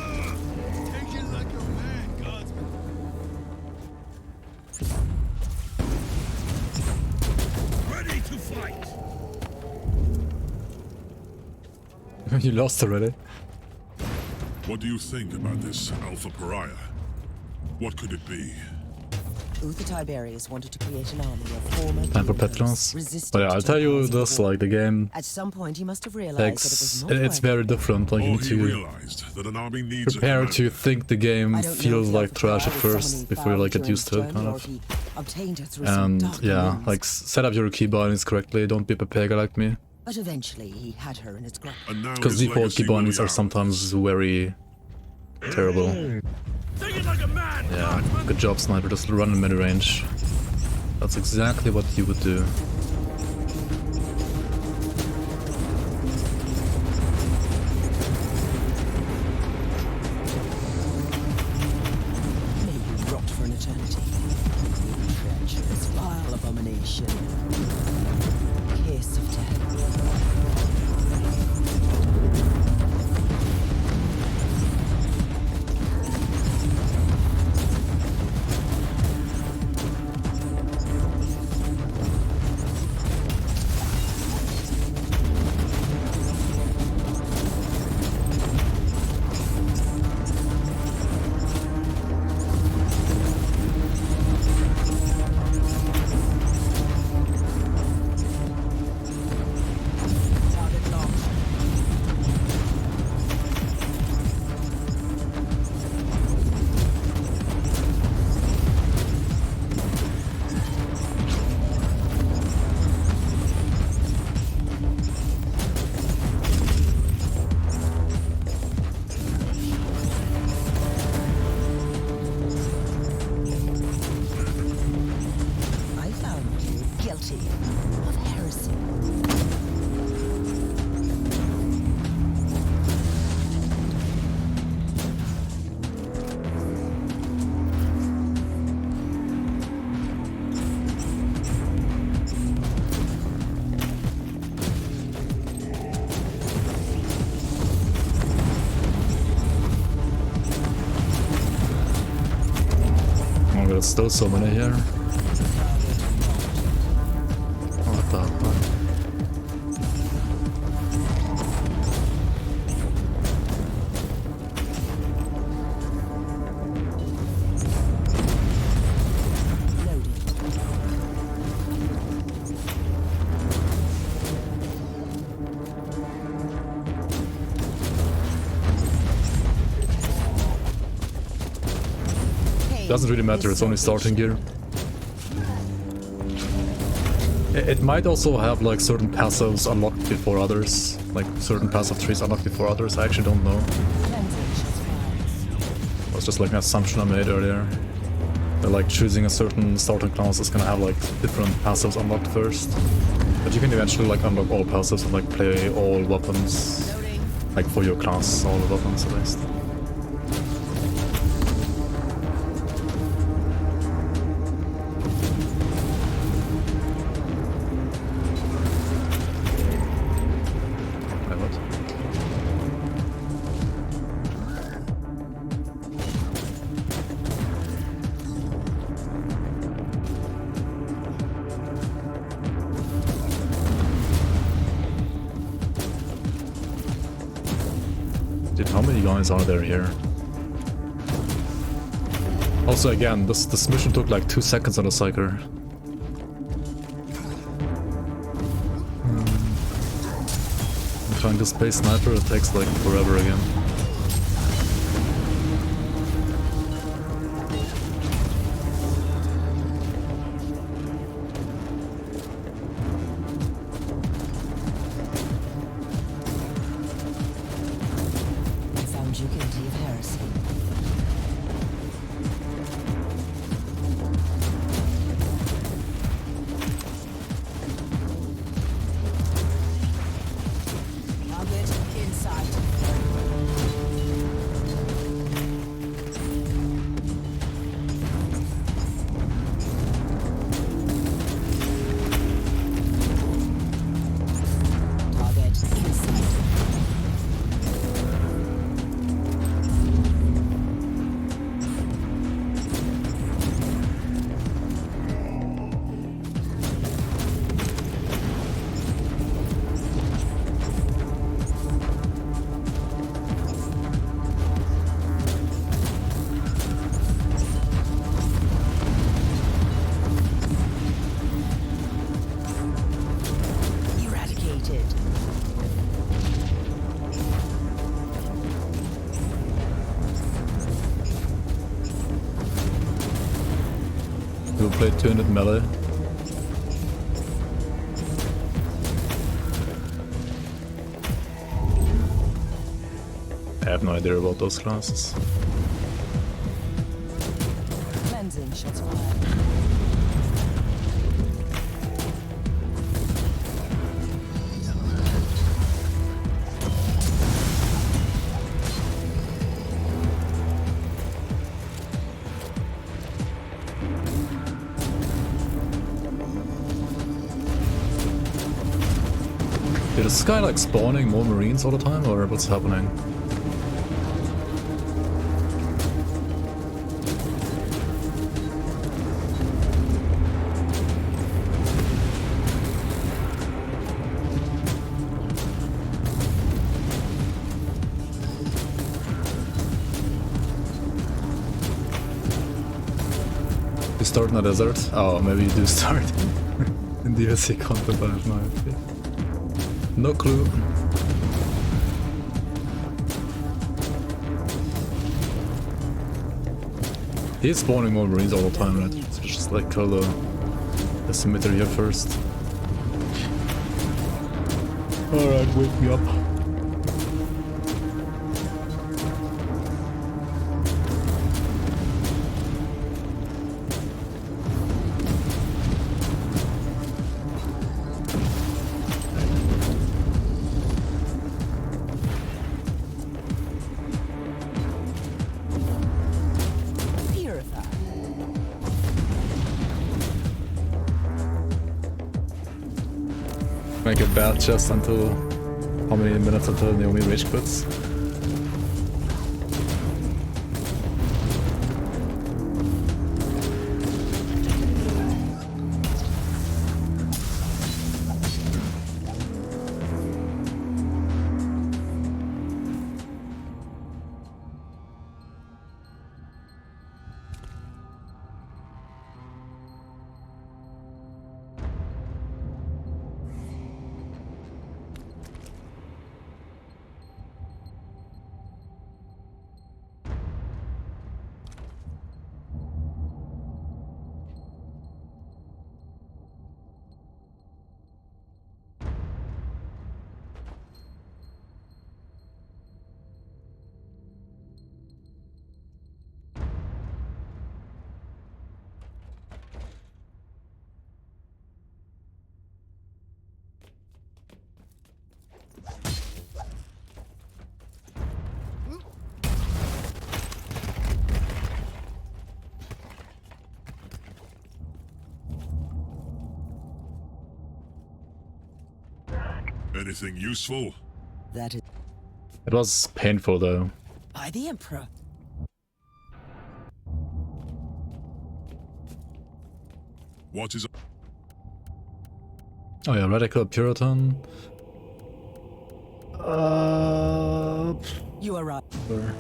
Take it like a man, guardsman. Ready to fight! You lost already. What do you think about this Alpha Pariah? What could it be? Uther Tiberius wanted to create an army of former Time for Petrons. resistant But yeah, I'll to tell you the this, war. like the game At some point he must have realized that it was not it's very different. Like you need He to realized that an army needs prepare a to think the game feels like trash at first before you like get used to it, kind of. And yeah, like set up your key bindings correctly. Don't be a pega like me. But eventually he had her in his grasp. Because default key bindings are sometimes very terrible. Take it like a man, Yeah, good job, sniper. Just run in mid range. That's exactly what you would do. there's still so many here. What the fuck? Doesn't really matter, it's only starting gear. It might also have like certain passives unlocked before others, like certain passive trees unlocked before others, I actually don't know. It was just like an assumption I made earlier. That like choosing a certain starting class is gonna have like different passives unlocked first. But you can eventually like unlock all passives and like play all weapons, like for your class, all the weapons at least. How many guys are there here? Also again, this mission took like 2 seconds on the Psyker. I'm trying to space sniper, it takes like forever again. We'll play 200 melee. I have no idea about those classes. Cleansing shots fired. Is this guy like spawning more marines all the time, or what's happening? You start in the desert? Oh, maybe you do start in DLC content, I have no idea. No clue. He's spawning more marines all the time, right? So just like kill the cemetery here first. Alright, wake me up. Make a bad chest until how many minutes until Naomi rage quits? Anything useful? That is It was painful though. by the Emperor. What is... Oh yeah, Radical Puritan. You are right. Sure.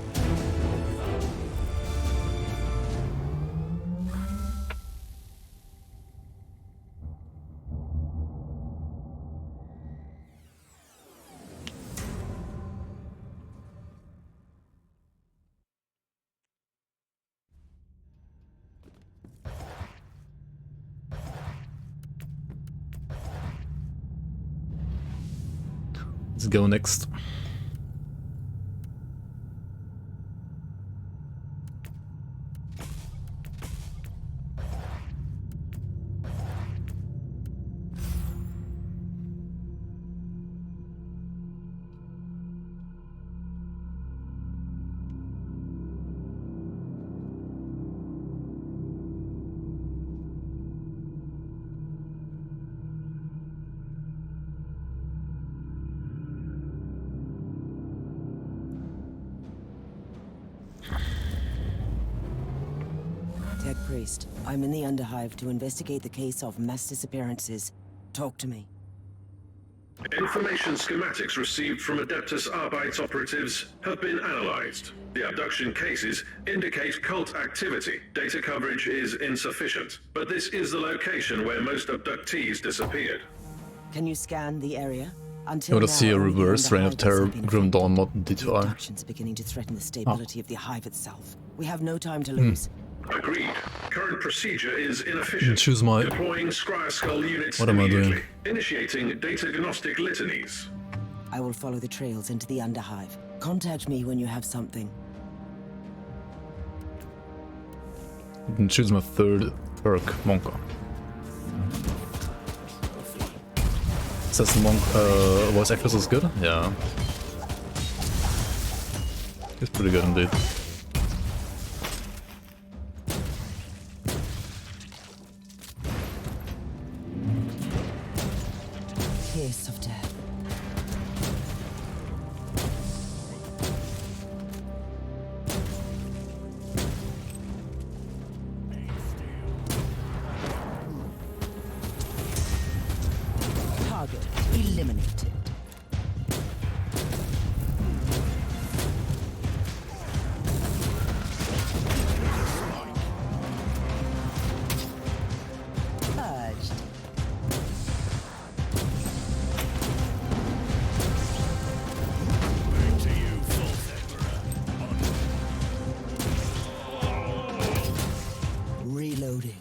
Let's go next. Tech Priest, I'm in the Underhive to investigate the case of mass disappearances. Talk to me. Information schematics received from Adeptus Arbeit operatives have been analyzed. The abduction cases indicate cult activity. Data coverage is insufficient, but this is the location where most abductees disappeared. Can you scan the area? You want to see a reverse Reign of Terror, Grim Dawn, not D2R. Abductions are beginning to threaten the stability of the hive itself. We have no time to lose. Agreed. Current procedure is inefficient. Choose my... Deploying Scryer Skull units What am I immediately. doing? Initiating data-gnostic litanies. I will follow the trails into the Underhive. Contact me when you have something. You can choose my third perk, Monka. Says Monk voice actress is good? Yeah. He's pretty good indeed. Kiss of death. Target eliminated. Purged. Reloading.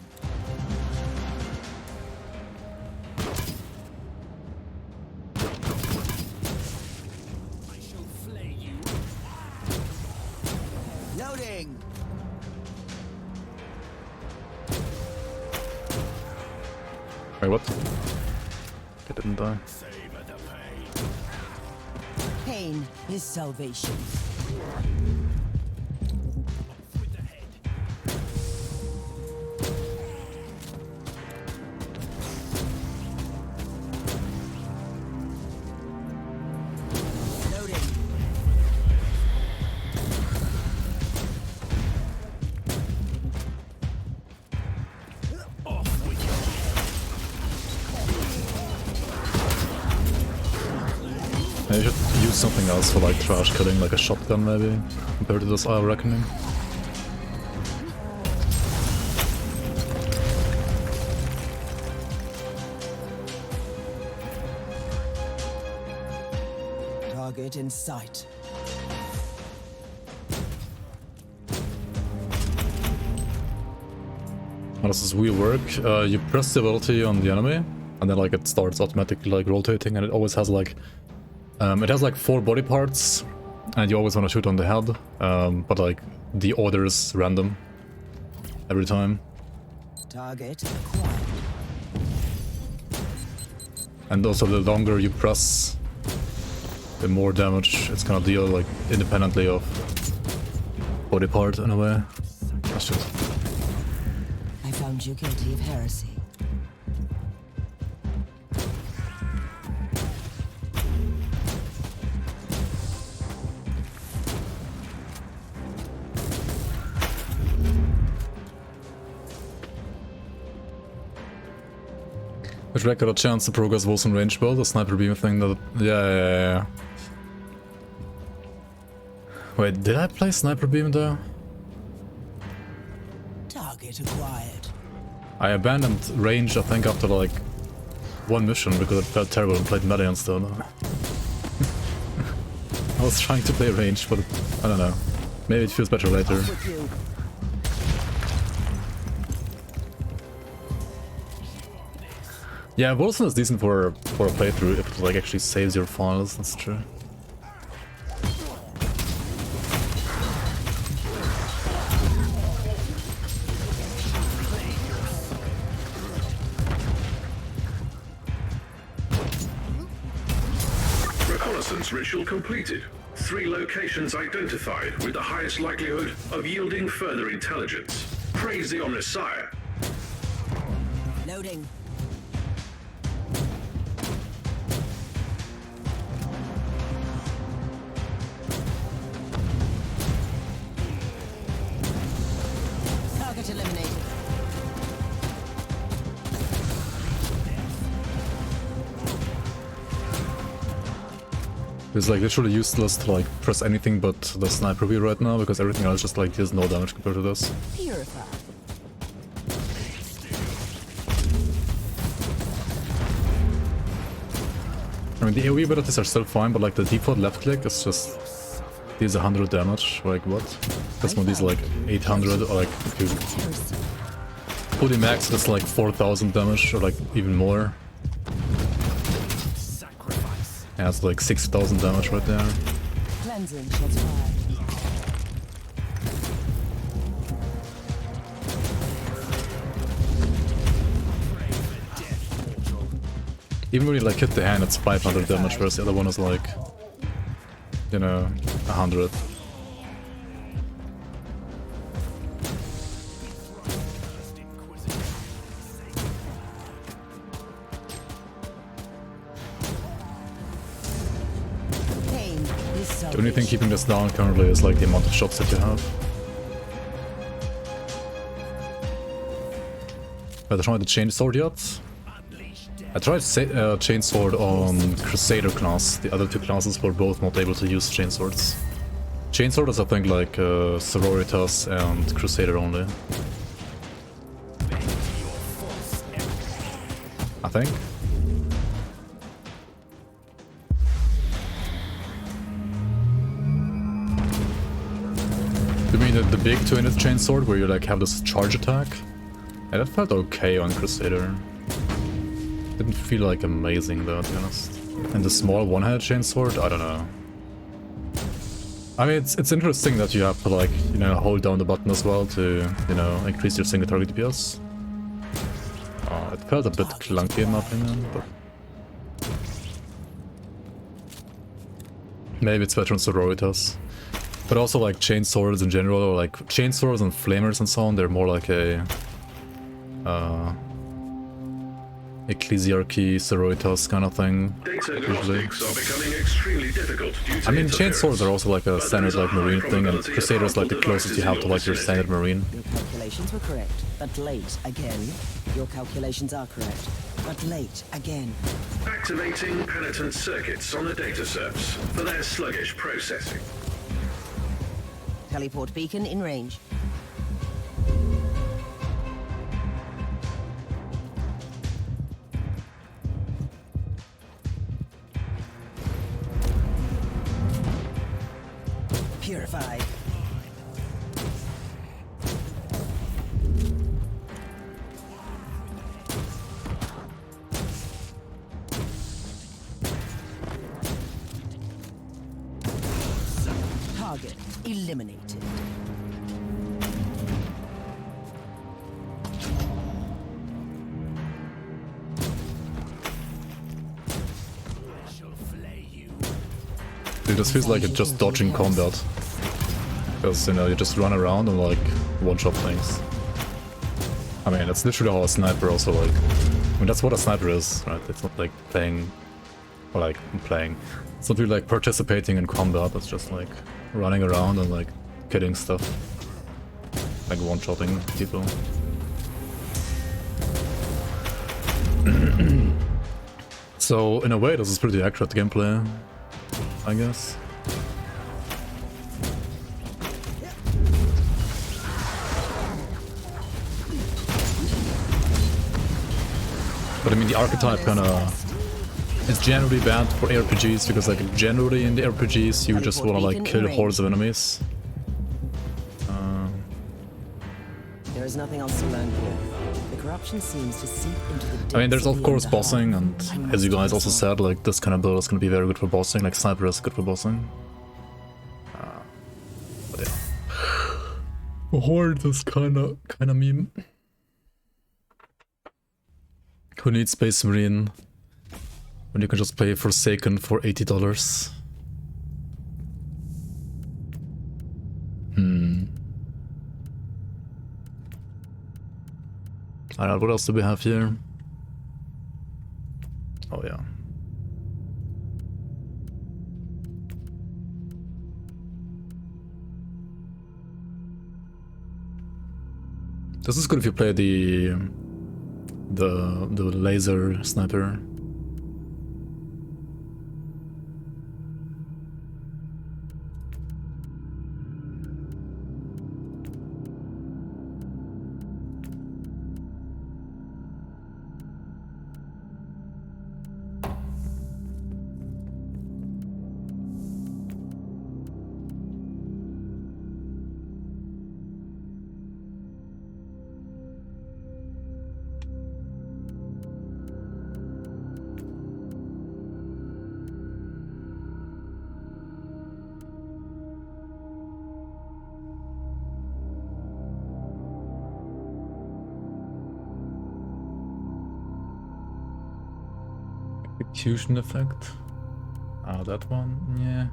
Loading. Wait, what? I didn't die. Pain is salvation. Loading. I should use something else for like trash killing, like a shotgun maybe, compared to this Isle Reckoning. Target in sight. How does this wheel work? You press the ability on the enemy, and then like it starts automatically like rotating, and it always has like it has like 4 body parts, and you always want to shoot on the head, but like the order is random every time. Target acquired. And also the longer you press, the more damage it's gonna deal, like independently of body part in a way. That's just... I found you guilty of heresy. Wish I got a chance to progress Wilson range build, the sniper beam thing that... Yeah. Wait, did I play sniper beam there? Target acquired. I abandoned range, I think, after like one mission because it felt terrible and played melee instead. I was trying to play range, but I don't know. Maybe it feels better later. Yeah, Wilson is decent for a playthrough if it like actually saves your files, that's true. Reconnaissance ritual completed. 3 locations identified with the highest likelihood of yielding further intelligence. Praise the Omnissiah. Loading. Target eliminated. It's like literally useless to like press anything but the sniper wheel right now because everything else just like deals no damage compared to this. Purify. I mean the AoE abilities are still fine, but like the default left click is just deals 100 damage. Like what? This one deals like 800 or like if you fully max it's like 4000 damage or like even more. Yeah, it's like 6000 damage right there. Cleansing shots fired. Even when you like hit the hand, it's 500 damage, whereas the other one is like, you know, 100. The only thing keeping this down currently is like the amount of shots that you have. Have I tried the chainsword yet? I tried chainsword on Crusader class. The other 2 classes were both not able to use chainswords. Chainsword is I think like Sororitas and Crusader only. I think. You mean the big 2-handed chainsword where you like have this charge attack? Yeah, that felt okay on Crusader. Didn't feel like amazing though, to be honest. And the small one-handed chainsword, I don't know. I mean, it's interesting that you have to like, you know, hold down the button as well to, you know, increase your single target DPS. It felt a bit clunky in my opinion, but... Maybe it's better on Sororitas. But also like chainswords in general, or like chainswords and flamers and so on, they're more like a ecclesiarchy, sororitas kind of thing. Usually. Are becoming extremely difficult due to I mean, chainswords are also like a standard like marine thing, and Crusader is like the closest you have to like your standard marine. Your calculations were correct, but late again. Your calculations are correct, but late again. Activating penitent circuits on the data serves for their sluggish processing. Teleport beacon in range. Purified. Target eliminated. Dude, this feels like it's just dodging combat. Because, you know, you just run around and like one-shot things. I mean, that's literally how a sniper also like... I mean, that's what a sniper is, right? It's not like playing... Or like, playing. It's not really like participating in combat, it's just like running around and like killing stuff. Like one-shotting people. So in a way, this is pretty accurate gameplay, I guess. But I mean, the archetype kinda is generally bad for RPGs because, like, generally in the RPGs you just wanna like kill hordes of enemies. There is nothing else to learn here. The corruption seems to seep into the I mean, there's of course bossing, and as you guys also said, like this kind of build is gonna be very good for bossing. Like Sniper is good for bossing. But yeah, horde is kind of meme. Who needs Space Marine when you can just play Forsaken for $80? Alright, what else do we have here? Oh yeah. This is good if you play the laser sniper. Execution effect. Ah, that one, yeah.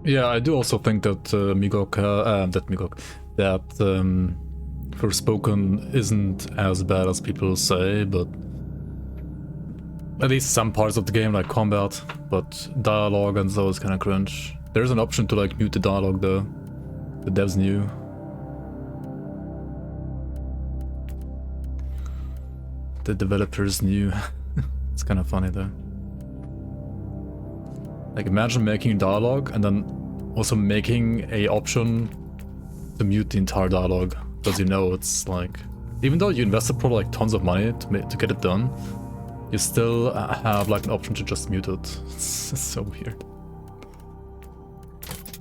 Yeah, I do also think that Forspoken isn't as bad as people say, but at least some parts of the game, like combat, but dialogue and so is kind of cringe. There's an option to like mute the dialogue though. The devs knew. The developers knew. It's kind of funny though. Like imagine making dialogue and then also making a option to mute the entire dialogue, because you know it's like, even though you invested probably like tons of money to get it done, you still have like an option to just mute it. It's so weird.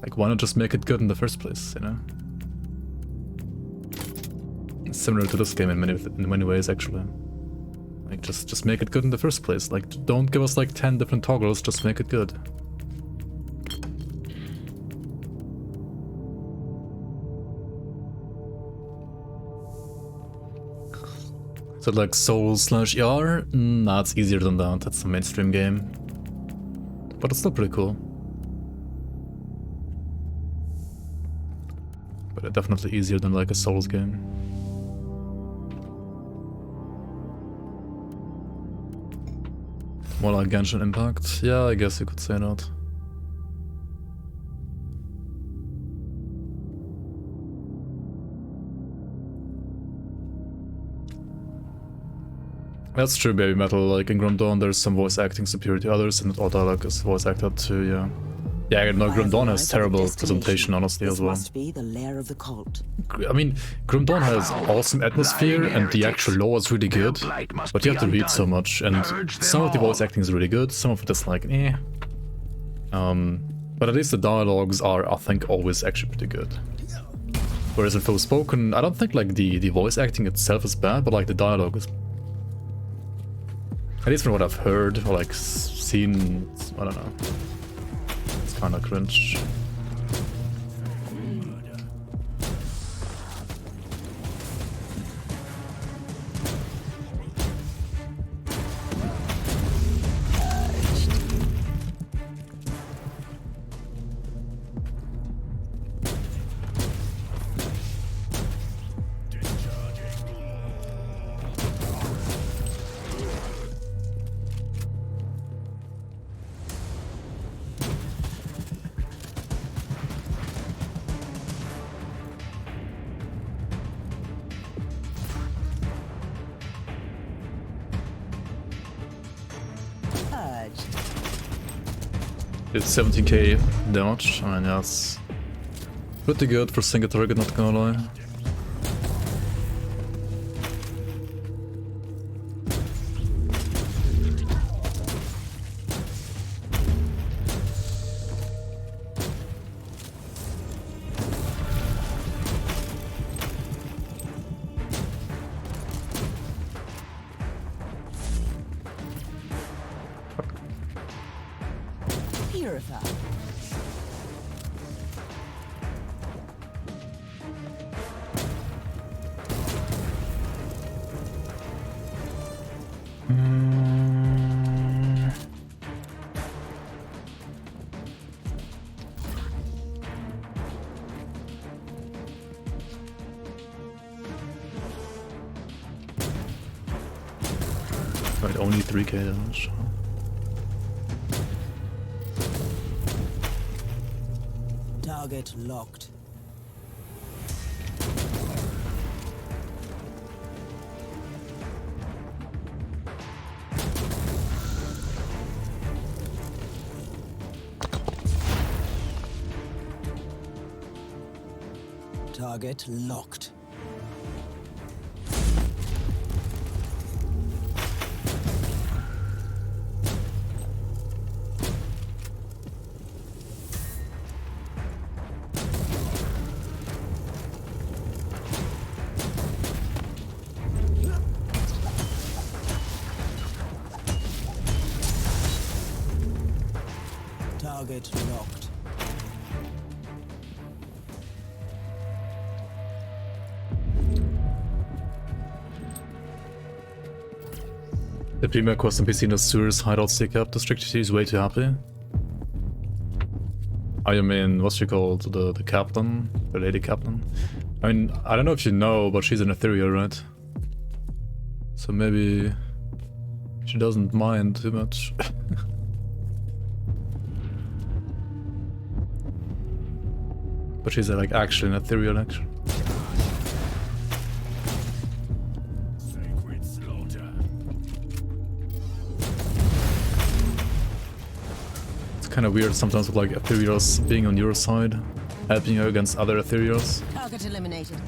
Like why not just make it good in the first place, you know? It's similar to this game in many ways actually. Like just make it good in the first place. Like don't give us like 10 different toggles, just make it good. So like Soul/ER? Nah, it's easier than that. That's a mainstream game. But it's still pretty cool. But definitely easier than like a Souls game. More like Genshin Impact? Yeah, I guess you could say that. That's true, Baby Metal. Like in Grim Dawn, there's some voice acting superior to others, and all dialogue is voice acted too, yeah. Yeah, no, Grim Dawn has terrible presentation, honestly, as well. Must be the lair of the cult. I mean, Grim Dawn has awesome atmosphere, and the actual lore is really good, but you have to read so much, and some of the voice acting is really good, some of it is like, eh. But at least the dialogues are, I think, always actually pretty good. Whereas in Forspoken, I don't think like the voice acting itself is bad, but like the dialogue is, at least from what I've heard or like seen, I don't know. It's kind of cringe. Did 17k damage. I mean, that's pretty good for single target, not gonna lie. Right, only 3k damage. Target locked. Target locked. Target locked. The premier custom PC in the sewers hideout stick up district. She's way too happy. I mean, what's she called? The captain? The lady captain? I mean, I don't know if you know, but she's an ethereal, right? So maybe she doesn't mind too much. But she's like actually an ethereal, actually. Kind of weird sometimes with like ethereals being on your side, helping you against other ethereals. Target eliminated.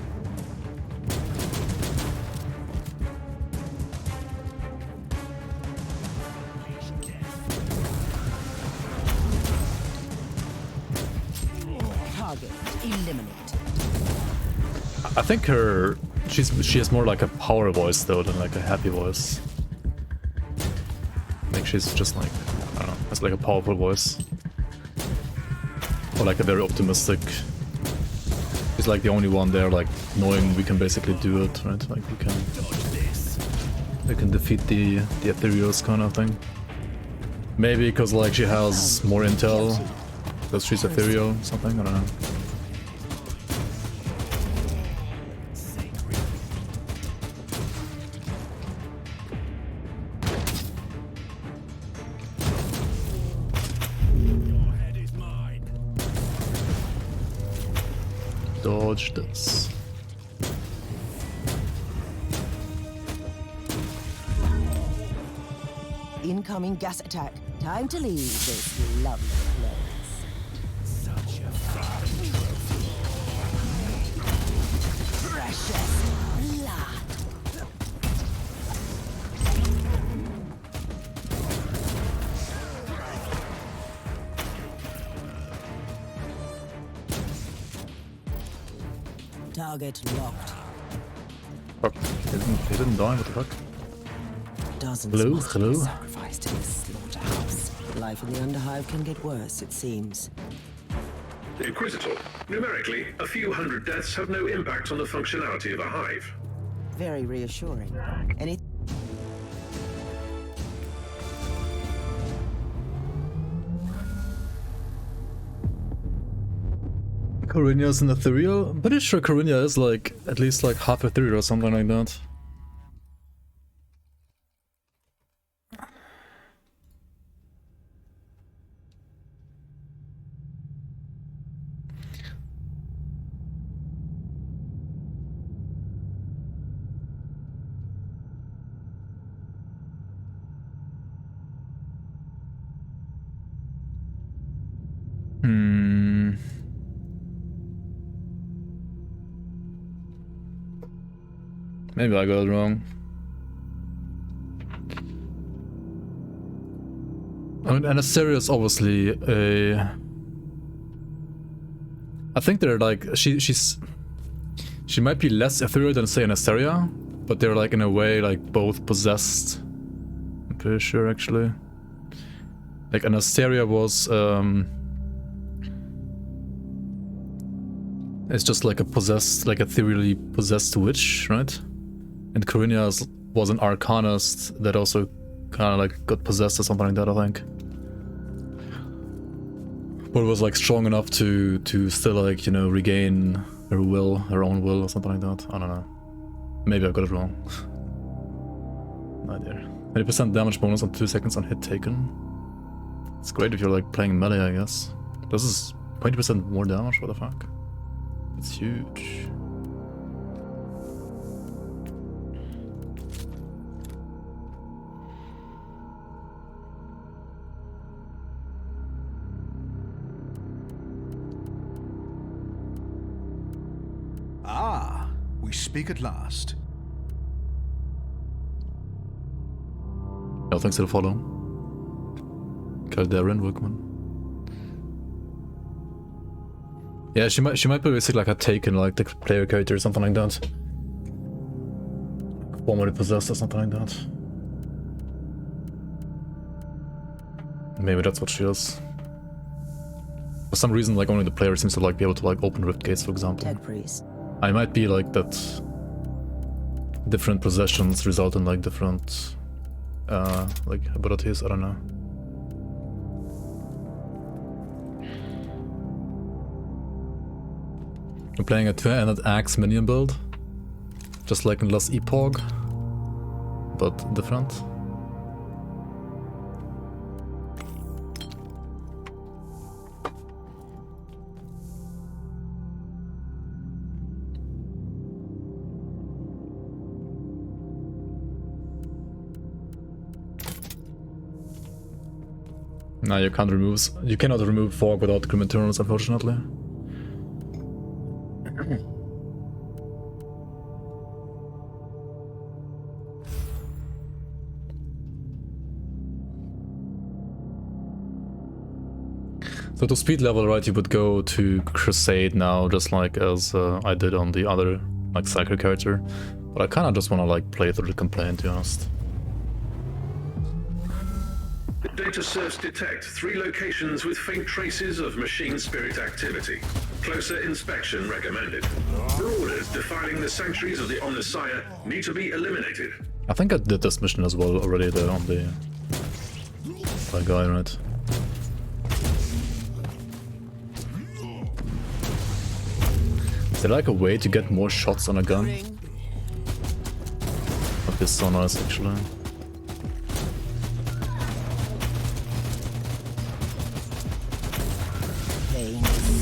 Target eliminated. I think she has more like a power voice though than like a happy voice. I think she's just like, I don't know, has like a powerful voice. Or like a very optimistic. She's like the only one there like knowing we can basically do it, right? Like we can defeat the ethereals kind of thing. Maybe because like she has more intel, because she's ethereal, something, I don't know. Dodge this. Incoming gas attack. Time to leave this lovely place. Such a fun precious blood. Target locked. Fuck. He didn't die, what the fuck? Dozens Hello? must Hello? be sacrificed in this slaughterhouse. Life in the Underhive can get worse, it seems. Inquisitor, numerically, a few hundred deaths have no impact on the functionality of a hive. Very reassuring. Any Corinnea's an ethereal? I'm pretty sure Corinne is like at least like half ethereal or something like that. Maybe I got it wrong. I mean, Anastasia is obviously a... I think they're like... She might be less ethereal than, say, Anastasia, but they're like, in a way, like, both possessed. I'm pretty sure, actually. Like, Anastasia was... It's just like a possessed, like, ethereally possessed witch, right? And Corinia was an arcanist that also kind of like got possessed or something like that, I think. But was like strong enough to still like, you know, regain her will, her own will or something like that. I don't know. Maybe I got it wrong. No idea. 20% damage bonus on 2 seconds on hit taken. It's great if you're like playing melee, I guess. This is 20% more damage, what the fuck? It's huge. Ah, we speak at last. No thanks to the follow. Calderian Workman. Yeah, she might be basically like a Taken, like the player character or something like that. Formerly possessed or something like that. Maybe that's what she is. For some reason, like only the player seems to like be able to like open rift gates, for example. Dead priest. I might be like that. Different possessions result in like different like abilities, I don't know. I'm playing a two-handed axe minion build, just like in last Epoch, but different. Now you cannot remove fog without Grim Eternals, unfortunately. So to speed level, right, you would go to Crusade now, just like as I did on the other, like, Psyker character. But I kinda just wanna, like, play through the campaign, to be honest. Data serves detect 3 locations with faint traces of machine spirit activity. Closer inspection recommended. Marauders defiling the sanctuaries of the Omnissiah need to be eliminated. I think I did this mission as well already there on the guy, right? Is there like a way to get more shots on a gun? That is so nice, actually.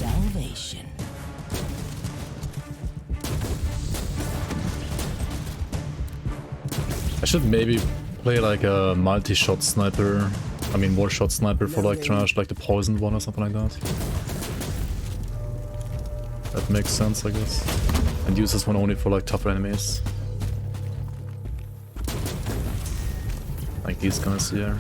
Salvation. I should maybe play like a multi-shot sniper. I mean, more shot sniper for like trash, like the poisoned one or something like that. That makes sense, I guess. And use this one only for like tougher enemies. Like these guys here.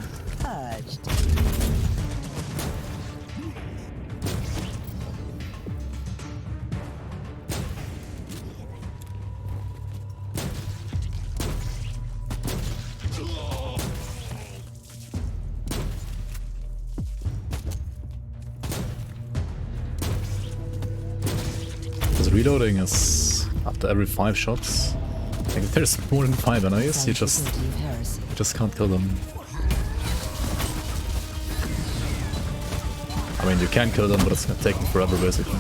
Reloading is after every 5 shots. Like if there's more than 5 enemies, you just can't kill them. I mean, you can kill them, but it's gonna take them forever, basically.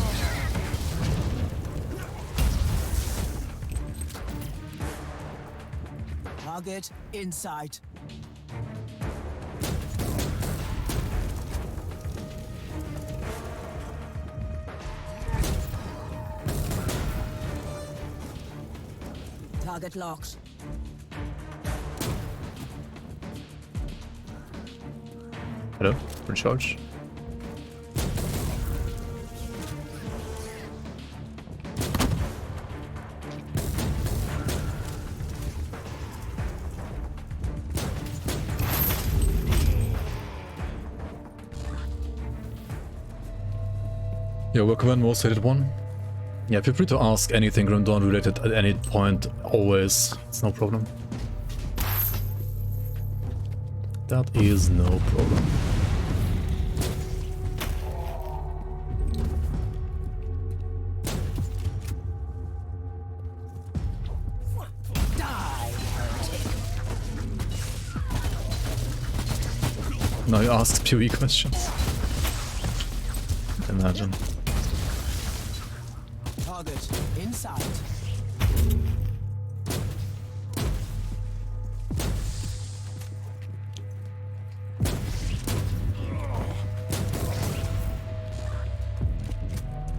Target in sight. Target locked. Hello, recharge. Yeah, welcome, most hated one. Yeah, feel free to ask anything Grim Dawn related at any point, always. It's no problem. That is no problem. Now you ask PoE questions. Imagine. Target in sight.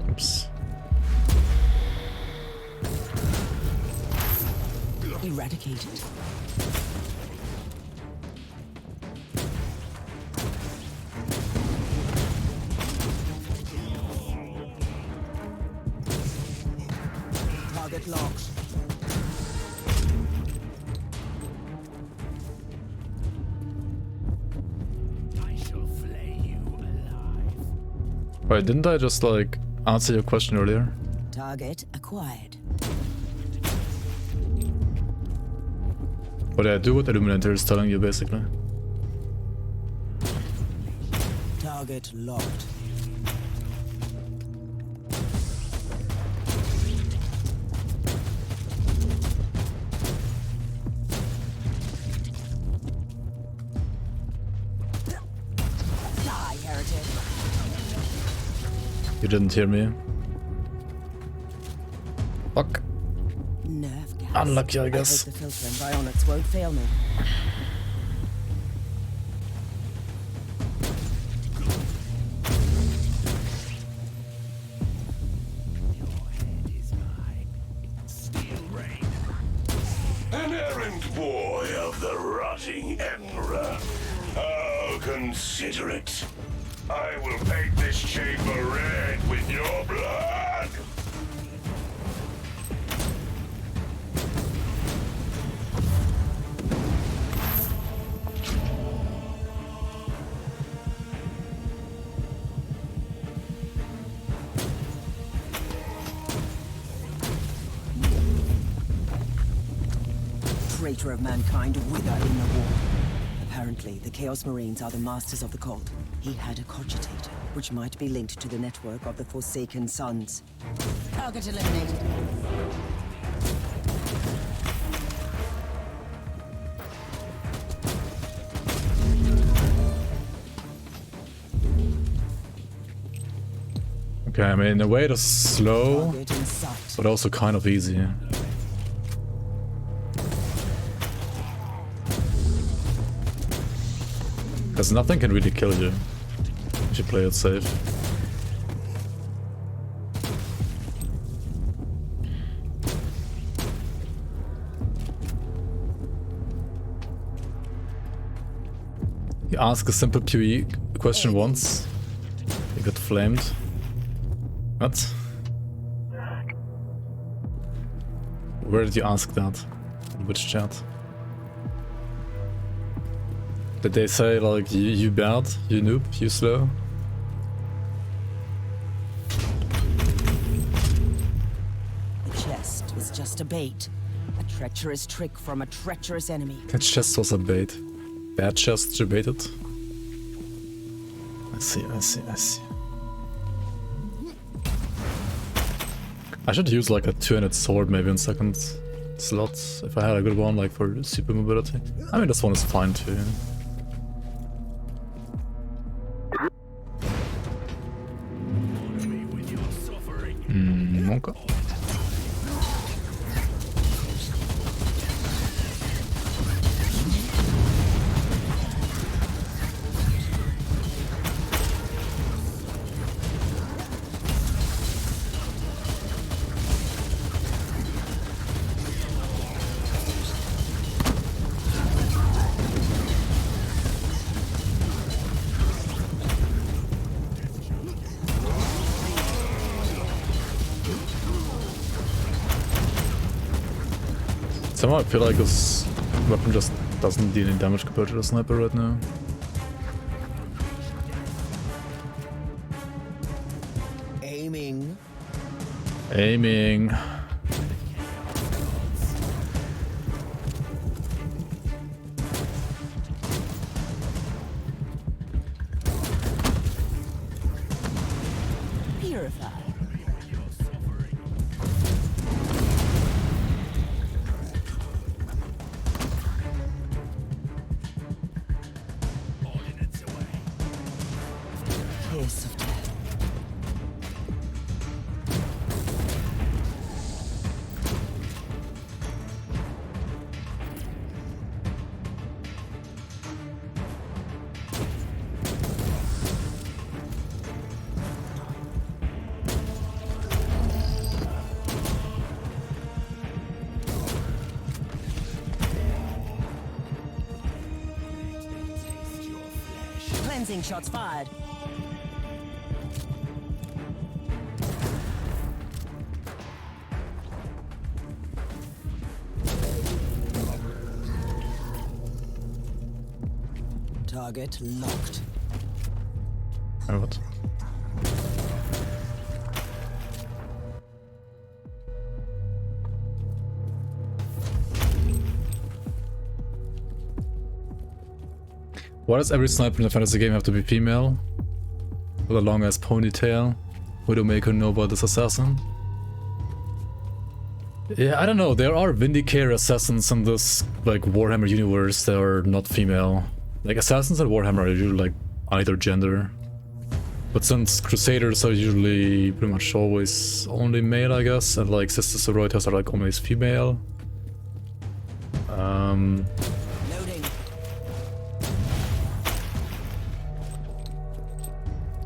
Oops. Eradicated. Target locked. I shall flay you alive. Wait, didn't I just like answer your question earlier? Target acquired. What did I do what Illuminator is telling you basically? Target locked. Die, heretic. You didn't hear me. Fuck. Nerve gas. Unlucky, I guess. I hope the filter and bionics won't fail me. An errant boy of the rotting Emperor. Oh, consider it. I will paint this chamber red with your blood. Traitor of mankind, wither in the war. Apparently, the Chaos Marines are the masters of the cult. He had a cogitator, which might be linked to the network of the Forsaken Sons. Target eliminated. Okay, I mean in a way it's slow, Target in sight. but also kind of easy. Because nothing can really kill you. You should play it safe. You ask a simple PoE question once, you get flamed. What? Where did you ask that? In which chat? Did they say like, you bad, you noob, you slow? The chest was just a bait. A treacherous trick from a treacherous enemy. That chest was a bait. Bad chest, you baited. I see, I see, I see. I should use like a 2-handed sword maybe in second slot, if I had a good one, like for super mobility. I mean, this one is fine too. Okay. Somehow I feel like this weapon just doesn't deal any damage compared to the sniper right now. Aim Aiming. Aiming. Purify. Kiss of death. Cleansing shots fired. Target locked. What? Why does every sniper in the fantasy game have to be female? With a long ass ponytail? Widowmaker know about this assassin? Yeah, I don't know. There are Vindicator assassins in this like Warhammer universe that are not female. Like assassins at Warhammer are usually like either gender. But since Crusaders are usually pretty much always only male, I guess, and like Sister Sororitas are like always female.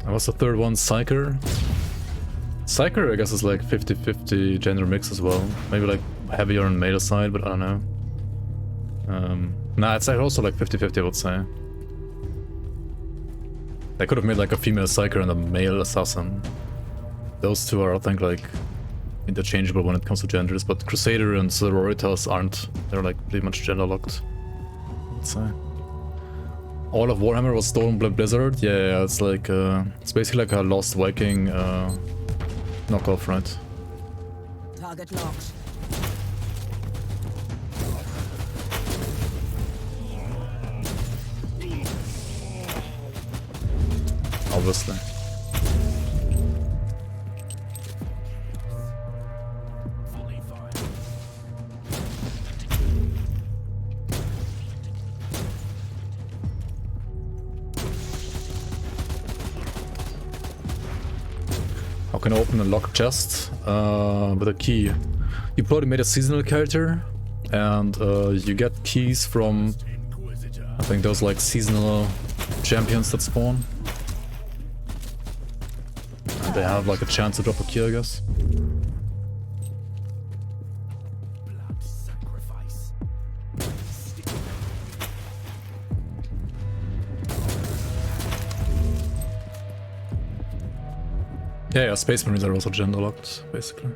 What's the third one? Psyker? Psyker, I guess, is like 50-50 gender mix as well. Maybe like heavier on male side, but I don't know. Nah, it's also like 50-50, I would say. They could have made like a female Psyker and a male assassin. Those two are, I think, like interchangeable when it comes to genders, but Crusader and Sororitas aren't. They're like pretty much gender locked, I would say. All of Warhammer was stolen by Blizzard. Yeah, it's like it's basically like a Lost Viking knockoff, right? Target locked. Obviously. How can I open a locked chest? With a key. You probably made a seasonal character, and you get keys from, I think, those like seasonal champions that spawn. And they have like a chance to drop a key, I guess. Yeah, Space Marines are also gender locked, basically.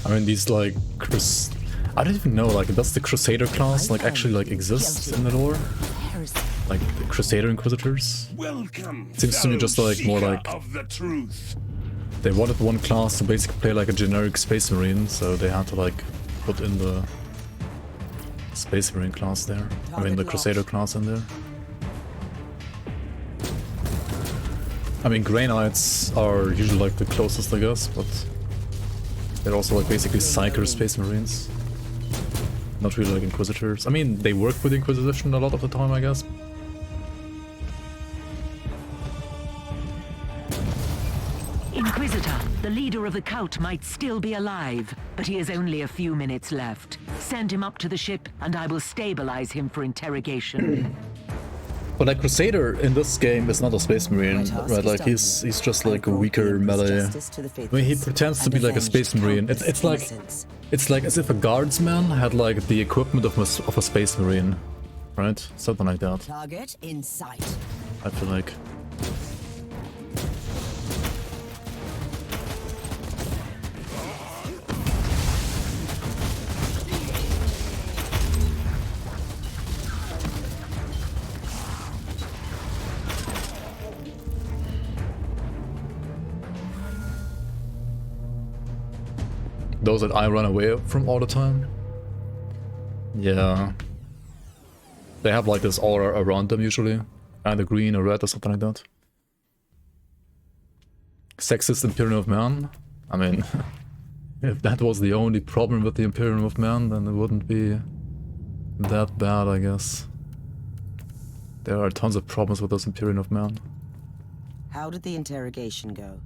I mean, these like I don't even know, like, does the Crusader class like actually like exist in the lore? Like the Crusader Inquisitors? Seems to me just like more like they wanted one class to basically play like a generic Space Marine, so they had to like put in the Space Marine class there. I mean the Crusader class in there. I mean Grey Knights are usually like the closest, I guess, but they're also like basically Psyker Space Marines. Not really like Inquisitors. I mean they work with Inquisition a lot of the time, I guess. Inquisitor, the leader of the cult might still be alive, but he has only a few minutes left. Send him up to the ship, and I will stabilize him for interrogation. But like Crusader in this game is not a Space Marine, right? Like he's just like a weaker melee. I mean he pretends to be like a Space Marine. It's like as if a guardsman had like the equipment of a Space Marine, right? Something like that. Target in sight. I feel like. Those that I run away from all the time. Yeah. They have like this aura around them usually. Either green or red or something like that. Sexist Imperium of Man? I mean, if that was the only problem with the Imperium of Man, then it wouldn't be that bad, I guess. There are tons of problems with this Imperium of Man. How did the interrogation go?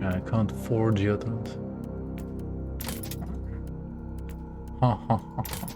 I can't forge yet. Ha ha ha ha.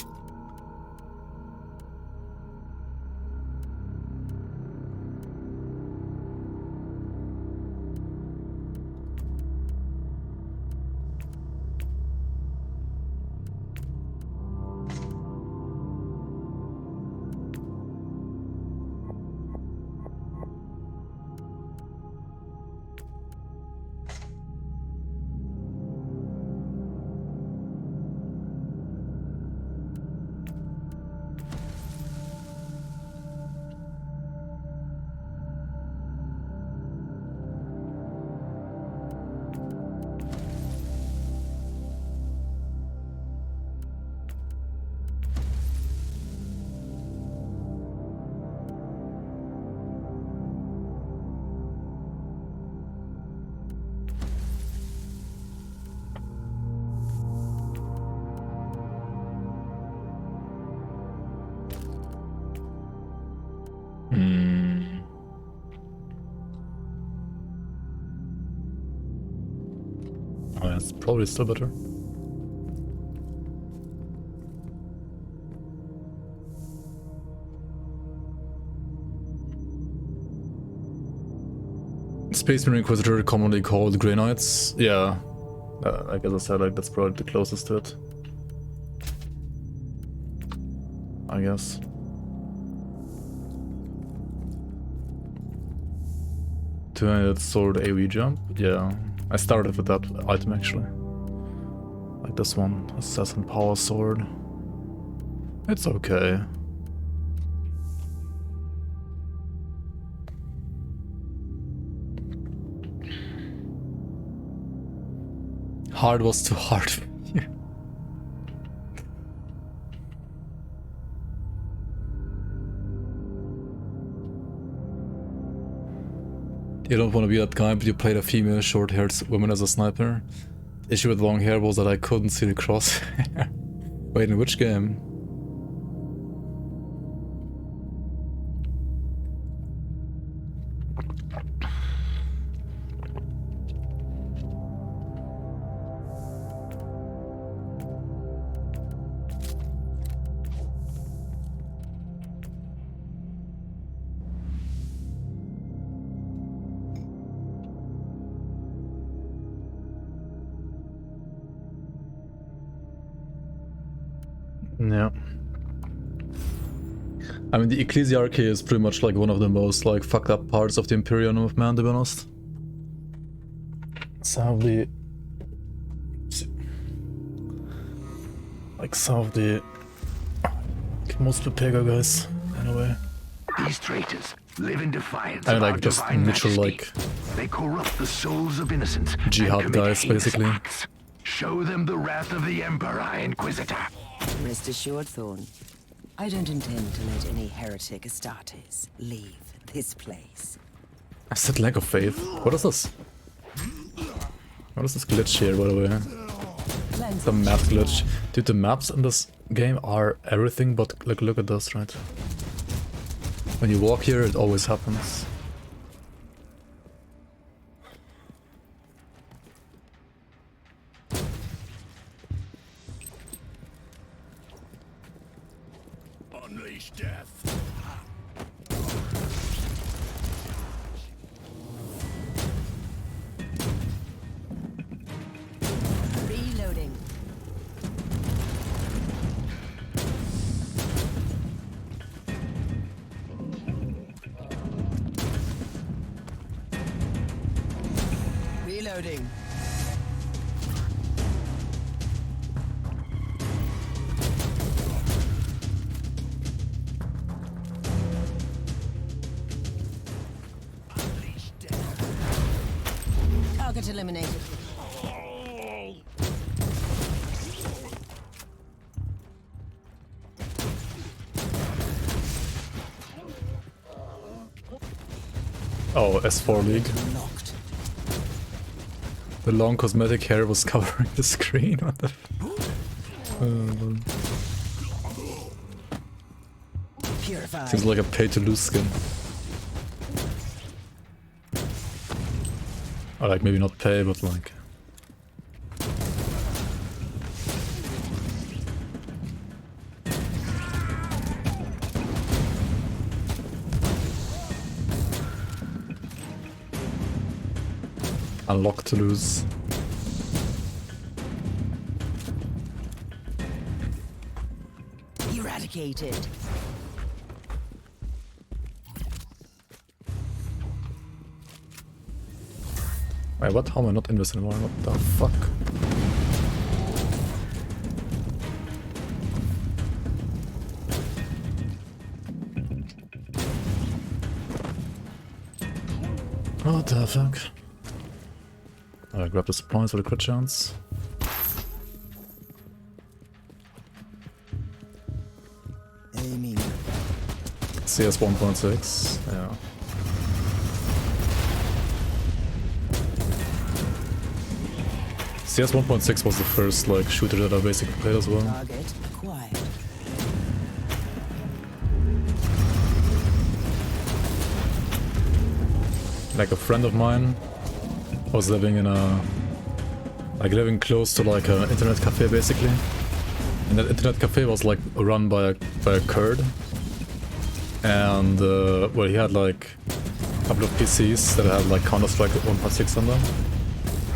Oh, that's probably still better. Space Marine Inquisitor, commonly called Grey Knights. Yeah, like as I said, like that's probably the closest to it, I guess. Two-handed sword AoE jump. Yeah, I started with that item actually. Like this one, Assassin Power Sword. It's okay. Hard was too hard. You don't want to be that guy, but you played a female short-haired woman as a sniper. The issue with long hair was that I couldn't see the crosshair. Wait, in which game? Yeah. I mean, the Ecclesiarchy is pretty much like one of the most like fucked up parts of the Imperium of Man, to be honest. Some of the most Pega guys, anyway. These traitors live in defiance I mean, of like our just divine literal majesty. like They corrupt the souls of innocents. jihad and commit guys, heinous basically. acts. Show them the wrath of the Emperor, Inquisitor. Rest assured, Thorn. I don't intend to let any heretic Astartes leave this place. I said lack of faith. What is this? What is this glitch here, by the way? The map glitch. Dude, the maps in this game are everything but, like, look at this, right? When you walk here, it always happens. Unleash death. Reloading. Reloading. Target eliminated. Oh, S4 League. The long cosmetic hair was covering the screen. What the Purified. Seems like a pay-to-lose skin. Or like maybe not pay, but like... Unlock to lose. Eradicated. Wait, what? How am I not in this anymore? What the fuck? What the fuck? Alright, grab the supplies for the crit chance. Aiming. CS 1.6, yeah. CS 1.6 was the first like shooter that I basically played as well. Target acquired. Like a friend of mine was living in a... like living close to like an internet cafe basically. And that internet cafe was like run by a Kurd. And well, he had like a couple of PCs that had like Counter-Strike 1.6 on them.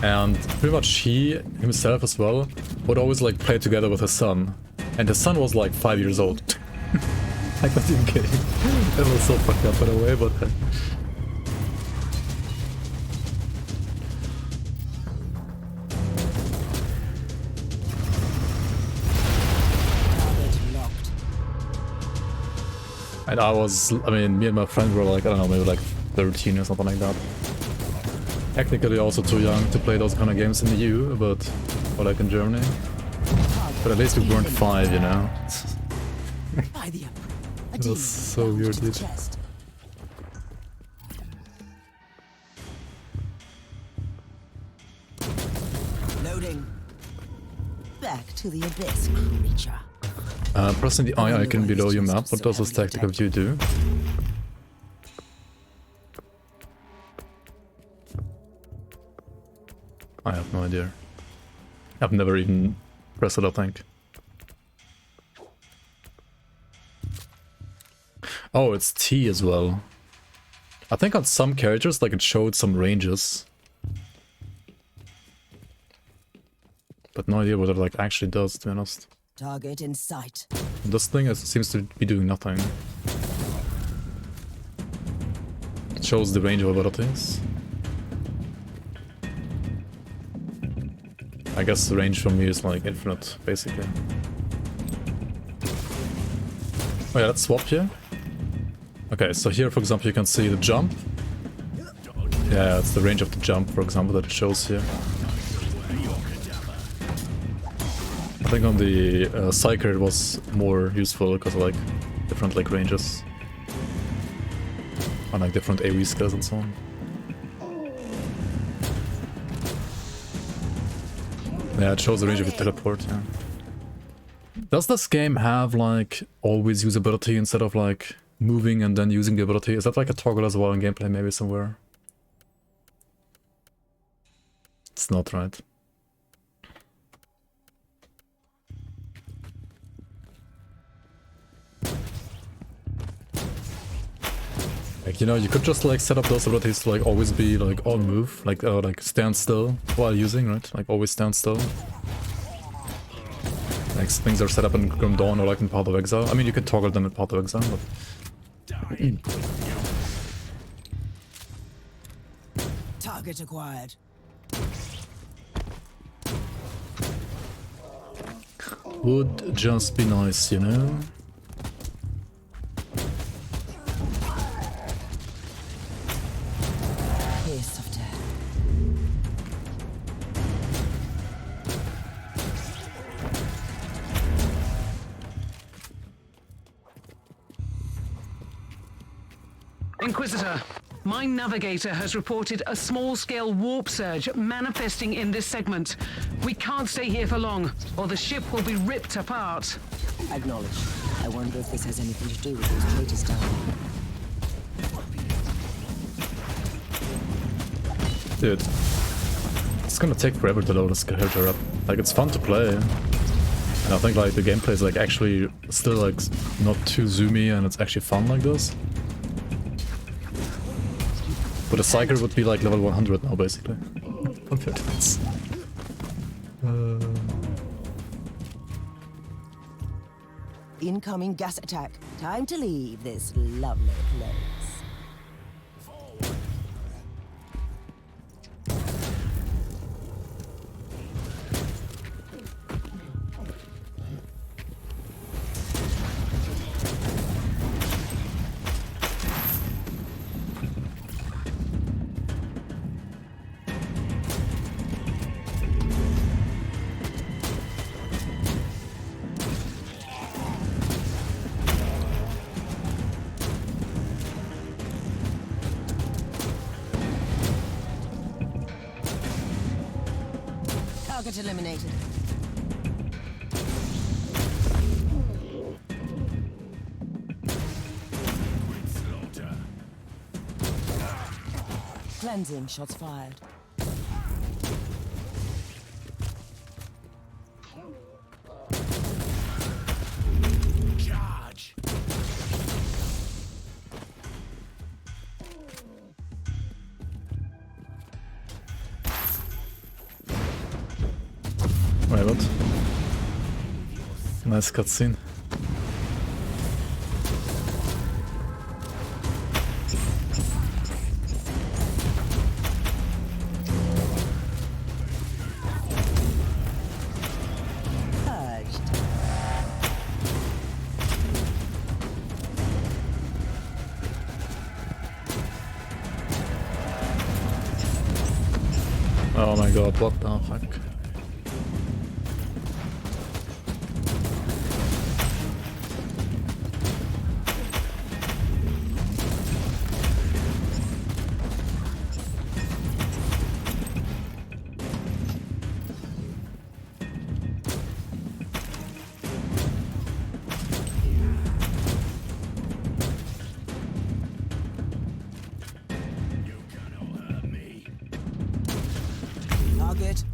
And pretty much he, himself as well, would always like play together with his son. And his son was like 5 years old. Like, not even kidding. That was so fucked up by the way, but... And I mean, me and my friend were like, I don't know, maybe like 13 or something like that. Technically also too young to play those kind of games in the EU, but, or like in Germany. But at least we weren't 5, you know? It was so weird, dude. Loading. Back to the abyss, creature. Pressing the eye icon below your map, what does this tactical view do? I have no idea. I've never even pressed it, I think. Oh, it's T as well. I think on some characters, like, it showed some ranges. But no idea what it, like, actually does, to be honest. Target in sight. This thing seems to be doing nothing. It shows the range of abilities. I guess the range for me is like infinite, basically. Oh yeah, let's swap here. Okay, so here, for example, you can see the jump. Yeah, it's the range of the jump, for example, that it shows here. I think on the Psyker it was more useful because of like different like ranges. On like different AoE skills and so on. Yeah, it shows the range of your teleport, yeah. Does this game have, like, always usability instead of, like, moving and then using the ability? Is that like a toggle as well in gameplay maybe somewhere? It's not, right? Like, you know, you could just like set up those abilities to like always be like on move, like stand still while using, right? Like always stand still. Like things are set up in Grim Dawn or like in Path of Exile. I mean, you could toggle them in Path of Exile, but... Target acquired. Would just be nice, you know? Pierce of death. Inquisitor, my navigator has reported a small-scale warp surge manifesting in this segment. We can't stay here for long, or the ship will be ripped apart. Acknowledged. I wonder if this has anything to do with those traitors down Dude, it's gonna take forever to load this character up. Like, it's fun to play, and I think like the gameplay is like actually still like not too zoomy, and it's actually fun like this. But a Psyker would be like level 100 now, basically. Compared to this. Incoming gas attack. Time to leave this lovely place. Target eliminated. Cleansing shots fired. Charge. Wait, what? Nice cutscene. Oh my god, what the fuck?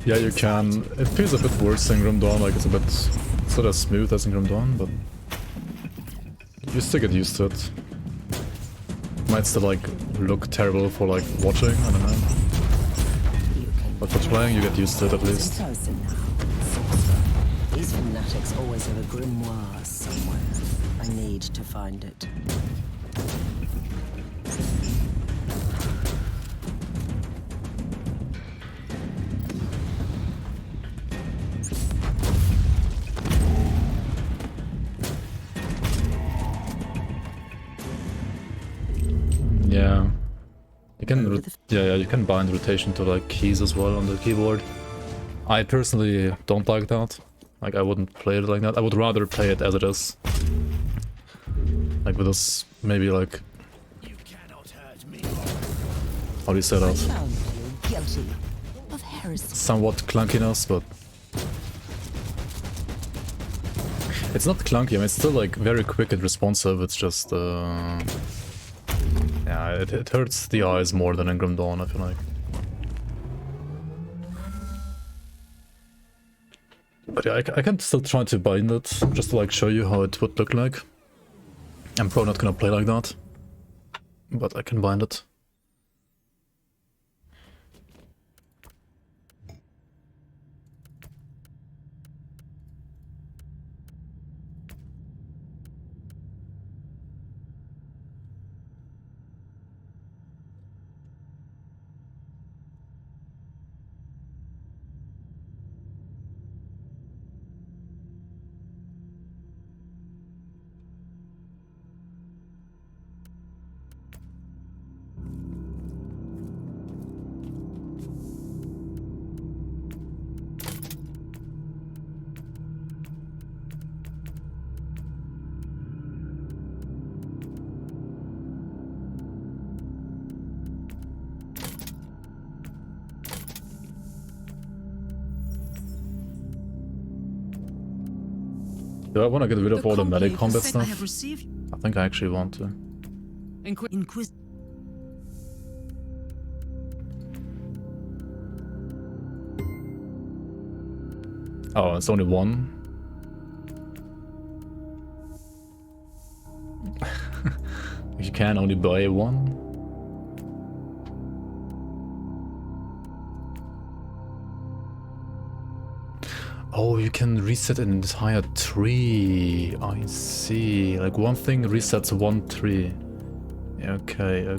Yeah, you can. It feels a bit worse than Grim Dawn, like it's a bit sort of smooth as in Grim Dawn, but you still get used to it. Might still like look terrible for like watching, I don't know. But for playing you get used to it at least. These fanatics always have a grimoire somewhere. I need to find it. Yeah. You can you can bind rotation to like keys as well on the keyboard. I personally don't like that. Like I wouldn't play it like that. I would rather play it as it is. Like with this maybe like how do you say that? Guilty of heresy. Somewhat clunkiness, but It's not clunky, I mean, it's still like very quick and responsive, it's just yeah, it hurts the eyes more than Ingram Dawn, I feel like. But yeah, I can still try to bind it, just to like show you how it would look like. I'm probably not gonna play like that, but I can bind it. Do I want to get rid of all the melee combat stuff? I think I actually want to. Oh, it's only one? You can only buy one? Oh, you can reset an entire tree. I see. Like one thing resets one tree. Okay.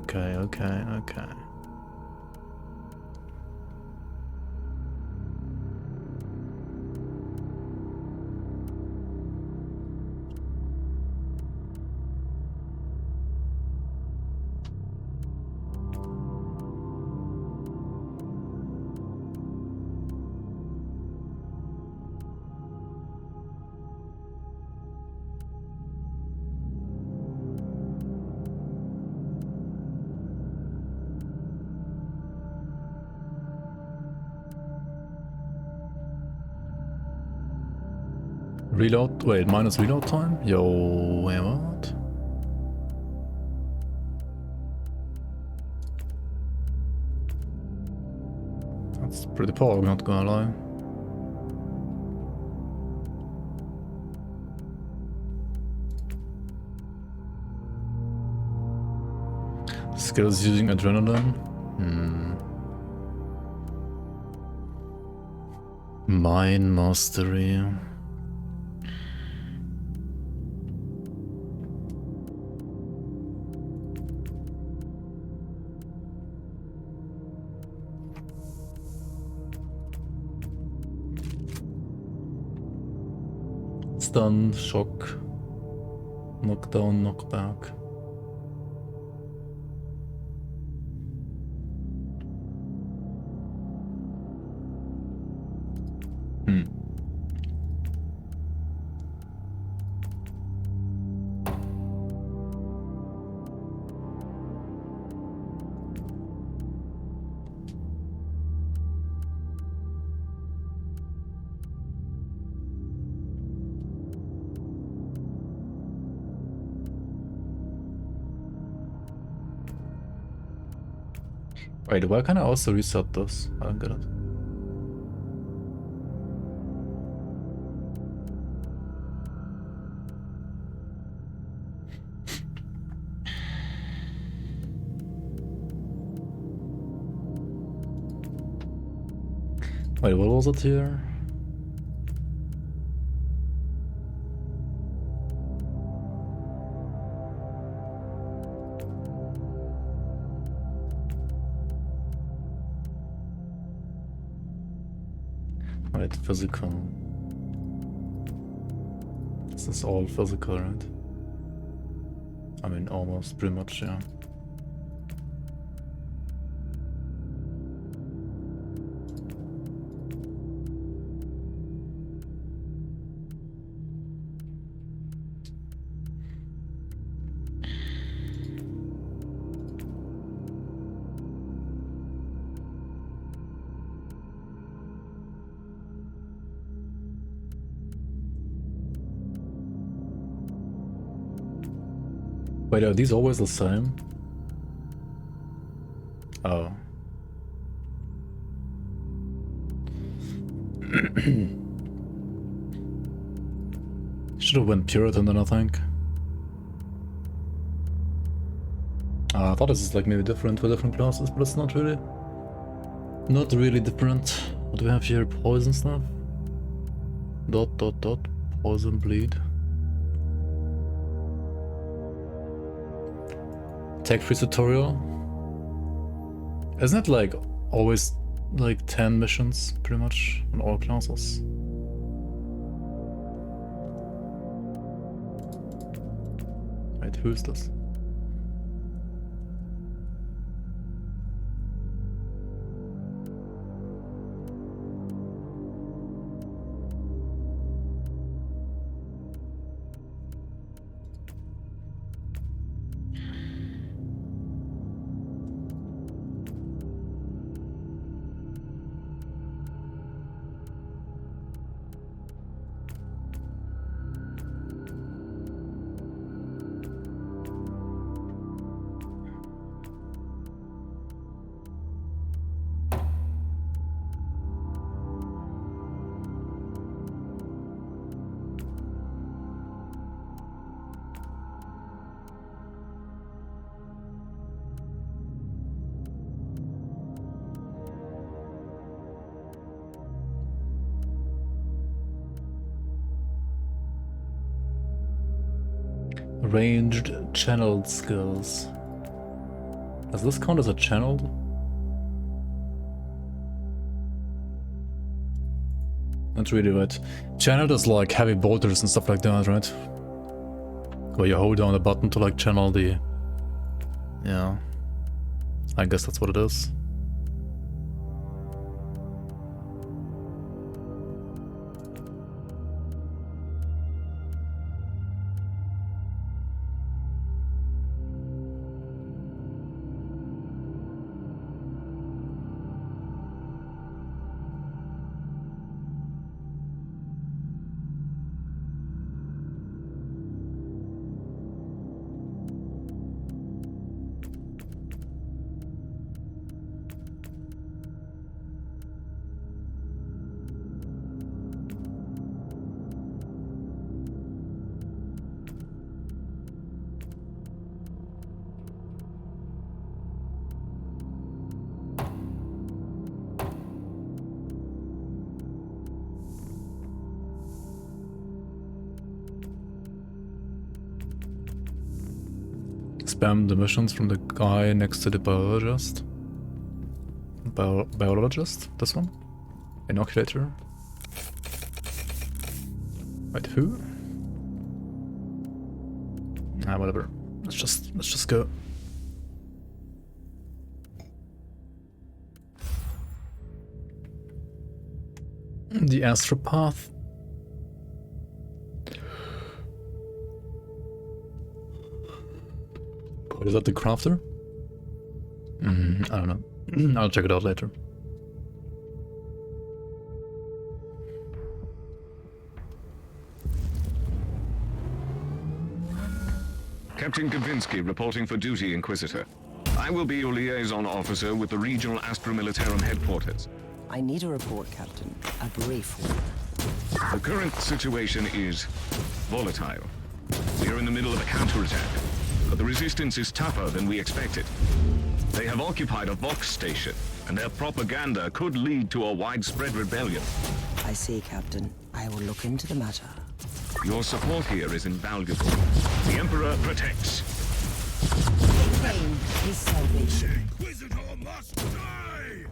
Reload, wait, minus reload time? Yo, wait, what? That's pretty poor, not gonna lie. Skills using adrenaline? Mind mastery. Stun, shock, knockdown, knockback. Wait, why can't I also reset this? I don't get it. Wait, what was it here? Right, physical. This is all physical, right? I mean, almost, pretty much, yeah. Wait, are these always the same? Oh. Should have went Puritan then, I think. I thought this is like maybe different for different classes, but it's not really. Not really different. What do we have here? Poison stuff? ... Poison bleed. Tech freeze tutorial. Isn't it like always like 10 missions pretty much on all classes? Wait, who's this? Ranged channeled skills. Does this count as a channeled? Not really, right? Channeled is like heavy bolters and stuff like that, right? Where you hold down a button to like channel the... Yeah. I guess that's what it is. Spam the missions from the guy next to the biologist. Biologist? This one? Inoculator? Wait, who? Ah, whatever. Let's just go. The astropath. Is that the crafter? I don't know. I'll check it out later. Captain Kavinsky reporting for duty, Inquisitor. I will be your liaison officer with the regional Astra Militarum headquarters. I need a report, Captain. A brief one. The current situation is volatile. We are in the middle of a counterattack, but the resistance is tougher than we expected. They have occupied a Vox station, and their propaganda could lead to a widespread rebellion. I see, Captain. I will look into the matter. Your support here is invaluable. The Emperor protects. Pain is salvation. Inquisitor must die!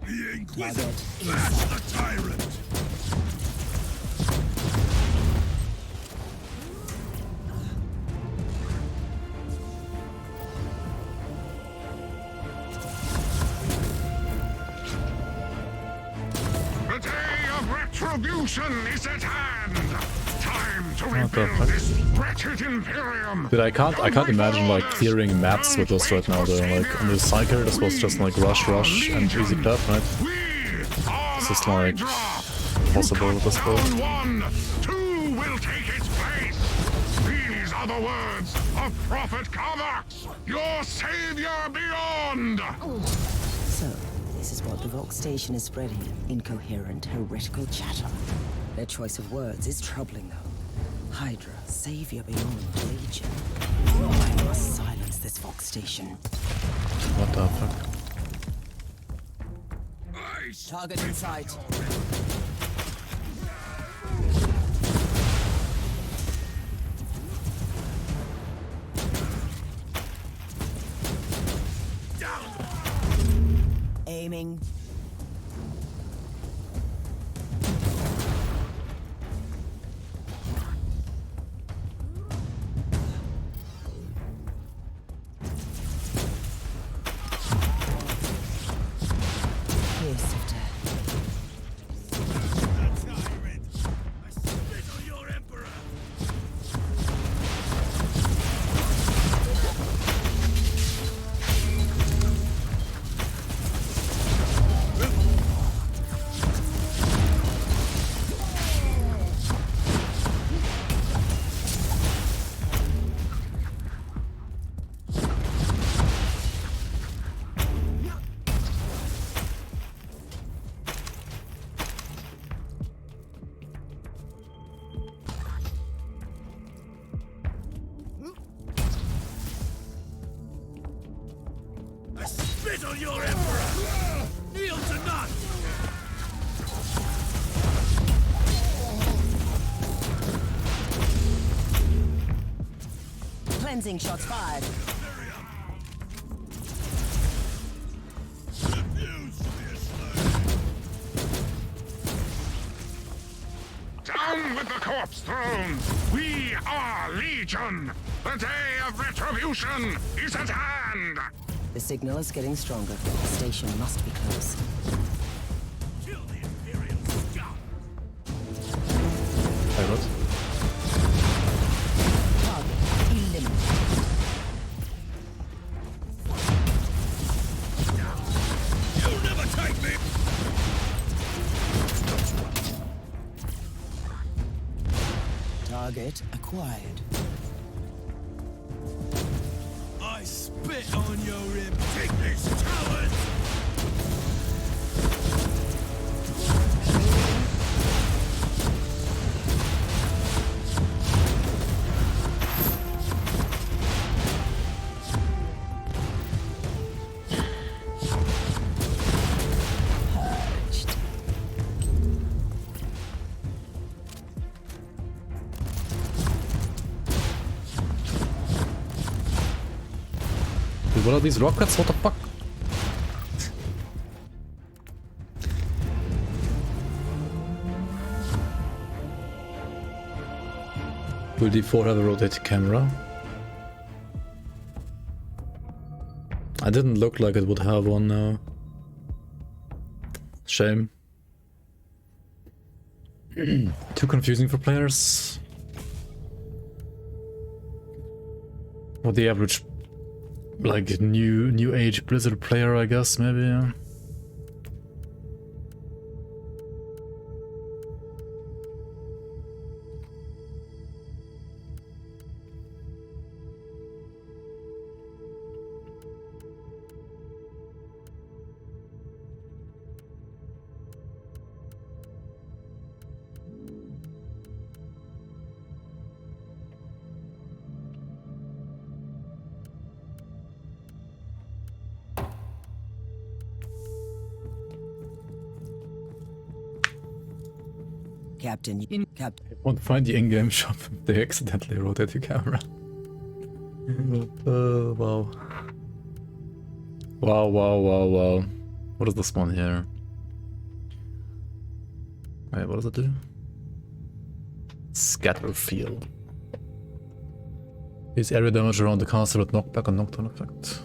The Inquisitor, that's the tyrant! The day of retribution is at hand! Time to rebuild this wretched Imperium! Dude, I can't imagine like clearing maps with this right now though. Like on the Psyker, this was just like rush and easy path, right? We this is like possible at this point. One, two will take its place. These are the words of Prophet Kavax, your savior beyond. So, this is what the Vox station is spreading. Incoherent, heretical chatter. Their choice of words is troubling, though. Hydra, savior beyond, legion. I must silence this Vox station. What the fuck? Target in sight. Aiming. Kiss of death. Spit on your emperor! Kneel to none! Cleansing shots fired. Down with the corpse throne! We are Legion! The day of retribution is at hand! The signal is getting stronger. The station must be close. Kill the Imperial scum! Target eliminated. You'll never take me! Target acquired. I spit on your indignous cowards! Purged. Dude, what are these rockets? What the fuck? Will D4 have a rotating camera? I didn't look like it would have one now. Shame. Too confusing for players. Or the average, like, new age Blizzard player, I guess, maybe, yeah. Captain, Captain. Won't find the in-game shop if they accidentally rotate your camera. Wow. Wow. What is this one here? Wait, what does it do? Scatter field. Is area damage around the castle with knockback and knockdown effect.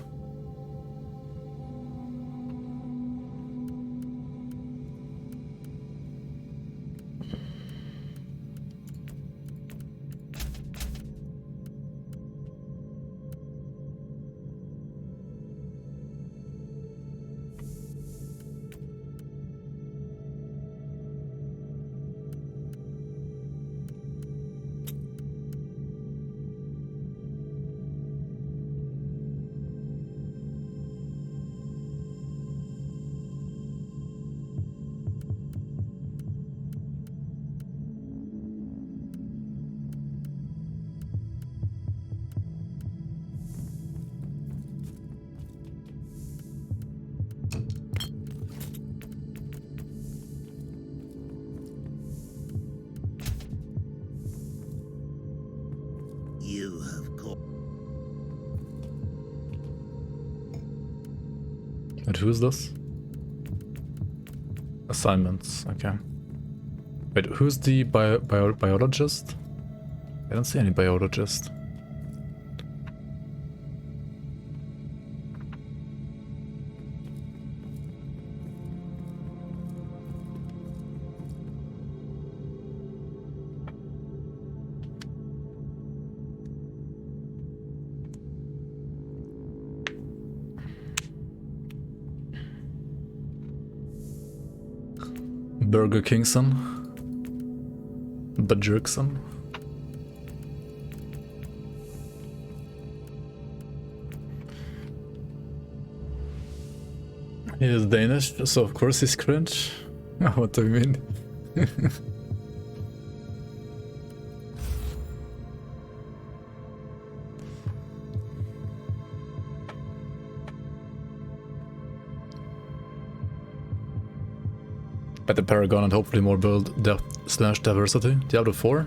And who is this? Assignments, okay. Wait, who's the biologist? I don't see any biologist. Burger Kingson. Bajirkson. He is Danish, so of course he's cringe. What do you mean? Better Paragon and hopefully more build depth / diversity. Diablo 4?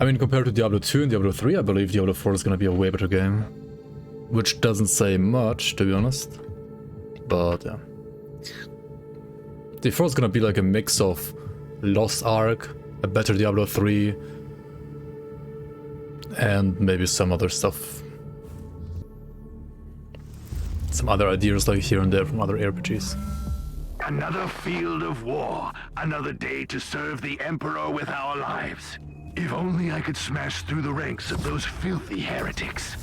I mean, compared to Diablo 2 and Diablo 3, I believe Diablo 4 is gonna be a way better game. Which doesn't say much, to be honest. But yeah. Diablo 4 is gonna be like a mix of Lost Ark, a better Diablo 3, and maybe some other stuff. Some other ideas like here and there from other RPGs. Another field of war, another day to serve the Emperor with our lives. If only I could smash through the ranks of those filthy heretics.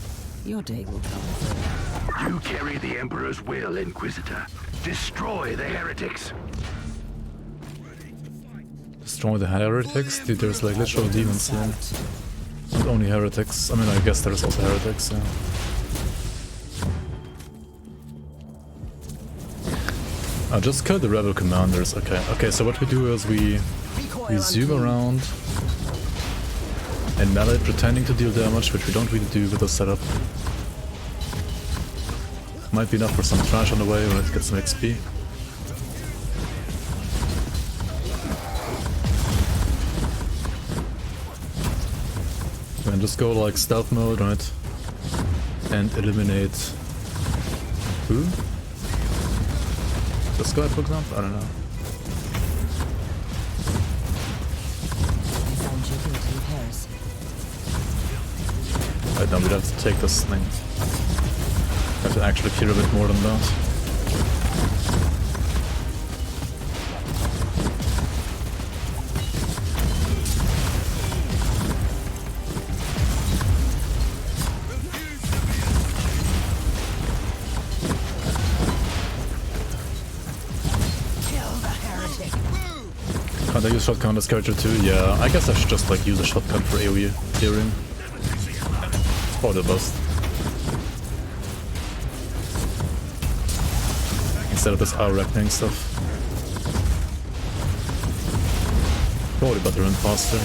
Your day will come. You carry the Emperor's will, Inquisitor. Destroy the heretics. Destroy the heretics? Dude, there's like literal demons here. Not only heretics. I mean, I guess there's also heretics, yeah. I'll just kill the rebel commanders. Okay, so what we do is we zoom around and melee pretending to deal damage, which we don't really do with the setup. Might be enough for some trash on the way, or let's get some XP. And just go like stealth mode, right? And eliminate... who? This guy, for example? I don't know. Right now we'd have to take this thing. Have to actually clear a bit more than that. Can't I use shotgun on this character too? Yeah, I guess I should just like use a shotgun for AoE clearing. It's probably the best. Instead of this reckoning stuff. Probably better and faster.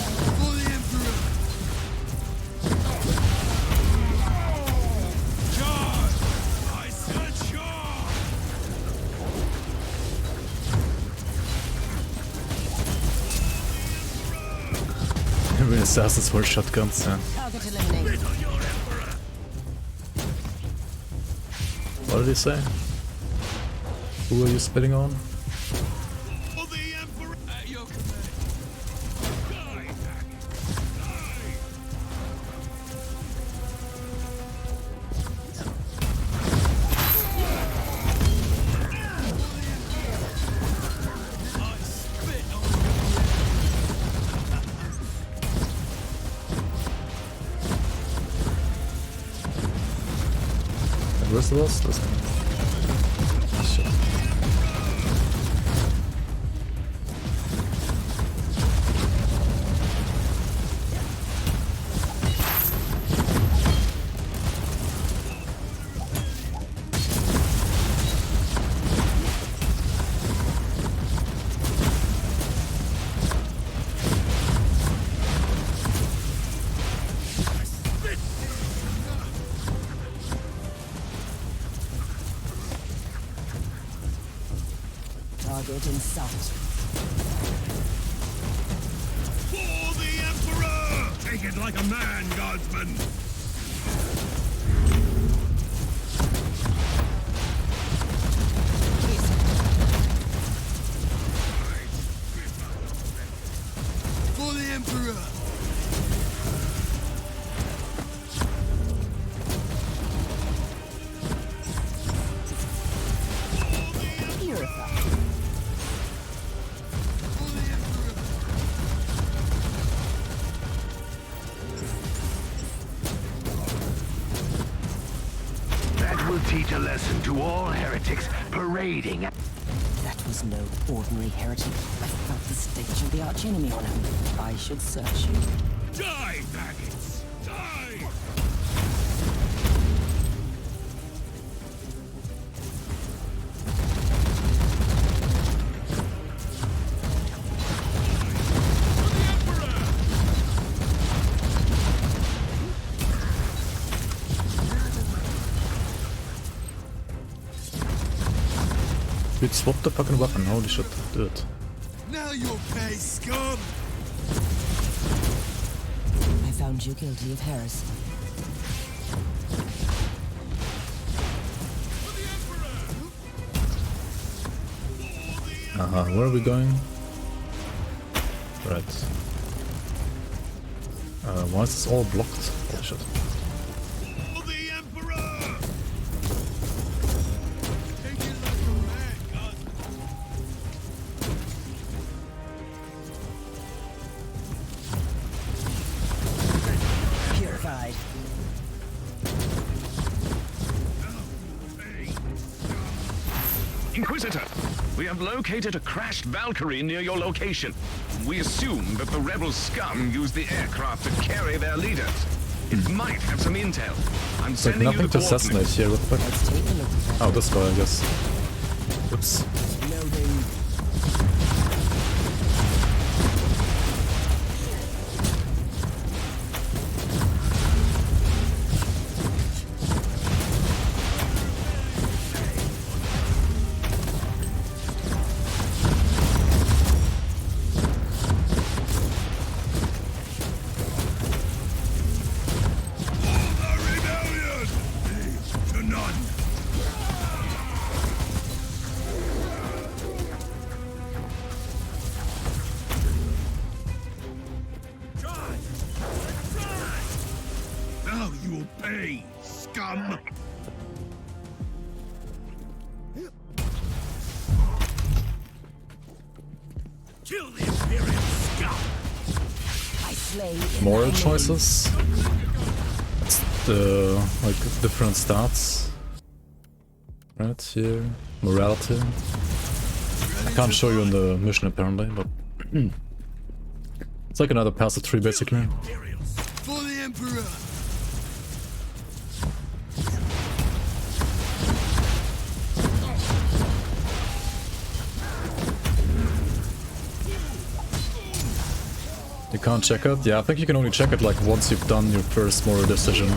Every assassin's were shotguns, yeah. What did he say? Who are you spitting on? Where's the boss? This one. Shit. Target in sight. For the Emperor! Take it like a man, guardsman! to all heretics parading. That was no ordinary heretic. I felt the stench of the archenemy on him. I should search you. Die, maggots! Die! Dude, swap the fucking weapon, holy shit, do it. Now you'll pay, scum! I found you guilty of heresy. Where are we going? Right. Why is this all blocked? Holy shit. Purified. Inquisitor, we have located a crashed Valkyrie near your location. We assume that the rebel scum used the aircraft to carry their leaders. It might have some intel. I'm It's like sending you nothing the to assassinate here, what the fuck? Oh, this guy, I guess. Oops. Now you will pay, scum! Kill the Imperial scum! I slay Moral choices. It's the like different stats. Right here. Morality. I can't show you in the mission apparently, but it's like another passive tree basically. For the Emperor! You can't check it? Yeah, I think you can only check it like once you've done your first moral decision.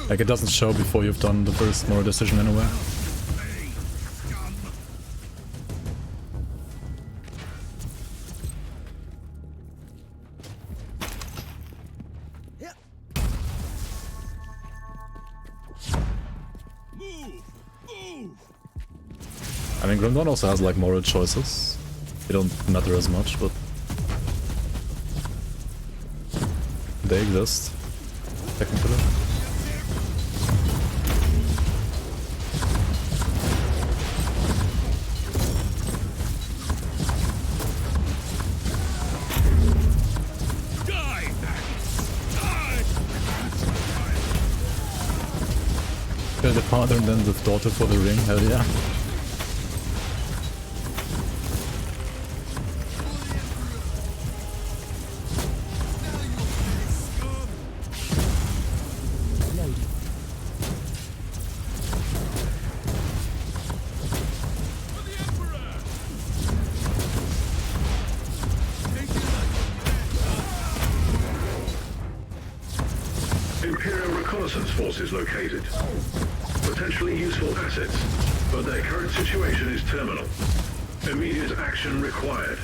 Like it doesn't show before you've done the first moral decision anyway. I mean, Grimdawn also has like moral choices. They don't matter as much, but they exist, technically. Kill the father and then the daughter for the ring, hell yeah. Imperial reconnaissance forces located. Potentially useful assets, but their current situation is terminal. Immediate action required.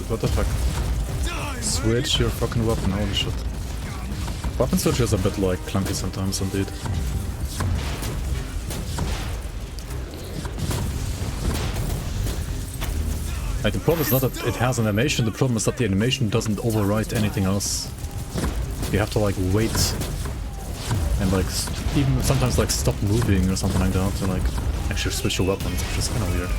What the fuck? Switch your fucking weapon, holy shit. Weapon switch is a bit like clunky sometimes indeed. Like, the problem is not that it has an animation, the problem is that the animation doesn't overwrite anything else. You have to like wait and like even sometimes like stop moving or something like that to like actually switch your weapons, which is kind of weird.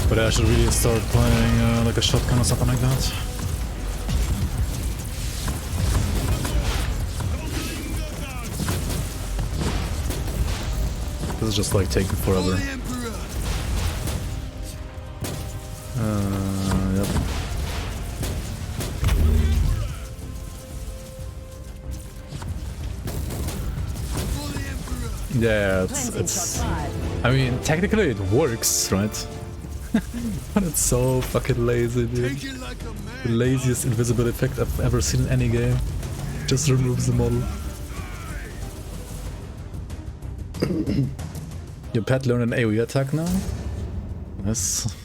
But I should really start playing like a shotgun or something like that. This is just like taking forever. Yep. Yeah, it's I mean, technically it works, right? But it's so fucking lazy, dude. The laziest invisible effect I've ever seen in any game. Just removes the model. Your pet learned an AoE attack now? Yes.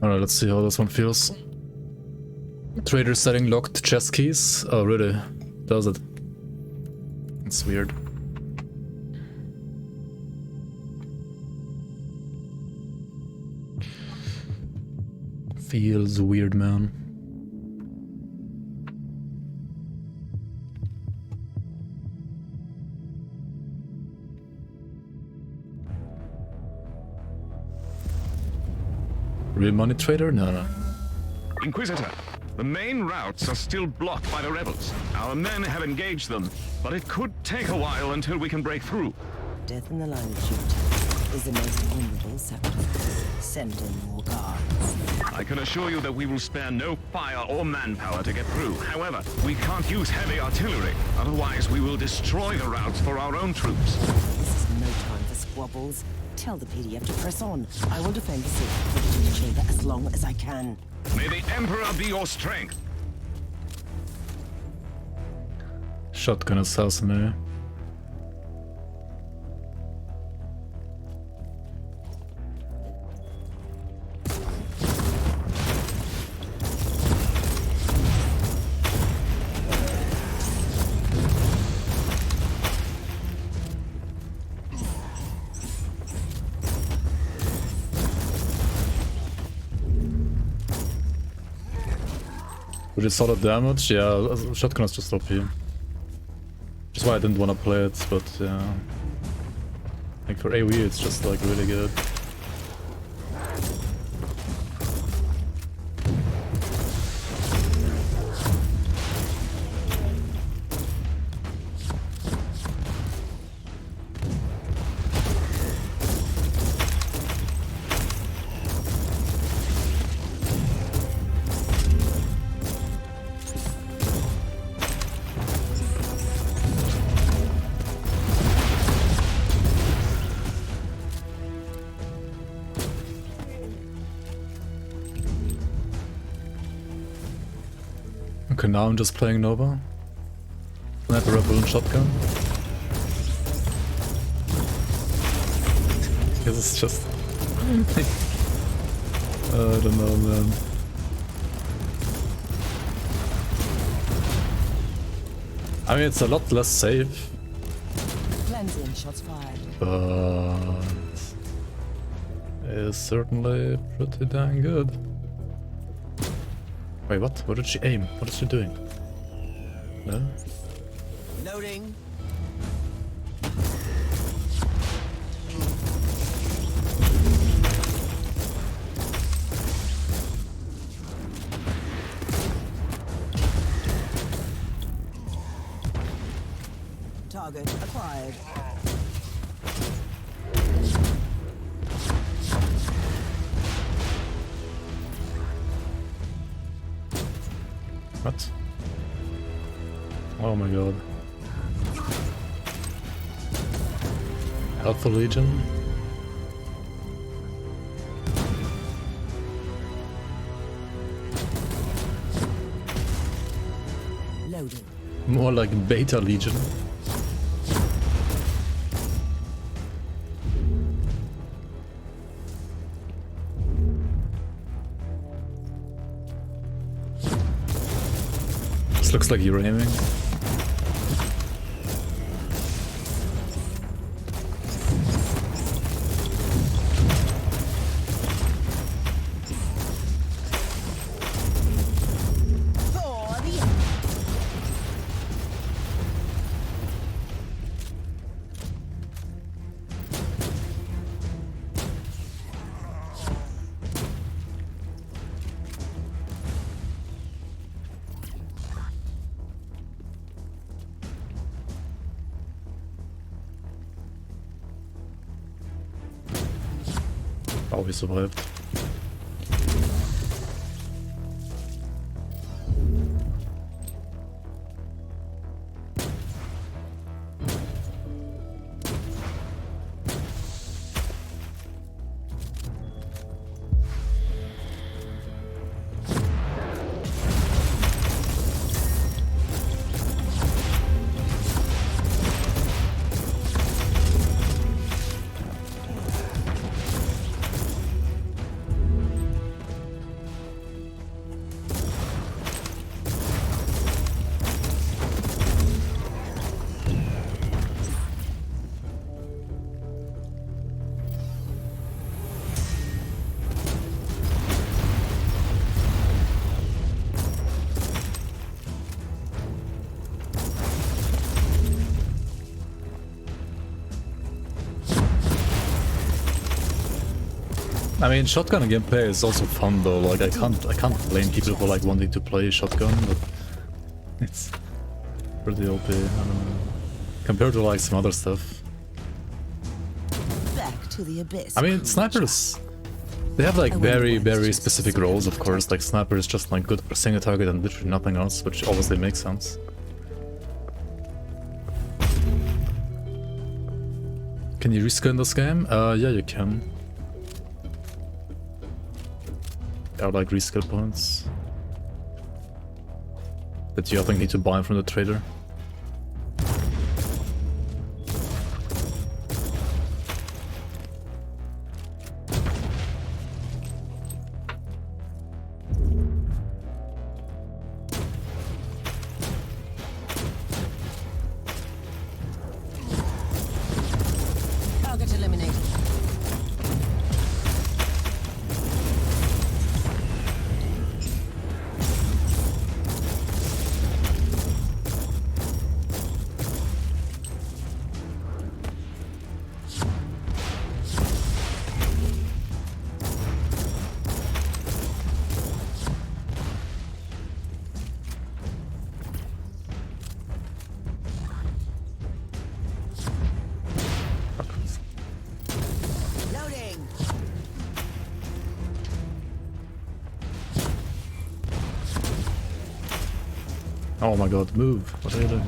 Alright, let's see how this one feels. Trader setting locked chest keys. Oh, really? Does it? It's weird. Feels weird, man. Real money trader? No. Inquisitor, the main routes are still blocked by the rebels. Our men have engaged them, but it could take a while until we can break through. Death in the line of duty is the most honorable sacrifice. Send in more guards. I can assure you that we will spare no fire or manpower to get through. However, we can't use heavy artillery. Otherwise, we will destroy the routes for our own troops. This is no time for squabbles. Tell the PDF to press on. I will defend the sacred chamber as long as I can. May the Emperor be your strength. Shotgun assassin. Pretty solid damage, yeah, shotgun is just OP. Which is why I didn't want to play it, but yeah. Like for AoE it's just like really good. Okay, now I'm just playing Nova. Sniper rifle and shotgun. This is just... I don't know, man. I mean, it's a lot less safe. Cleansing shots fired. But... it's certainly pretty dang good. Wait, what? What did she aim? What is she doing? No? Loading. Target acquired. What? Oh my god. Alpha Legion? Loading. More like Beta Legion. This looks like you're aiming. Oh, we survived. I mean, shotgun gameplay is also fun though. Like I can't blame people for like wanting to play shotgun, but it's pretty OP. I don't know. Compared to like some other stuff. Back to the abyss. I mean, snipers, they have like very specific roles, of course. Like sniper is just like good for single target and literally nothing else, which obviously makes sense. Can you reskin this game? Yeah, you can. There are like reskill points that you I think need to buy from the trader. Target eliminated. Oh my god, move. What are you doing?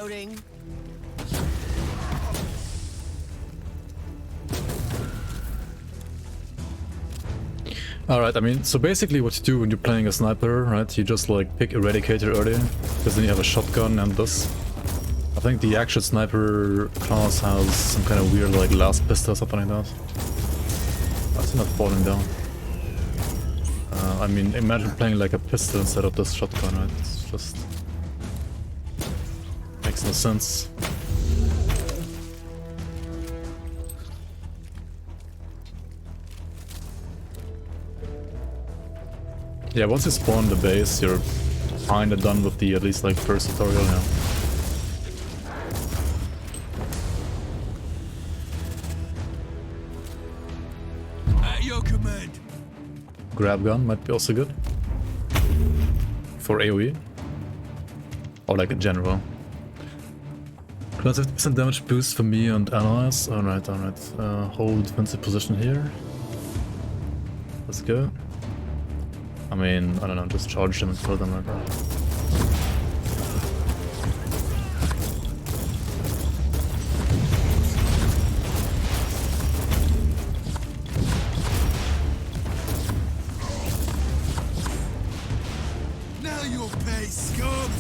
Reloading. Alright, I mean, so basically what you do when you're playing a sniper, right, you just like pick Eradicator earlier, because then you have a shotgun and this. I think the actual sniper class has some kind of weird like last pistol or something like that. That's not falling down. I mean, imagine playing like a pistol instead of this shotgun, right? It's just... makes no sense. Yeah, once you spawn the base, you're kinda done with the at least like first tutorial now. At your command. Grab gun might be also good. For AoE. Or like in general. Plus 50% damage boost for me and allies. Alright, alright. Hold defensive position here. Let's go. I mean, I don't know, just charge them and kill them right now. Now you'll pay, scum!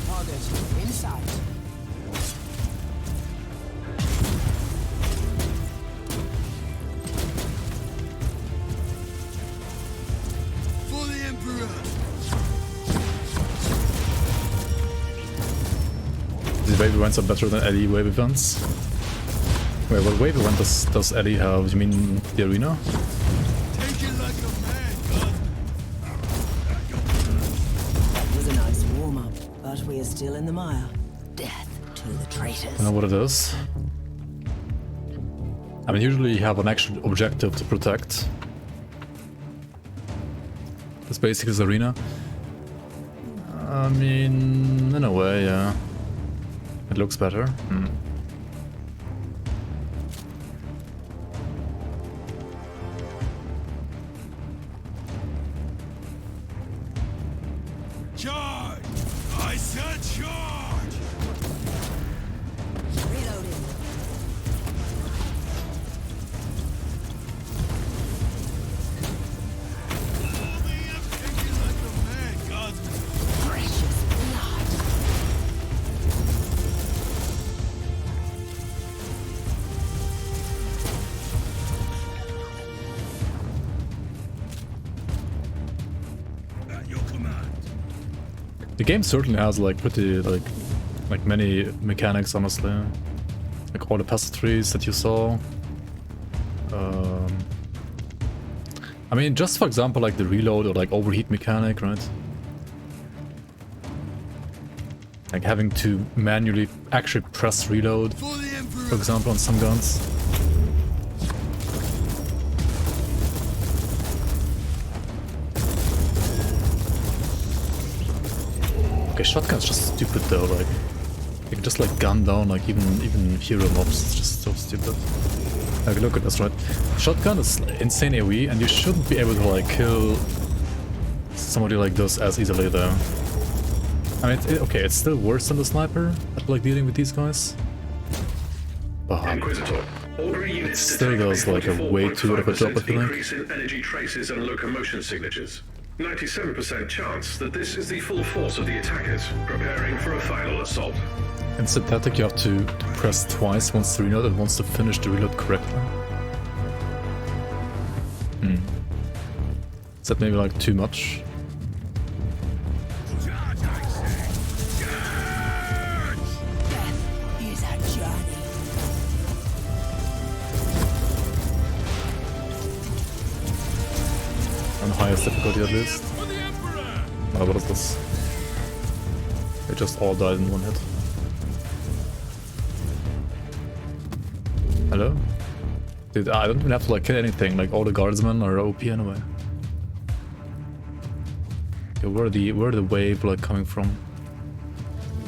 Target inside. For the Emperor! These wave events are better than Eddie wave events. Wait, what wave event does Eddie have? You mean the arena? Take it like a man, God! That was a nice warm-up, but we are still in the mire. Death to the traitors. I know what it is. I mean, usually you have an actual objective to protect. This basically is arena. I mean, in a way, yeah. It looks better. Charge! I said charge! Reloading. Take it like a man, God! Precious blood. At your command! The game certainly has like pretty like many mechanics, honestly. Like all the peasantries that you saw. I mean, just for example, like the reload or like overheat mechanic, right? Like having to manually actually press reload, for example, on some guns. Okay, shotgun's just stupid though, like you can just like gun down like even hero mobs, it's just so stupid. Like look at this, right? Shotgun is insane AoE and you shouldn't be able to like kill somebody like this as easily though. I mean, okay, it's still worse than the sniper at like dealing with these guys. But Inquisitor, it still does like a way too good of a job, I feel like. increase in energy traces and locomotion signatures. 97% chance that this is the full force of the attackers, preparing for a final assault. In synthetic, you have to press twice once to reload and once to finish the reload correctly. Is that maybe like too much? Is a journey. On the highest difficulty at least. Oh, what is this? They just all died in one hit. Hello? Dude, I don't even have to like kill anything, like all the guardsmen are OP anyway. Okay, where are the wave like coming from?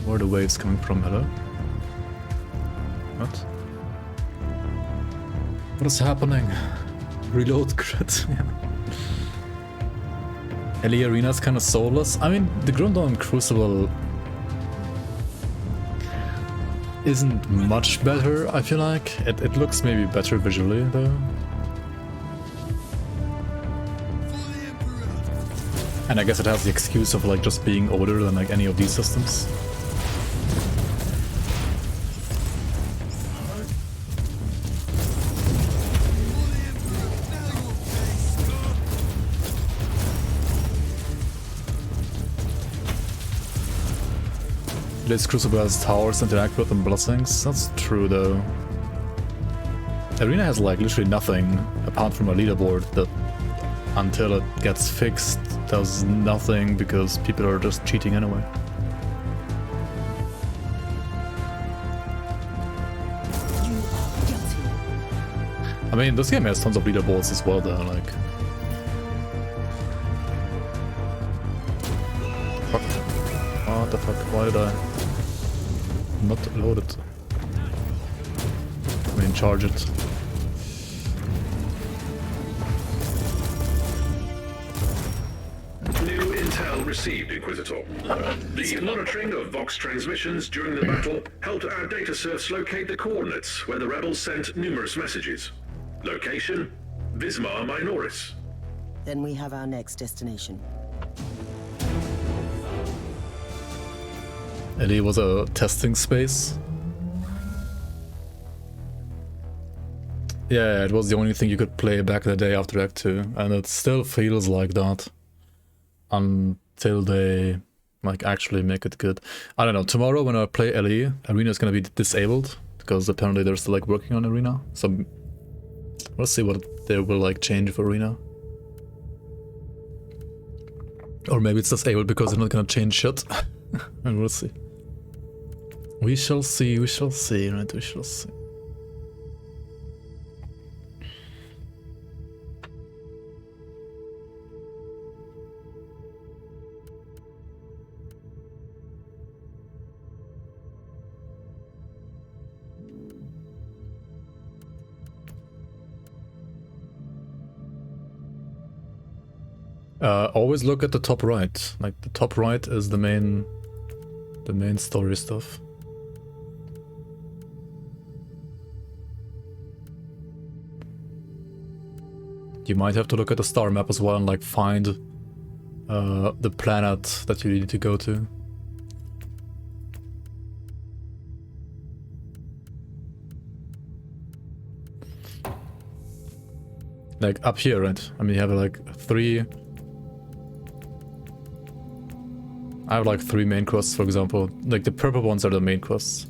Where are the waves coming from? Hello? What? What is happening? Reload crit. Yeah. LE Arena's kind of soulless. I mean, the Grundon Crucible... isn't much better, I feel like. It looks maybe better visually, though. And I guess it has the excuse of like just being older than like any of these systems. This Crucible has towers interact with and blessings. That's true though. Arena has like literally nothing apart from a leaderboard that until it gets fixed does nothing because people are just cheating anyway. I mean, this game has tons of leaderboards as well though, like... Fuck. What the fuck, why did I... not load it? I mean, charge it. New intel received, Inquisitor. The monitoring of Vox transmissions during the battle helped our data serfs locate the coordinates where the rebels sent numerous messages. Location, Vismar Minoris. Then we have our next destination. And it was a testing space. Yeah, it was the only thing you could play back in the day after Act 2, and it still feels like that until they like actually make it good. I don't know, tomorrow when I play LE, Arena is gonna be disabled because apparently they're still like working on Arena. So we'll see what they will like change for Arena. Or maybe it's disabled because they're not gonna change shit. And we'll see. We shall see, right? We shall see. Always look at the top right. Like the top right is the main story stuff. You might have to look at the star map as well and like find the planet that you need to go to. Like up here, right? I mean, you have like I have like 3 main quests, for example. Like the purple ones are the main quests.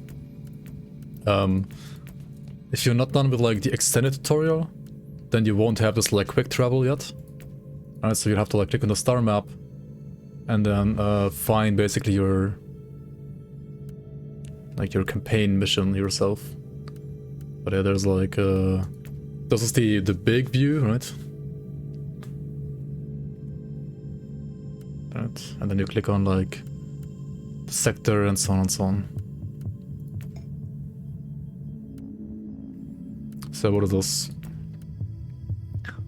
If you're not done with like the extended tutorial, then you won't have this like quick travel yet. Alright, so you have to like click on the star map and then find basically your campaign mission yourself. But yeah, there's like this is the big view, right? Right, and then you click on like the sector and so on and so on. So what is this?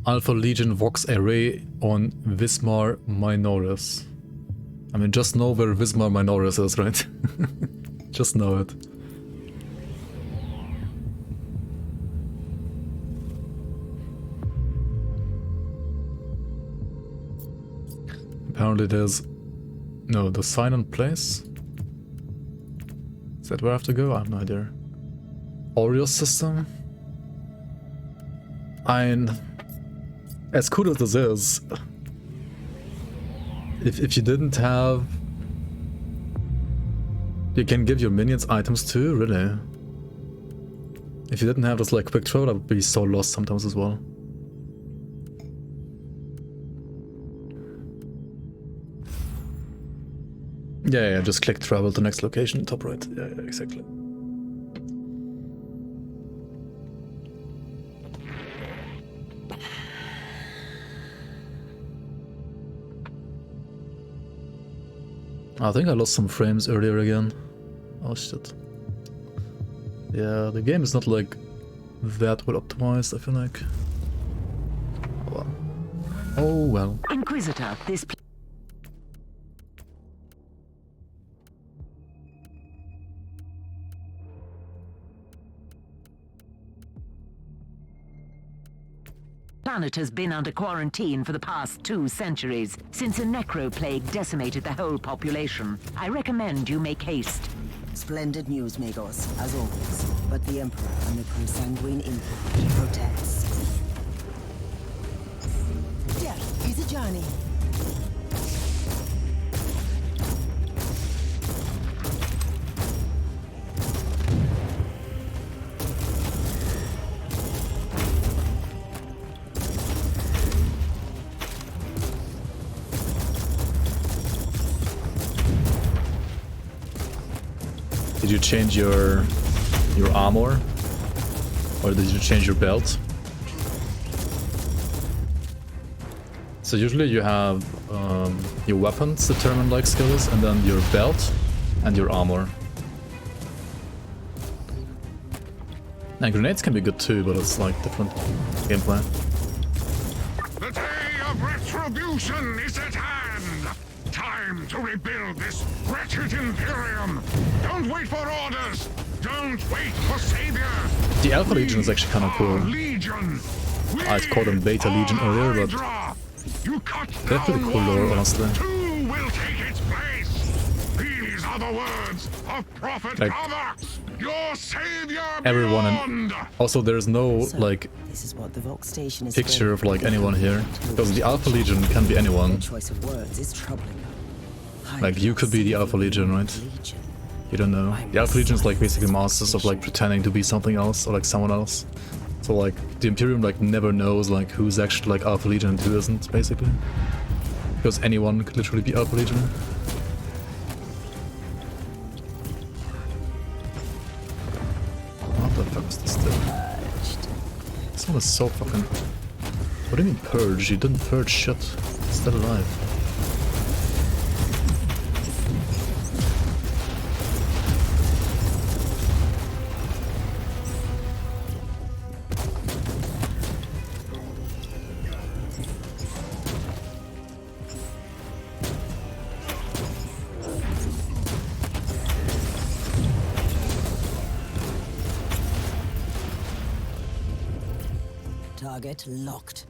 Alpha Legion Vox Array on Vismar Minoris. I mean, just know where Vismar Minoris is, right? Just know it. Apparently there's... No, the sign on place? Is that where I have to go? I have no idea. Oreo system? As cool as this is, if you didn't have... You can give your minions items too, really? If you didn't have this like quick travel, I would be so lost sometimes as well. Yeah, just click travel to next location, top right. Yeah, exactly. I think I lost some frames earlier again. Oh shit. Yeah, the game is not like that well optimized, I feel like. Oh well. Oh well. Inquisitor, this... planet has been under quarantine for the past 2 centuries, since a necroplague decimated the whole population. I recommend you make haste. Splendid news, Magos, as always. But the Emperor and the consanguine import protests. Death is a journey. Did you change your armor? Or did you change your belt? So usually you have your weapons determine like skills, and then your belt and your armor. And grenades can be good too, but it's like different gameplay. The day of retribution is at hand! Time to rebuild this wretched Imperium! Don't wait for orders! Don't wait for savior! The Alpha Legion is actually kind of cool. Legion! I called them Beta Legion earlier, but they're pretty cool lore, honestly. Two will take its place! These are the words of Prophet Like, Havox, your savior everyone, beyond! and also there's no like This is what the Vox station is picture of for. like anyone here, because the Alpha Legion can be anyone. The choice of words is troubling. Like you could be the Alpha Legion, right? You don't know. The Alpha Legion is like basically masters of like pretending to be something else or like someone else. So like the Imperium like never knows like who's actually like Alpha Legion and who isn't, basically. Because anyone could literally be Alpha Legion. What the fuck is this thing? This one is so fucking... What do you mean purge? You didn't purge shit. It's still alive. Target locked.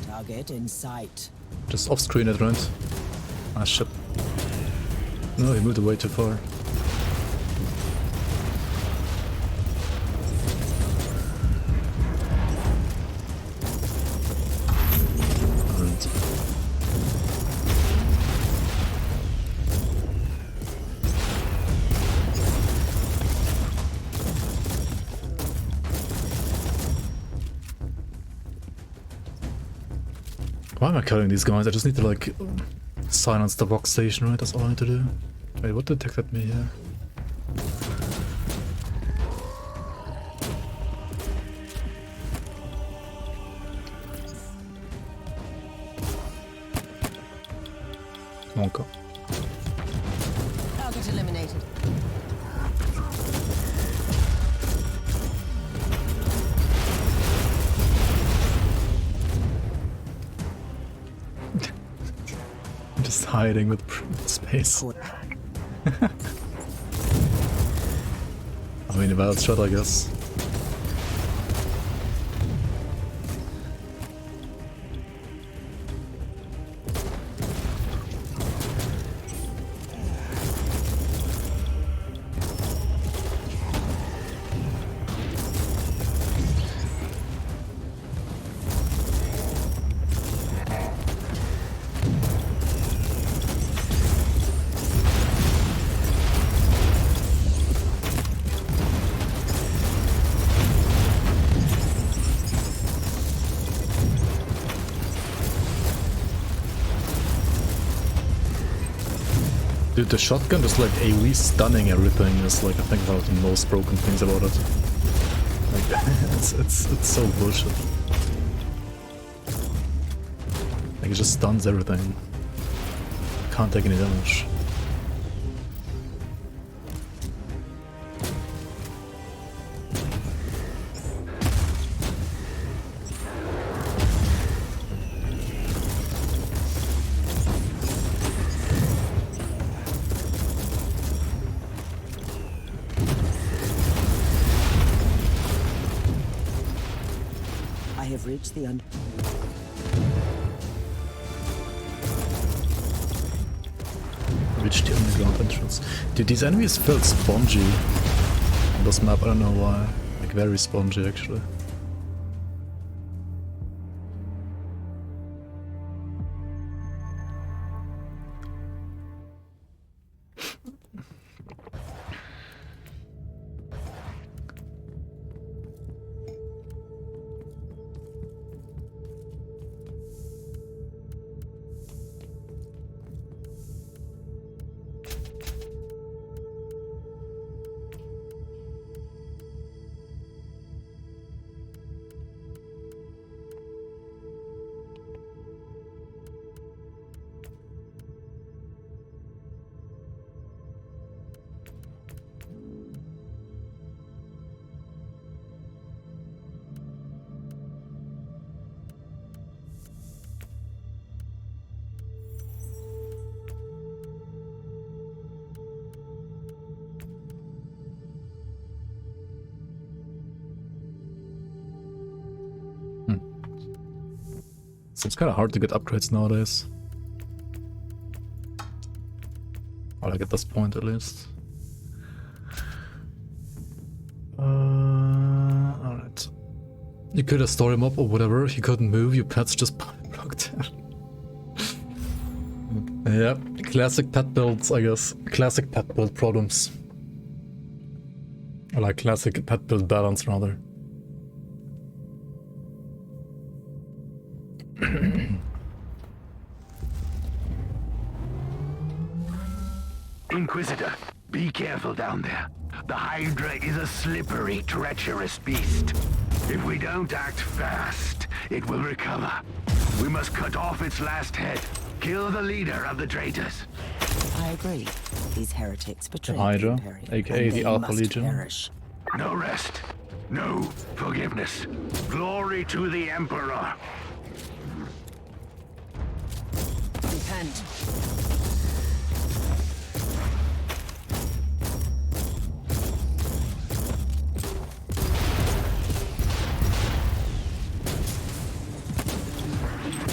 Target in sight. Just off screen it, right? Ah shit. No, he moved away too far. Why am I killing these guys? I just need to like silence the Vox station, right? That's all I need to do. Wait, what detected me here? Monka. Target eliminated. I'm just hiding with space. I mean, a valid shot, I guess. Dude, the shotgun just like AoE stunning everything is like I think one of the most broken things about it. Like it's so bullshit. Like it just stuns everything. Can't take any damage. reach the Reach the underground entrance. Dude, these enemies felt spongy on this map, I don't know why. Like very spongy actually. So it's kind of hard to get upgrades nowadays. Or like at this point at least. Alright. You could have stored him up or whatever. If you couldn't move, your pets just blocked down. Yeah, classic pet builds, I guess. Classic pet build problems. Or like classic pet build balance rather. Inquisitor, be careful down there. The Hydra is a slippery, treacherous beast. If we don't act fast, it will recover. We must cut off its last head. Kill the leader of the traitors. I agree. These heretics betrayed the Hydra, the Imperium, aka the Alpha Legion. Perish. No rest. No forgiveness. Glory to the Emperor. Repent.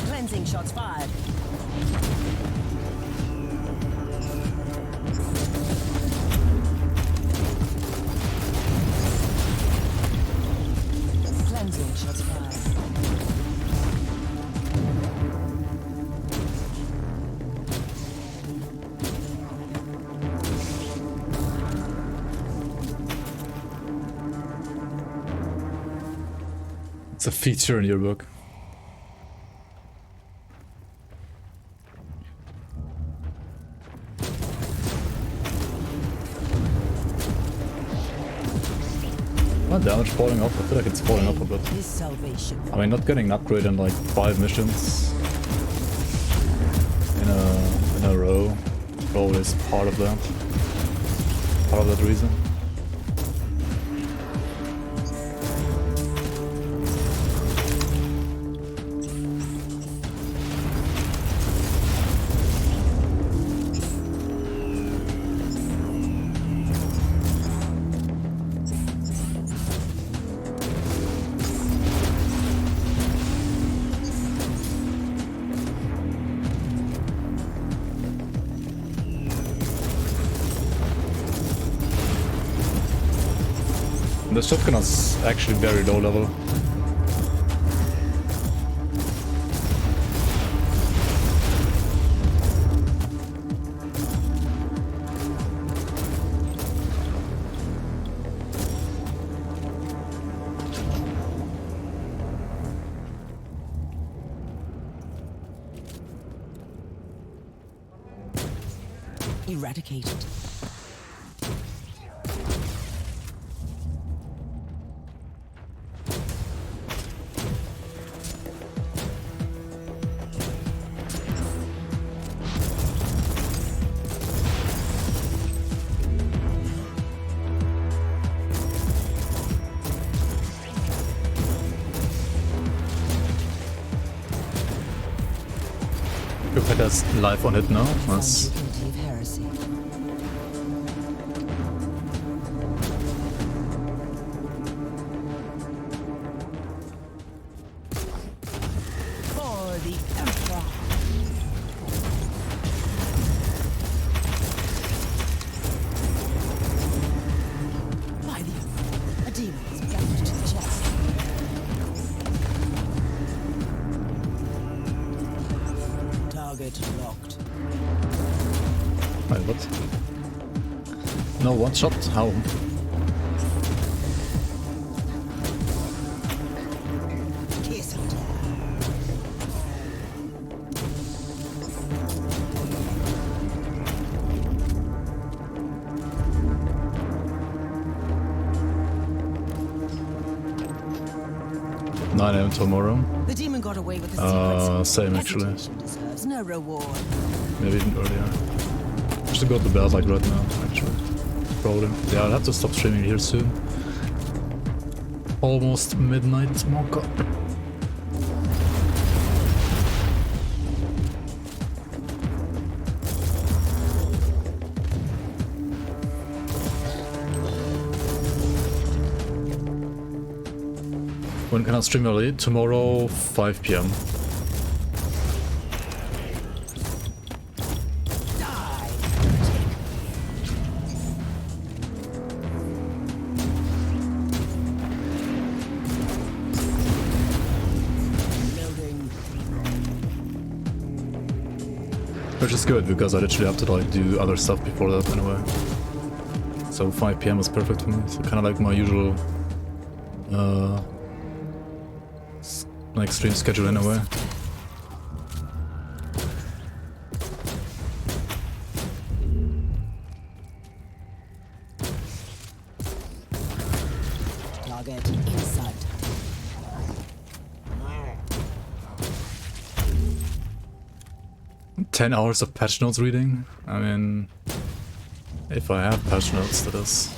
Cleansing shots fired. Cleansing shots fired. It's a feature in your book. Damage falling off. I feel like it's falling off a bit. I mean, not getting an upgrade in like 5 missions in a row probably is part of that. Part of that reason. The shotgun is actually very low level. Eradicated. That's live on it now. Nice. the Emperor. By the Emperor, a demon is gathered to the chest. Target locked. Wait, what? No, one shot? How? Tomorrow. The demon got away with the secrets. Same actually. Deserves no reward. Maybe even earlier. I should go to bed like right now, actually. Probably. Yeah, I'll have to stop streaming here soon. Almost midnight, Monka. When can I stream early? Tomorrow, 5 PM. Which is good, because I literally have to like do other stuff before that anyway. So 5 PM is perfect for me. So kind of like my usual like stream schedule in a way. Target in sight. "10 hours of patch notes reading? I mean, if I have patch notes, that is.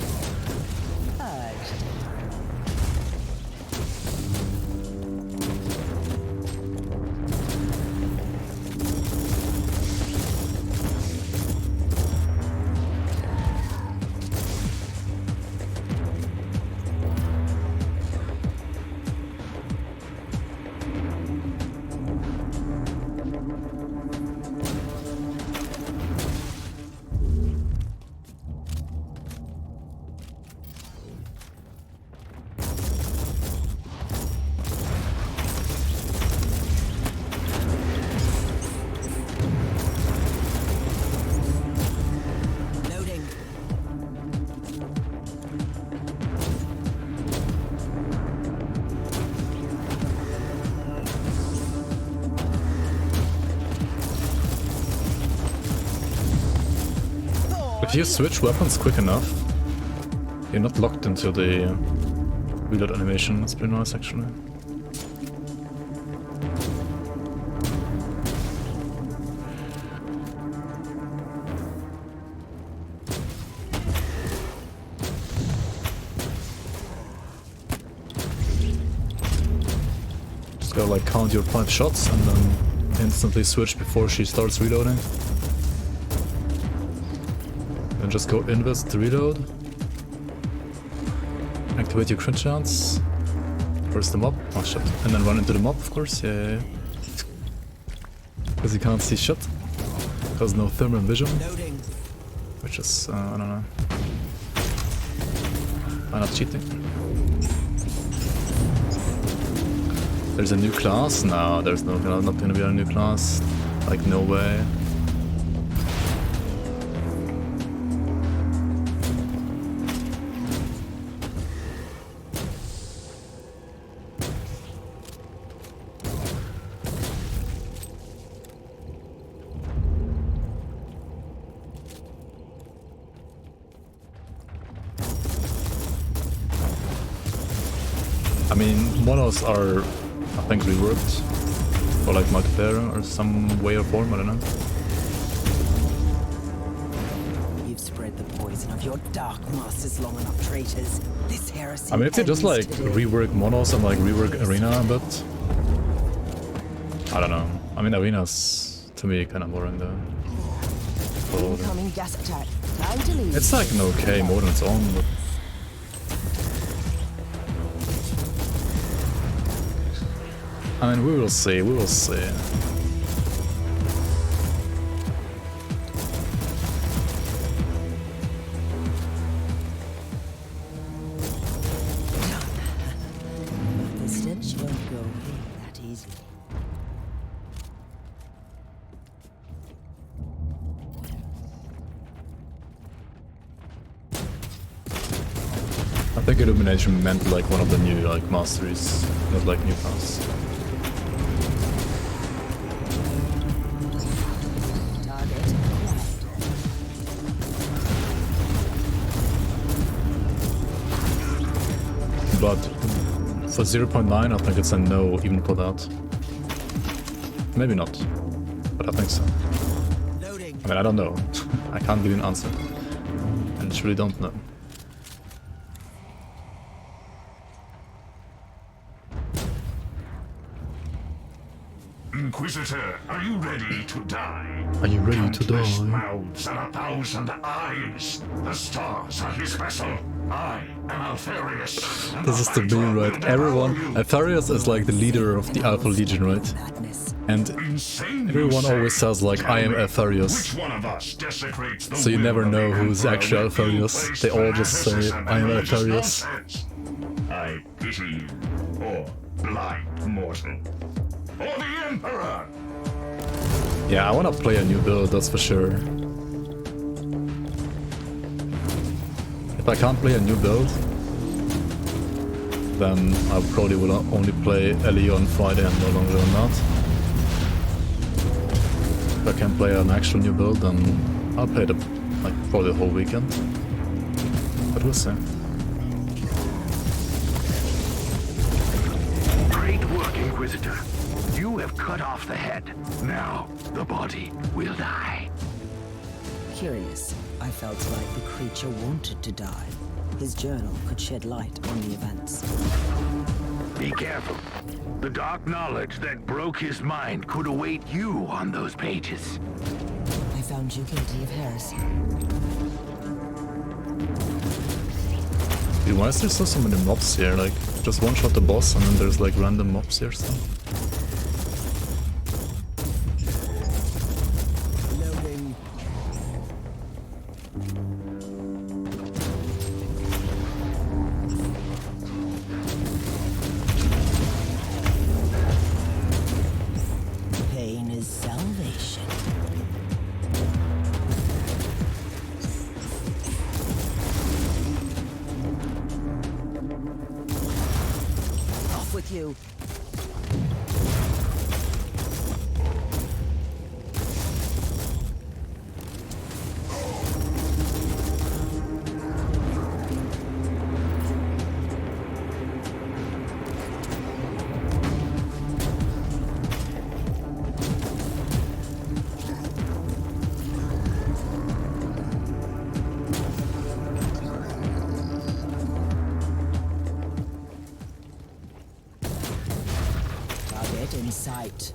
If you switch weapons quick enough, you're not locked into the reload animation. That's pretty nice, actually. Just gotta like count your 5 shots and then instantly switch before she starts reloading. And just go invis to reload. Activate your crit chance. First the mob. Oh shit. And then run into the mob, of course. Yeah. Because you can't see shit. There's no thermal vision. Which is, I don't know. I'm not cheating. There's a new class? No, there's not gonna be a new class. Like, no way. I mean, monos are, I think, reworked for like multiplayer or some way or form, I don't know. You've spread the poison of your dark masters long enough, traitors. This heresy. I mean, if they just like rework monos and like rework arena a bit, I don't know. I mean, arena's to me kind of boring though. Incoming gas attack. Time to leave. It's like an okay mode on its own, but. I mean, we will see, we will see. The stench won't go away that easily. I think Illumination meant like one of the new like masteries, not like new paths. But for 0.9 I think it's a no even for that. Maybe not, but I think so. I mean, I don't know. I can't give you an answer. I literally don't know. Inquisitor, are you ready to die? Are you ready to Countless die? mouths and 1,000 eyes. The stars are his vessel. I am Alpharius. and This is the meme, right? Everyone, Alpharius is like the leader of the Alpha Legion, right? And everyone always says like, I am Alpharius. Which one of us desecrates the So you will never of the know who's Emperor actually with you Alpharius. They all just say, fanaticism and I am religious Alpharius. nonsense? I pity you, or blind mortal, or the Emperor. Yeah, I wanna play a new build, that's for sure. If I can't play a new build, then I probably will only play LE on Friday and no longer than that. If I can play an actual new build, then I'll play it like probably the whole weekend. But we'll see. Great work, Inquisitor. You have cut off the head. Now, the body will die. Curious. I felt like the creature wanted to die. His journal could shed light on the events. Be careful. The dark knowledge that broke his mind could await you on those pages. I found you guilty of heresy. Dude, why is there so many mobs here? Like, just one shot the boss and then there's like random mobs here still. Pain is salvation. Off with you. Target in sight.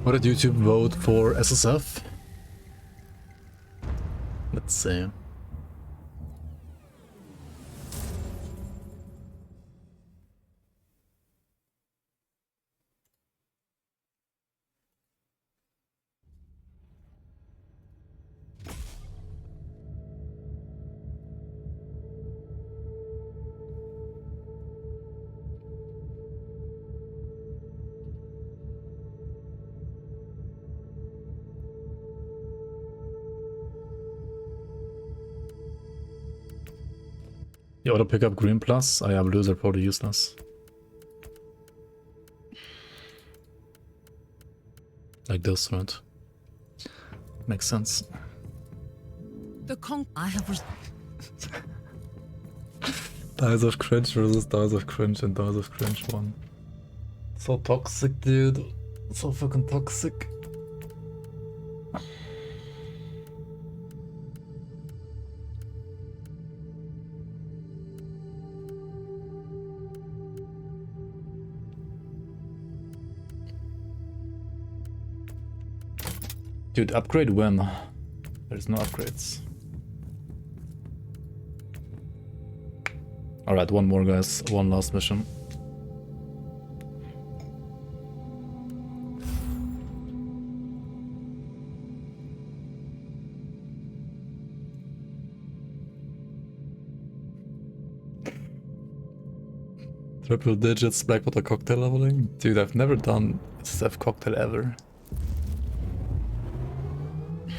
What did YouTube vote for SSF? Let's see. You auto pick up green plus? I have blues are probably useless. Like this, right? Makes sense. The I have Dies of Cringe versus Dies of Cringe and Dies of Cringe 1. So toxic, dude. So fucking toxic. Dude, upgrade when? There's no upgrades. Alright, one more, guys. One last mission. Triple digits Blackwater cocktail leveling? Dude, I've never done SF cocktail ever.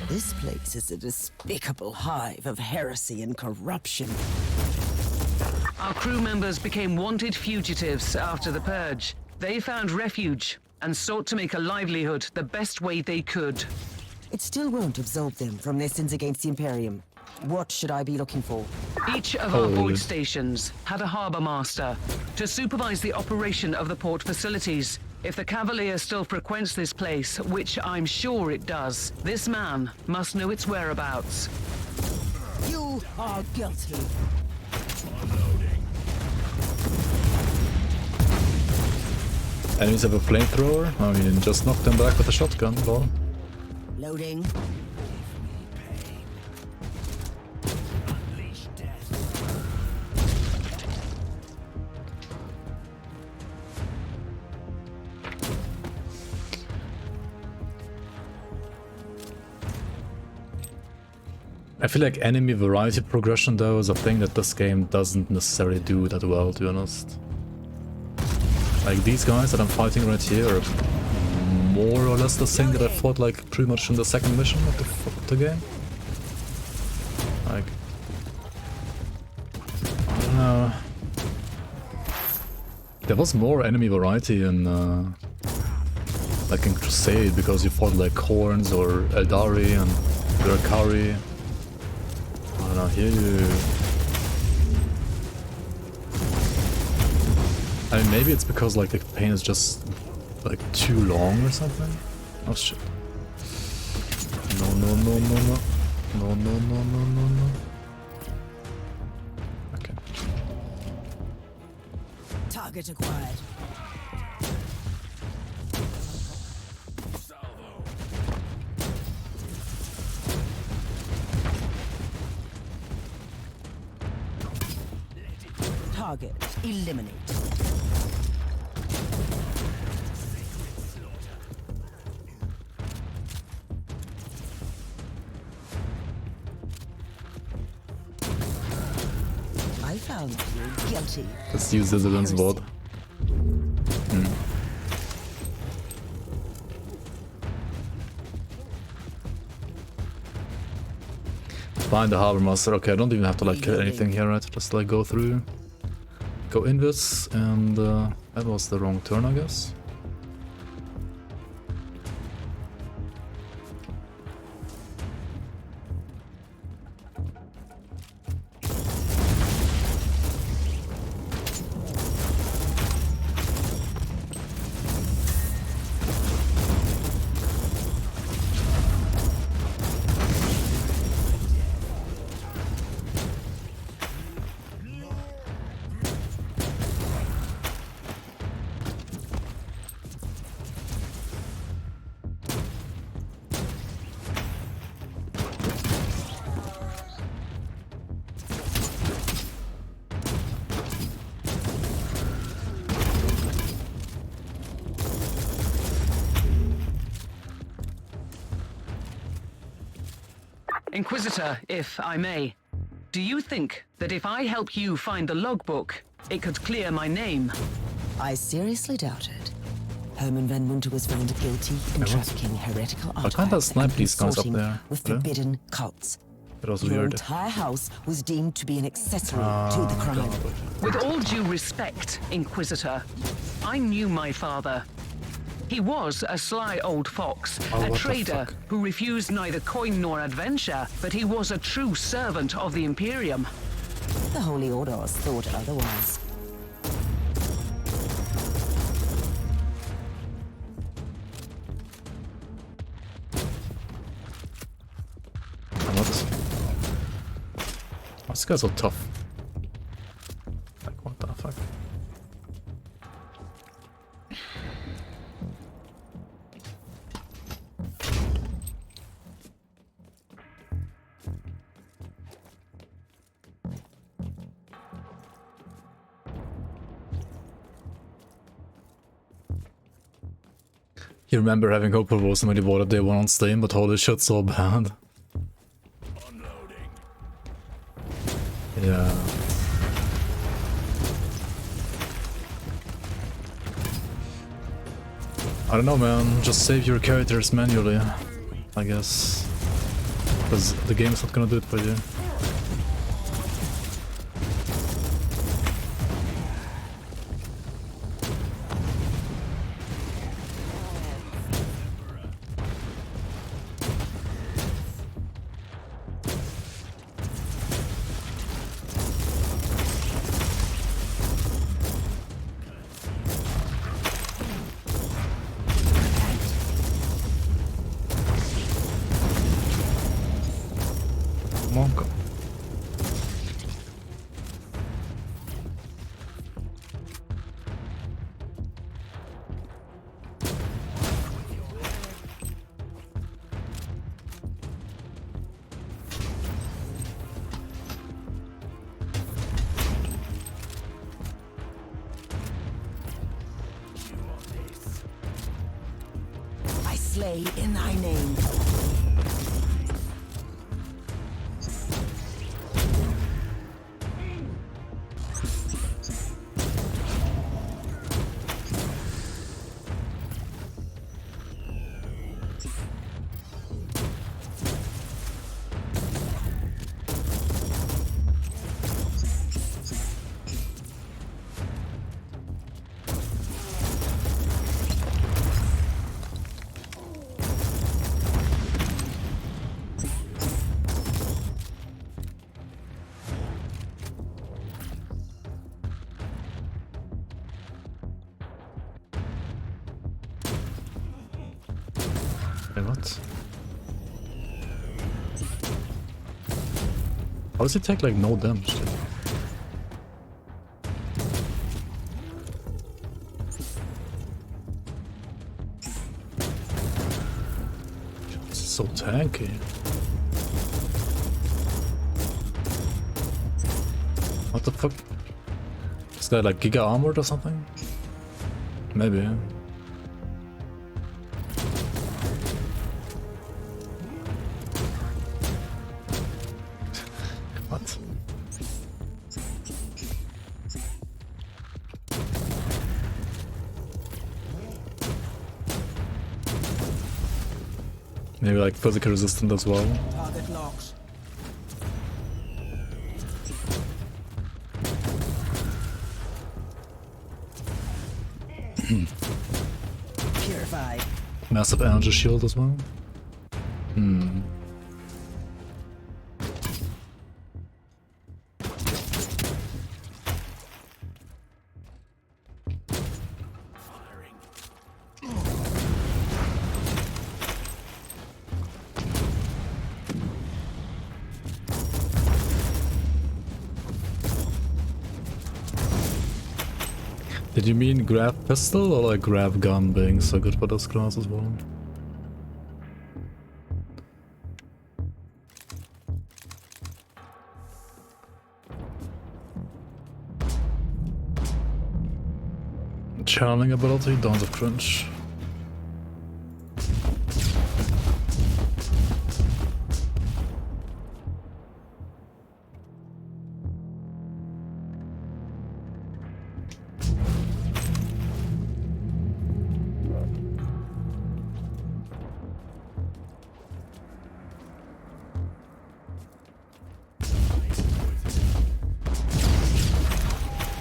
This place is a despicable hive of heresy and corruption. Our crew members became wanted fugitives after the purge. They found refuge and sought to make a livelihood the best way they could. It still won't absolve them from their sins against the Imperium. What should I be looking for? Each of our void stations had a harbor master to supervise the operation of the port facilities. If the Cavalier still frequents this place, which I'm sure it does, this man must know its whereabouts. You are guilty. Enemies have a flamethrower? I mean, just knock them back with a shotgun, lol. Loading. I feel like enemy variety progression though is a thing that this game doesn't necessarily do that well, to be honest. Like these guys that I'm fighting right here are more or less the same that I fought like pretty much in the second mission of the game. Like, I don't know. There was more enemy variety in like in Crusade because you fought like Horns or Eldari and Urakari. I don't know, here you... I mean, maybe it's because like the campaign is just like too long or something? Oh shit. No, no, no, no, no. No, no, no, no, no, no. Okay. Target acquired. Target eliminate. I found you guilty. Let's use this against Vod. Find the Harbor Master. Okay, I don't even have to like kill anything here, right? Just like go through. Go invis, and that was the wrong turn, I guess. Inquisitor, if I may, do you think that if I help you find the logbook, it could clear my name? I seriously doubt it. Herman Van Munter was found guilty in trafficking heretical artifacts. I can't snipe these guys up there. With forbidden cults. That was Your weird. entire house was deemed to be an accessory to the crime. With all due respect, Inquisitor, I knew my father. He was a sly old fox, a trader who refused neither coin nor adventure, but he was a true servant of the Imperium. The Holy Orders thought otherwise. This guy's so tough. Like, what the fuck? You remember having hope for Rose when you bought it day one on Steam, but holy shit, so bad. Yeah. I don't know, man. Just save your characters manually, I guess. Because the game is not gonna do it for you. Monk. I slay in thy name. Wait, what? How does it take like no damage? Dude? It's so tanky. What the fuck? Is that like Giga Armored or something? Maybe. Yeah. What? Maybe like physical resistant as well. Target locks. Purified. Massive energy shield as well. Hmm. Did you mean grab pistol or like grab gun being so good for this class as well? Charming ability, Dawns of Cringe.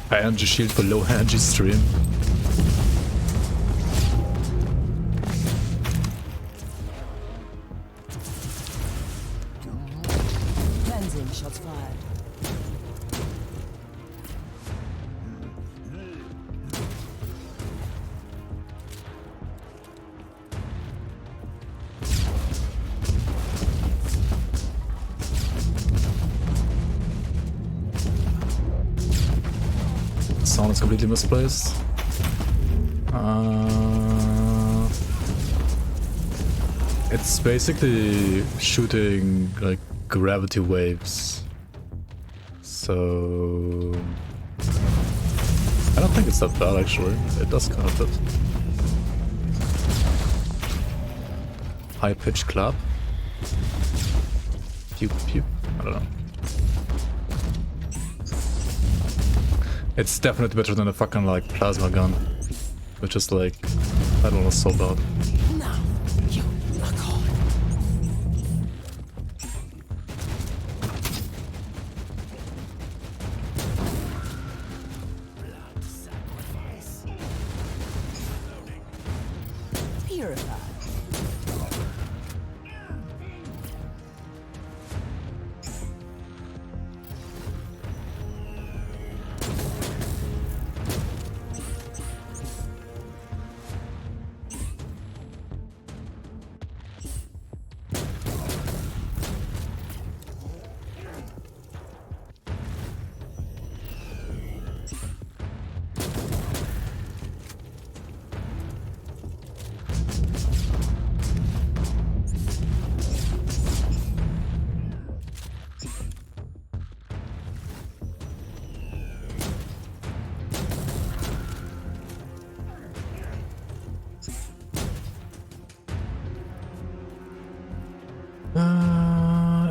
High energy shield for low energy stream. Cleansing shots fired. Sound is completely misplaced. It's basically shooting like gravity waves. So I don't think it's that bad actually. It does kind of fit. high-pitched clap. Pew pew. I don't know. It's definitely better than a fucking like plasma gun, which is like, I don't know, so bad. Now, you rock on. Blood sacrifice. Purified.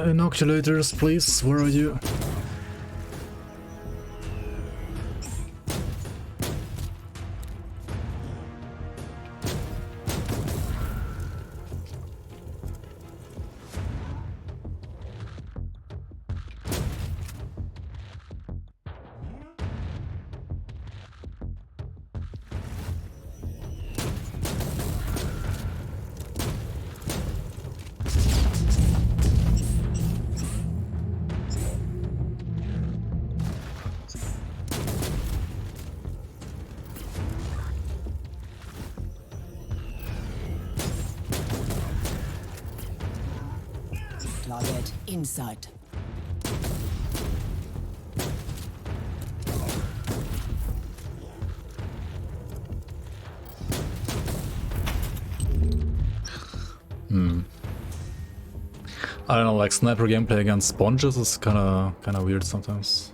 Inoculators, please, where are you? Target in sight. I don't know, like sniper gameplay against sponges is kinda weird sometimes.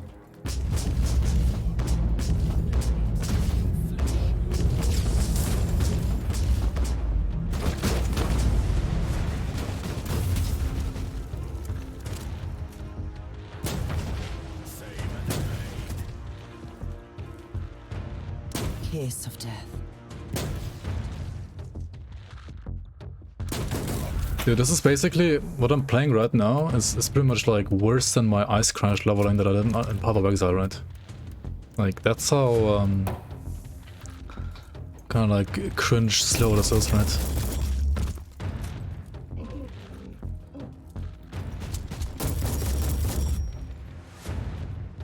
Kiss of death. Dude, this is basically what I'm playing right now. Is pretty much like worse than my Ice Crunch leveling that I did in Path of Exile, right? Like that's how kind of like cringe slow this is, right?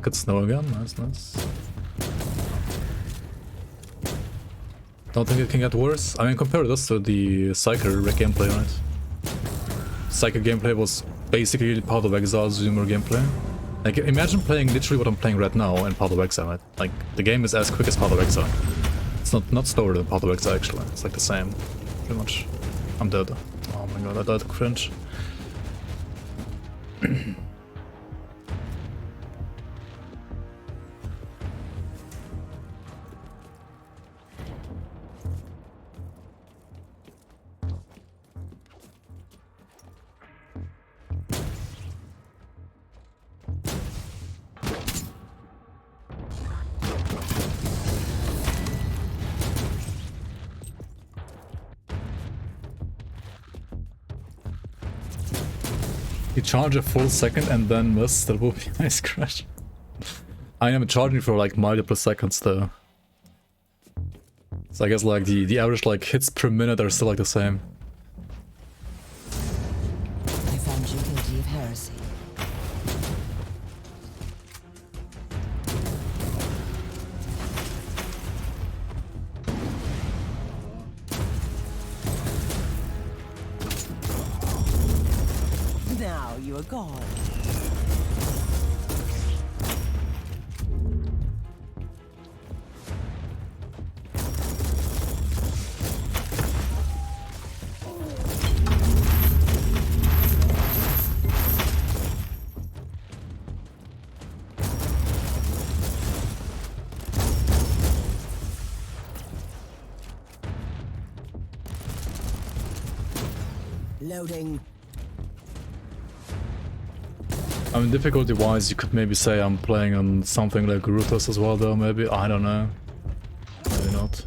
Good snow again, nice, nice. Don't think it can get worse. I mean, compare this to the Psyker gameplay, right? Psyker gameplay was basically Path of Exile zoomer gameplay. Like, imagine playing literally what I'm playing right now in Path of Exile, right? Like, the game is as quick as Path of Exile. It's not slower than Path of Exile, actually. It's like the same, pretty much. I'm dead. Oh my god, I died cringe. You charge a full second and then miss, that would be Ice Crash. I am charging for like multiple seconds though. So I guess like the average like hits per minute are still like the same. I found you guilty of heresy. Now you are gone. Loading. I mean, difficulty-wise, you could maybe say I'm playing on something like Ruthless as well, though, maybe? I don't know. Maybe not.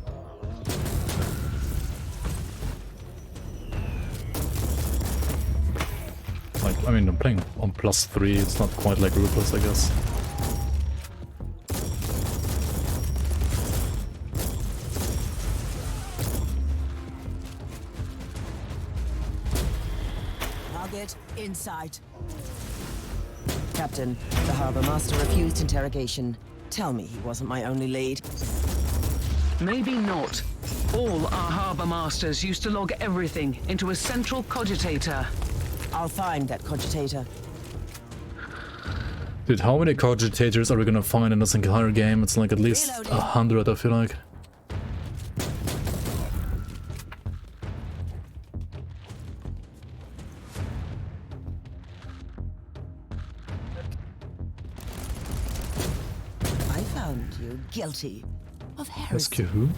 Like, I mean, I'm playing on +3, it's not quite like Ruthless, I guess. Target in sight. Captain, the Harbor Master refused interrogation. Tell me he wasn't my only lead. Maybe not. All our Harbor Masters used to log everything into a central cogitator. I'll find that cogitator. Dude, how many cogitators are we gonna find in this entire game? It's like at least 100, I feel like. I found you guilty of heresy. Rescue who?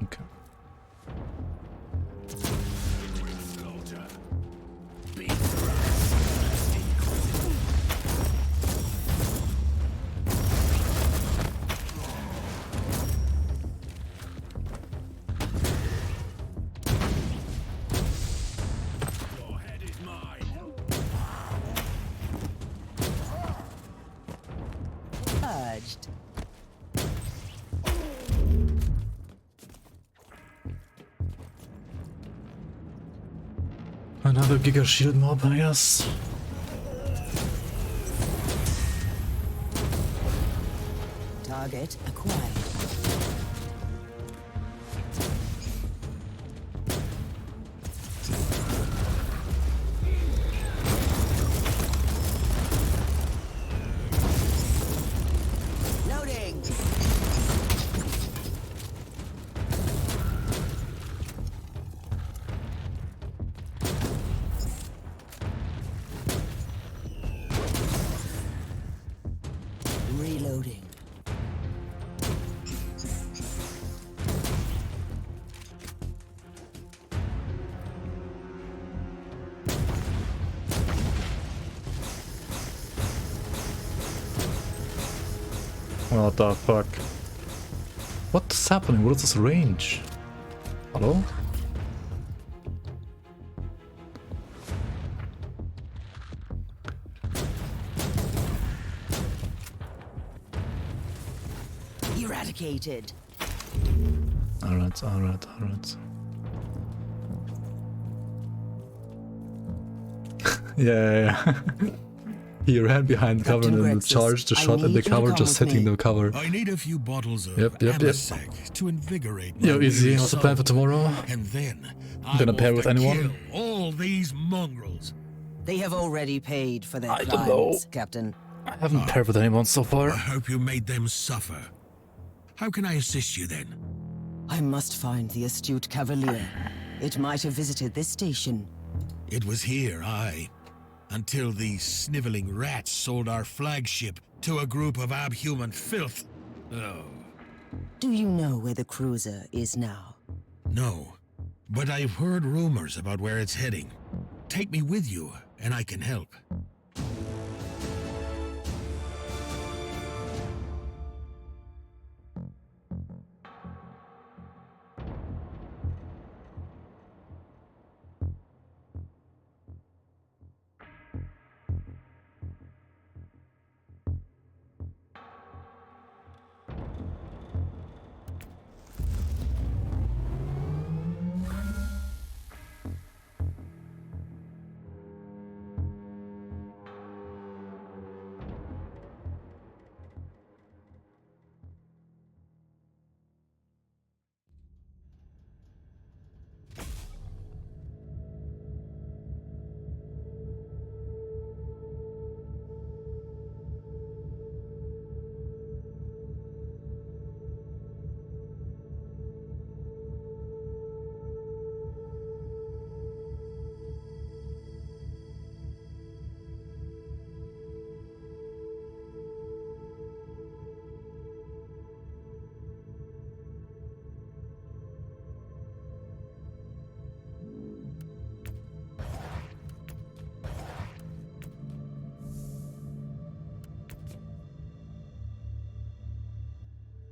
Okay. Purged. Another Giga Shield mob, I guess. Target acquired. Loading. Reloading. What the fuck? What's happening? What is this range? Hello? Eradicated. Alright. yeah. He ran behind cover and then charged the shot at the cover, just hitting the cover. I need a few bottles of Yep. Amasec to invigorate my Yo, easy. weary What's the plan for soul. tomorrow? And then Gonna I'm pair off with to anyone? kill all these mongrels. They have already paid for their I don't know. crimes, Captain. I haven't paired with anyone so far. I hope you made them suffer. How can I assist you then? I must find the astute Cavalier. It might have visited this station. It was here, aye. Until these sniveling rats sold our flagship to a group of abhuman filth. Oh. Do you know where the cruiser is now? No, but I've heard rumors about where it's heading. Take me with you, and I can help.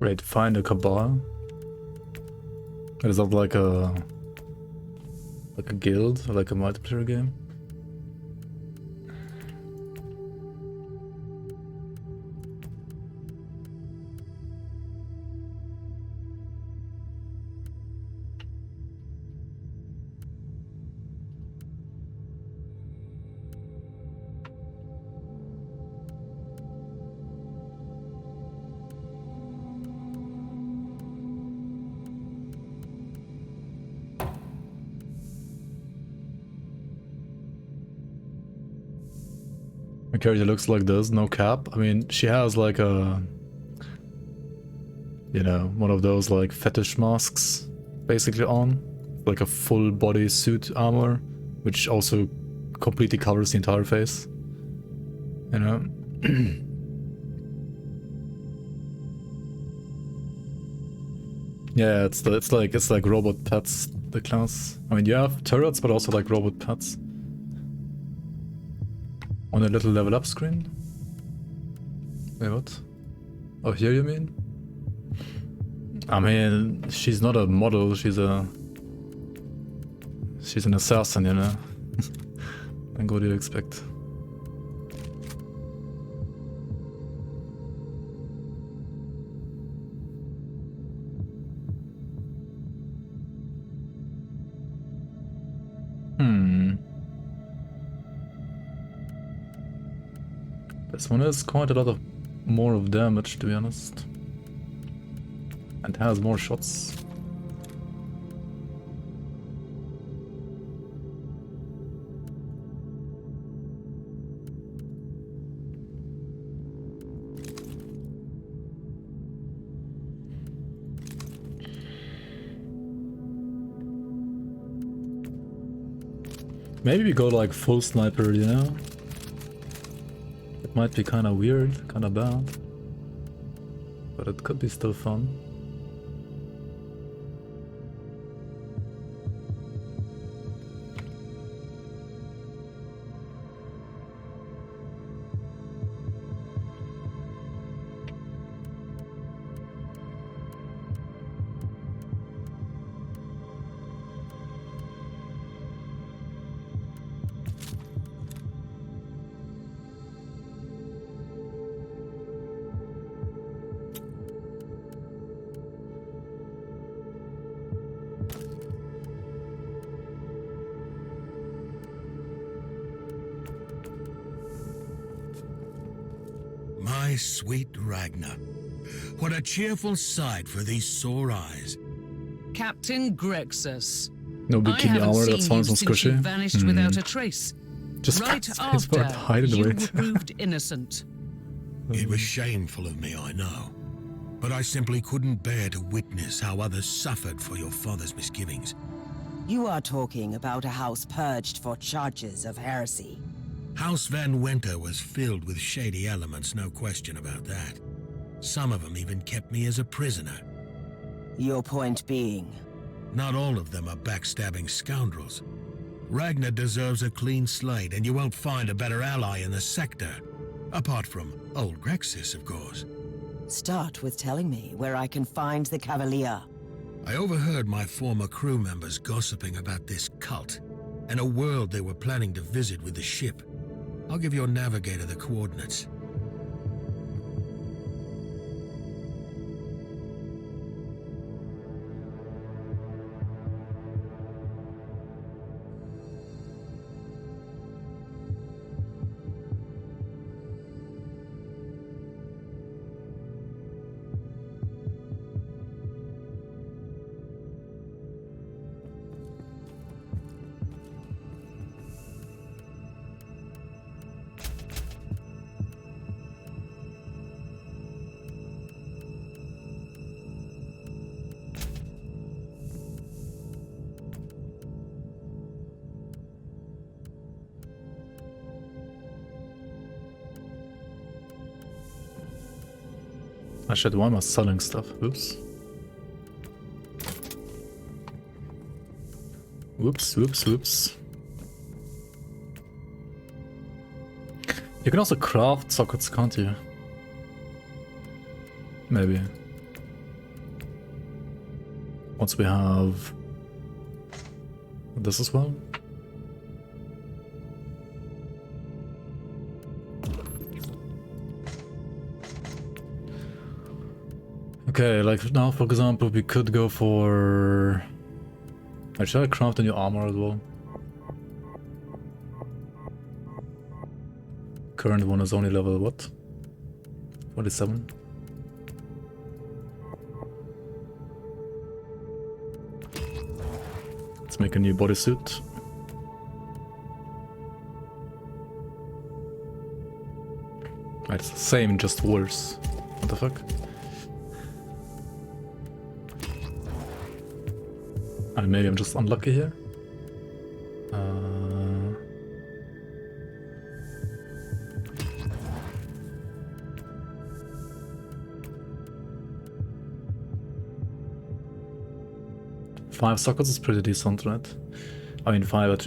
Wait, find a cabal? Is that like a guild, or like a multiplayer game? My character looks like this, no cap. I mean, she has like a, you know, one of those like fetish masks basically on, like a full body suit armor, which also completely covers the entire face, you know. Yeah, it's like robot pets, the class. I mean, you have turrets, but also like robot pets. On a little level up screen? Wait, what? Oh, here you mean? I mean, she's not a model, she's an assassin, you know? Like, what do you expect? This one is quite a lot of more of damage, to be honest. And has more shots. Maybe we go like full sniper, you know? It might be kinda weird, kinda bad. But it could be still fun. My sweet Ragnar. What a cheerful sight for these sore eyes. Captain Grexus. No bikini armor, that sounds since squishy. you vanished without a trace. Just right his after part, hide and you wait. were proved innocent. It was shameful of me, I know. But I simply couldn't bear to witness how others suffered for your father's misgivings. You are talking about a house purged for charges of heresy. House Van Winter was filled with shady elements, no question about that. Some of them even kept me as a prisoner. Your point being? Not all of them are backstabbing scoundrels. Ragnar deserves a clean slate, and you won't find a better ally in the sector. Apart from old Grexus, of course. Start with telling me where I can find the Cavalier. I overheard my former crew members gossiping about this cult, and a world they were planning to visit with the ship. I'll give your navigator the coordinates. I should, why am I selling stuff? Oops. Whoops, whoops, whoops. You can also craft sockets, can't you? Maybe. Once we have this as well. Okay, like now for example we could go for... Should I craft a new armor as well? Current one is only level what? 47? Let's make a new bodysuit. Right, it's the same, just worse. What the fuck? And maybe I'm just unlucky here. 5 sockets is pretty decent, right? I mean 5 at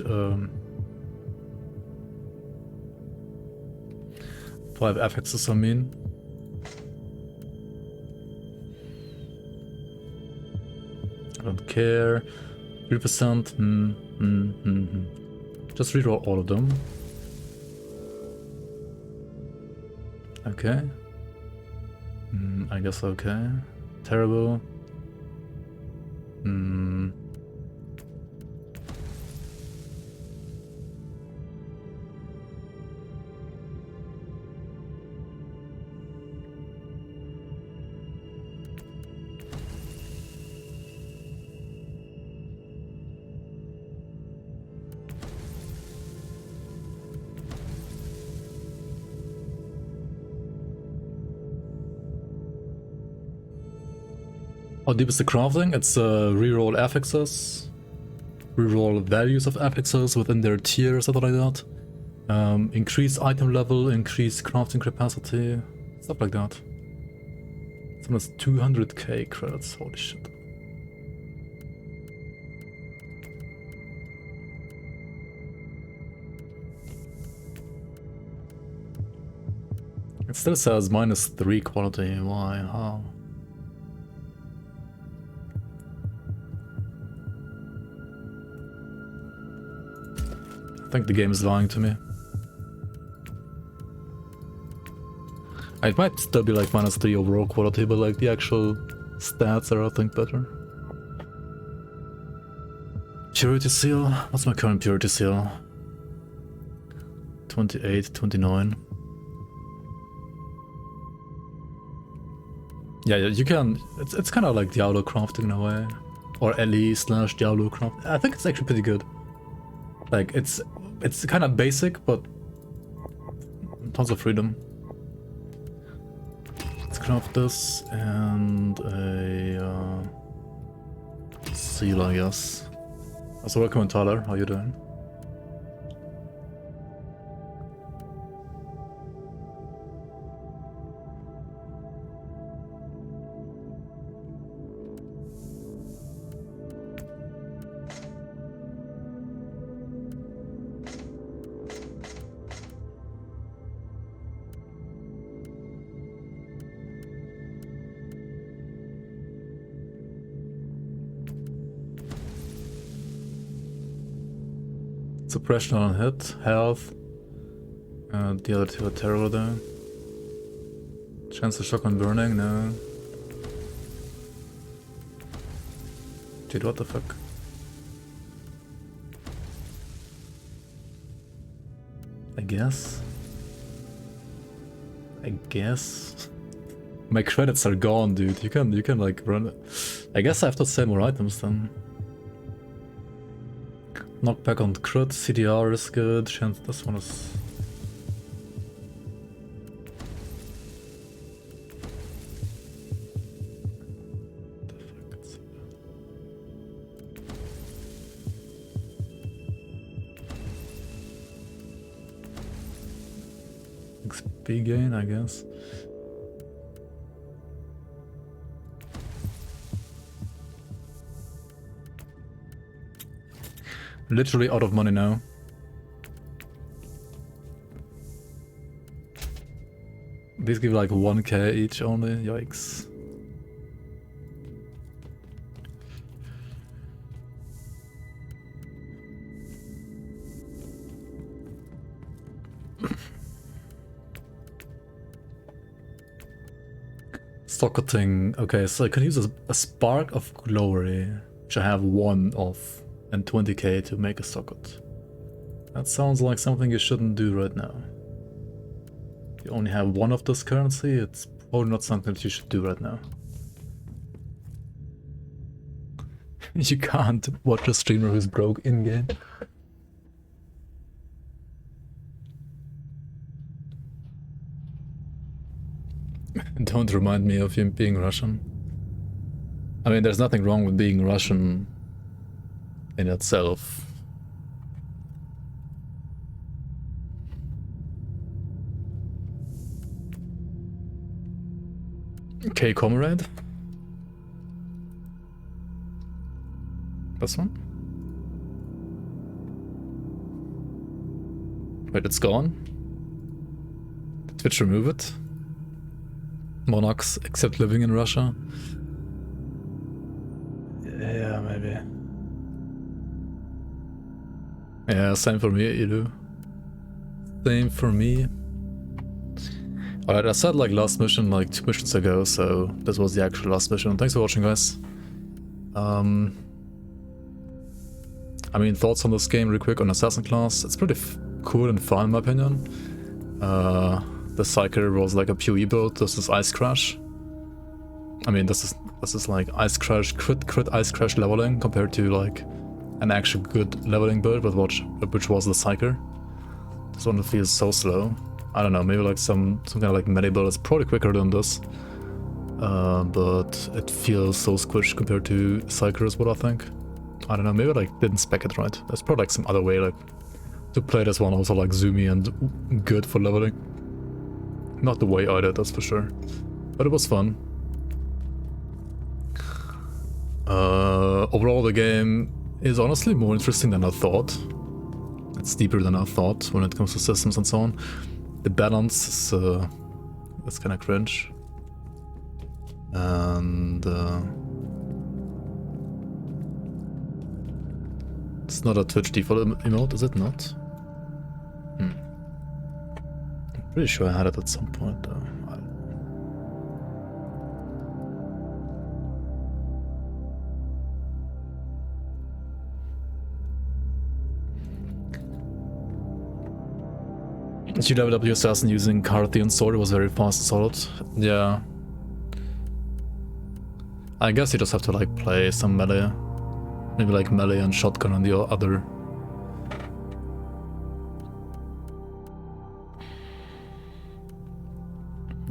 5 affixes, I mean. I don't care. 3%. Just reroll all of them. Okay. I guess okay. Terrible. How deep is the crafting? It's reroll affixes, reroll values of affixes within their tier or something like that. Increase item level, increase crafting capacity, stuff like that. It's almost 200k credits, holy shit. It still says -3 quality, why, how? I think the game is lying to me. It might still be like -3 overall quality, but like the actual stats are I think better. Purity seal? What's my current purity seal? 28, 29. Yeah, you can. It's kind of like Diablo crafting in a way, or LE/Diablo craft. I think it's actually pretty good. Like it's kind of basic, but tons of freedom. Let's craft this and a seal, I guess. So welcome, Tyler. How you doing? Suppression on hit, health, the other two are terrible though. Chance of shock on burning, no. Dude, what the fuck? I guess. My credits are gone, dude. You can like run it. I guess I have to sell more items then. Knockback on crit, CDR is good, chance this one is... XP gain, I guess. Literally out of money now. These give like 1k each only, yikes. socketing. Okay, so I can use a spark of glory, which I have 1 of, and 20k to make a socket. That sounds like something you shouldn't do right now. If you only have 1 of this currency, it's probably not something that you should do right now. You can't watch a streamer who's broke in-game. Don't remind me of him being Russian. I mean, there's nothing wrong with being Russian in itself. Okay, comrade. This one? Wait, it's gone? Did Twitch remove it? Monarchs except living in Russia? Yeah, maybe. Yeah, same for me, you do. Same for me. Alright, I said like last mission like 2 missions ago, so this was the actual last mission. Thanks for watching, guys. I mean, thoughts on this game real quick on Assassin class. It's pretty cool and fun in my opinion. The Psyker was like a PoE build. This is Ice Crash. I mean, this is like Ice Crash, crit Ice Crash leveling compared to like an actual good leveling build, but which was the Psyker. This one feels so slow. I don't know, maybe like some kind of like melee build is probably quicker than this. But it feels so squished compared to Psyker is what I think. I don't know, maybe I like didn't spec it right. There's probably like some other way like to play this one also like zoomy and good for leveling. Not the way I did, that's for sure. But it was fun. Overall the game is honestly more interesting than I thought. It's deeper than I thought when it comes to systems and so on. The balance is kind of cringe. And it's not a Twitch default emote, is it not? I'm pretty sure I had it at some point though. You leveled up your assassin using Carthian sword, it was very fast and solid. Yeah. I guess you just have to like play some melee. Maybe like melee and shotgun on the other.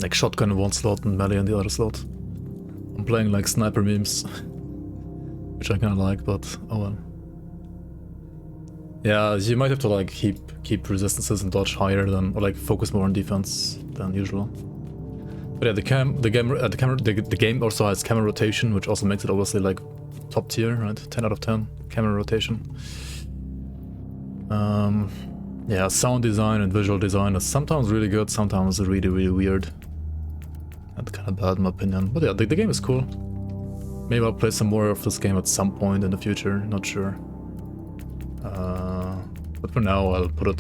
Like shotgun in one slot and melee in the other slot. I'm playing like sniper memes. Which I kinda like, but oh well. Yeah, you might have to like keep resistances and dodge higher than, or like focus more on defense than usual. But yeah, the game also has camera rotation, which also makes it obviously like top tier, right? 10 out of 10 camera rotation. Yeah, sound design and visual design is sometimes really good, sometimes really weird. That's kind of bad in my opinion. But yeah, the game is cool. Maybe I'll play some more of this game at some point in the future, not sure. But for now, I'll probably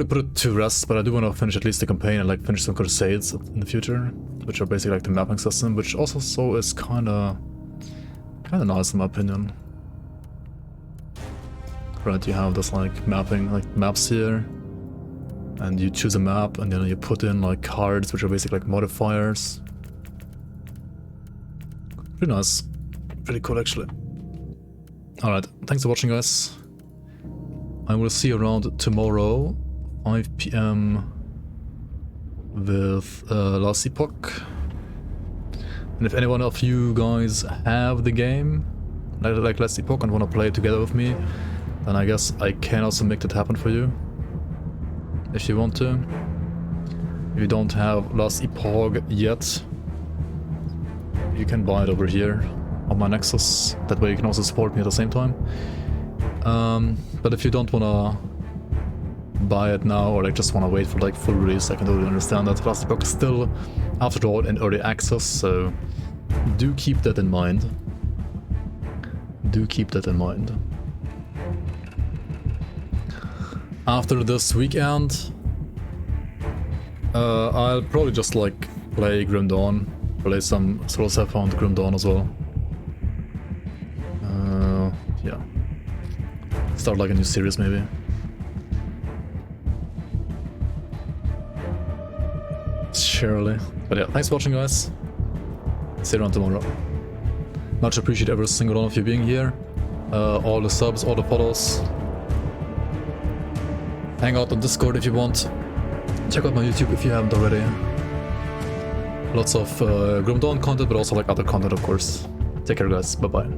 put it to rest, but I do want to finish at least the campaign and like finish some Crusades in the future, which are basically like the mapping system, which also is kind of nice in my opinion. Right, you have this like mapping, like maps here, and you choose a map, and then you put in like cards, which are basically like modifiers. Pretty nice, pretty cool actually. Alright, thanks for watching, guys. I will see you around tomorrow, 5 PM with Last Epoch. And if any one of you guys have the game, like Last Epoch, and want to play it together with me, then I guess I can also make that happen for you. If you want to. If you don't have Last Epoch yet, you can buy it over here on my Nexus. That way you can also support me at the same time. But if you don't wanna buy it now, or like just wanna wait for like full release, I can totally understand that. Last Epoch is still, after all, in early access, so do keep that in mind. Do keep that in mind. After this weekend, I'll probably just like play Grim Dawn, play some Souls Have Found Grim Dawn as well. Yeah. Start like a new series maybe. Surely. But yeah, thanks for watching, guys. See you around tomorrow. Much appreciate every single one of you being here. All the subs, all the follows. Hang out on Discord if you want. Check out my YouTube if you haven't already. Lots of Grim Dawn content, but also like other content, of course. Take care, guys. Bye-bye.